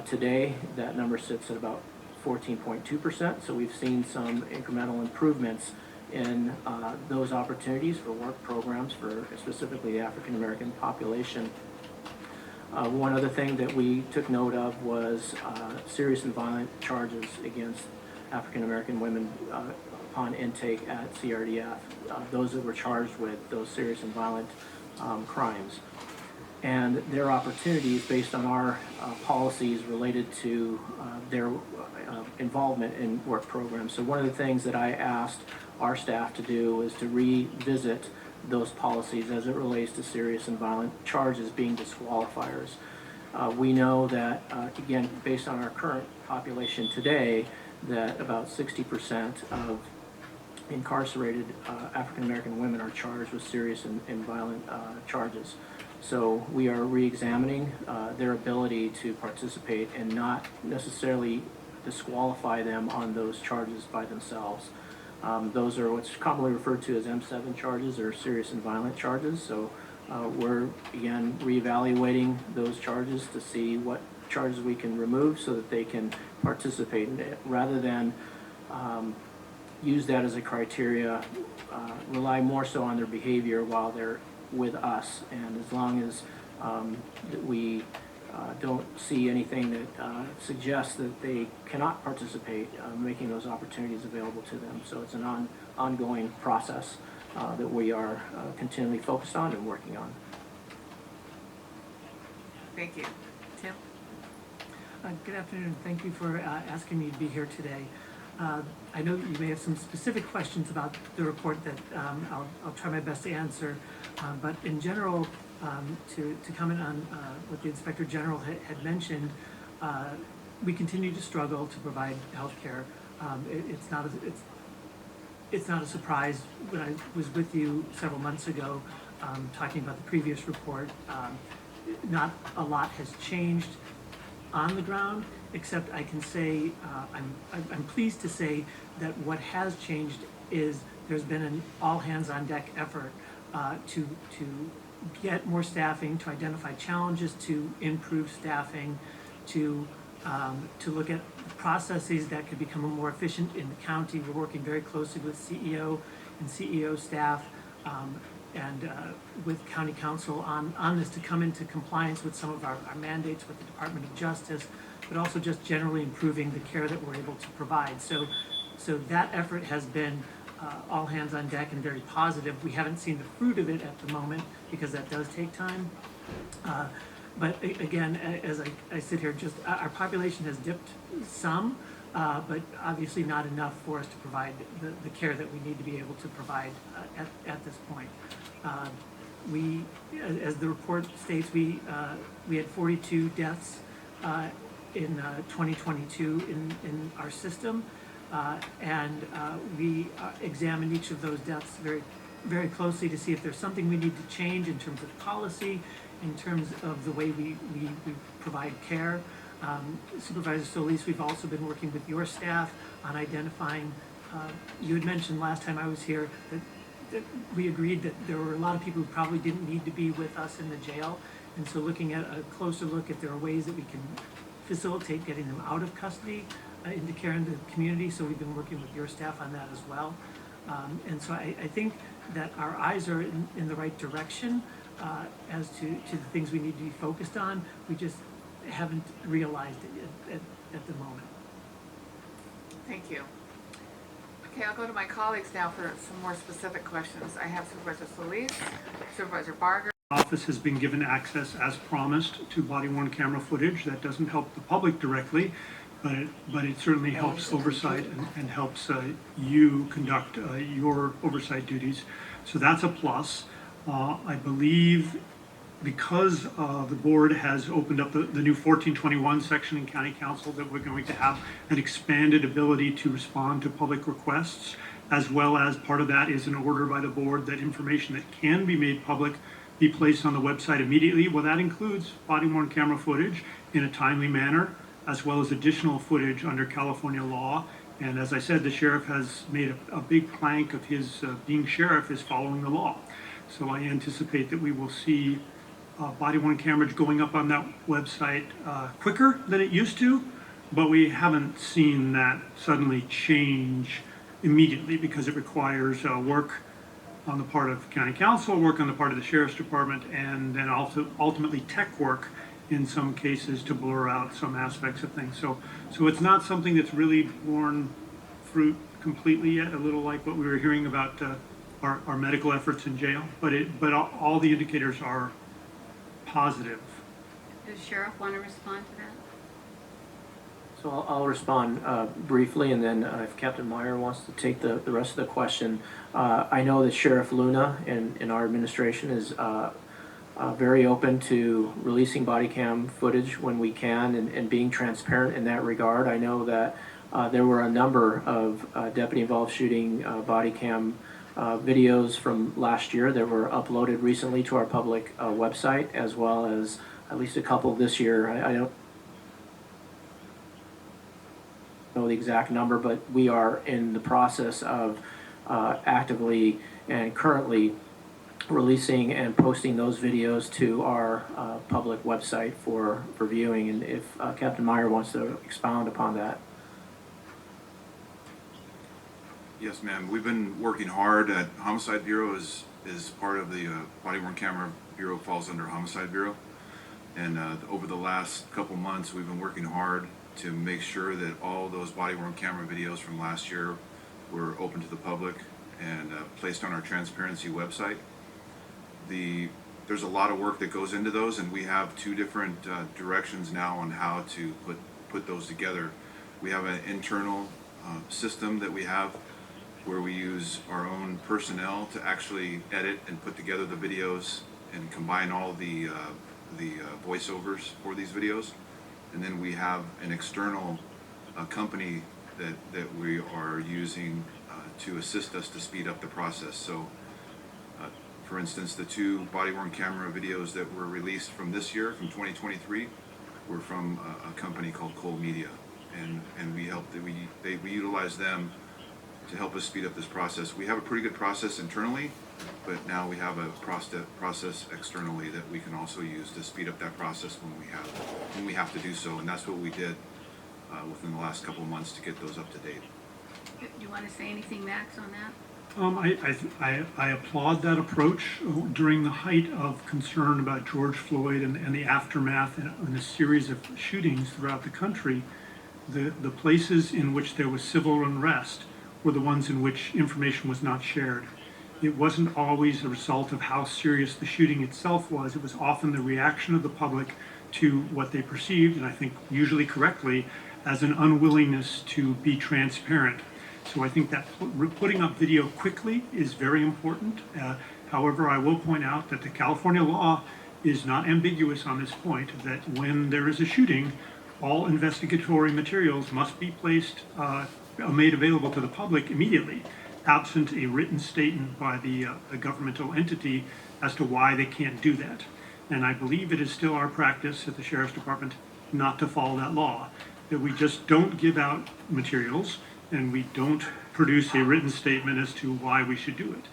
Today, that number sits at about 14.2%, so we've seen some incremental improvements in those opportunities for work programs for specifically the African American population. One other thing that we took note of was serious and violent charges against African American women upon intake at CRDF, those that were charged with those serious and violent crimes. And their opportunities based on our policies related to their involvement in work programs. So one of the things that I asked our staff to do is to revisit those policies as it relates to serious and violent charges being disqualifiers. We know that, again, based on our current population today, that about 60% of incarcerated African American women are charged with serious and violent charges. So we are re-examining their ability to participate and not necessarily disqualify them on those charges by themselves. Those are what's commonly referred to as M7 charges, or serious and violent charges. So we're, again, reevaluating those charges to see what charges we can remove so that they can participate in it, rather than use that as a criteria, rely more so on their behavior while they're with us. And as long as we don't see anything that suggests that they cannot participate, making those opportunities available to them. So it's an ongoing process that we are continually focused on and working on. Thank you. Tim? Good afternoon. Thank you for asking me to be here today. I know you may have some specific questions about the report that I'll try my best to answer, but in general, to comment on what the Inspector General had mentioned, we continue to struggle to provide health care. It's not a surprise. When I was with you several months ago talking about the previous report, not a lot has changed on the ground, except I can say I'm pleased to say that what has changed is there's been an all-hands-on-deck effort to get more staffing, to identify challenges, to improve staffing, to look at processes that could become more efficient in the county. We're working very closely with CEO and CEO staff and with County Council on this to come into compliance with some of our mandates with the Department of Justice, but also just generally improving the care that we're able to provide. So that effort has been all hands on deck and very positive. We haven't seen the fruit of it at the moment because that does take time. But again, as I sit here, just our population has dipped some, but obviously not enough for us to provide the care that we need to be able to provide at this point. We, as the report states, we had 42 deaths in 2022 in our system, and we examined each of those deaths very, very closely to see if there's something we need to change in terms of policy, in terms of the way we provide care. Supervisor Solis, we've also been working with your staff on identifying, you had mentioned last time I was here that we agreed that there were a lot of people who probably didn't need to be with us in the jail, and so looking at a closer look if there are ways that we can facilitate getting them out of custody into care in the community. So we've been working with your staff on that as well. And so I think that our eyes are in the right direction as to the things we need to be focused on. We just haven't realized it at the moment. Thank you. Okay, I'll go to my colleagues now for some more specific questions. I have Supervisor Solis, Supervisor Barger. Office has been given access as promised to body-worn camera footage. That doesn't help the public directly, but it certainly helps oversight and helps you conduct your oversight duties. So that's a plus. I believe because the board has opened up the new 1421 section in County Council, that we're going to have an expanded ability to respond to public requests, as well as part of that is an order by the board that information that can be made public be placed on the website immediately. Well, that includes body-worn camera footage in a timely manner, as well as additional footage under California law. And as I said, the sheriff has made a big plank of his being sheriff is following the law. So I anticipate that we will see body-worn cameras going up on that website quicker than it used to, but we haven't seen that suddenly change immediately because it requires work on the part of County Council, work on the part of the Sheriff's Department, and then also ultimately tech work in some cases to blur out some aspects of things. So it's not something that's really borne fruit completely yet, a little like what we were hearing about our medical efforts in jail, but all the indicators are positive. Does Sheriff want to respond to that? So I'll respond briefly, and then if Captain Meyer wants to take the rest of the question. I know that Sheriff Luna in our administration is very open to releasing body cam footage when we can and being transparent in that regard. I know that there were a number of deputy-involved shooting body cam videos from last year that were uploaded recently to our public website, as well as at least a couple this year. I don't know the exact number, but we are in the process of actively and currently releasing and posting those videos to our public website for viewing. And if Captain Meyer wants to expound upon that. Yes, ma'am. We've been working hard at Homicide Bureau is part of the body-worn camera bureau, falls under Homicide Bureau. And over the last couple months, we've been working hard to make sure that all those body-worn camera videos from last year were open to the public and placed on our transparency website. There's a lot of work that goes into those, and we have two different directions now on how to put those together. We have an internal system that we have where we use our own personnel to actually edit and put together the videos and combine all the voiceovers for these videos. And then we have an external company that we are using to assist us to speed up the process. So, for instance, the two body-worn camera videos that were released from this year, from 2023, were from a company called Cole Media, and we utilize them to help us speed up this process. We have a pretty good process internally, but now we have a process externally that we can also use to speed up that process when we have to do so, and that's what we did within the last couple of months to get those up to date. Do you want to say anything, Max, on that? I applaud that approach. During the height of concern about George Floyd and the aftermath and a series of shootings throughout the country, the places in which there was civil unrest were the ones in which information was not shared. It wasn't always a result of how serious the shooting itself was. It was often the reaction of the public to what they perceived, and I think usually correctly, as an unwillingness to be transparent. So I think that putting up video quickly is very important. However, I will point out that the California law is not ambiguous on this point, that when there is a shooting, all investigatory materials must be made available to the public immediately, absent a written statement by the governmental entity as to why they can't do that. And I believe it is still our practice at the Sheriff's Department not to follow that law, that we just don't give out materials and we don't produce a written statement as to why we should do it.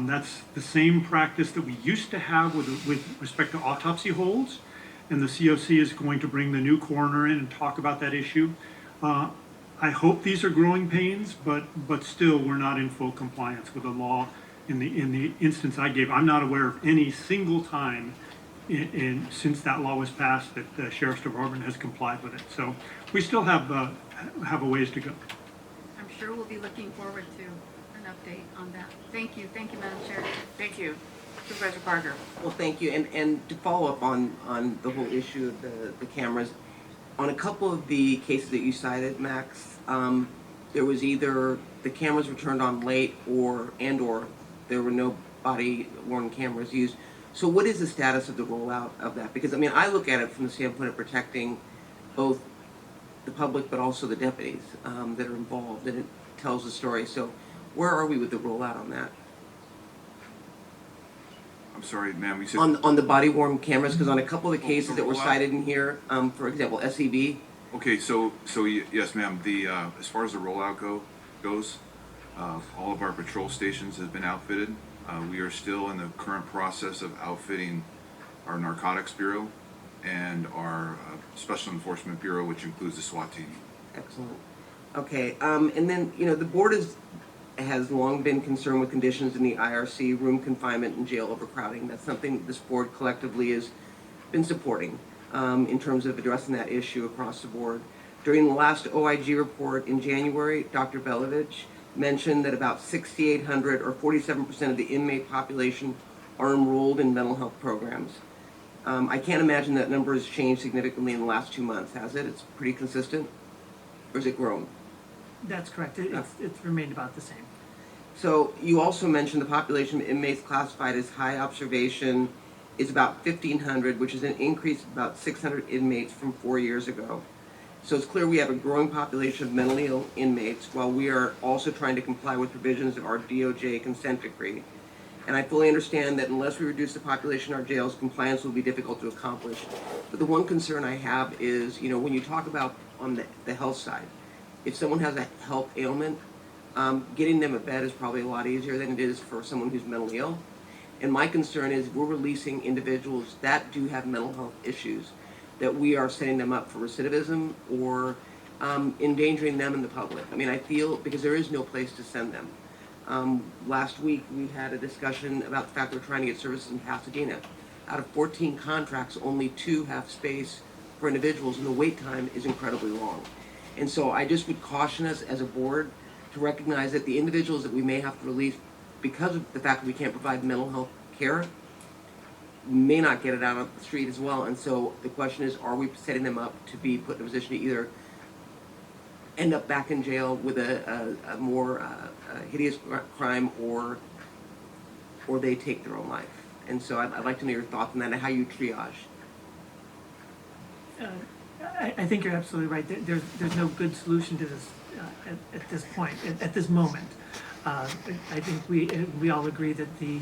That's the same practice that we used to have with respect to autopsy holds, and the COC is going to bring the new coroner in and talk about that issue. I hope these are growing pains, but still we're not in full compliance with the law. In the instance I gave, I'm not aware of any single time since that law was passed that the Sheriff's Department has complied with it. So we still have a ways to go. sure we'll be looking forward to an update on that. Thank you, Madam Chair. Thank you. Supervisor Parker. Well, thank you. And to follow up on the whole issue of the cameras, on a couple of the cases that you cited, Max, there was either the cameras were turned on late or there were no body-worn cameras used. So what is the status of the rollout of that? Because, I mean, I look at it from the standpoint of protecting both the public but also the deputies that are involved, and it tells the story. So where are we with the rollout on that? I'm sorry, ma'am, you said... On the body-worn cameras, because on a couple of the cases the that were rollout? cited in here, for example, SEB. Okay, yes, ma'am, as far as the rollout goes, all of our patrol stations have been outfitted. We are still in the current process of outfitting our Narcotics Bureau and our Special Enforcement Bureau, which includes the SWAT team. Excellent. Okay, and then, the board has long been concerned with conditions in the IRC, room confinement, and jail overcrowding. That's something this board collectively has been supporting in terms of addressing that issue across the board. During the last OIG report in January, Dr. Belovich mentioned that about 6,800 or 47% of the inmate population are enrolled in mental health programs. I can't imagine that number has changed significantly in the last 2 months, has it? It's pretty consistent? Or has it grown? That's correct. It's remained about the same. So you also mentioned the population of inmates classified as high observation is about 1,500, which is an increase of about 600 inmates from 4 years ago. So it's clear we have a growing population of mentally ill inmates while we are also trying to comply with provisions of our DOJ consent decree. And I fully understand that unless we reduce the population in our jails, compliance will be difficult to accomplish. But the one concern I have is, when you talk about on the health side, if someone has a health ailment, getting them a bed is probably a lot easier than it is for someone who's mentally ill. And my concern is we're releasing individuals that do have mental health issues, that we are setting them up for recidivism or endangering them and the public. I mean, I feel, because there is no place to send them. Last week, we had a discussion about the fact that we're trying to get services in Pasadena. Out of 14 contracts, only 2 have space for individuals, and the wait time is incredibly long. And so I just would caution us as a board to recognize that the individuals that we may have to release because of the fact that we can't provide mental health care may not get it out on the street as well. And so the question is, are we setting them up to be put in a position to either end up back in jail with a more hideous crime or they take their own life? And so I'd like to know your thoughts on that and how you triage. I think you're absolutely right. There's no good solution to this at this point, at this moment. I think we all agree that the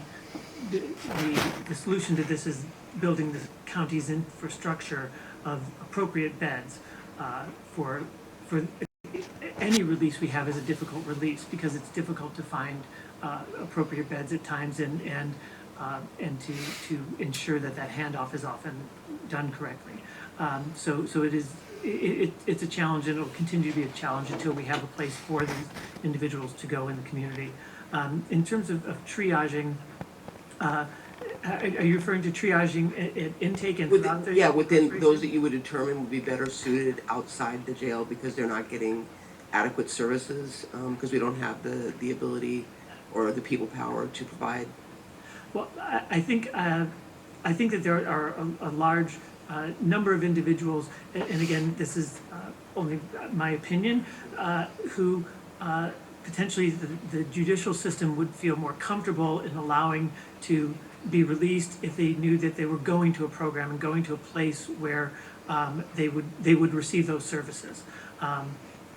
solution to this is building the county's infrastructure of appropriate beds for any release we have is a difficult release because it's difficult to find appropriate beds at times and to ensure that handoff is often done correctly. So it's a challenge, and it will continue to be a challenge until we have a place for these individuals to go in the community. In terms of triaging, are you referring to triaging at intake and throughout the within those that you would determine would be better suited outside the jail because they're not getting adequate services because we don't have the ability or the people power to provide? Well, I think that there are a large number of individuals, and again, this is only my opinion, who potentially the judicial system would feel more comfortable in allowing to be released if they knew that they were going to a program and going to a place where they would receive those services.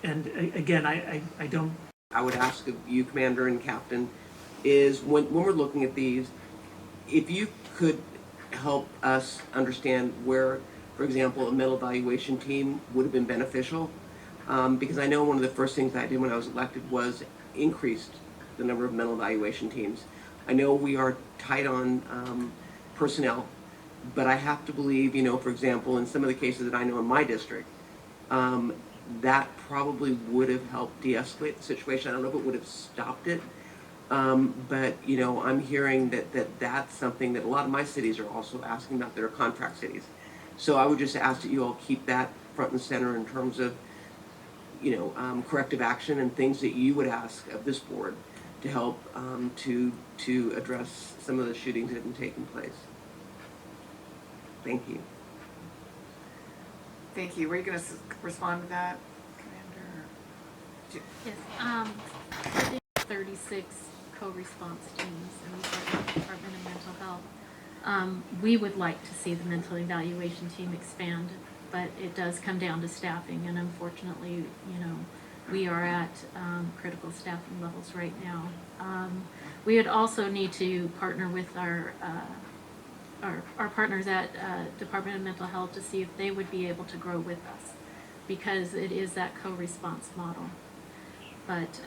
And again, I don't. I would ask of you, Commander and Captain, is when we're looking at these, if you could help us understand where, for example, a mental evaluation team would have been beneficial, because I know one of the first things I did when I was elected was increased the number of mental evaluation teams. I know we are tight on personnel, but I have to believe, for example, in some of the cases that I know in my district, that probably would have helped de-escalate the situation. I don't know if it would have stopped it, but I'm hearing that's something that a lot of my cities are also asking about that are contract cities. So I would just ask that you all keep that front and center in terms of, corrective action and things that you would ask of this board to help to address some of the shootings that have been taking place. Thank you. Thank you. Were you going to respond to that, Commander? Yes, 36 co-response teams in the Department of Mental Health. We would like to see the mental evaluation team expand, but it does come down to staffing, and unfortunately, we are at critical staffing levels right now. We would also need to partner with our partners at Department of Mental Health to see if they would be able to grow with us, because it is that co-response model. But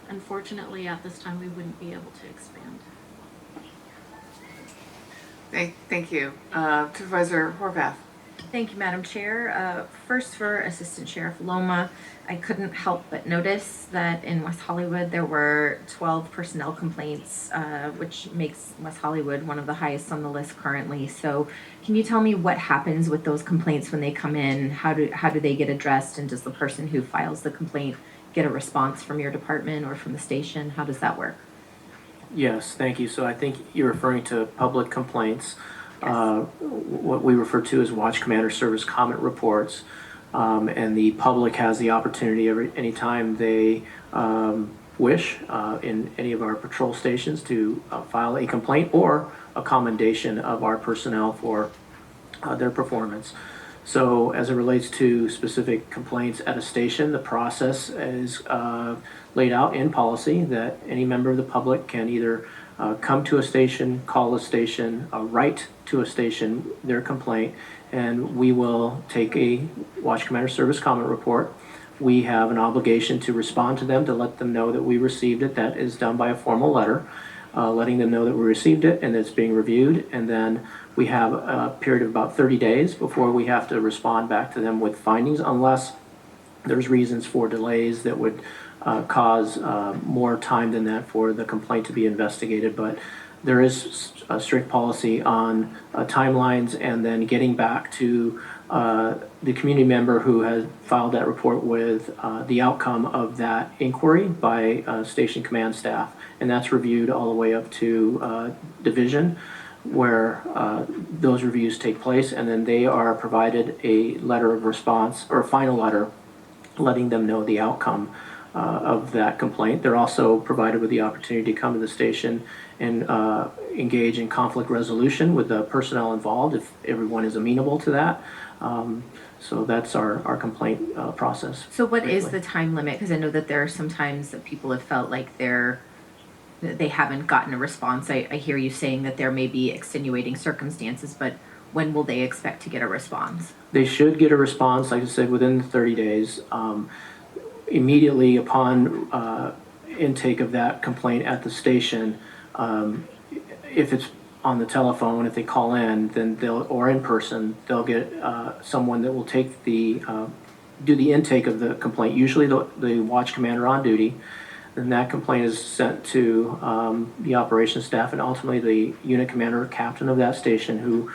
unfortunately, at this time, we wouldn't be able to expand. Thank you. Supervisor Horvath. Thank you, Madam Chair. First, for Assistant Sheriff Loma, I couldn't help but notice that in West Hollywood there were 12 personnel complaints, which makes West Hollywood one of the highest on the list currently. So can you tell me what happens with those complaints when they come in? How do they get addressed? And does the person who files the complaint get a response from your department or from the station? How does that work? Yes, thank you. So I think you're referring to public complaints, what we refer to as Watch Commander Service Comment Reports. And the public has the opportunity anytime they wish in any of our patrol stations to file a complaint or a commendation of our personnel for their performance. So as it relates to specific complaints at a station, the process is laid out in policy that any member of the public can either come to a station, call a station, write to a station their complaint, and we will take a Watch Commander Service Comment Report. We have an obligation to respond to them to let them know that we received it. That is done by a formal letter, letting them know that we received it and that it's being reviewed. And then we have a period of about 30 days before we have to respond back to them with findings, unless there's reasons for delays that would cause more time than that for the complaint to be investigated. But there is a strict policy on timelines and then getting back to the community member who has filed that report with the outcome of that inquiry by station command staff. And that's reviewed all the way up to division, where those reviews take place, and then they are provided a letter of response or a final letter letting them know the outcome of that complaint. They're also provided with the opportunity to come to the station and engage in conflict resolution with the personnel involved if everyone is amenable to that. So that's our complaint process. So what is the time limit? Because I know that there are some times that people have felt like they haven't gotten a response. I hear you saying that there may be extenuating circumstances, but when will they expect to get a response? They should get a response, like I said, within 30 days. Immediately upon intake of that complaint at the station, if it's on the telephone, if they call in, then or in person, they'll get someone that will take do the intake of the complaint, usually the watch commander on duty. Then that complaint is sent to the operations staff and ultimately the unit commander or captain of that station, who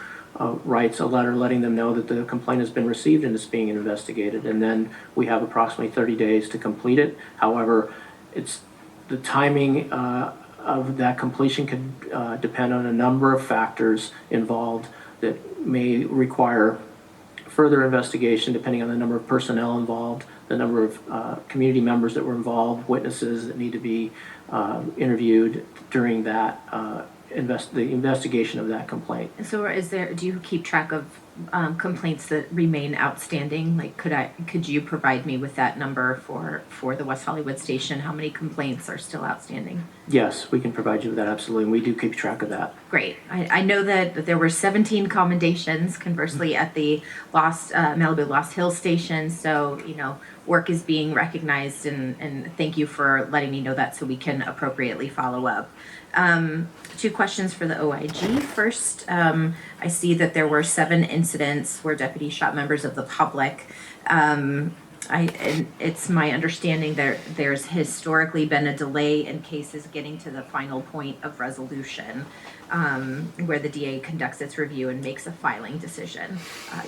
writes a letter letting them know that the complaint has been received and is being investigated. And then we have approximately 30 days to complete it. However, it's the timing of that completion could depend on a number of factors involved that may require further investigation depending on the number of personnel involved, the number of community members that were involved, witnesses that need to be interviewed during that the investigation of that complaint. So do you keep track of complaints that remain outstanding? Like, could you provide me with that number for the West Hollywood station? How many complaints are still outstanding? Yes, we can provide you with that, absolutely, and we do keep track of that. Great. I know that there were 17 commendations, conversely, at the Malibu Lost Hills station. So, work is being recognized, and thank you for letting me know that so we can appropriately follow up. 2 questions for the OIG. First, I see that there were 7 incidents where deputies shot members of the public. And it's my understanding that there's historically been a delay in cases getting to the final point of resolution, where the DA conducts its review and makes a filing decision.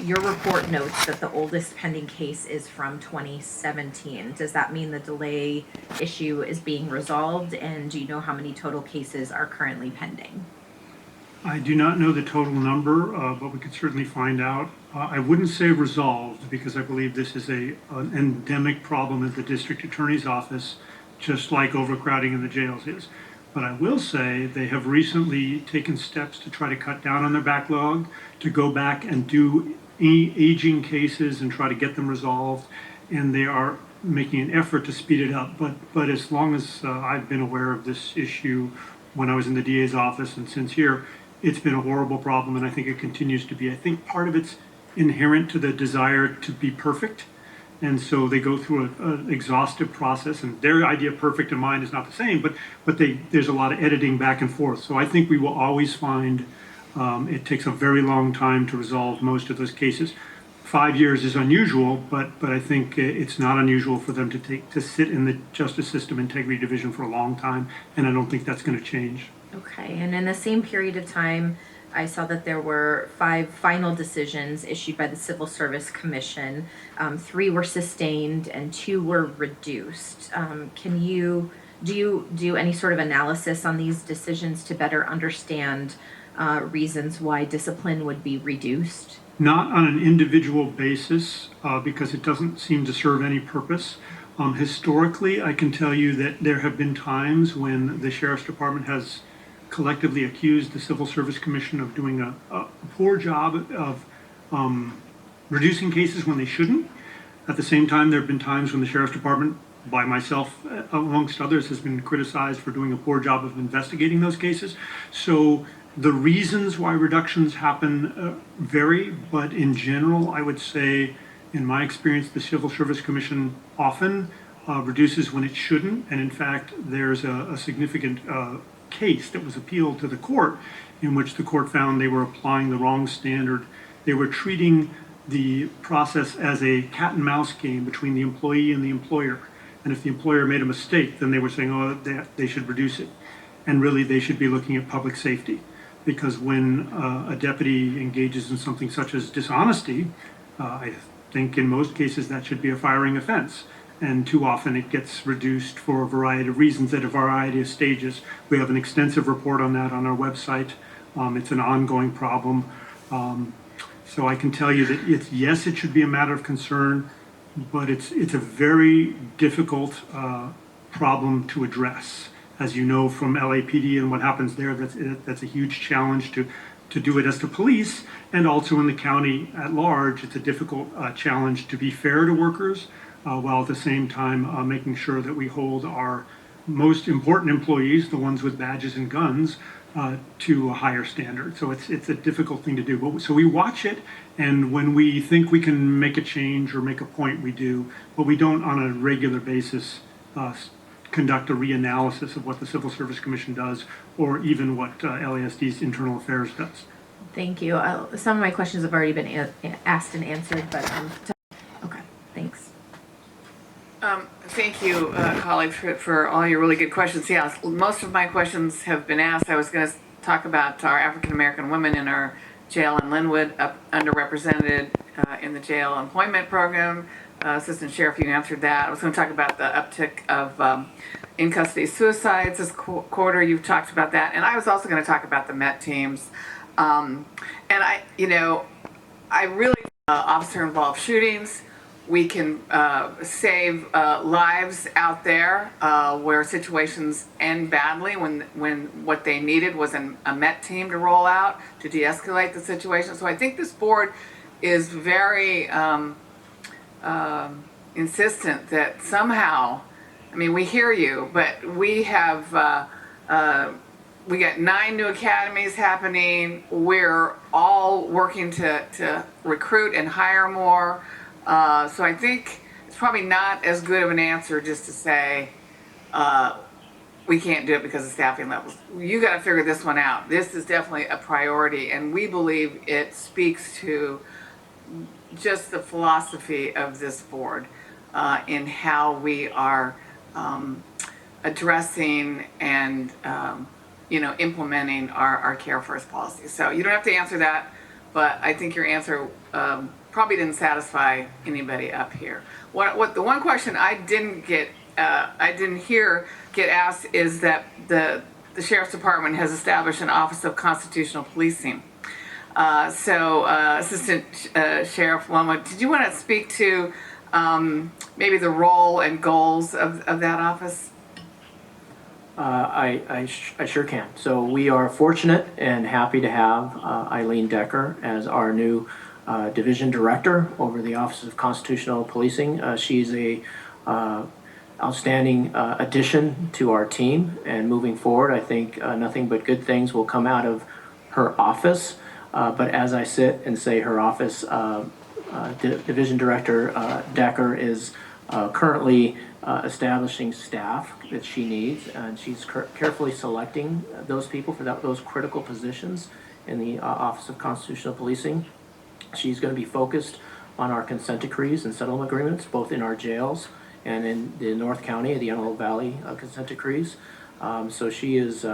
Your report notes that the oldest pending case is from 2017. Does that mean the delay issue is being resolved? And do you know how many total cases are currently pending? I do not know the total number, but we could certainly find out. I wouldn't say resolved because I believe this is an endemic problem at the district attorney's office, just like overcrowding in the jails is. But I will say they have recently taken steps to try to cut down on their backlog, to go back and do aging cases and try to get them resolved. And they are making an effort to speed it up. But as long as I've been aware of this issue when I was in the DA's office and since here, it's been a horrible problem, and I think it continues to be. I think part of it's inherent to the desire to be perfect, and so they go through an exhaustive process, and their idea of perfect and mine is not the same, but there's a lot of editing back and forth. So I think we will always find it takes a very long time to resolve most of those cases. 5 years is unusual, but I think it's not unusual for them to sit in the Justice System Integrity Division for a long time, and I don't think that's going to change. Okay, and in the same period of time, I saw that there were 5 final decisions issued by the Civil Service Commission. 3 were sustained and 2 were reduced. Can you do any sort of analysis on these decisions to better understand reasons why discipline would be reduced? Not on an individual basis, because it doesn't seem to serve any purpose. Historically, I can tell you that there have been times when the Sheriff's Department has collectively accused the Civil Service Commission of doing a poor job of reducing cases when they shouldn't. At the same time, there have been times when the Sheriff's Department, by myself amongst others, has been criticized for doing a poor job of investigating those cases. So the reasons why reductions happen vary, but in general, I would say, in my experience, the Civil Service Commission often reduces when it shouldn't. And in fact, there's a significant case that was appealed to the court in which the court found they were applying the wrong standard. They were treating the process as a cat and mouse game between the employee and the employer. And if the employer made a mistake, then they were saying, oh, they should reduce it. And really, they should be looking at public safety. Because when a deputy engages in something such as dishonesty, I think in most cases that should be a firing offense. And too often it gets reduced for a variety of reasons at a variety of stages. We have an extensive report on that on our website. It's an ongoing problem. So I can tell you that yes, it should be a matter of concern, but it's a very difficult problem to address. As you know from LAPD and what happens there, that's a huge challenge to do it as to police, and also in the county at large. It's a difficult challenge to be fair to workers, while at the same time making sure that we hold our most important employees, the ones with badges and guns, to a higher standard. So it's a difficult thing to do. So we watch it, and when we think we can make a change or make a point, we do, but we don't on a regular basis conduct a reanalysis of what the Civil Service Commission does, or even what LASD's Internal Affairs does. Thank you. Some of my questions have already been asked and answered, but okay, thanks. Thank you, colleagues, for all your really good questions. Yeah, most of my questions have been asked. I was going to talk about our African American women in our jail in Linwood, underrepresented in the jail employment program. Assistant Sheriff, you answered that. I was going to talk about the uptick of in-custody suicides this quarter. You've talked about that. And I was also going to talk about the MET teams. And I really, officer-involved shootings, we can save lives out there where situations end badly when what they needed was a MET team to roll out to de-escalate the situation. So I think this board is very insistent that somehow, I mean, we hear you, but we have, we got 9 new academies happening. We're all working to recruit and hire more. So I think it's probably not as good of an answer just to say, we can't do it because of staffing levels. You got to figure this one out. This is definitely a priority, and we believe it speaks to just the philosophy of this board. in how we are addressing and implementing our Care First policy. So you don't have to answer that, but I think your answer probably didn't satisfy anybody up here. What the one question I didn't hear get asked is that the Sheriff's Department has established an Office of Constitutional Policing. Assistant Sheriff Loma, did you want to speak to maybe the role and goals of that office? I sure can. So we are fortunate and happy to have Eileen Decker as our new division director over the Office of Constitutional Policing. She's a outstanding addition to our team, and moving forward, I think nothing but good things will come out of her office. But as I sit and say her office, Division Director Decker is currently establishing staff that she needs, and she's carefully selecting those people for those critical positions in the Office of Constitutional Policing. She's going to be focused on our consent decrees and settlement agreements, both in our jails and in the North County, the Antelope Valley consent decrees. So she is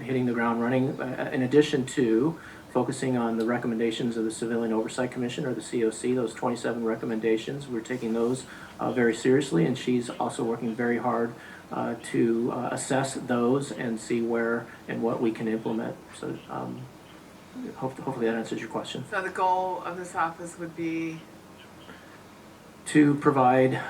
hitting the ground running, in addition to focusing on the recommendations of the Civilian Oversight Commission, or the COC, those 27 recommendations. We're taking those very seriously, and she's also working very hard to assess those and see where and what we can implement. So hopefully that answers your question. So the goal of this office would be? To provide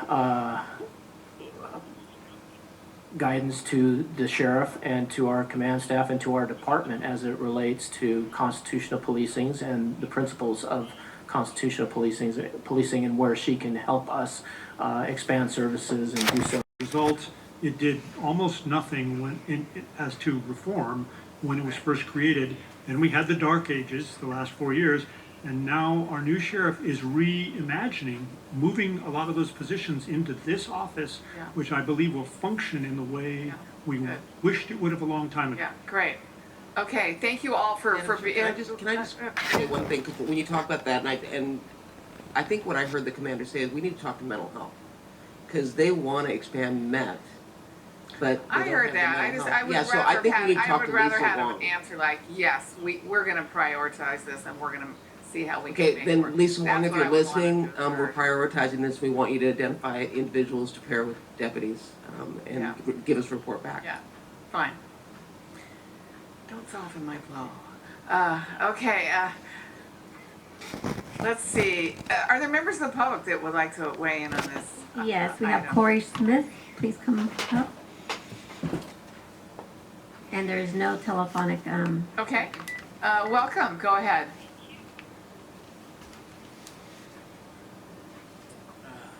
guidance to the sheriff and to our command staff and to our department as it relates to constitutional policing and the principles of constitutional policing and where she can help us expand services and do so. Results, it did almost nothing as to reform when it was first created. Then we had the dark ages, the last 4 years, and now our new sheriff is reimagining, moving a lot of those positions into this office, which I believe will function in the way we wished it would have a long time ago. Yeah, great. Okay, thank you all for being. Can I just say one thing? Because when you talk about that, and I think what I heard the commander say is we need to talk to mental health, because they want to expand meth. But I heard that. I would rather have an answer like, yes, we're going to prioritize this, and we're going to see how we can make it work. Then Lisa Wong, if you're listening, we're prioritizing this. We want you to identify individuals to pair with deputies and give us a report back. Yeah, fine. Don't soften my blow. Okay. Let's see. Are there members of the public that would like to weigh in on this? Yes, we have Corey Smith. Please come up. And there is no telephonic. Okay. Welcome. Go ahead.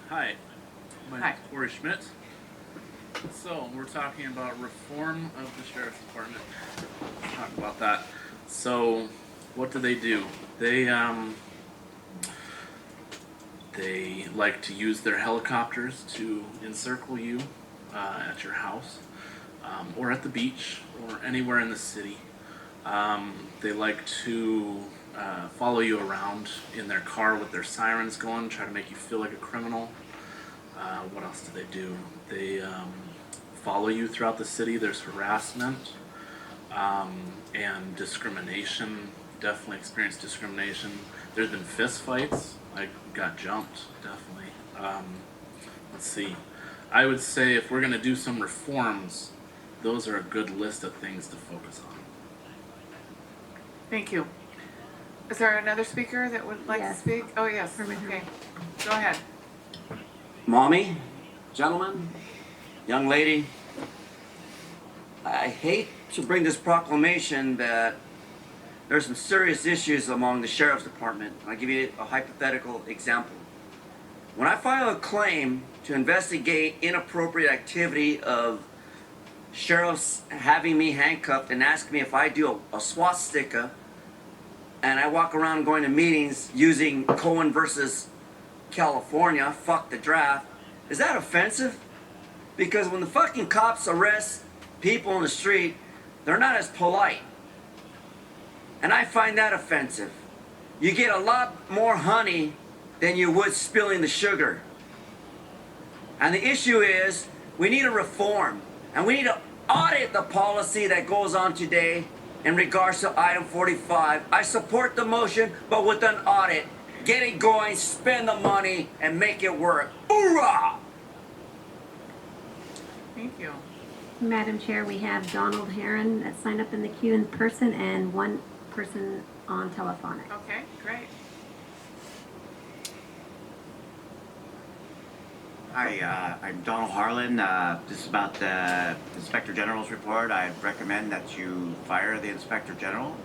Hi, my name is Corey Schmidt. So, we're talking about reform of the Sheriff's Department. Let's talk about that. So, what do? They like to use their helicopters to encircle you at your house, or at the beach, or anywhere in the city. They like to follow you around in their car with their sirens going, try to make you feel like a criminal. What else do they do? They follow you throughout the city. There's harassment and discrimination. Definitely experienced discrimination. There's been fist fights. I got jumped, definitely. Let's see. I would say if we're going to do some reforms, those are a good list of things to focus on. Thank you. Is there another speaker that would like to speak? Oh, yes. Okay. Go ahead. Mommy, gentlemen, young lady, I hate to bring this proclamation that there's some serious issues among the Sheriff's Department. I'll give you a hypothetical example. When I file a claim to investigate inappropriate activity of sheriffs having me handcuffed and asking me if I do a swastika, and I walk around going to meetings using Cohen versus California, fuck the draft, is that offensive? Because when the fucking cops arrest people in the street, they're not as polite. And I find that offensive. You get a lot more honey than you would spilling the sugar. And the issue is we need a reform, and we need to audit the policy that goes on today in regards to item 45. I support the motion, but with an audit. Get it going, spend the money, and make it work. Hoorah! Thank you. Madam Chair, we have Donald Heron that signed up in the queue in person and one person on telephonic. Okay, great. Hi, I'm Donald Harlan. This is about the Inspector General's report. I recommend that you fire the Inspector General,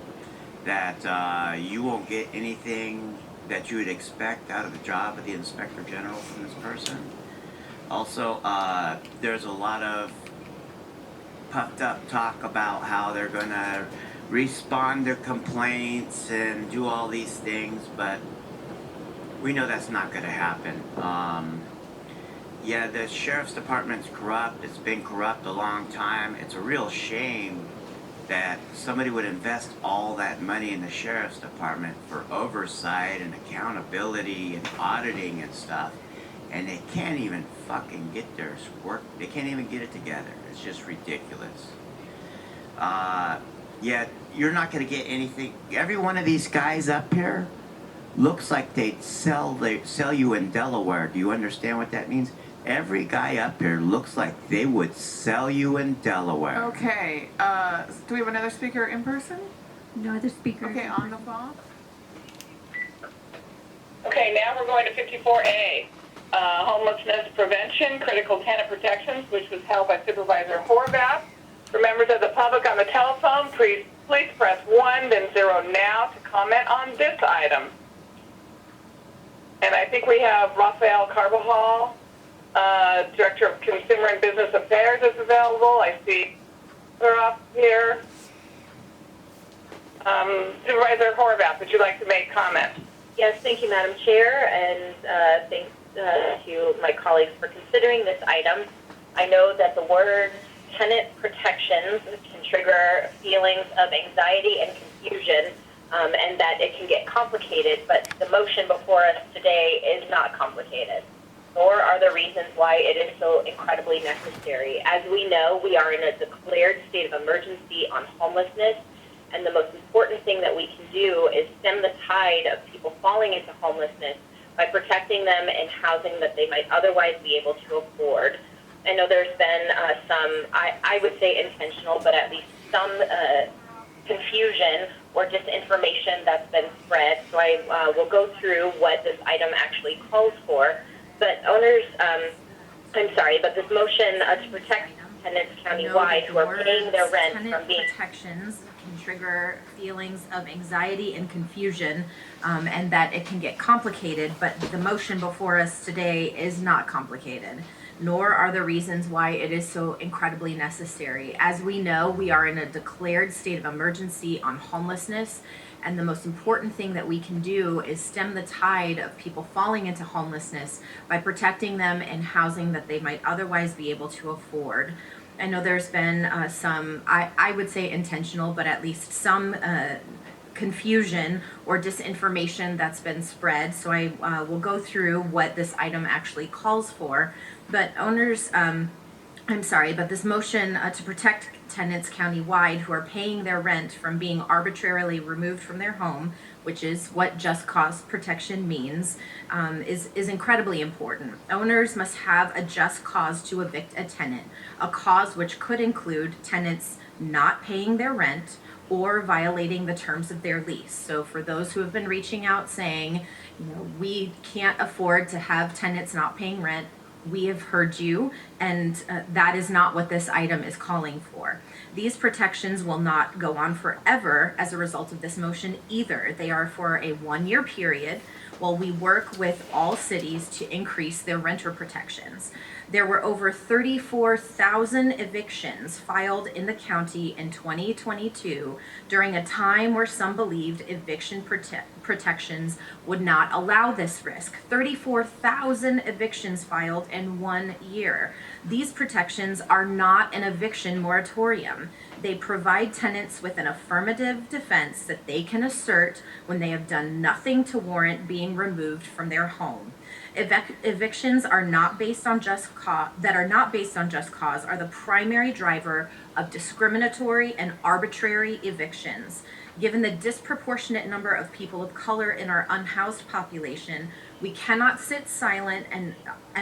that you won't get anything that you would expect out of the job of the Inspector General from this person. Also, there's a lot of puffed up talk about how they're going to respond to complaints and do all these things, but we know that's not going to happen. Yeah, the Sheriff's Department's corrupt. It's been corrupt a long time. It's a real shame that somebody would invest all that money in the Sheriff's Department for oversight and accountability and auditing and stuff, and they can't even fucking get their work. They can't even get it together. It's just ridiculous. Yeah, you're not going to get anything. Every one of these guys up here looks like they sell you in Delaware. Do you understand what that means? Every guy up here looks like they would sell you in Delaware. Okay, do we have another speaker in person? No other speakers. Okay, on the phone? Okay, now we're going to 54A, homelessness prevention, critical tenant protections, which was held by Supervisor Horvath. For members of the public on the telephone, please press 1, then 0 now to comment on this item. And I think we have Rafael Carbajal, Director of Consumer and Business Affairs, is available. I see her up here. Supervisor Horvath, would you like to make comments? Yes, thank you, Madam Chair, and thanks to my colleagues for considering this item. I know that the word tenant protections can trigger feelings of anxiety and confusion, and that it can get complicated, but the motion before us today is not complicated, nor are the reasons why it is so incredibly necessary. As we know, we are in a declared state of emergency on homelessness, and the most important thing that we can do is stem the tide of people falling into homelessness by protecting them in housing that they might otherwise be able to afford. I know there's been some, I would say intentional, but at least some confusion or disinformation that's been spread. So I will go through what this item actually calls for. But owners, but this motion to protect tenants countywide who are paying their rent from being protections can trigger feelings of anxiety and confusion, and that it can get complicated, but the motion before us today is not complicated, nor are the reasons why it is so incredibly necessary. As we know, we are in a declared state of emergency on homelessness, and the most important thing that we can do is stem the tide of people falling into homelessness by protecting them in housing that they might otherwise be able to afford. I know there's been some, I would say intentional, but at least some confusion or disinformation that's been spread. So I will go through what this item actually calls for. But owners, but this motion to protect tenants countywide who are paying their rent from being arbitrarily removed from their home, which is what just cause protection means, is incredibly important. Owners must have a just cause to evict a tenant, a cause which could include tenants not paying their rent or violating the terms of their lease. So for those who have been reaching out saying, we can't afford to have tenants not paying rent, we have heard you, and that is not what this item is calling for. These protections will not go on forever as a result of this motion either. They are for a 1-year period while we work with all cities to increase their renter protections. There were over 34,000 evictions filed in the county in 2022 during a time where some believed eviction protections would not allow this risk. 34,000 evictions filed in 1 year. These protections are not an eviction moratorium. They provide tenants with an affirmative defense that they can assert when they have done nothing to warrant being removed from their home. Evictions are not based on just cause are the primary driver of discriminatory and arbitrary evictions. Given the disproportionate number of people of color in our unhoused population, we cannot sit silent and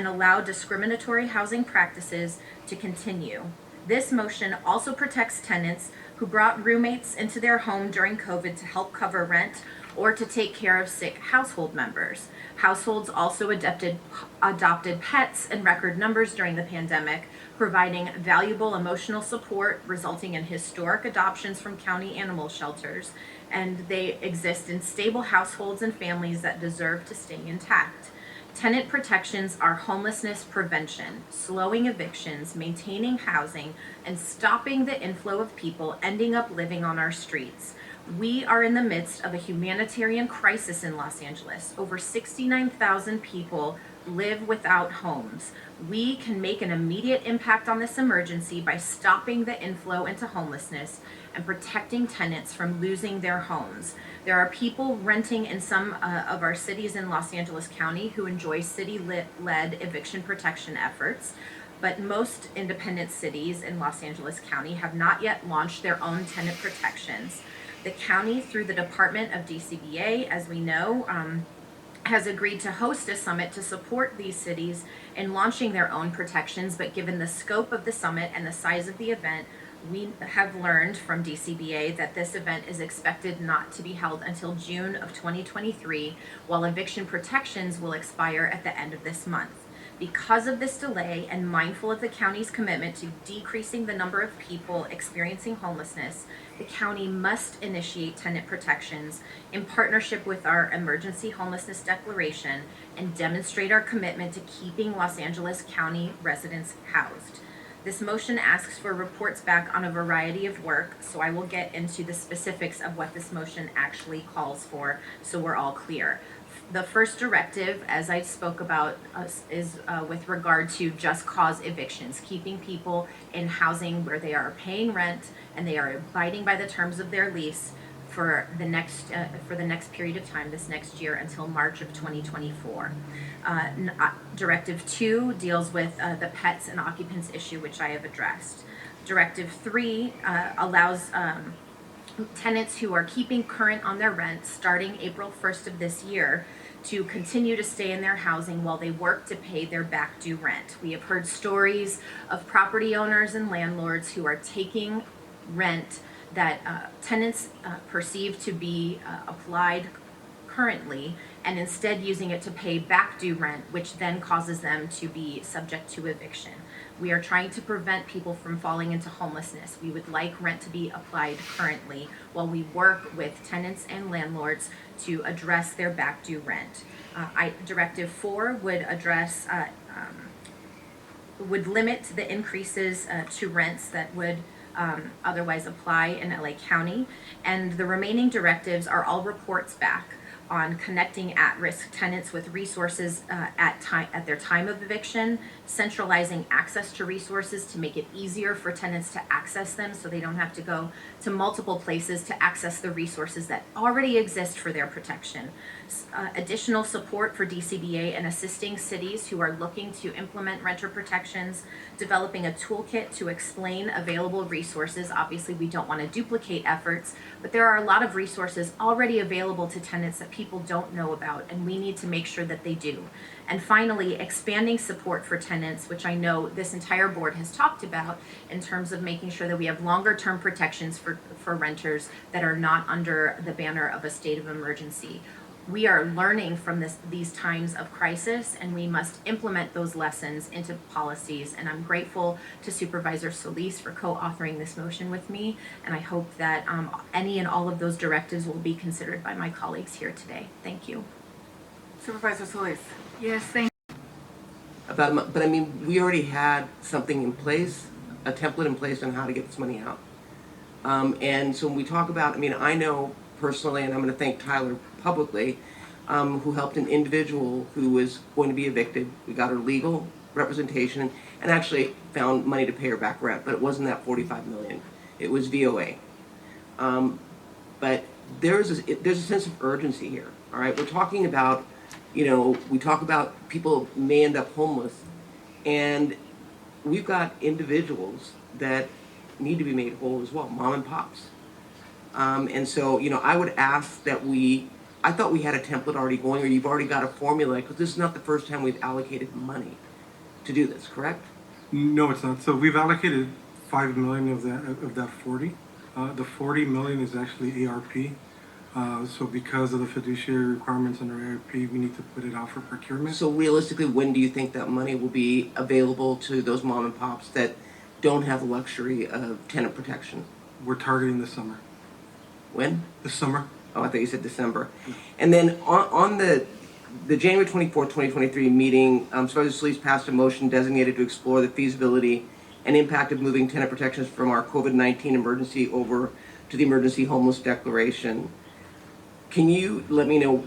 allow discriminatory housing practices to continue. This motion also protects tenants who brought roommates into their home during COVID to help cover rent or to take care of sick household members. Households also adopted pets in record numbers during the pandemic, providing valuable emotional support, resulting in historic adoptions from county animal shelters, and they exist in stable households and families that deserve to stay intact. Tenant protections are homelessness prevention, slowing evictions, maintaining housing, and stopping the inflow of people ending up living on our streets. We are in the midst of a humanitarian crisis in Los Angeles. Over 69,000 people live without homes. We can make an immediate impact on this emergency by stopping the inflow into homelessness and protecting tenants from losing their homes. There are people renting in some of our cities in Los Angeles County who enjoy city-led eviction protection efforts, but most independent cities in Los Angeles County have not yet launched their own tenant protections. The county, through the Department of DCBA, as we know, has agreed to host a summit to support these cities in launching their own protections, but given the scope of the summit and the size of the event, we have learned from DCBA that this event is expected not to be held until June of 2023, while eviction protections will expire at the end of this month. Because of this delay and mindful of the county's commitment to decreasing the number of people experiencing homelessness, the county must initiate tenant protections in partnership with our emergency homelessness declaration and demonstrate our commitment to keeping Los Angeles County residents housed. This motion asks for reports back on a variety of work, so I will get into the specifics of what this motion actually calls for so we're all clear. The first directive, as I spoke about, is with regard to just cause evictions, keeping people in housing where they are paying rent and they are abiding by the terms of their lease for the next period of time, this next year until March of 2024. Directive 2 deals with the pets and occupants issue, which I have addressed. Directive 3 allows tenants who are keeping current on their rent starting April 1st of this year to continue to stay in their housing while they work to pay their back due rent. We have heard stories of property owners and landlords who are taking rent that tenants perceive to be applied currently and instead using it to pay back due rent, which then causes them to be subject to eviction. We are trying to prevent people from falling into homelessness. We would like rent to be applied currently while we work with tenants and landlords to address their back due rent. Directive 4 would address, would limit the increases to rents that would otherwise apply in LA County, and the remaining directives are all reports back on connecting at-risk tenants with resources at their time of eviction, centralizing access to resources to make it easier for tenants to access them so they don't have to go to multiple places to access the resources that already exist for their protection. Additional support for DCBA and assisting cities who are looking to implement renter protections, developing a toolkit to explain available resources. Obviously, we don't want to duplicate efforts, but there are a lot of resources already available to tenants that people don't know about, and we need to make sure that they do. And finally, expanding support for tenants, which I know this entire board has talked about in terms of making sure that we have longer term protections for renters that are not under the banner of a state of emergency. We are learning from these times of crisis, and we must implement those lessons into policies. And I'm grateful to Supervisor Solis for co-authoring this motion with me, and I hope that any and all of those directives will be considered by my colleagues here today. Thank you. Supervisor Solis. Yes, thank you. But I mean, we already had something in place, a template in place on how to get this money out. And so when we talk about, I mean, I know personally, and I'm going to thank Tyler publicly, who helped an individual who was going to be evicted. We got her legal representation and actually found money to pay her back rent, but it wasn't that $45 million. It was VOA. But there's a sense of urgency here. All right, we're talking about You know, we talk about people may end up homeless, and we've got individuals that need to be made whole as well, mom and pops. And so, you know, I would ask that I thought we had a template already going, or you've already got a formula, because this is not the first time we've allocated money to do this, correct? No, it's not. So we've allocated 5 million of that 40. The 40 million is actually ARP. So because of the fiduciary requirements under ARP, we need to put it out for procurement. So realistically, when do you think that money will be available to those mom and pops that don't have the luxury of tenant protection? We're targeting this summer. When? This summer. Oh, I thought you said December. And then on the January 24th, 2023 meeting, Supervisor Solis passed a motion designated to explore the feasibility and impact of moving tenant protections from our COVID-19 emergency over to the emergency homeless declaration. Can you let me know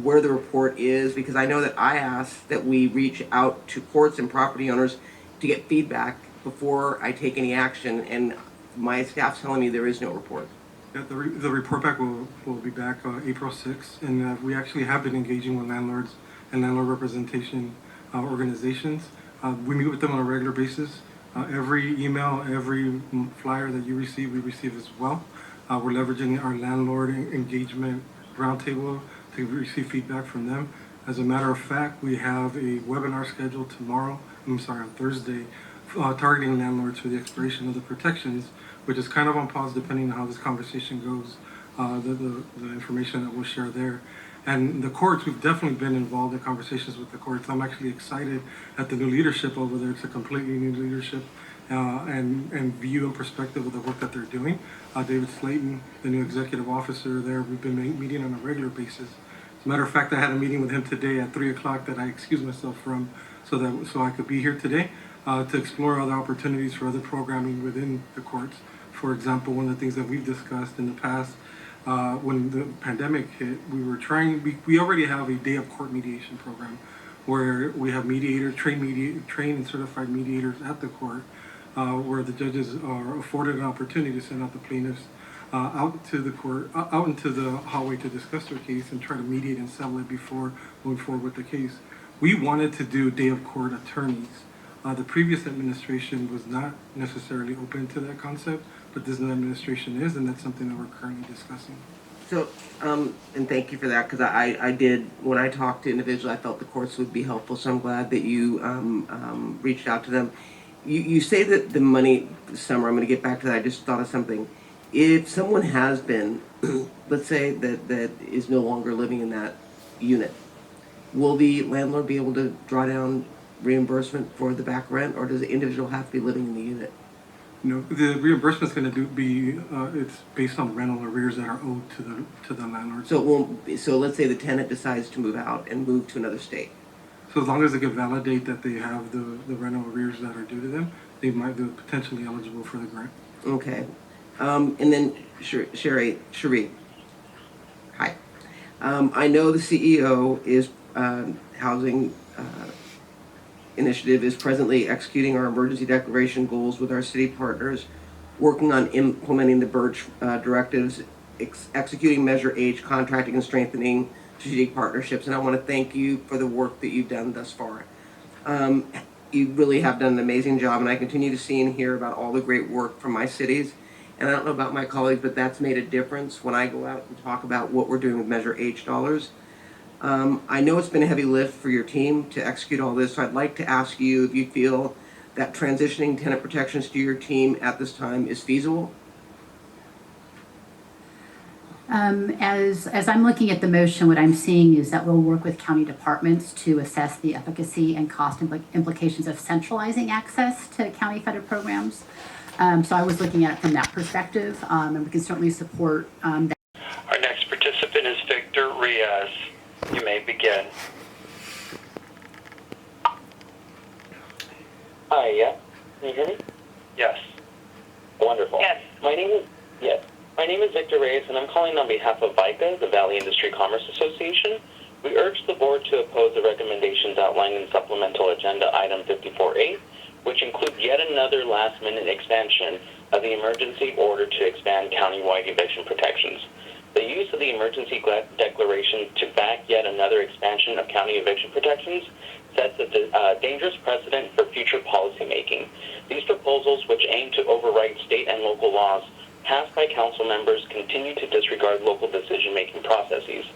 where the report is? Because I know that I asked that we reach out to courts and property owners to get feedback before I take any action, and my staff's telling me there is no report. Yeah, the report back will be back April 6th, and we actually have been engaging with landlords and landlord representation organizations. We meet with them on a regular basis. Every email, every flyer that you receive, we receive as well. We're leveraging our landlord engagement roundtable to receive feedback from them. As a matter of fact, we have a webinar scheduled on Thursday, targeting landlords for the expiration of the protections, which is kind of on pause depending on how this conversation goes, the information that we'll share there. And the courts, we've definitely been involved in conversations with the courts. I'm actually excited at the new leadership over there. It's a completely new leadership and view and perspective of the work that they're doing. David Slayton, the new executive officer there, we've been meeting on a regular basis. As a matter of fact, I had a meeting with him today at 3 o'clock that I excused myself from so I could be here today to explore other opportunities for other programming within the courts. For example, one of the things that we've discussed in the past, when the pandemic hit, we already have a day of court mediation program where we have trained and certified mediators at the court, where the judges are afforded an opportunity to send out the plaintiffs out to the court, out into the hallway to discuss their case and try to mediate and settle it before moving forward with the case. We wanted to do day of court attorneys. The previous administration was not necessarily open to that concept, but this new administration is, and that's something that we're currently discussing. So, and thank you for that, because I did, when I talked to individuals, I felt the courts would be helpful, so I'm glad that you reached out to them. You say that the money this summer, I'm going to get back to that, I just thought of something. If someone has been, let's say that is no longer living in that unit, will the landlord be able to draw down reimbursement for the back rent, or does the individual have to be living in the unit? No, the reimbursement is going to be it's based on rental arrears that are owed to the landlord. So it won't be, so let's say the tenant decides to move out and move to another state. So as long as they can validate that they have the rental arrears that are due to them, they might be potentially eligible for the grant. Okay. And then Cherie. Hi. I know the CEO is housing initiative is presently executing our emergency declaration goals with our city partners, working on implementing the Birch directives, executing Measure H, contracting and strengthening strategic partnerships. And I want to thank you for the work that you've done thus far. You really have done an amazing job, and I continue to see and hear about all the great work from my cities. And I don't know about my colleagues, but that's made a difference when I go out and talk about what we're doing with Measure H dollars. I know it's been a heavy lift for your team to execute all this, so I'd like to ask you if you feel that transitioning tenant protections to your team at this time is feasible. As I'm looking at the motion, what I'm seeing is that we'll work with county departments to assess the efficacy and cost implications of centralizing access to county federal programs. So I was looking at it from that perspective, and we can certainly support that. Our next participant is Victor Riaz. You may begin. Hi, yeah? Can you hear me? Yes. Wonderful. Yes. My name is Victor Reyes, and I'm calling on behalf of VICA, the Valley Industry Commerce Association. We urge the board to oppose the recommendations outlined in Supplemental Agenda Item 54A, which include yet another last-minute expansion of the emergency order to expand countywide eviction protections. The use of the emergency declaration to back yet another expansion of county eviction protections sets a dangerous precedent for future policymaking. These proposals, which aim to override state and local laws passed by council members, continue to disregard local decision-making processes.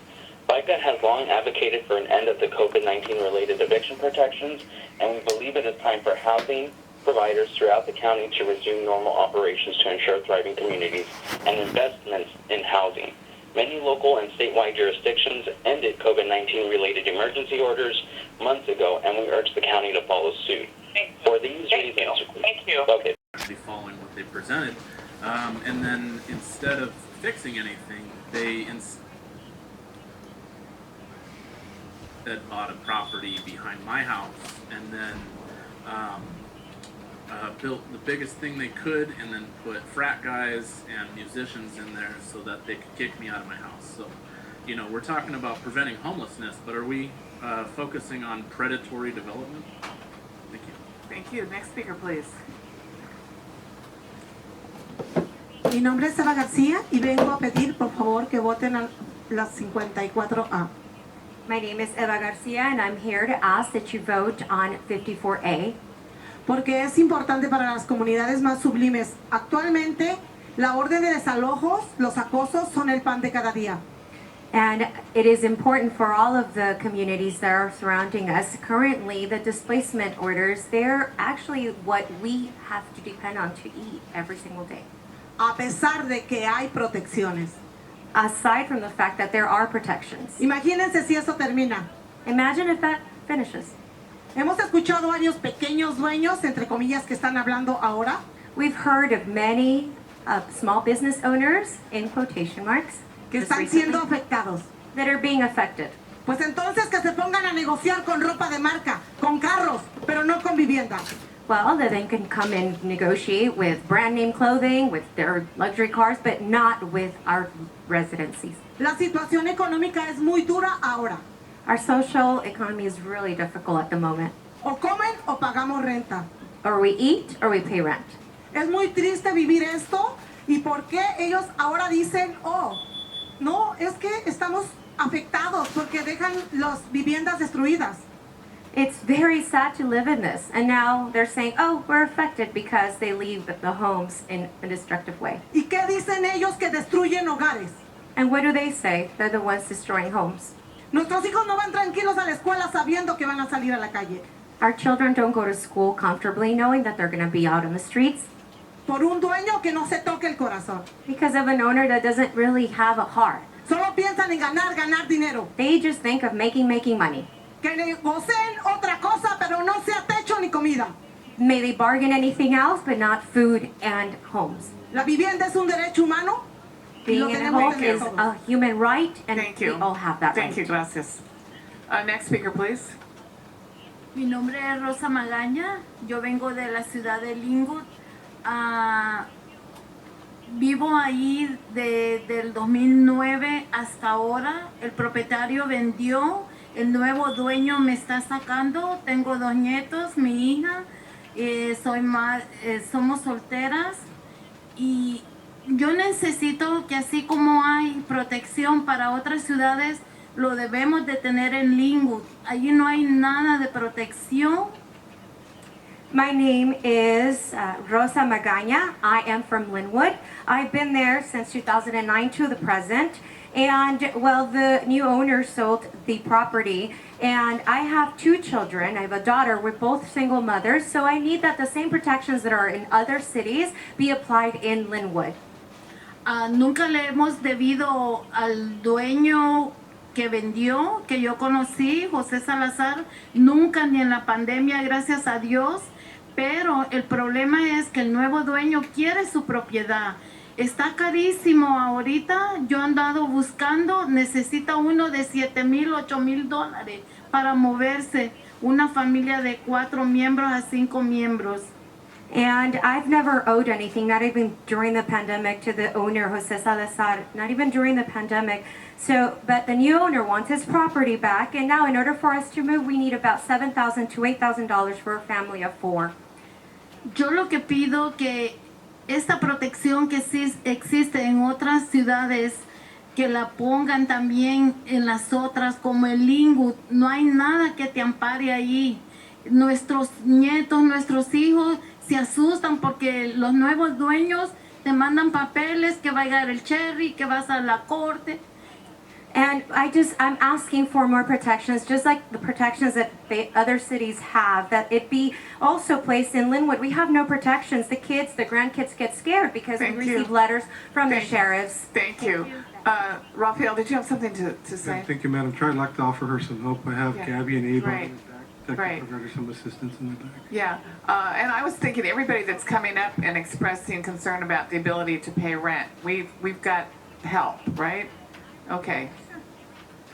VICA has long advocated for an end of the COVID-19 related eviction protections, and we believe it is time for housing providers throughout the county to resume normal operations to ensure thriving communities and investments in housing. Many local and statewide jurisdictions ended COVID-19 related emergency orders months ago, and we urge the county to follow suit. For these reasons, Thank you. Okay. Actually following what they presented, and then instead of fixing anything, they instead bought a property behind my house and then built the biggest thing they could and then put frat guys and musicians in there so that they could kick me out of my house. So, you know, we're talking about preventing homelessness, but are we focusing on predatory development? Thank you. Thank you. Next speaker, please. Mi nombre es Eva García y vengo a pedir, por favor, que voten a las 54A. My name is Eva Garcia, and I'm here to ask that you vote on 54A. Porque es importante para las comunidades más sublimes. Actualmente, la orden de desalojos, los acosos, son el pan de cada día. And it is important for all of the communities that are surrounding us. Currently, the displacement orders, they're actually what we have to depend on to eat every single day. A pesar de que hay protecciones. Aside from the fact that there are protections. Imagínense si eso termina. Imagine if that finishes. Hemos escuchado varios pequeños dueños, entre comillas, que están hablando ahora. We've heard of many small business owners, in quotation marks, que están siendo afectados. That are being affected. Pues entonces que se pongan a negociar con ropa de marca, con carros, pero no con vivienda. Well, then they can come and negotiate with brand name clothing, with their luxury cars, but not with our residencies. La situación económica es muy dura ahora. Our social economy is really difficult at the moment. O comen o pagamos renta. Or we eat or we pay rent. Es muy triste vivir esto. ¿Y por qué ellos ahora dicen, oh, no, es que estamos afectados porque dejan las viviendas destruidas? It's very sad to live in this. And now they're saying, oh, we're affected because they leave the homes in a destructive way. ¿Y qué dicen ellos que destruyen hogares? And what do they say? They're the ones destroying homes. Nuestros hijos no van tranquilos a la escuela sabiendo que van a salir a la calle. Our children don't go to school comfortably knowing that they're going to be out in the streets. Por un dueño que no se toque el corazón. Because of an owner that doesn't really have a heart. Solo piensan en ganar dinero. They just think of making money. Que negocien otra cosa, pero no sea techo ni comida. May they bargain anything else, but not food and homes. La vivienda es un derecho humano. Being in a home is a human right, and we all have that right. Thank you, gracias. Next speaker, please. Mi nombre es Rosa Magaña. Yo vengo de la ciudad de Linwood. Vivo ahí desde el 2009 hasta ahora. El propietario vendió. El nuevo dueño me está sacando. Tengo 2 nietos, mi hija. Somos solteras. Y yo necesito que así como hay protección para otras ciudades, lo debemos de tener en Linwood. Allí no hay nada de protección. My name is Rosa Magaña. I am from Linwood. I've been there since 2009 to the present. And, well, the new owner sold the property. And I have 2 children. I have a daughter. We're both single mothers. So I need that the same protections that are in other cities be applied in Linwood. Nunca le hemos debido al dueño que vendió, que yo conocí, José Salazar, nunca ni en la pandemia, gracias a Dios. Pero el problema es que el nuevo dueño quiere su propiedad. Está carísimo ahorita. Yo he andado buscando, necesita uno de $7,000, $8,000 para moverse. Una familia de 4 miembros a 5 miembros. And I've never owed anything, not even during the pandemic, to the owner, Jose Salazar, not even during the pandemic. So, but the new owner wants his property back, and now in order for us to move, we need about $7,000 to $8,000 for a family of 4. Yo lo que pido que esta protección que sí existe en otras ciudades que la pongan también en las otras, como el Linwood. No hay nada que te ampare ahí. Nuestros nietos, nuestros hijos se asustan porque los nuevos dueños te mandan papeles que va a llegar el cherry, que vas a la corte. And I'm asking for more protections, just like the protections that the other cities have, that it be also placed in Linwood. We have no protections. The kids, the grandkids get scared because we receive letters from the sheriffs. Thank you. Raphael, did you have something to say? Thank you, Madam Chair. I'd like to offer her some help. I have Yeah. Gabby and Ava Right. in the back that Right. can provide her some assistance in the back. Yeah, and I was thinking everybody that's coming up and expressing concern about the ability to pay rent, we've got help, right? Okay.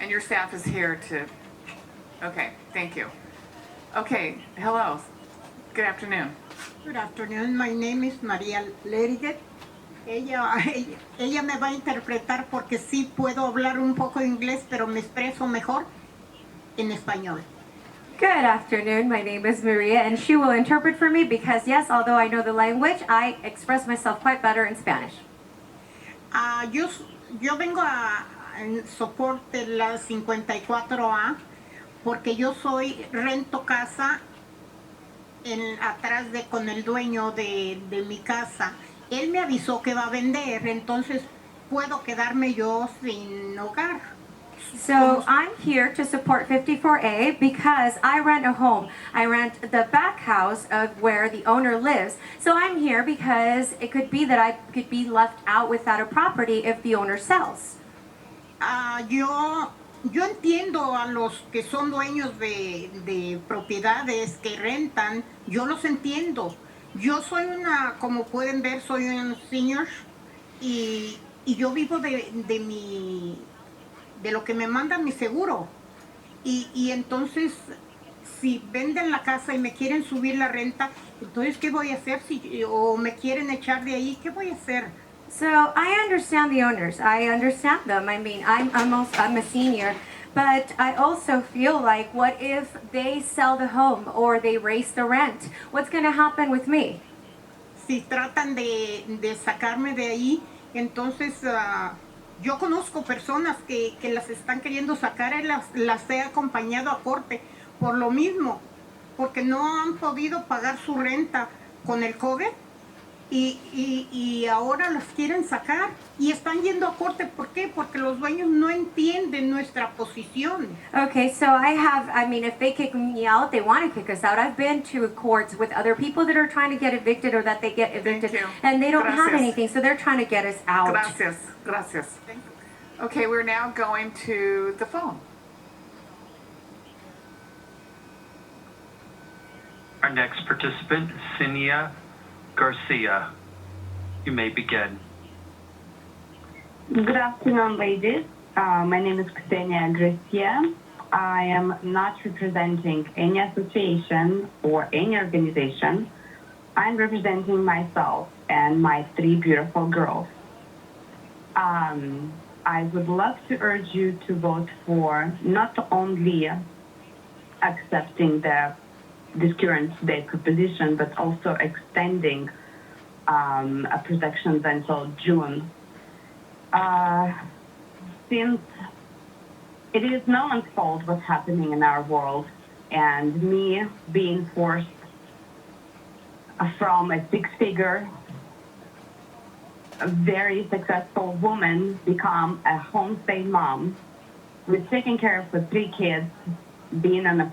And your staff is here to, okay, thank you. Okay, hello, good afternoon. Good afternoon. My name is Maria Leriget. Ella me va a interpretar porque sí puedo hablar un poco de inglés, pero me expreso mejor en español. Good afternoon. My name is Maria, and she will interpret for me because, yes, although I know the language, I express myself quite better in Spanish. Yo vengo en soporte la 54A porque yo rento casa atrás con el dueño de mi casa. Él me avisó que va a vender, entonces puedo quedarme yo sin hogar. So I'm here to support 54A because I rent a home. I rent the back house of where the owner lives. So I'm here because it could be that I could be left out without a property if the owner sells. Yo entiendo a los que son dueños de propiedades que rentan, yo los entiendo. Yo soy como pueden ver, soy un senior y yo vivo de lo que me manda mi seguro. Y entonces, si venden la casa y me quieren subir la renta, entonces, ¿qué voy a hacer? O me quieren echar de ahí, ¿qué voy a hacer? So I understand the owners. I understand them. I mean, I'm a senior, but I also feel like, what if they sell the home or they raise the rent? What's going to happen with me? Si tratan de sacarme de ahí, entonces yo conozco personas que las están queriendo sacar y las he acompañado a corte por lo mismo, porque no han podido pagar su renta con el COVID. Y ahora las quieren sacar y están yendo a corte. ¿Por qué? Porque los dueños no entienden nuestra posición. Okay, so I mean, if they kick me out, they want to kick us out. I've been to courts with other people that are trying to get evicted or that they get evicted and they don't have anything, so they're trying to get us out. Gracias. Okay, we're now going to the phone. Our next participant is Cinia Garcia. You may begin. Good afternoon, ladies. My name is Ksenia Garcia. I am not representing any association or any organization. I'm representing myself and my 3 beautiful girls. I would love to urge you to vote for not only accepting this current state proposition, but also extending protections until June. Since it is no one's fault what's happening in our world, and me being forced from a 6-figure, a very successful woman become a homestay mom with taking care of the 3 kids, being on a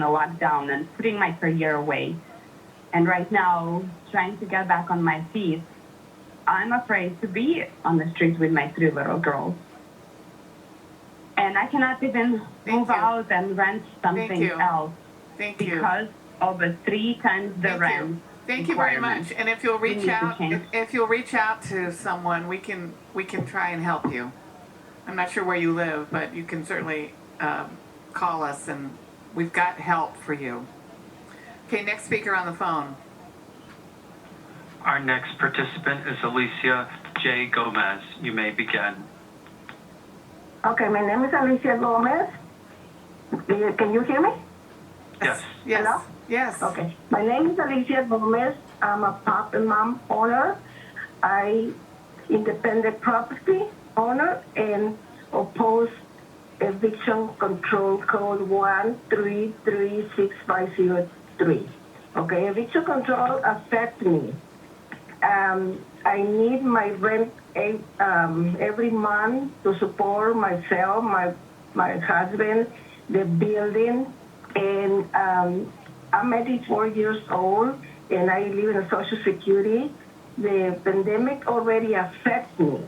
lockdown and putting my career away, and right now trying to get back on my feet. I'm afraid to be on the street with my 3 little girls. And I cannot even move out and rent something else because of the 3 times the rent. Thank you very much. And if you'll reach out to someone, we can try and help you. I'm not sure where you live, but you can certainly call us and we've got help for you. Okay, next speaker on the phone. Our next participant is Alicia J. Gomez. You may begin. Okay, my name is Alicia Gomez. Can you hear me? Yes. Hello? Yes. Okay. My name is Alicia Gomez. I'm a pop and mom owner. I independent property. owner and oppose eviction control code 1336503. Okay, eviction control affects me. I need my rent every month to support myself, my husband, the building, and I'm 84 years old, and I live in Social Security. The pandemic already affects me.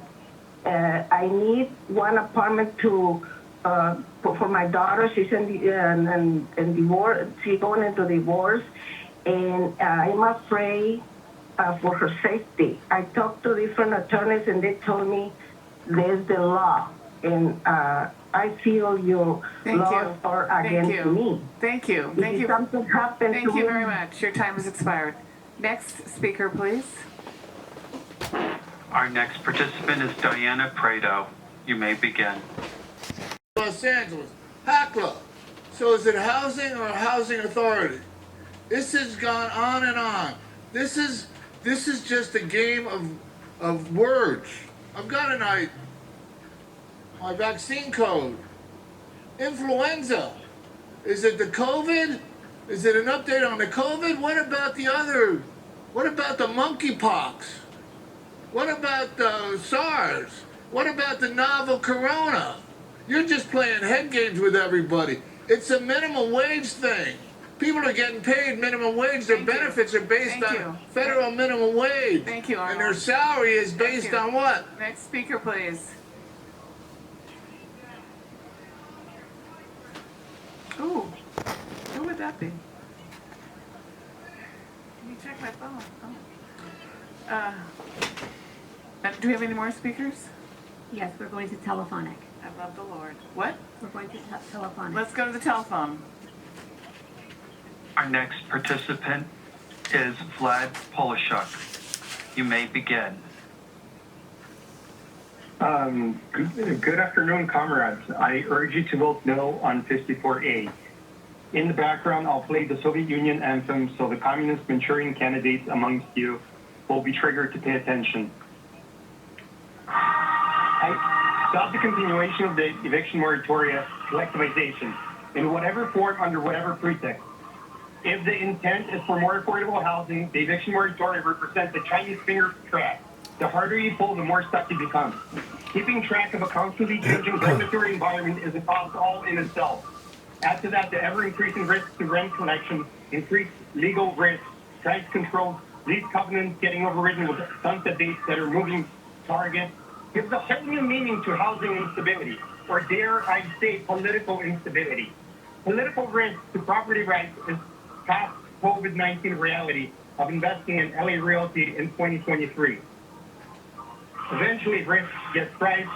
I need one apartment to for my daughter. She's in divorce. She's going into divorce, and I'm afraid for her safety. I talked to different attorneys, and they told me there's the law, and I feel your laws are against me. Thank you. If something happens Thank to you me, very much. Your time has expired. Next speaker, please. Our next participant is Diana Prado. You may begin. Los Angeles, HACLA. So is it housing or housing authority? This has gone on and on. This is just a game of words. I've got my vaccine code. Influenza. Is it the COVID? Is it an update on the COVID? What about the other? What about the monkeypox? What about the SARS? What about the novel corona? You're just playing head games with everybody. It's a minimum wage thing. People are getting paid minimum wage. Their benefits are based on federal minimum wage. Thank you, Arnold. And their salary is based on what? Next speaker, please. Ooh, who would that be? Let me check my phone. Oh. Do we have any more speakers? Yes, we're going to telephonic. I love the Lord. What? We're going to telephonic. Let's go to the telephone. Our next participant is Vlad Polishuk. You may begin. Good afternoon, comrades. I urge you to vote no on 54A. In the background, I'll play the Soviet Union anthem so the communist Manchurian candidates amongst you will be triggered to pay attention. I stop the continuation of the eviction moratoria collectivization in whatever form, under whatever pretext. If the intent is for more affordable housing, the eviction moratoria represents a Chinese finger trap. The harder you pull, the more stuck you become. Keeping track of a constantly changing regulatory environment is a cost all in itself. Add to that the ever-increasing risks to rent collection, increased legal risks, price controls, lease covenants getting overridden with sunset dates that are moving targets, gives a whole new meaning to housing instability, or dare I say political instability. Political risk to property rights is past COVID-19 reality of investing in LA Realty in 2023. Eventually, risk gets priced.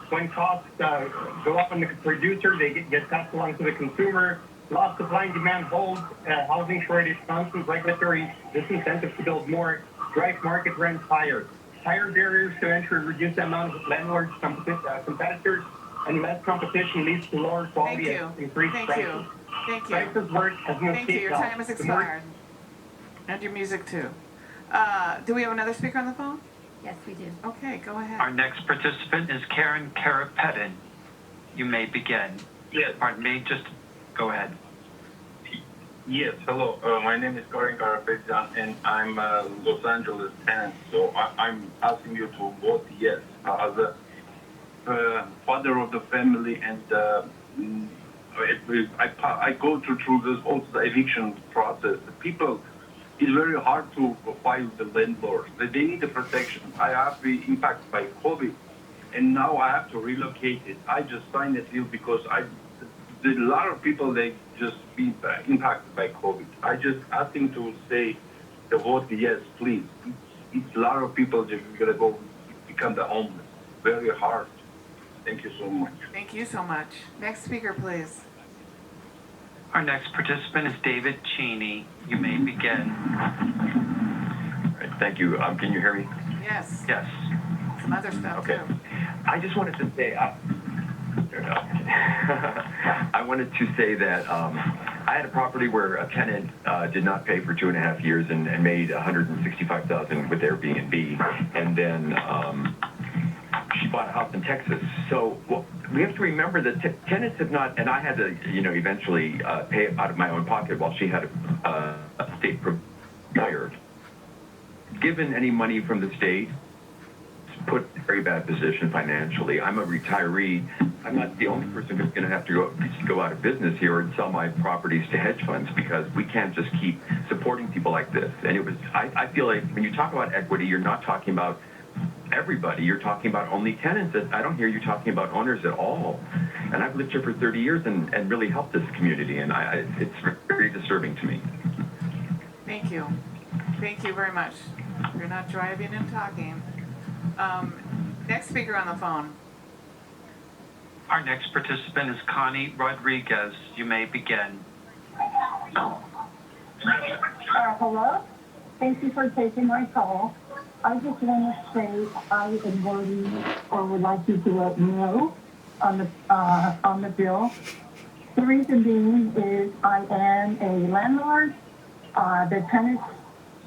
When costs go up on the producer, they get passed along to the consumer. Lost supply and demand holds, housing shortage, constant regulatory disincentive to build more, drive market rents higher. Higher barriers to entry reduce the amount of landlords, competitors, and less competition leads to lower quality and increased prices. Thank you. Prices work as no Thank you. Your time has expired. And your music too. Do we have another speaker on the phone? Yes, we do. Okay, go ahead. Our next participant is Karen Karapetian. You may begin. Yes. Pardon me, just go ahead. Yes, hello. My name is Karen Karapetian, and I'm a Los Angeles tenant. So I'm asking you to vote yes. As a father of the family, and I go through this also the eviction process. People, it's very hard to fight the landlords. They need the protection. I have been impacted by COVID, and now I have to relocate it. I just signed a deal because a lot of people, they just be impacted by COVID. I just asking to say the vote yes, please. It's a lot of people that are gonna go become the homeless. Very hard. Thank you so much. Thank you so much. Next speaker, please. Our next participant is David Cheney. You may begin. Thank you. Can you hear me? Yes. Yes. Some other stuff Okay. too. I just wanted to say, I wanted to say that I had a property where a tenant did not pay for 2.5 years and made $165,000 with Airbnb, and then she bought a house in Texas. So we have to remember that tenants have not, and I had to, eventually pay out of my own pocket while she had a state provider. Given any money from the state, it's put in a very bad position financially. I'm a retiree. I'm not the only person who's going to have to go out of business here and sell my properties to hedge funds because we can't just keep supporting people like this. And I feel like when you talk about equity, you're not talking about everybody. You're talking about only tenants. I don't hear you talking about owners at all. And I've lived here for 30 years and really helped this community, and it's very disturbing to me. Thank you. Thank you very much. You're not driving and talking. Next speaker on the phone. Our next participant is Connie Rodriguez. You may begin. Hello. Thank you for taking my call. I just want to say I am voting or would like you to vote no on the bill. The reason being is I am a landlord. The tenants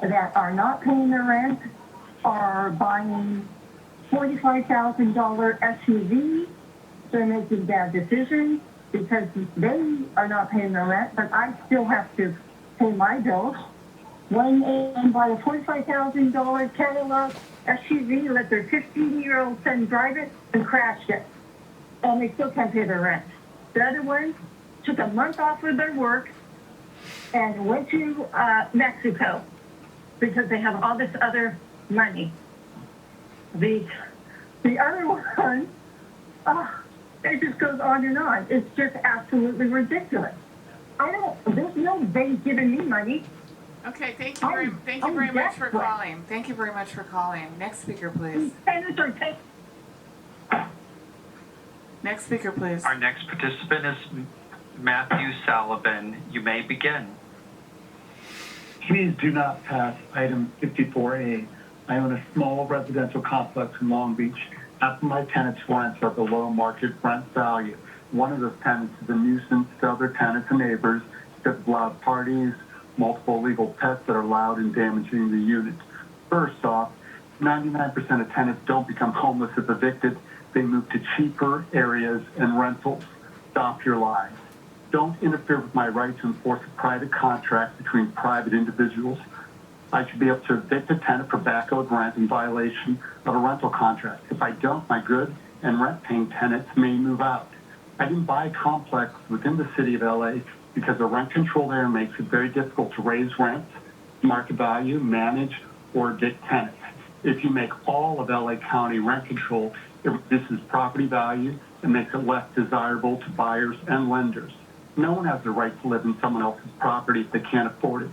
that are not paying their rent are buying $45,000 SUVs. They're making bad decisions because they are not paying their rent, but I still have to pay my bills. When they buy a $45,000 Cadillac SUV, let their 15-year-old son drive it and crash it, and they still can't pay their rent. The other one took a month off of their work and went to Mexico because they have all this other money. The other one, it just goes on and on. It's just absolutely ridiculous. There's no bank giving me money. Okay, thank you very much for calling. Thank you very much for calling. Next speaker, please. Next speaker, please. Our next participant is Matthew Sullivan. You may begin. Please do not pass item 54A. I own a small residential complex in Long Beach. Half of my tenants' rents are below market rent value. One of those tenants is a nuisance to other tenants and neighbors because of loud parties, multiple illegal pets that are loud and damaging the unit. First off, 99% of tenants don't become homeless if evicted. They move to cheaper areas and rentals. Stop your lies. Don't interfere with my right to enforce a private contract between private individuals. I should be able to evict a tenant for back owed rent in violation of a rental contract. If I don't, my good and rent-paying tenants may move out. I didn't buy a complex within the city of LA because the rent control there makes it very difficult to raise rents, market value, manage, or evict tenants. If you make all of LA County rent control, it reduces property value and makes it less desirable to buyers and lenders. No one has the right to live in someone else's property if they can't afford it.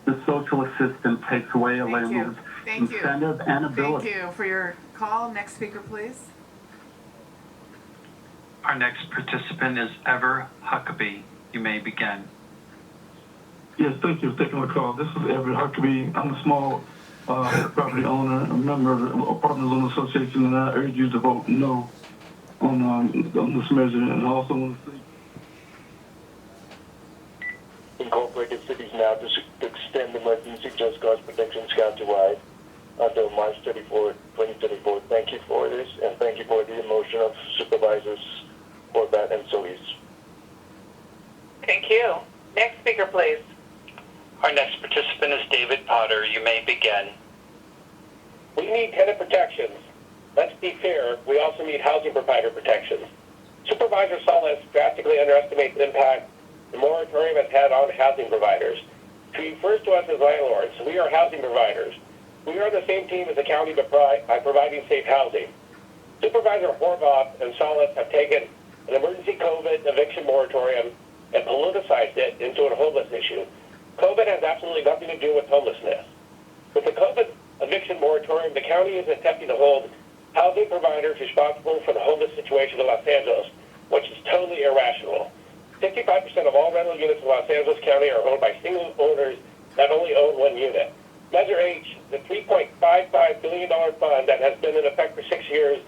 The social assistance takes away a landlord's incentive and ability. Thank you for your call. Next speaker, please. Our next participant is Ever Huckabee. You may begin. Yes, thank you for taking my call. This is Everett Huckabee. I'm a small property owner, a member of the Apartment Loan Association, and I urge you to vote no on this measure. And I also want to say Incorporated Cities now to extend emergency just cause protections countywide until March 34, 2024. Thank you for this, and thank you for the motion of Supervisors for that and Solis. Thank you. Next speaker, please. Our next participant is David Potter. You may begin. We need tenant protections. Let's be fair, we also need housing provider protections. Supervisor Solis drastically underestimates the impact the moratorium has had on housing providers. She refers to us as landlords. We are housing providers. We are on the same team as the county by providing safe housing. Supervisor Horvath and Solis have taken an emergency COVID eviction moratorium and politicized it into a homeless issue. COVID has absolutely nothing to do with homelessness. With the COVID eviction moratorium, the county is attempting to hold housing providers responsible for the homeless situation in Los Angeles, which is totally irrational. 65% of all rental units in Los Angeles County are owned by single owners that only own one unit. Measure H, the $3.55 billion fund that has been in effect for 6 years,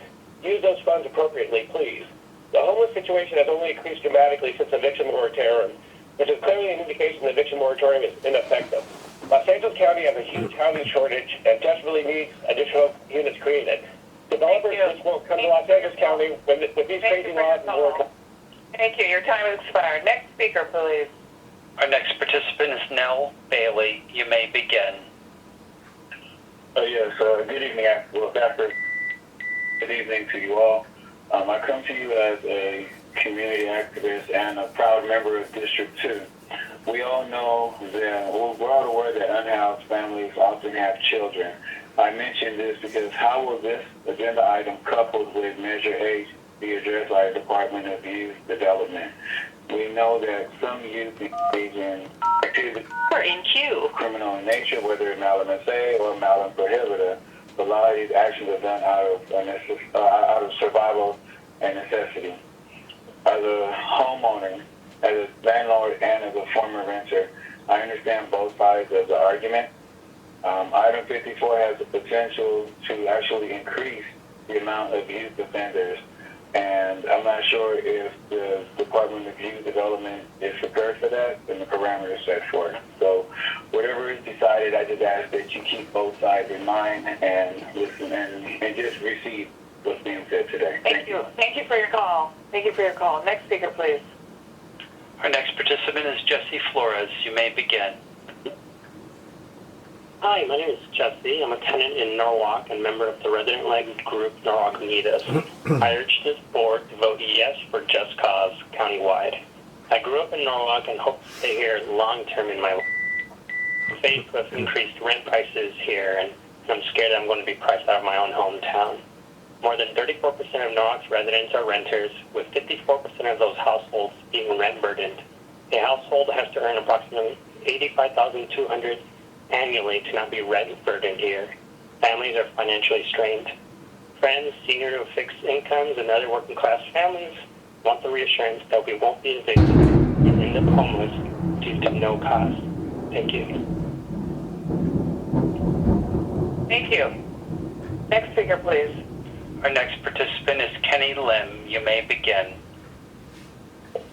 use those funds appropriately, please. The homeless situation has only increased dramatically since eviction moratorium, which is clearly an indication the eviction moratorium is ineffective. Los Angeles County has a huge housing shortage and desperately needs additional units created. The developers just won't come to Los Angeles County with these crazy laws and more. Thank you. Your time has expired. Next speaker, please. Our next participant is Nell Bailey. You may begin. Yes, good evening. Good evening to you all. I come to you as a community activist and a proud member of District 2. We all know that we're all aware that unhoused families often have children. I mention this because how will this agenda item coupled with Measure H be addressed by the Department of Youth Development? We know that some youth engage in activities criminal in nature, whether malum se or malum prohibita. A lot of these actions are done out of survival and necessity. As a homeowner, as a landlord, and as a former renter, I understand both sides of the argument. Item 54 has the potential to actually increase the amount of youth offenders, and I'm not sure if the Department of Youth Development is prepared for that and the parameters set for it. So whatever is decided, I just ask that you keep both sides in mind and listen and just receive what's being said today. Thank you. Thank you for your call. Thank you for your call. Next speaker, please. Our next participant is Jesse Flores. You may begin. Hi, my name is Jesse. I'm a tenant in Norwalk and member of the resident-led group Norwalk Meet Us. I urge this board to vote yes for Just Cause countywide. I grew up in Norwalk and hope to stay here long-term in my life. I'm faced with increased rent prices here, and I'm scared I'm going to be priced out of my own hometown. More than 34% of Norwalk's residents are renters, with 54% of those households being rent-burdened. A household has to earn approximately $85,200 annually to not be rent-burdened here. Families are financially strained. Friends, senior with fixed incomes, and other working-class families want the reassurance that we won't be evicted and end up homeless due to no cost. Thank you. Thank you. Next speaker, please. Our next participant is Kenny Lim. You may begin.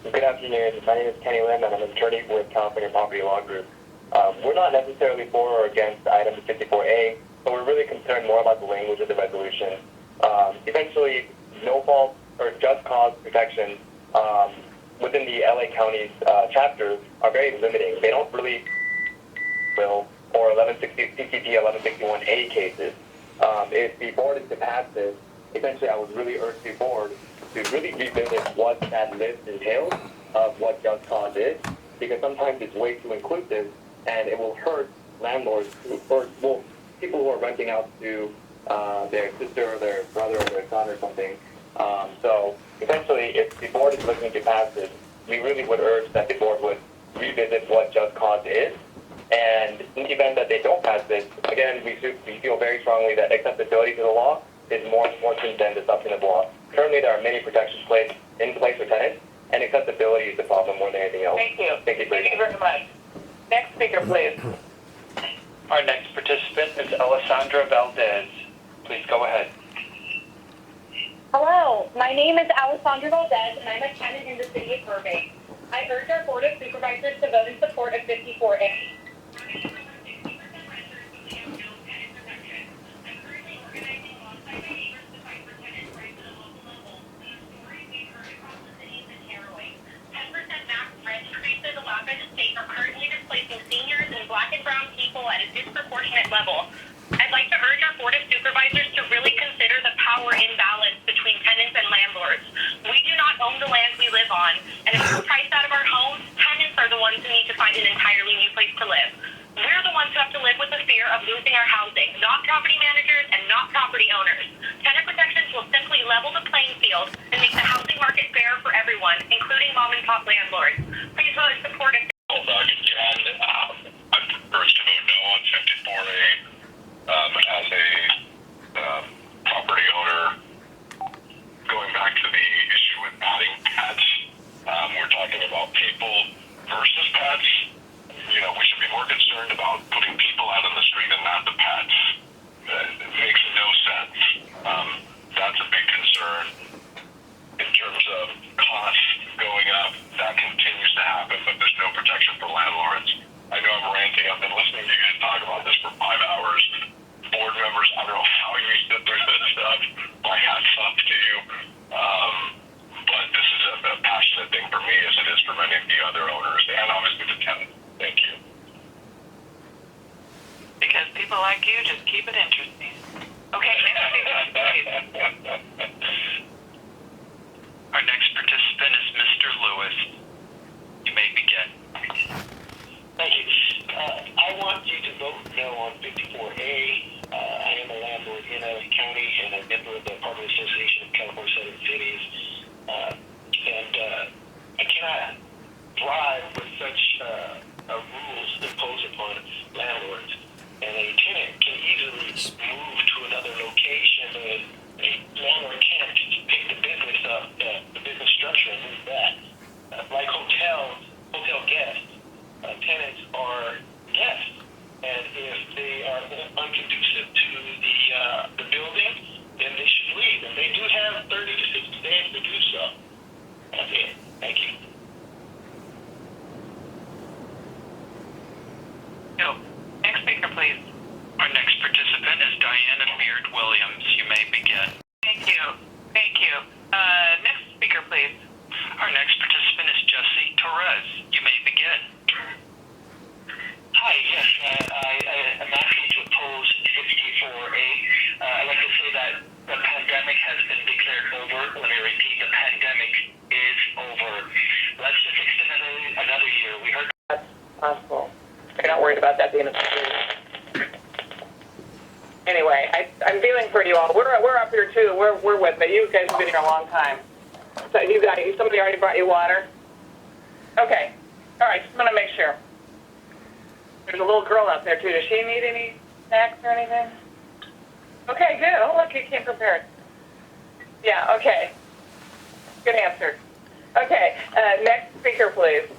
Good afternoon. My name is Kenny Lim, and I'm an attorney with California Property Law Group. We're not necessarily for or against item 54A, but we're really concerned more about the language of the resolution. Eventually, no fault or just cause protections within the LA County's chapters are very limiting. They don't really will or CCP 1161A cases. If the board is to pass this, essentially I would really urge the board to really revisit what that list entails of what just cause is, because sometimes it's way too inclusive and it will hurt landlords or people who are renting out to their sister or their brother or their son or something. So essentially, if the board is looking to pass this, we really would urge that the board would revisit what just cause is. And in the event that they don't pass this, again, we feel very strongly that acceptability to the law is more important than the substantive law. Currently, there are many protections in place for tenants, and accessibility is the problem more than anything else. Thank you. Thank you very much. Next speaker, please. Our next participant is Alessandra Valdez. Please go ahead. Hello, my name is Alessandra Valdez, and I'm a tenant in the city of Burbank. I urge our Board of Supervisors to vote in support of 54A. Black and brown people at a disproportionate level. I'd like to urge our Board of Supervisors to really consider the power imbalance between tenants and landlords. We do not own the land we live on, and if we're priced out of our homes, tenants are the ones who need to find an entirely new place to live. We're the ones who have to live with the fear of losing our housing, not property managers and not property owners. Tenant protections will simply level the playing field and make the housing market fair for everyone, including mom-and-pop landlords. Please vote in support of urge to vote no on 54A. As a property owner, going back to the issue with adding pets, we're talking about people versus pets. You know, we should be more concerned about putting people out on the street and not the pets. It makes no sense. That's a big concern. In terms of costs going up, that continues to happen, but there's no protection Keep it interesting. Okay, next speaker, please. Our next participant is Mr. Lewis. You may begin. Thank you. I want you to vote no on 54A. I am a landlord in LA County and a member of the Apartment Association of California Southern Cities. I cannot thrive with such rules imposed upon landlords. And a tenant can easily move to another location. A landlord can't pick the business up, the business structure and move that. Like hotels, hotel guests, tenants are guests. And if they are unconducive to the building, then they should leave. And they do have 30 to 60 days to do so. That's it. Thank you. No. Next speaker, please. Our next participant is Diana Beard Williams. You may begin. Thank you. Thank you. Next speaker, please. Our next participant is Jesse Torres. You may begin. Hi, yes, I am asking to oppose 54A. I'd like to say that the pandemic has been declared over. Let me repeat, the pandemic is over. Let's just extend it another year. We heard that's possible. You're not worried about that being a Anyway, I'm feeling for you all. We're up here too. We're with it. You guys have been here a long time. So somebody already brought you water? Okay. All right, just want to make sure. There's a little girl out there too. Does she need any snacks or anything? Okay, good. Oh, look, you came prepared. Yeah, okay. Good answer. Okay, next speaker, please.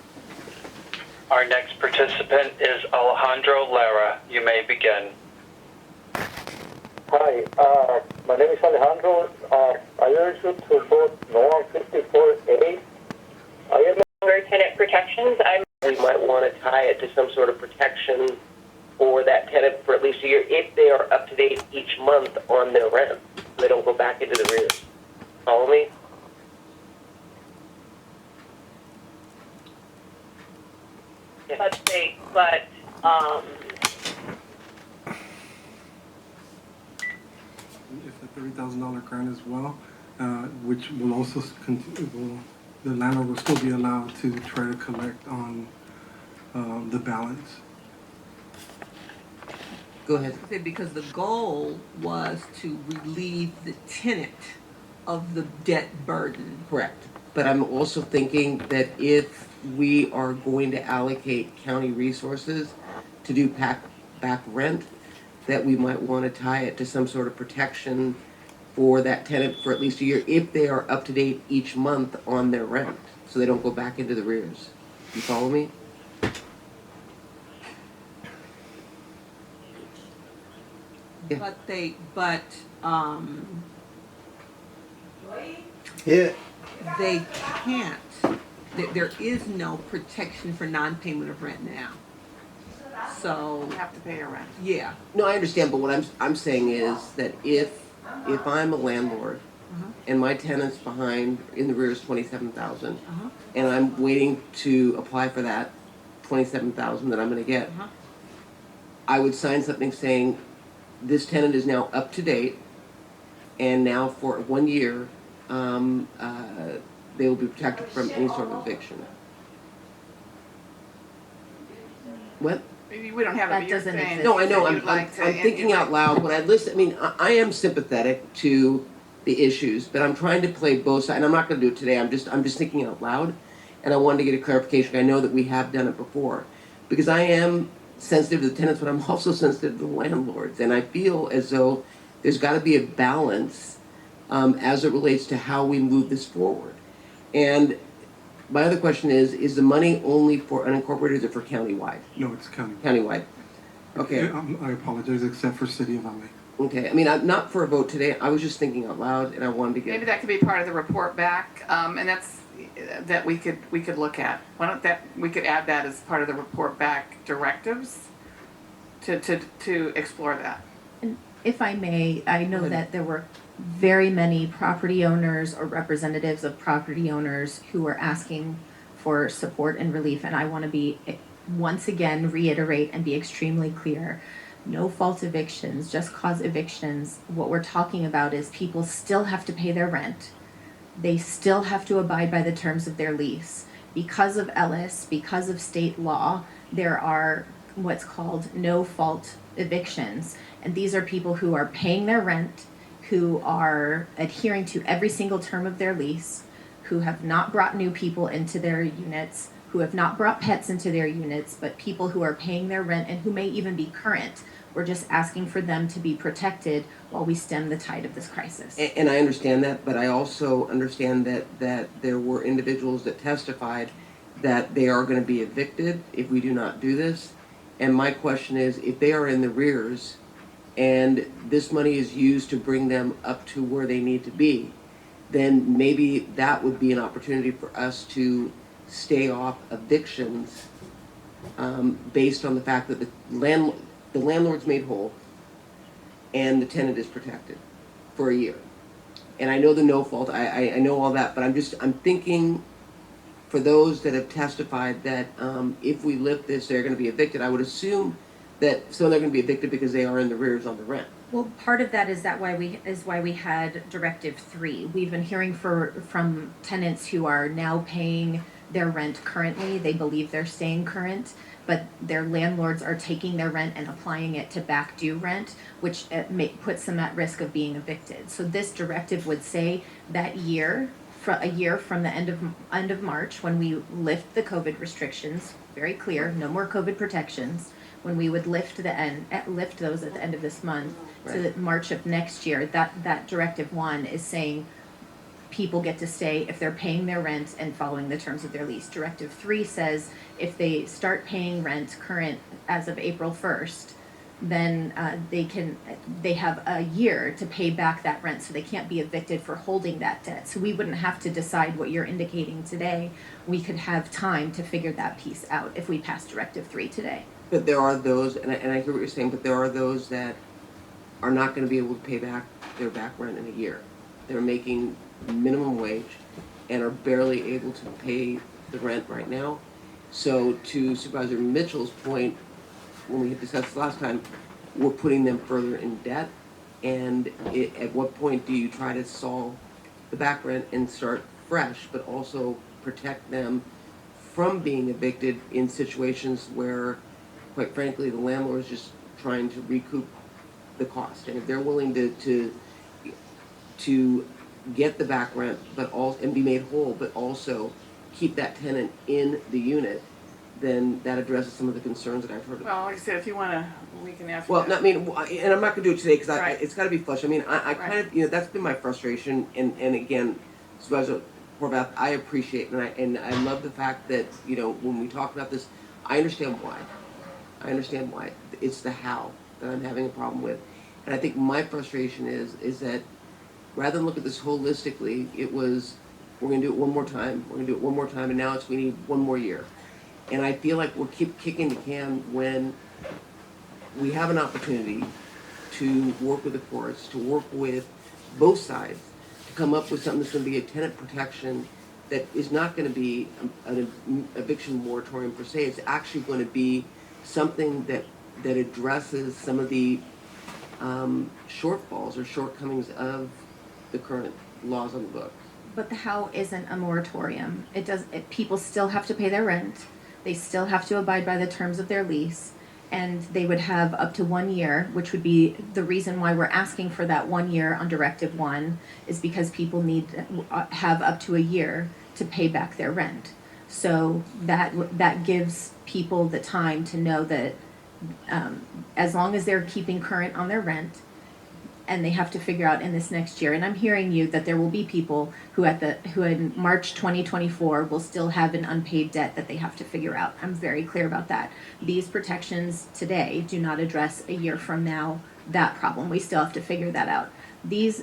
Our next participant is Alejandro Lara. You may begin. Hi, my name is Alejandro. I urge you to vote no on 54A. I am Under tenant protections, we might want to tie it to some sort of protection for that tenant for at least a year if they are up to date each month on their rent. They don't go back into the rears. Follow me? Let's see, It's a $30,000 grant as well, which will also continue. The landlord will still be allowed to try to collect on the balance. Go ahead. Because the goal was to relieve the tenant of the debt burden. Correct. But I'm also thinking that if we are going to allocate county resources to do back rent, that we might want to tie it to some sort of protection for that tenant for at least a year if they are up to date each month on their rent, so they don't go back into the rears. You follow me? Yeah. They can't. There is no protection for non-payment of rent now. So you have to pay your rent. Yeah. No, I understand, but what I'm saying is that if I'm a landlord and my tenant's behind in the rears $27,000, and I'm waiting to apply for that $27,000 that I'm going to get, I would sign something saying this tenant is now up to date, and now for 1 year they will be protected from any sort of eviction. What? Maybe we don't have That it. You're doesn't saying exist. No, I know. you'd like to- I'm thinking out loud. When I listen, I mean, I am sympathetic to the issues, but I'm trying to play both sides. And I'm not going to do it today. I'm just thinking out loud, and I wanted to get a clarification. I know that we have done it before, because I am sensitive to the tenants, but I'm also sensitive to the landlords, and I feel as though there's got to be a balance as it relates to how we move this forward. And my other question is the money only for unincorporated or is it for countywide? No, it's county. Countywide. Okay. I apologize, except for City of LA. Okay. I mean, I'm not for a vote today. I was just thinking out loud, and I wanted to get. Maybe that could be part of the report back, and that we could look at. Why don't we could add that as part of the report back directives to explore that. And if I may, I know that there were very many property owners or representatives of property owners who were asking for support and relief, and I want to be once again reiterate and be extremely clear no fault evictions, just cause evictions, what we're talking about is people still have to pay their rent. They still have to abide by the terms of their lease. Because of Ellis, because of state law, there are what's called no fault evictions. And these are people who are paying their rent, who are adhering to every single term of their lease, who have not brought new people into their units, who have not brought pets into their units, but people who are paying their rent and who may even be current. We're just asking for them to be protected while we stem the tide of this crisis. And I understand that, but I also understand that there were individuals that testified that they are going to be evicted if we do not do this. And my question is, if they are in the rears and this money is used to bring them up to where they need to be, then maybe that would be an opportunity for us to stay off evictions based on the fact that the landlord's made whole and the tenant is protected for a year. And I know the no fault, I know all that, but I'm thinking for those that have testified that if we lift this, they're going to be evicted. I would assume that some they're going to be evicted because they are in the rears on the rent. Well, part of that is why we had Directive 3. We've been hearing from tenants who are now paying their rent currently. They believe they're staying current, but their landlords are taking their rent and applying it to back due rent, which puts them at risk of being evicted. So this directive would say that a year from the end of March, when we lift the COVID restrictions, very clear, no more COVID protections. When we would lift those at the end of this month, Right. to March of next year, that Directive 1 is saying people get to stay if they're paying their rent and following the terms of their lease. Directive 3 says if they start paying rent current as of April 1st, then they have a year to pay back that rent, so they can't be evicted for holding that debt. So we wouldn't have to decide what you're indicating today. We could have time to figure that piece out if we pass Directive 3 today. But there are those, and I hear what you're saying, but there are those that are not going to be able to pay back their back rent in a year. They're making minimum wage and are barely able to pay the rent right now. So to Supervisor Mitchell's point, when we had discussed last time, we're putting them further in debt. And at what point do you try to solve the back rent and start fresh, but also protect them from being evicted in situations where, quite frankly, the landlord is just trying to recoup the cost. And if they're willing to get the back rent, but also and be made whole, but also keep that tenant in the unit, then that addresses some of the concerns that I've heard. Well, like I said, if you want to, we can ask. Well, I mean, and I'm not going to do it today because Right. it's got to be flush. I mean, I kind of, that's been my frustration. And again, Supervisor Horvath, I appreciate and I love the fact that, when we talk about this, I understand why. It's the how that I'm having a problem with. And I think my frustration is that rather than look at this holistically, it was, we're going to do it one more time, and now we need one more year. And I feel like we'll keep kicking the can when we have an opportunity to work with the courts, to work with both sides, to come up with something that's going to be a tenant protection that is not going to be an eviction moratorium per se. It's actually going to be something that addresses some of the shortfalls or shortcomings of the current laws on the books. But the how isn't a moratorium. People still have to pay their rent. They still have to abide by the terms of their lease, and they would have up to 1 year, which would be the reason why we're asking for that 1 year on Directive 1, is because people have up to a year to pay back their rent. So that gives people the time to know that as long as they're keeping current on their rent, and they have to figure out in this next year. And I'm hearing you that there will be people who in March 2024 will still have an unpaid debt that they have to figure out. I'm very clear about that. These protections today do not address a year from now that problem. We still have to figure that out. These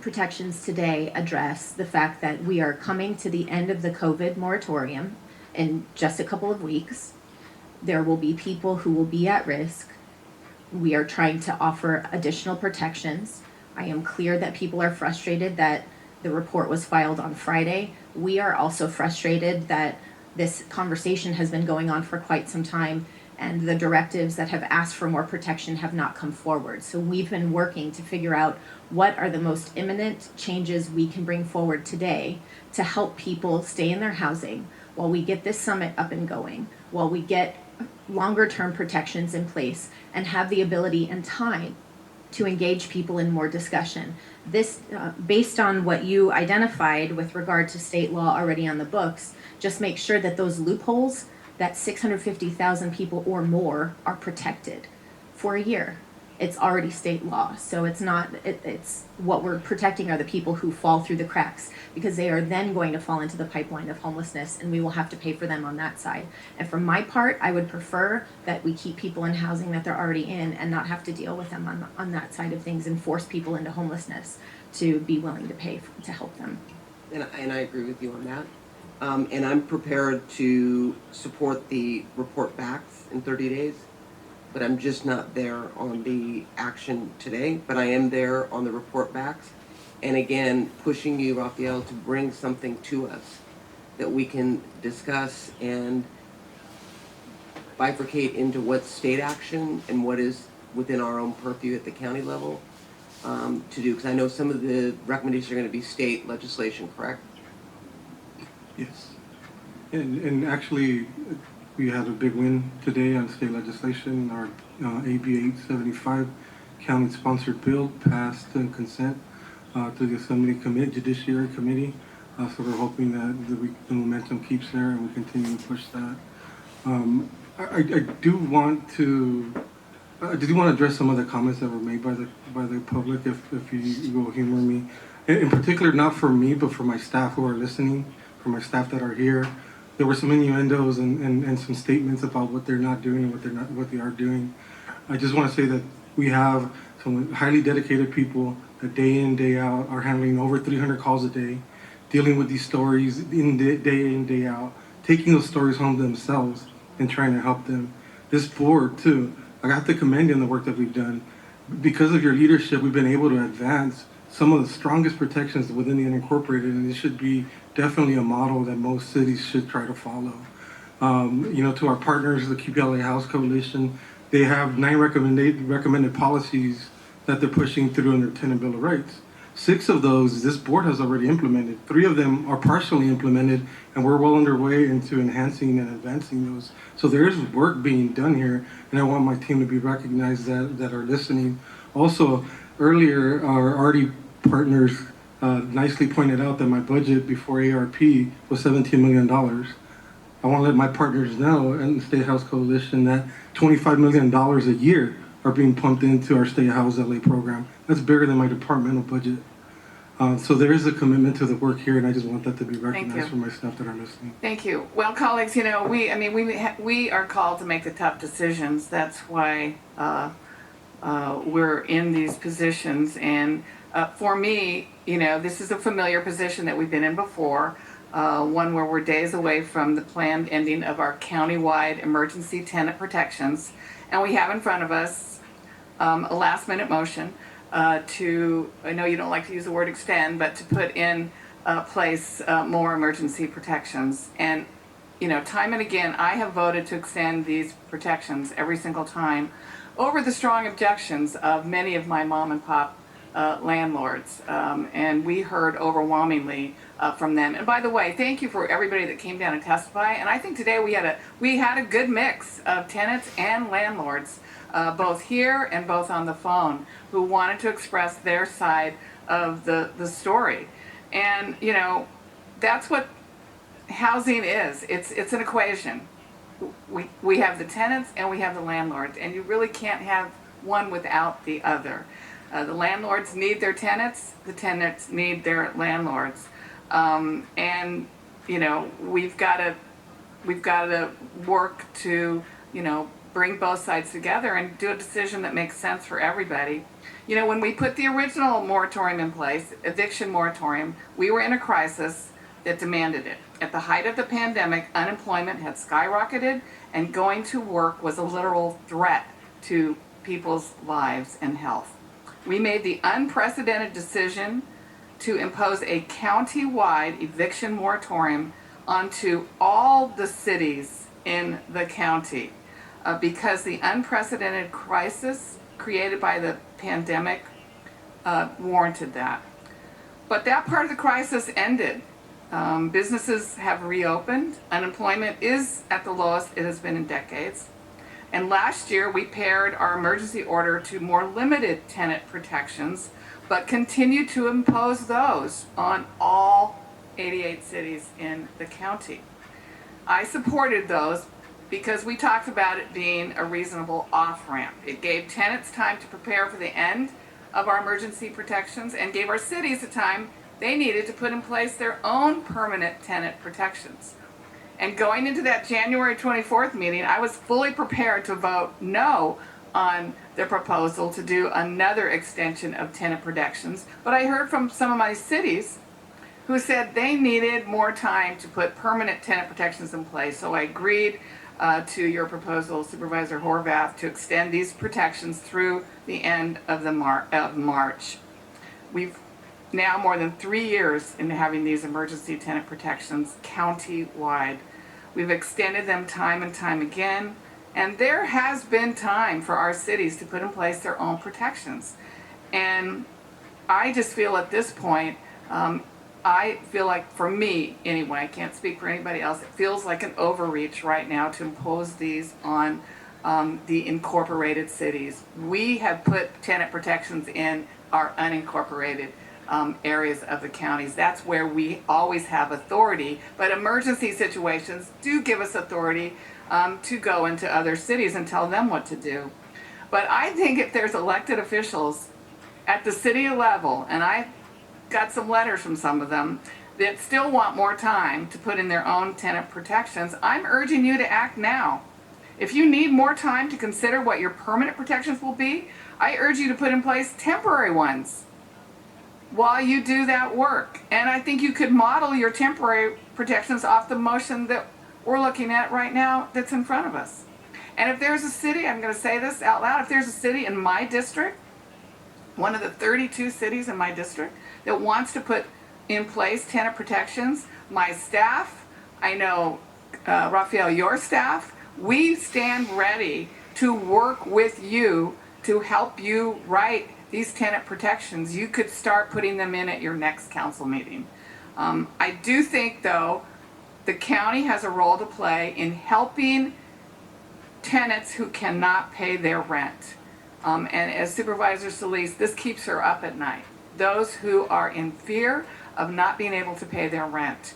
protections today address the fact that we are coming to the end of the COVID moratorium in just a couple of weeks. There will be people who will be at risk. We are trying to offer additional protections. I am clear that people are frustrated that the report was filed on Friday. We are also frustrated that this conversation has been going on for quite some time, and the directives that have asked for more protection have not come forward. So we've been working to figure out what are the most imminent changes we can bring forward today to help people stay in their housing while we get this summit up and going, while we get longer term protections in place and have the ability and time to engage people in more discussion. This, based on what you identified with regard to state law already on the books, just make sure that those loopholes, that 650,000 people or more are protected for a year. It's already state law, so it's not, it's what we're protecting are the people who fall through the cracks, because they are then going to fall into the pipeline of homelessness, and we will have to pay for them on that side. And for my part, I would prefer that we keep people in housing that they're already in and not have to deal with them on that side of things and force people into homelessness to be willing to pay to help them. And I agree with you on that. And I'm prepared to support the report backs in 30 days. But I'm just not there on the action today, but I am there on the report backs. And again, pushing you, Rafael, to bring something to us that we can discuss and bifurcate into what's state action and what is within our own purview at the county level to do. Because I know some of the recommendations are going to be state legislation, correct? Yes. And actually, we had a big win today on state legislation. Our AB 875 county-sponsored bill passed in consent to the Assembly Judiciary Committee. So we're hoping that the momentum keeps there and we continue to push that. I do want to address some of the comments that were made by the public, if you will humor me. In particular, not for me, but for my staff who are listening, for my staff that are here. There were some innuendos and some statements about what they're not doing and what they are doing. I just want to say that we have some highly dedicated people that day in, day out are handling over 300 calls a day, dealing with these stories day in, day out, taking those stories home themselves and trying to help them. This board too, I have to commend you on the work that we've done. Because of your leadership, we've been able to advance some of the strongest protections within the unincorporated, and it should be definitely a model that most cities should try to follow. To our partners, the Keep LA House Coalition, they have 9 recommended policies that they're pushing through in their Tenant Bill of Rights. 6 of those, this board has already implemented. 3 of them are partially implemented, and we're well underway into enhancing and advancing those. So there is work being done here, and I want my team to be recognized that are listening. Also, earlier, our RD partners nicely pointed out that my budget before ARP was $17 million. I want to let my partners know in the State House Coalition that $25 million a year are being pumped into our State House LA program. That's bigger than my departmental budget. So there is a commitment to the work here, and I just want that to be recognized for my staff that are listening. Thank you. Well, colleagues, we are called to make the tough decisions. That's why we're in these positions. And for me, this is a familiar position that we've been in before, one where we're days away from the planned ending of our countywide emergency tenant protections. And we have in front of us a last-minute motion to, I know you don't like to use the word extend, but to put in place more emergency protections. And, time and again, I have voted to extend these protections every single time over the strong objections of many of my mom and pop landlords, and we heard overwhelmingly from them. And by the way, thank you for everybody that came down and testified. And I think today we had a good mix of tenants and landlords, both here and both on the phone, who wanted to express their side of the story. And that's what housing is. It's an equation. We have the tenants and we have the landlords, and you really can't have one without the other. The landlords need their tenants, the tenants need their landlords. And we've got to work to bring both sides together and do a decision that makes sense for everybody. When we put the original moratorium in place, eviction moratorium, we were in a crisis that demanded it. At the height of the pandemic, unemployment had skyrocketed, and going to work was a literal threat to people's lives and health. We made the unprecedented decision to impose a county-wide eviction moratorium onto all the cities in the county. because the unprecedented crisis created by the pandemic warranted that. But that part of the crisis ended. Businesses have reopened. Unemployment is at the lowest it has been in decades. And last year, we paired our emergency order to more limited tenant protections, but continue to impose those on all 88 cities in the county. I supported those because we talked about it being a reasonable off-ramp. It gave tenants time to prepare for the end of our emergency protections and gave our cities the time they needed to put in place their own permanent tenant protections. And going into that January 24th meeting, I was fully prepared to vote no on the proposal to do another extension of tenant protections. But I heard from some of my cities who said they needed more time to put permanent tenant protections in place. So I agreed to your proposal, Supervisor Horvath, to extend these protections through the end of March. We've now more than 3 years into having these emergency tenant protections county-wide. We've extended them time and time again, and there has been time for our cities to put in place their own protections. And I just feel at this point, I feel like, for me anyway, I can't speak for anybody else, it feels like an overreach right now to impose these on the incorporated cities. We have put tenant protections in our unincorporated areas of the counties. That's where we always have authority, but emergency situations do give us authority to go into other cities and tell them what to do. But I think if there's elected officials at the city level, and I got some letters from some of them that still want more time to put in their own tenant protections, I'm urging you to act now. If you need more time to consider what your permanent protections will be, I urge you to put in place temporary ones while you do that work. And I think you could model your temporary protections off the motion that we're looking at right now that's in front of us. And if there's a city, I'm going to say this out loud, if there's a city in my district, one of the 32 cities in my district, that wants to put in place tenant protections, my staff, I know Raphael, your staff, we stand ready to work with you to help you write these tenant protections. You could start putting them in at your next council meeting. I do think, though, the county has a role to play in helping tenants who cannot pay their rent. And as Supervisor Solis, this keeps her up at night. Those who are in fear of not being able to pay their rent.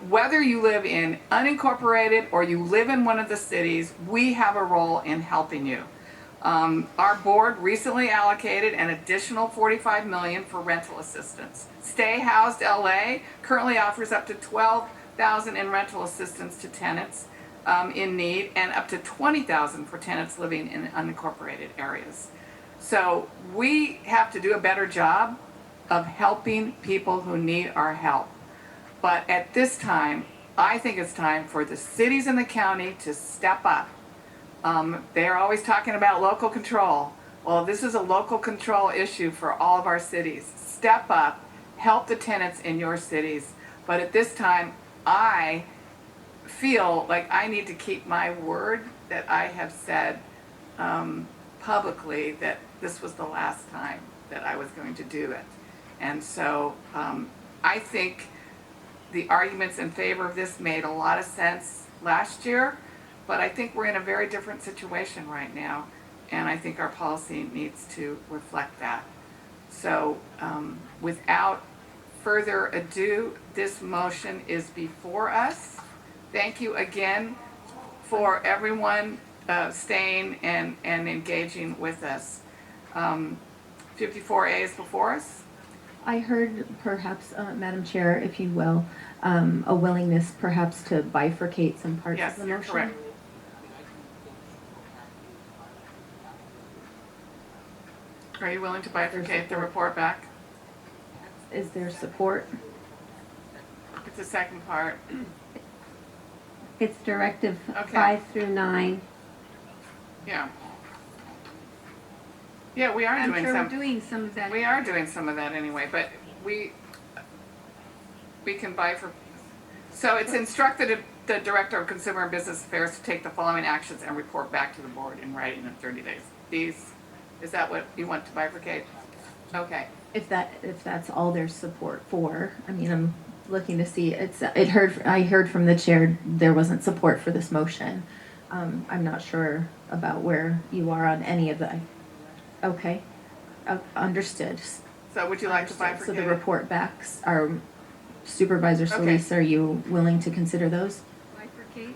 Whether you live in unincorporated or you live in one of the cities, we have a role in helping you. Our board recently allocated an additional $45 million for rental assistance. Stay Housed LA currently offers up to $12,000 in rental assistance to tenants in need, and up to $20,000 for tenants living in unincorporated areas. So we have to do a better job of helping people who need our help. But at this time, I think it's time for the cities in the county to step up. They're always talking about local control. Well, this is a local control issue for all of our cities. Step up, help the tenants in your cities. But at this time, I feel like I need to keep my word that I have said publicly, that this was the last time that I was going to do it. And so I think the arguments in favor of this made a lot of sense last year, but I think we're in a very different situation right now, and I think our policy needs to reflect that. So without further ado, this motion is before us. Thank you again for everyone staying and engaging with us. 54A is before us. I heard perhaps, Madam Chair, if you will, a willingness perhaps to bifurcate some parts of the motion. Yes, you're correct. Are you willing to bifurcate the report back? Is there support? It's the second part. It's directive Okay. 5 through 9. Yeah. Yeah, we are I'm doing sure some. we're doing some of that. We are doing some of that anyway, but we can bifurcate. So it's instructed the Director of Consumer and Business Affairs to take the following actions and report back to the board in writing in 30 days. Is that what you want to bifurcate? Okay. If that's all there's support for, I mean, I'm looking to see, I heard from the chair, there wasn't support for this motion. I'm not sure about where you are on any of that. Okay, understood. So would you like to bifurcate? So the report backs are Supervisor Solis, are you willing to consider those? Bifurcate?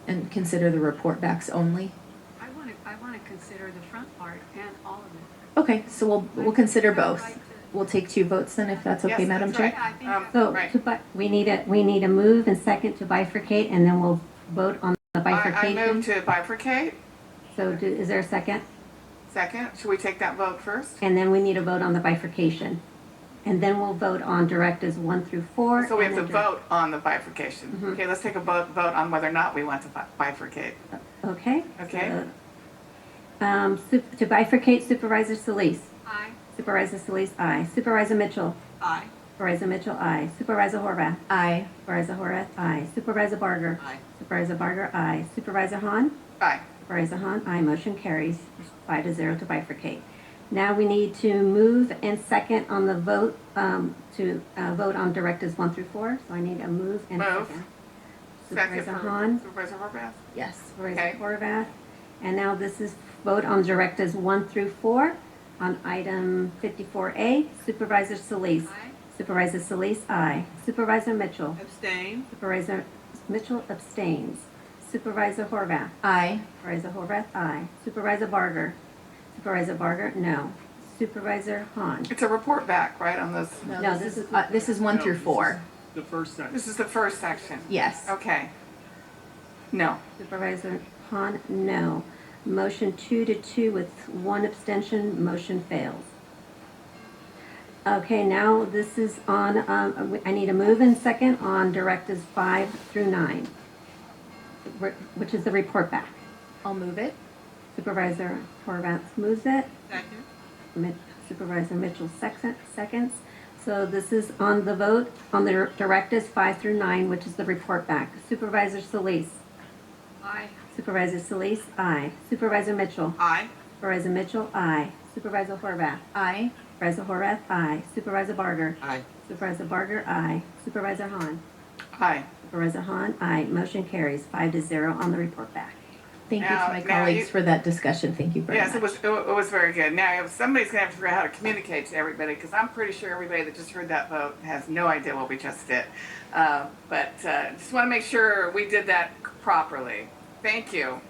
And consider the report backs only? I want to consider the front part and all of it. Okay, so we'll consider both. We'll take 2 votes then, if that's okay, Yes, Madam that's Chair? right. Yeah, I think So, that's right. we need a move and second to bifurcate, and then we'll vote on the I bifurcation. move to bifurcate. So is there a second? Second. Should we take that vote first? And then we need a vote on the bifurcation. And then we'll vote on directives 1 through 4. So we have and to then vote on the bifurcation. Okay, let's take a vote on whether or not we want to bifurcate. Okay. Okay. To bifurcate, Supervisor Solis. Aye. Supervisor Solis, aye. Supervisor Mitchell. Aye. Supervisor Mitchell, aye. Supervisor Horvath. Aye. Supervisor Horvath, aye. Supervisor Barger. Aye. Supervisor Barger, aye. Supervisor Hahn. Aye. Supervisor Hahn, aye. Motion carries 5-0 to bifurcate. Now we need to move and second on the vote to vote on directives 1 through 4. So I need a move and Move. second. Second Supervisor for Hahn. Supervisor Horvath. Yes. Supervisor Okay. Horvath. And now this is vote on directives 1 through 4. On item 54A, Supervisor Solis. Supervisor Solis, aye. Supervisor Mitchell. Abstain. Supervisor Mitchell abstains. Supervisor Horvath. Aye. Supervisor Horvath, aye. Supervisor Barger. Supervisor Barger, no. Supervisor Hahn. It's a report back, right, on this? No, This is 1 through 4. The first section. This is the first section. Yes. Okay. No. Supervisor Hahn, no. Motion 2-2 with 1 abstention, motion fails. Okay, now this is on, I need a move and second on directives 5 through 9, which is the report back. I'll move it. Supervisor Horvath moves it. Second. Supervisor Mitchell seconds. So this is on the vote on the directives 5 through 9, which is the report back. Supervisor Solis. Aye. Supervisor Solis, aye. Supervisor Mitchell. Aye. Supervisor Mitchell, aye. Supervisor Horvath. Aye. Supervisor Horvath, aye. Supervisor Barger. Aye. Supervisor Barger, aye. Supervisor Hahn. Aye. Supervisor Hahn, aye. Motion carries 5-0 on the report back. Thank you Now- to my now colleagues you- for that discussion. Thank you very Yes, much. it was very good. Now, somebody's going to have to figure out how to communicate to everybody, because I'm pretty sure everybody that just heard that vote has no idea what we just did. But just want to make sure we did that properly. Thank you.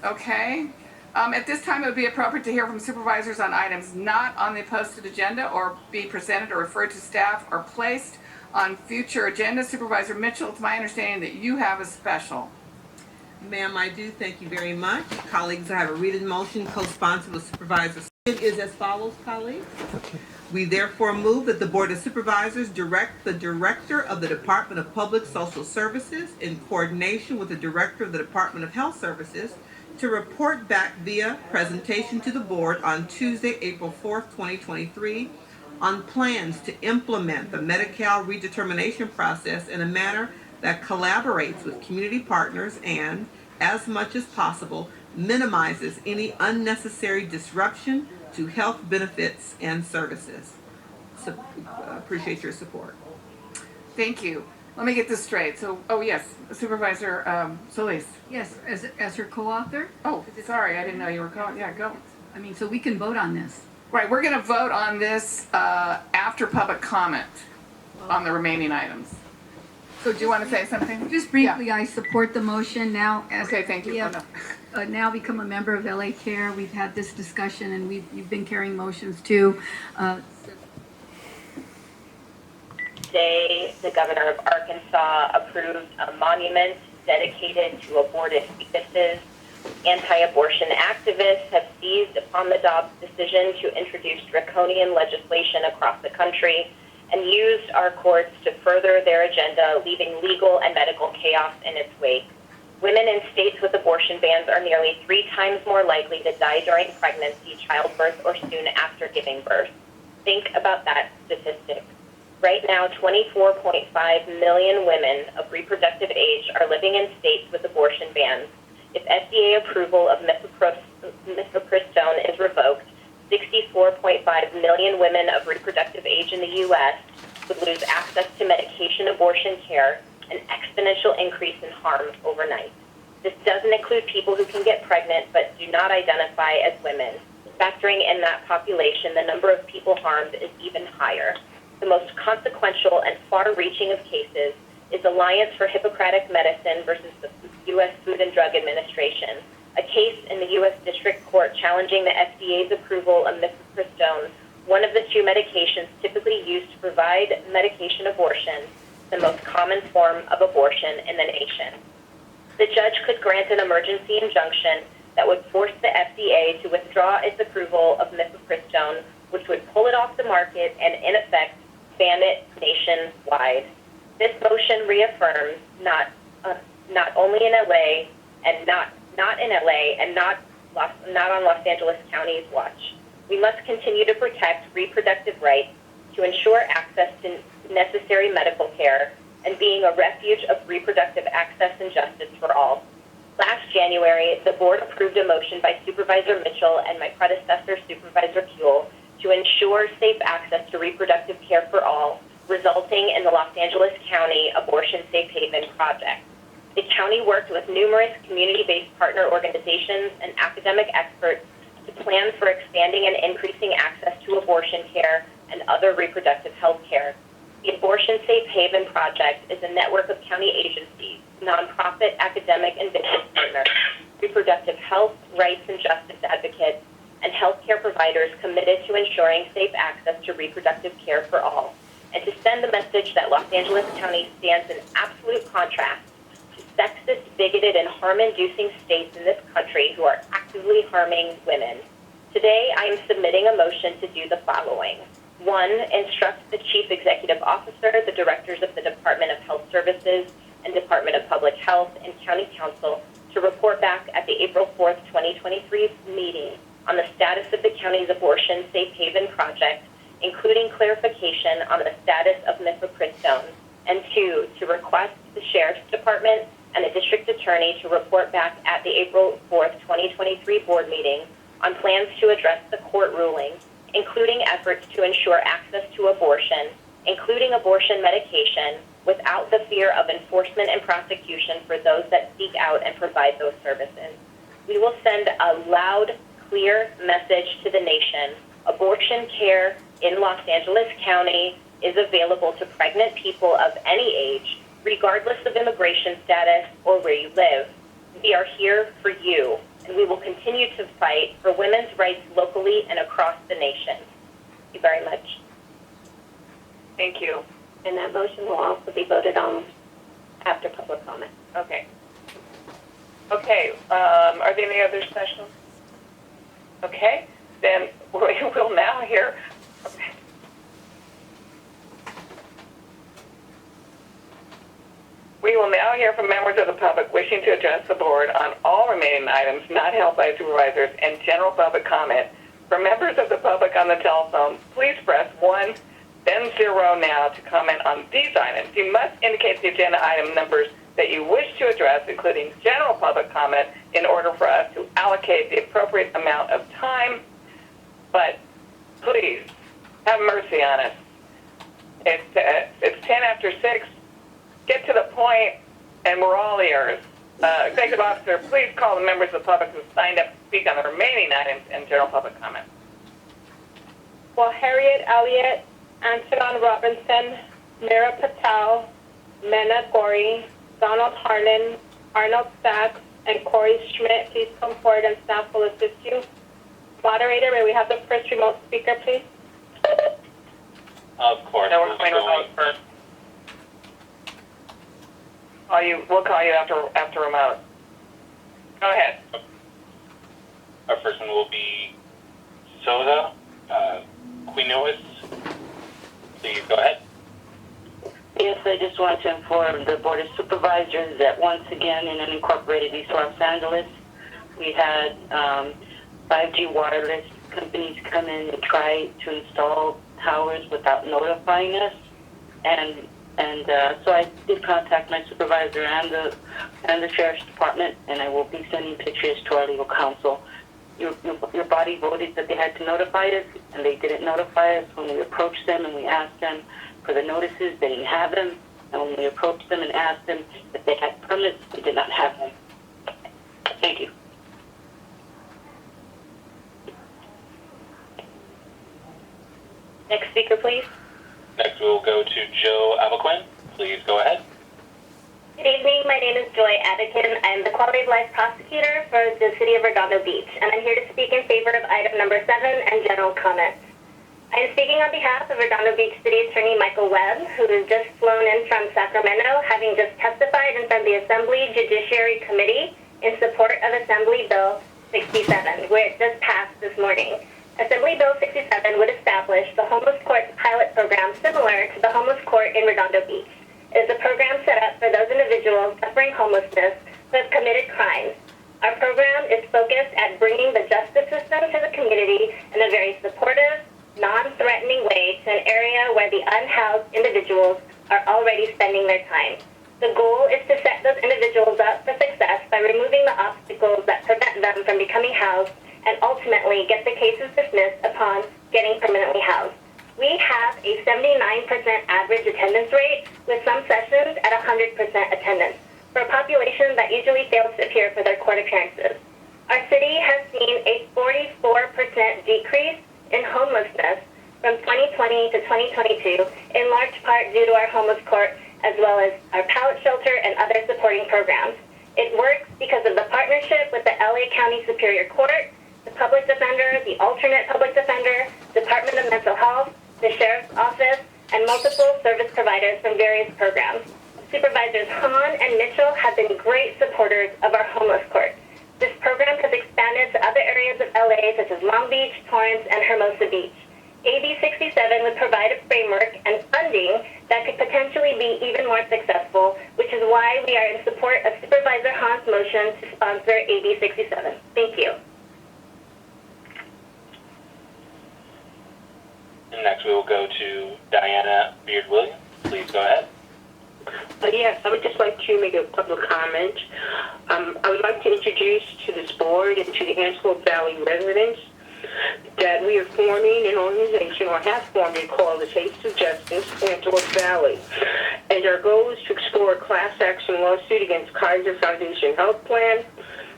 Okay. At this time, it would be appropriate to hear from supervisors on items not on the posted agenda or be presented or referred to staff or placed on future agendas. Supervisor Mitchell, it's my understanding that you have a special. Ma'am, I do. Thank you very much. Colleagues, I have a written motion co-sponsored with Supervisor. It is as follows, colleagues. We therefore move that the Board of Supervisors direct the Director of the Department of Public Social Services in coordination with the Director of the Department of Health Services to report back via presentation to the Board on Tuesday, April 4th, 2023, on plans to implement the Medi-Cal redetermination process in a manner that collaborates with community partners and, as much as possible, minimizes any unnecessary disruption to health benefits and services. Appreciate your support. Thank you. Let me get this straight. So, yes, Supervisor Solis. Yes, as her co-author? Oh, sorry, I didn't know you were calling. Yeah, go. I mean, so we can vote on this. Right, we're going to vote on this after public comment on the remaining items. So do you want to say something? Just briefly, I support the motion now. Okay, thank you. We have now become a member of LA Care. We've had this discussion and you've been carrying motions too. Today, the governor of Arkansas approved a monument dedicated to aborted fetuses. Anti-abortion activists have seized upon the Dobbs decision to introduce draconian legislation across the country and used our courts to further their agenda, leaving legal and medical chaos in its wake. Women in states with abortion bans are nearly 3 times more likely to die during pregnancy, childbirth, or soon after giving birth. Think about that statistic. Right now, 24.5 million women of reproductive age are living in states with abortion bans. If FDA approval of mifepristone is revoked, 64.5 million women of reproductive age in the U.S. would lose access to medication abortion care, an exponential increase in harm overnight. This doesn't include people who can get pregnant but do not identify as women. Factoring in that population, the number of people harmed is even higher. The most consequential and far-reaching of cases is Alliance for Hippocratic Medicine versus the U.S. Food and Drug Administration, a case in the U.S. District Court challenging the FDA's approval of mifepristone, one of the two medications typically used to provide medication abortion, the most common form of abortion in the nation. The judge could grant an emergency injunction that would force the FDA to withdraw its approval of mifepristone, which would pull it off the market and, in effect, ban it nationwide. This motion reaffirms not only in LA and not in LA and not on Los Angeles County's watch. We must continue to protect reproductive rights, to ensure access to necessary medical care, and being a refuge of reproductive access and justice for all. Last January, the board approved a motion by Supervisor Mitchell and my predecessor, Supervisor Kuehl, to ensure safe access to reproductive care for all, resulting in the Los Angeles County Abortion Safe Haven Project. The county worked with numerous community-based partner organizations and academic experts to plan for expanding and increasing access to abortion care and other reproductive health care. The Abortion Safe Haven Project is a network of county agencies, nonprofit, academic, and business partners, reproductive health, rights, and justice advocates, and healthcare providers committed to ensuring safe access to reproductive care for all, and to send the message that Los Angeles County stands in absolute contrast to sexist, bigoted, and harm-inducing states in this country who are actively harming women. Today, I am submitting a motion to do the following. 1, instruct the Chief Executive Officer, the Directors of the Department of Health Services and Department of Public Health and County Council to report back at the April 4th, 2023 meeting on the status of the county's Abortion Safe Haven Project, including clarification on the status of mifepristone. And 2, to request the Sheriff's Department and the District Attorney to report back at the April 4th, 2023 board meeting on plans to address the court ruling, including efforts to ensure access to abortion, including abortion medication, without the fear of enforcement and prosecution for those that seek out and provide those services. We will send a loud, clear message to the nation. Abortion care in Los Angeles County is available to pregnant people of any age, regardless of immigration status or where you live. We are here for you, and we will continue to fight for women's rights locally and across the nation. Thank you very much. Thank you. And that motion will also be voted on after public comment. Okay. Okay, are there any other specials? Okay, then we will now hear. Okay. We will now hear from members of the public wishing to address the board on all remaining items not held by supervisors and general public comment. For members of the public on the telephone, please press 1, then 0 now to comment on these items. You must indicate the agenda item numbers that you wish to address, including general public comment, in order for us to allocate the appropriate amount of time. But please, have mercy on us. It's 10 after 6. Get to the point, and we're all ears. Executive Officer, please call the members of the public who signed up to speak on the remaining items and general public comment. Well, Harriet Elliott, Antonin Robinson, Mira Patel, Mena Gori, Donald Harlan, Arnold Sachs, and Corey Schmidt, please come forward and staff will assist you. Moderator, may we have the first remote speaker, please? Of course. No, we're going remote first. We'll call you after remote. Go ahead. Our first one will be Soda Quinoas. Please go ahead. Yes, I just want to inform the Board of Supervisors that once again in unincorporated East Los Angeles, we had 5G wireless companies come in and try to install towers without notifying us. So I did contact my supervisor and the sheriff's department, and I will be sending pictures to our legal counsel. Your body voted that they had to notify us, and they didn't notify us. When we approached them and we asked them for the notices, they didn't have them. And when we approached them and asked them if they had permits, they did not have them. Thank you. Next speaker, please. Next, we will go to Joe Abaquin. Please go ahead. Good evening. My name is Joy Abakin. I'm the Quality of Life Prosecutor for the City of Redondo Beach, and I'm here to speak in favor of item number 7 and general comments. I am speaking on behalf of Redondo Beach City Attorney Michael Webb, who has just flown in from Sacramento, having just testified in front of the Assembly Judiciary Committee in support of Assembly Bill 67, which just passed this morning. Assembly Bill 67 would establish the Homeless Courts pilot program similar to the Homeless Court in Redondo Beach. It is a program set up for those individuals suffering homelessness who have committed crimes. Our program is focused at bringing the justice system to the community in a very supportive, non-threatening way to an area where the unhoused individuals are already spending their time. The goal is to set those individuals up for success by removing the obstacles that prevent them from becoming housed and ultimately get the cases dismissed upon getting permanently housed. We have a 79% average attendance rate, with some sessions at 100% attendance, for a population that usually fails to appear for their court appearances. Our city has seen a 44% decrease in homelessness from 2020 to 2022, in large part due to our homeless court, as well as our pallet shelter and other supporting programs. It works because of the partnership with the LA County Superior Court, the public defender, the alternate public defender, Department of Mental Health, the Sheriff's Office, and multiple service providers from various programs. Supervisors Hahn and Mitchell have been great supporters of our homeless court. This program has expanded to other areas of LA, such as Long Beach, Torrance, and Hermosa Beach. AB 67 would provide a framework and funding that could potentially be even more successful, which is why we are in support of Supervisor Hahn's motion to sponsor AB 67. Thank you. And next, we will go to Diana Beard-Williams. Please go ahead. Yes, I would just like to make a couple of comments. I would like to introduce to this board and to the Antelope Valley residents that we are forming an organization, or have formed it, called the Taste of Justice Antelope Valley. And our goal is to explore a class action lawsuit against Kaiser Foundation Health Plan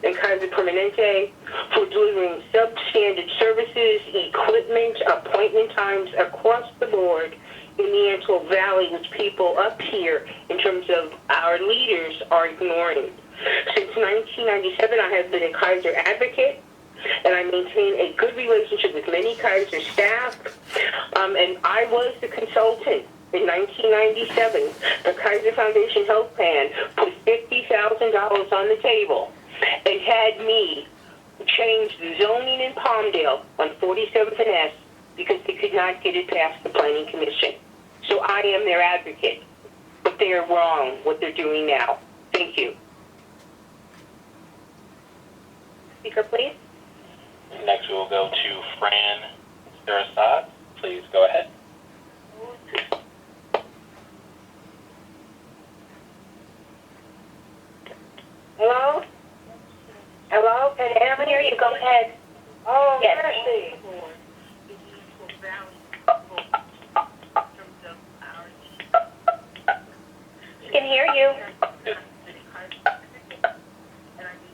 and Kaiser Permanente for delivering substandard services, equipment, appointment times across the board in the Antelope Valley, which people up here, in terms of our leaders, are ignoring. Since 1997, I have been a Kaiser advocate, and I maintain a good relationship with many Kaiser staff, and I was the consultant. In 1997, the Kaiser Foundation Health Plan put $50,000 on the table and had me change the zoning in Palmdale on 47th and S because they could not get it past the Planning Commission. So I am their advocate, but they are wrong what they're doing now. Thank you. Speaker, please. Next, we will go to Fran Sarasat. Please go ahead. Hello? Hello? Can you hear you? Go ahead. Oh, Yes. mercy. We can hear you.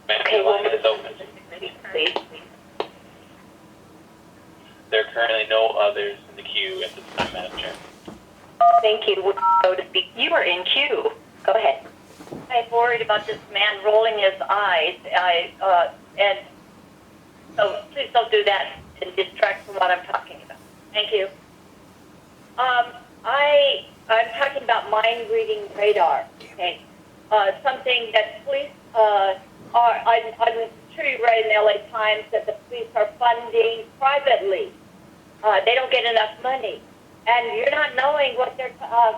Okay, your line is open. Please. There are currently no others in the queue at this time, Madam Chair. Thank you. We'll go to speak. You are in queue. Go ahead. I'm worried about this man rolling his eyes. And so please don't do that and distract from what I'm talking about. Thank you. I'm talking about mind reading radar. Okay, something that police I'm sure you read in the LA Times that the police are funding privately. They don't get enough money, and you're not knowing what they're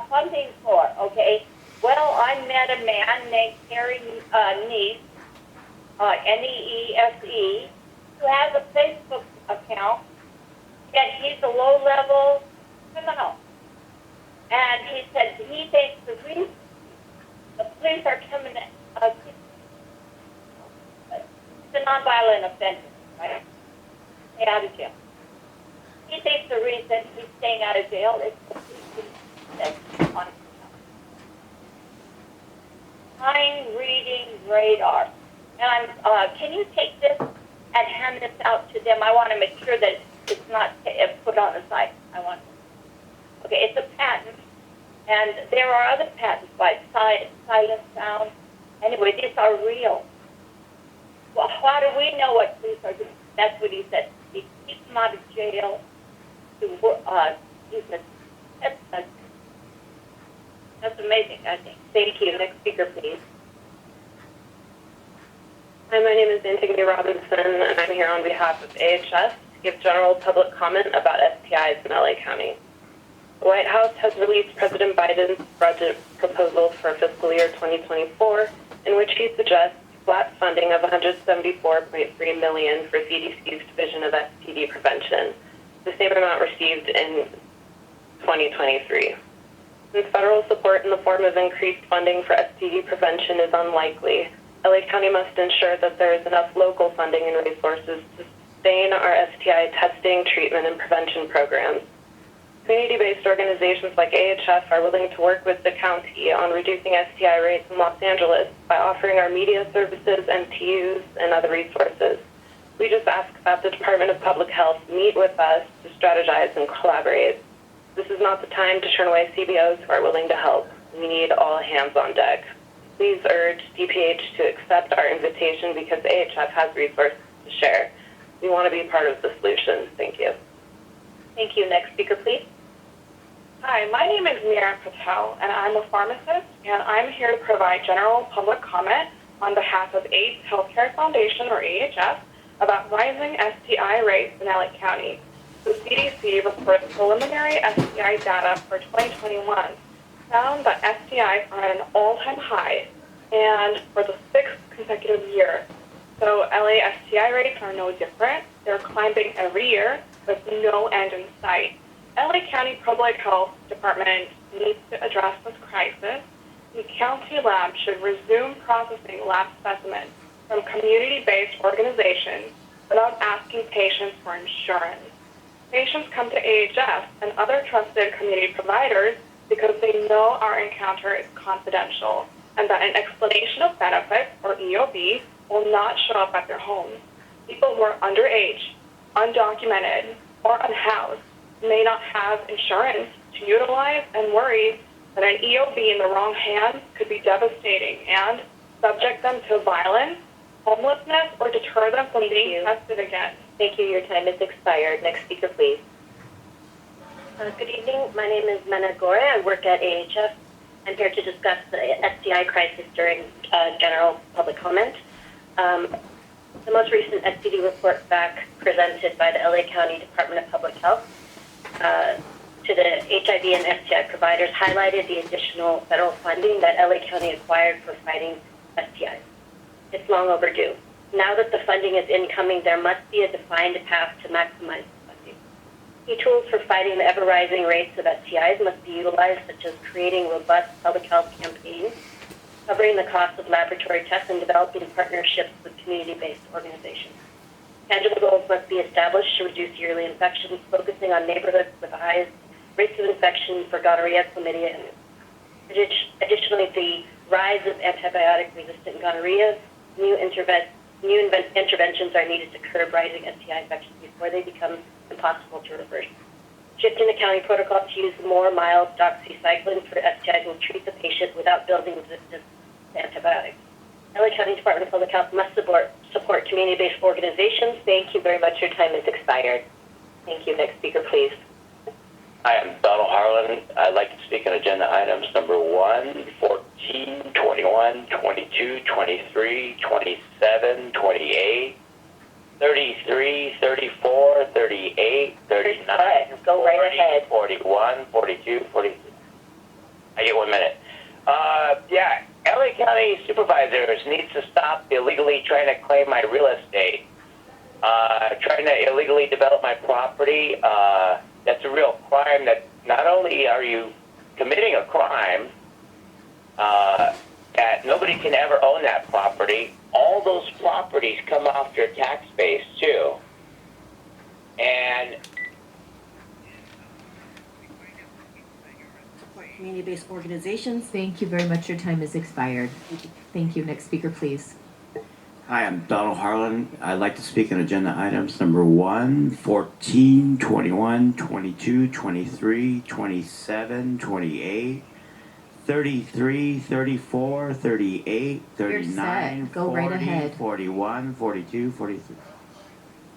funding for. Okay. Well, I met a man named Harry Neese, Neese, who has a Facebook account, and he's a low-level criminal. And he said he thinks the reason the police are coming, it's a nonviolent offender, right? Stay out of jail. He thinks the reason he's staying out of jail is on mind reading radar. And can you take this and hand this out to them? I want to make sure that it's not put on the site. Okay, it's a patent, and there are other patents like silent sound. Anyway, these are real. Well, how do we know what police are doing? That's what he said. He keeps them out of jail. He said, that's amazing, I think. Thank you. Next speaker, please. Hi, my name is Antigone Robinson, and I'm here on behalf of AHS to give general public comment about STIs in LA County. The White House has released President Biden's budget proposal for fiscal year 2024, in which he suggests flat funding of $174.3 million for CDC's Division of STD Prevention, the same amount received in 2023. Since federal support in the form of increased funding for STD prevention is unlikely, LA County must ensure that there is enough local funding and resources to sustain our STI testing, treatment, and prevention programs. Community-based organizations like AHF are willing to work with the county on reducing STI rates in Los Angeles by offering our media services, MTUs, and other resources. We just ask that the Department of Public Health meet with us to strategize and collaborate. This is not the time to turn away CBOs who are willing to help. We need all hands on deck. Please urge DPH to accept our invitation because AHF has resources to share. We want to be part of the solution. Thank you. Thank you. Next speaker, please. Hi, my name is Meera Patel, and I'm a pharmacist, and I'm here to provide general public comment on behalf of AIDS Healthcare Foundation, or AHF, about rising STI rates in LA County. The CDC reports preliminary STI data for 2021 found that STIs are at an all-time high, and for the 6th consecutive year. So LA STI rates are no different. They're climbing every year with no end in sight. LA County Public Health Department needs to address this crisis. The county lab should resume processing lab specimens from community-based organizations without asking patients for insurance. Patients come to AHS and other trusted community providers because they know our encounter is confidential and that an explanation of benefits, or EOB, will not show up at their homes. People who are underage, undocumented, or unhoused may not have insurance to utilize and worry that an EOB in the wrong hands could be devastating and subject them to violence, homelessness, or deter them from being tested again. Thank you. Your time is expired. Next speaker, please. Good evening. My name is Mena Gore. I work at AHF. I'm here to discuss the STI crisis during general public comment. The most recent STD report back presented by the LA County Department of Public Health to the HIV and STI providers highlighted the additional federal funding that LA County acquired for fighting STIs. It's long overdue. Now that the funding is incoming, there must be a defined path to maximize the funding. Key tools for fighting the ever-rising rates of STIs must be utilized, such as creating robust public health campaigns, covering the cost of laboratory tests, and developing partnerships with community-based organizations. Tangible goals must be established to reduce yearly infections, focusing on neighborhoods with the highest rates of infection for gonorrhea, chlamydia, and additionally, the rise of antibiotic-resistant gonorrhea. New interventions are needed to curb rising STI infections before they become impossible to reverse. Shifting the county protocol to use more mild doxycycline for STIs will treat the patient without building resistance to antibiotics. LA County Department of Public Health must support community-based organizations. Thank you very much. Your time is expired. Thank you. Next speaker, please. Hi, I'm Donald Harlan. I'd like to speak on agenda items number 1, 14, 21, 22, 23, 27, 28, 33, 34, 38, 39, Go right 40, ahead. 41, 42, 43. I get 1 minute. LA County Supervisors needs to stop illegally trying to claim my real estate. Trying to illegally develop my property. That's a real crime. That not only are you committing a crime, that nobody can ever own that property. All those properties come off your tax base too. And Community-based organizations. Thank you very much. Your time has expired. Thank you. Next speaker, please. Hi, I'm Donald Harlan. I'd like to speak on agenda items number 1, 14, 21, 22, 23, 27, 28, 33, 34, 38, 39, You're set. Go right 40, ahead. 41, 42, 43.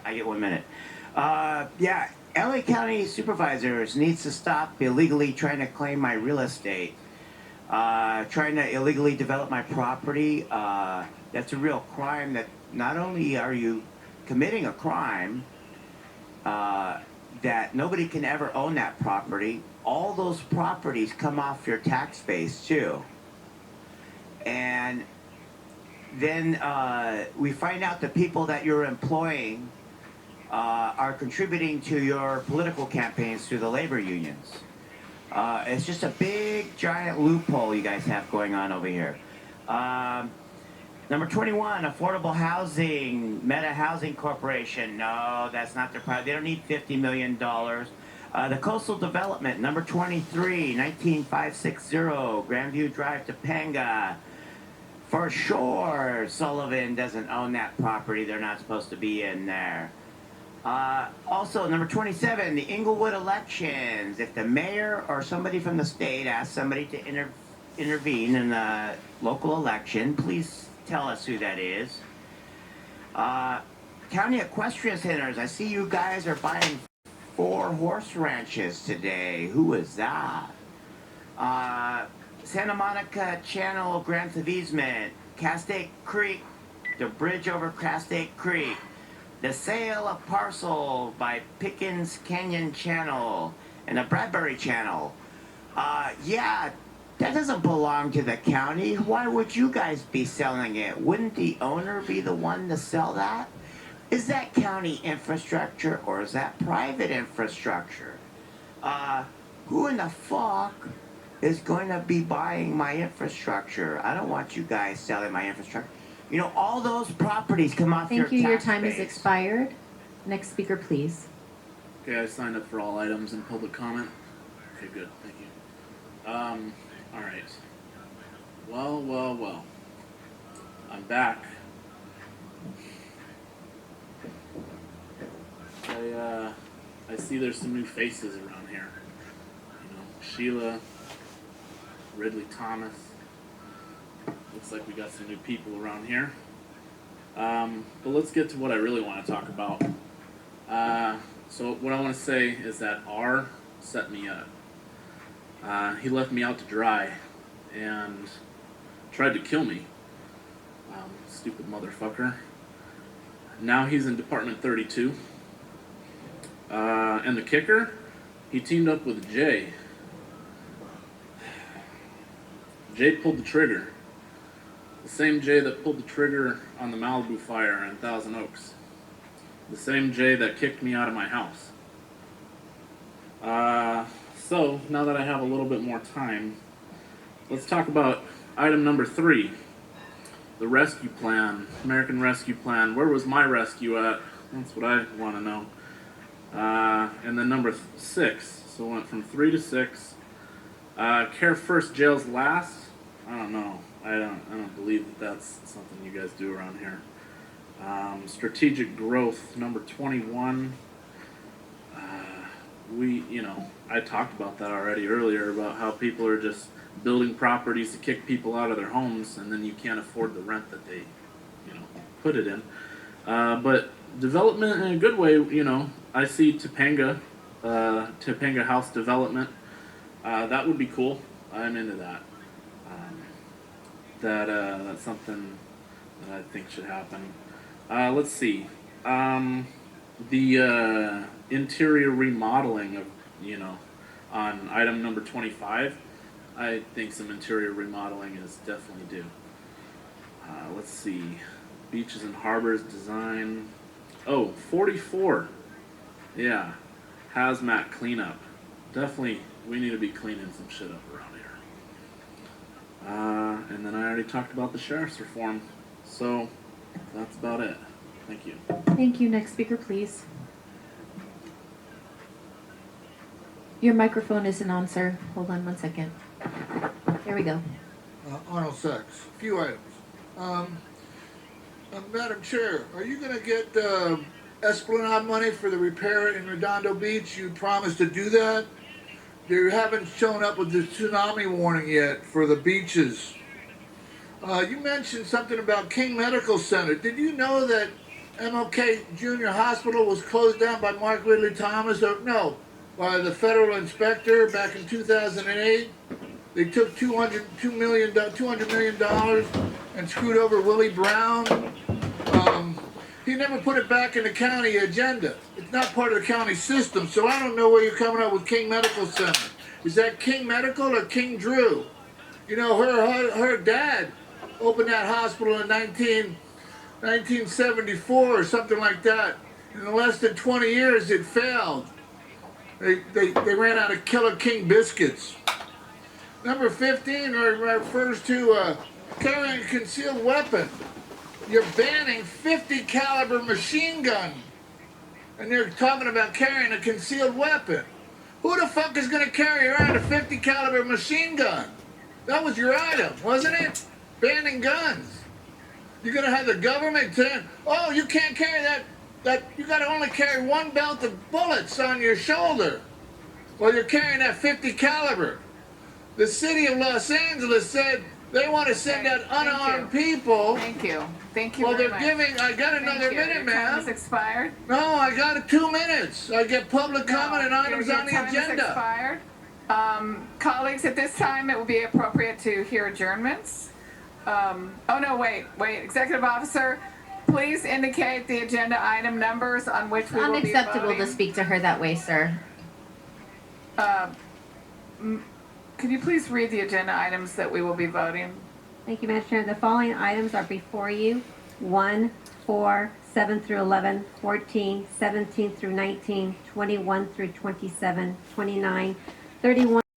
I get 1 minute. Yeah, LA County Supervisors needs to stop illegally trying to claim my real estate. Trying to illegally develop my property. That's a real crime. That not only are you committing a crime, that nobody can ever own that property, all those properties come off your tax base too. And then we find out the people that you're employing are contributing to your political campaigns through the labor unions. It's just a big, giant loophole you guys have going on over here. Number 21, affordable housing, Meta Housing Corporation. No, that's not their problem. They don't need $50 million. The coastal development, number 23, 19560, Grandview Drive, Topanga. For sure, Sullivan doesn't own that property. They're not supposed to be in there. Also, number 27, the Inglewood elections. If the mayor or somebody from the state asks somebody to intervene in the local election, please tell us who that is. County Equestrian Centers. I see you guys are buying 4 horse ranches today. Who is that? Santa Monica Channel grant of easement. Castaic Creek, the bridge over Castaic Creek. The sale of parcel by Pickens Canyon Channel and the Bradbury Channel. Yeah, that doesn't belong to the county. Why would you guys be selling it? Wouldn't the owner be the one to sell that? Is that county infrastructure or is that private infrastructure? Who in the fuck is going to be buying my infrastructure? I don't want you guys selling my infrastructure. You know, all those proproperties come off your tax Thank you. Your time base. has expired. Next speaker, please. Okay, I signed up for all items in public comment. Okay, good. Thank you. All right. Well. I'm back. I see there's some new faces around here. You know, Sheila, Ridley Thomas. Looks like we got some new people around here. But let's get to what I really want to talk about. So what I want to say is that R set me up. He left me out to dry and tried to kill me. Stupid motherfucker. Now he's in Department 32. And the kicker, he teamed up with Jay. Jay pulled the trigger. The same Jay that pulled the trigger on the Malibu fire in Thousand Oaks. The same Jay that kicked me out of my house. So, now that I have a little bit more time, let's talk about item number 3. The rescue plan, American Rescue Plan. Where was my rescue at? That's what I want to know. And then number 6. So went from 3 to 6. Care first, jails last. I don't know. I don't believe that that's something you guys do around here. Strategic growth, number 21. I talked about that already earlier about how people are just building properties to kick people out of their homes, and then you can't afford the rent that they, put it in. But development in a good way, I see Topanga house development. That would be cool. I'm into that. That's something that I think should happen. Let's see. The interior remodeling of, on item number 25, I think some interior remodeling is definitely due. Let's see. Beaches and harbors design. Oh, 44. Yeah. Hazmat cleanup. definitely, we need to be cleaning some shit up around here. And then I already talked about the sheriff's reform, so that's about it. Thank you. Thank you. Next speaker, please. Your microphone isn't on, sir. Hold on 1 second. There we go. Arnold Sachs. A few items. Madam Chair, are you going to get Esplanade money for the repair in Redondo Beach? You promised to do that. You haven't shown up with the tsunami warning yet for the beaches. You mentioned something about King Medical Center. Did you know that MLK Junior Hospital was closed down by Mark Ridley Thomas? Or no, by the federal inspector back in 2008? They took $200 million and screwed over Willie Brown. He never put it back in the county agenda. It's not part of the county system, so I don't know where you're coming up with King Medical Center. Is that King Medical or King Drew? You know, her dad opened that hospital in 1974 or something like that. In less than 20 years, it failed. They ran out of Killer King biscuits. Number 15 refers to carrying a concealed weapon. You're banning 50 caliber machine gun. And they're talking about carrying a concealed weapon. Who the fuck is going to carry around a 50 caliber machine gun? That was your item, wasn't it? Banning guns. You're going to have the government saying, oh, you can't carry that you got to only carry one belt of bullets on your shoulder while you're carrying that 50 caliber. The city of Los Angeles said they want to send out unarmed people. Thank you. Thank you Well, very they're much. giving, I got another minute, Your time ma'am. has expired. No, I got 2 minutes. I get public comment and items your on the time has agenda. expired. Colleagues, at this time, it will be appropriate to hear adjournments. Oh no, wait. Executive Officer, please indicate the agenda item numbers on which we will be voting. Unacceptable to speak to her that way, sir. Could you please read the agenda items that we will be voting? Thank you, Madam Chair. The following items are before you. 1, 4, 7 through 11, 14, 17 through 19, 21 through 27, 29, 31.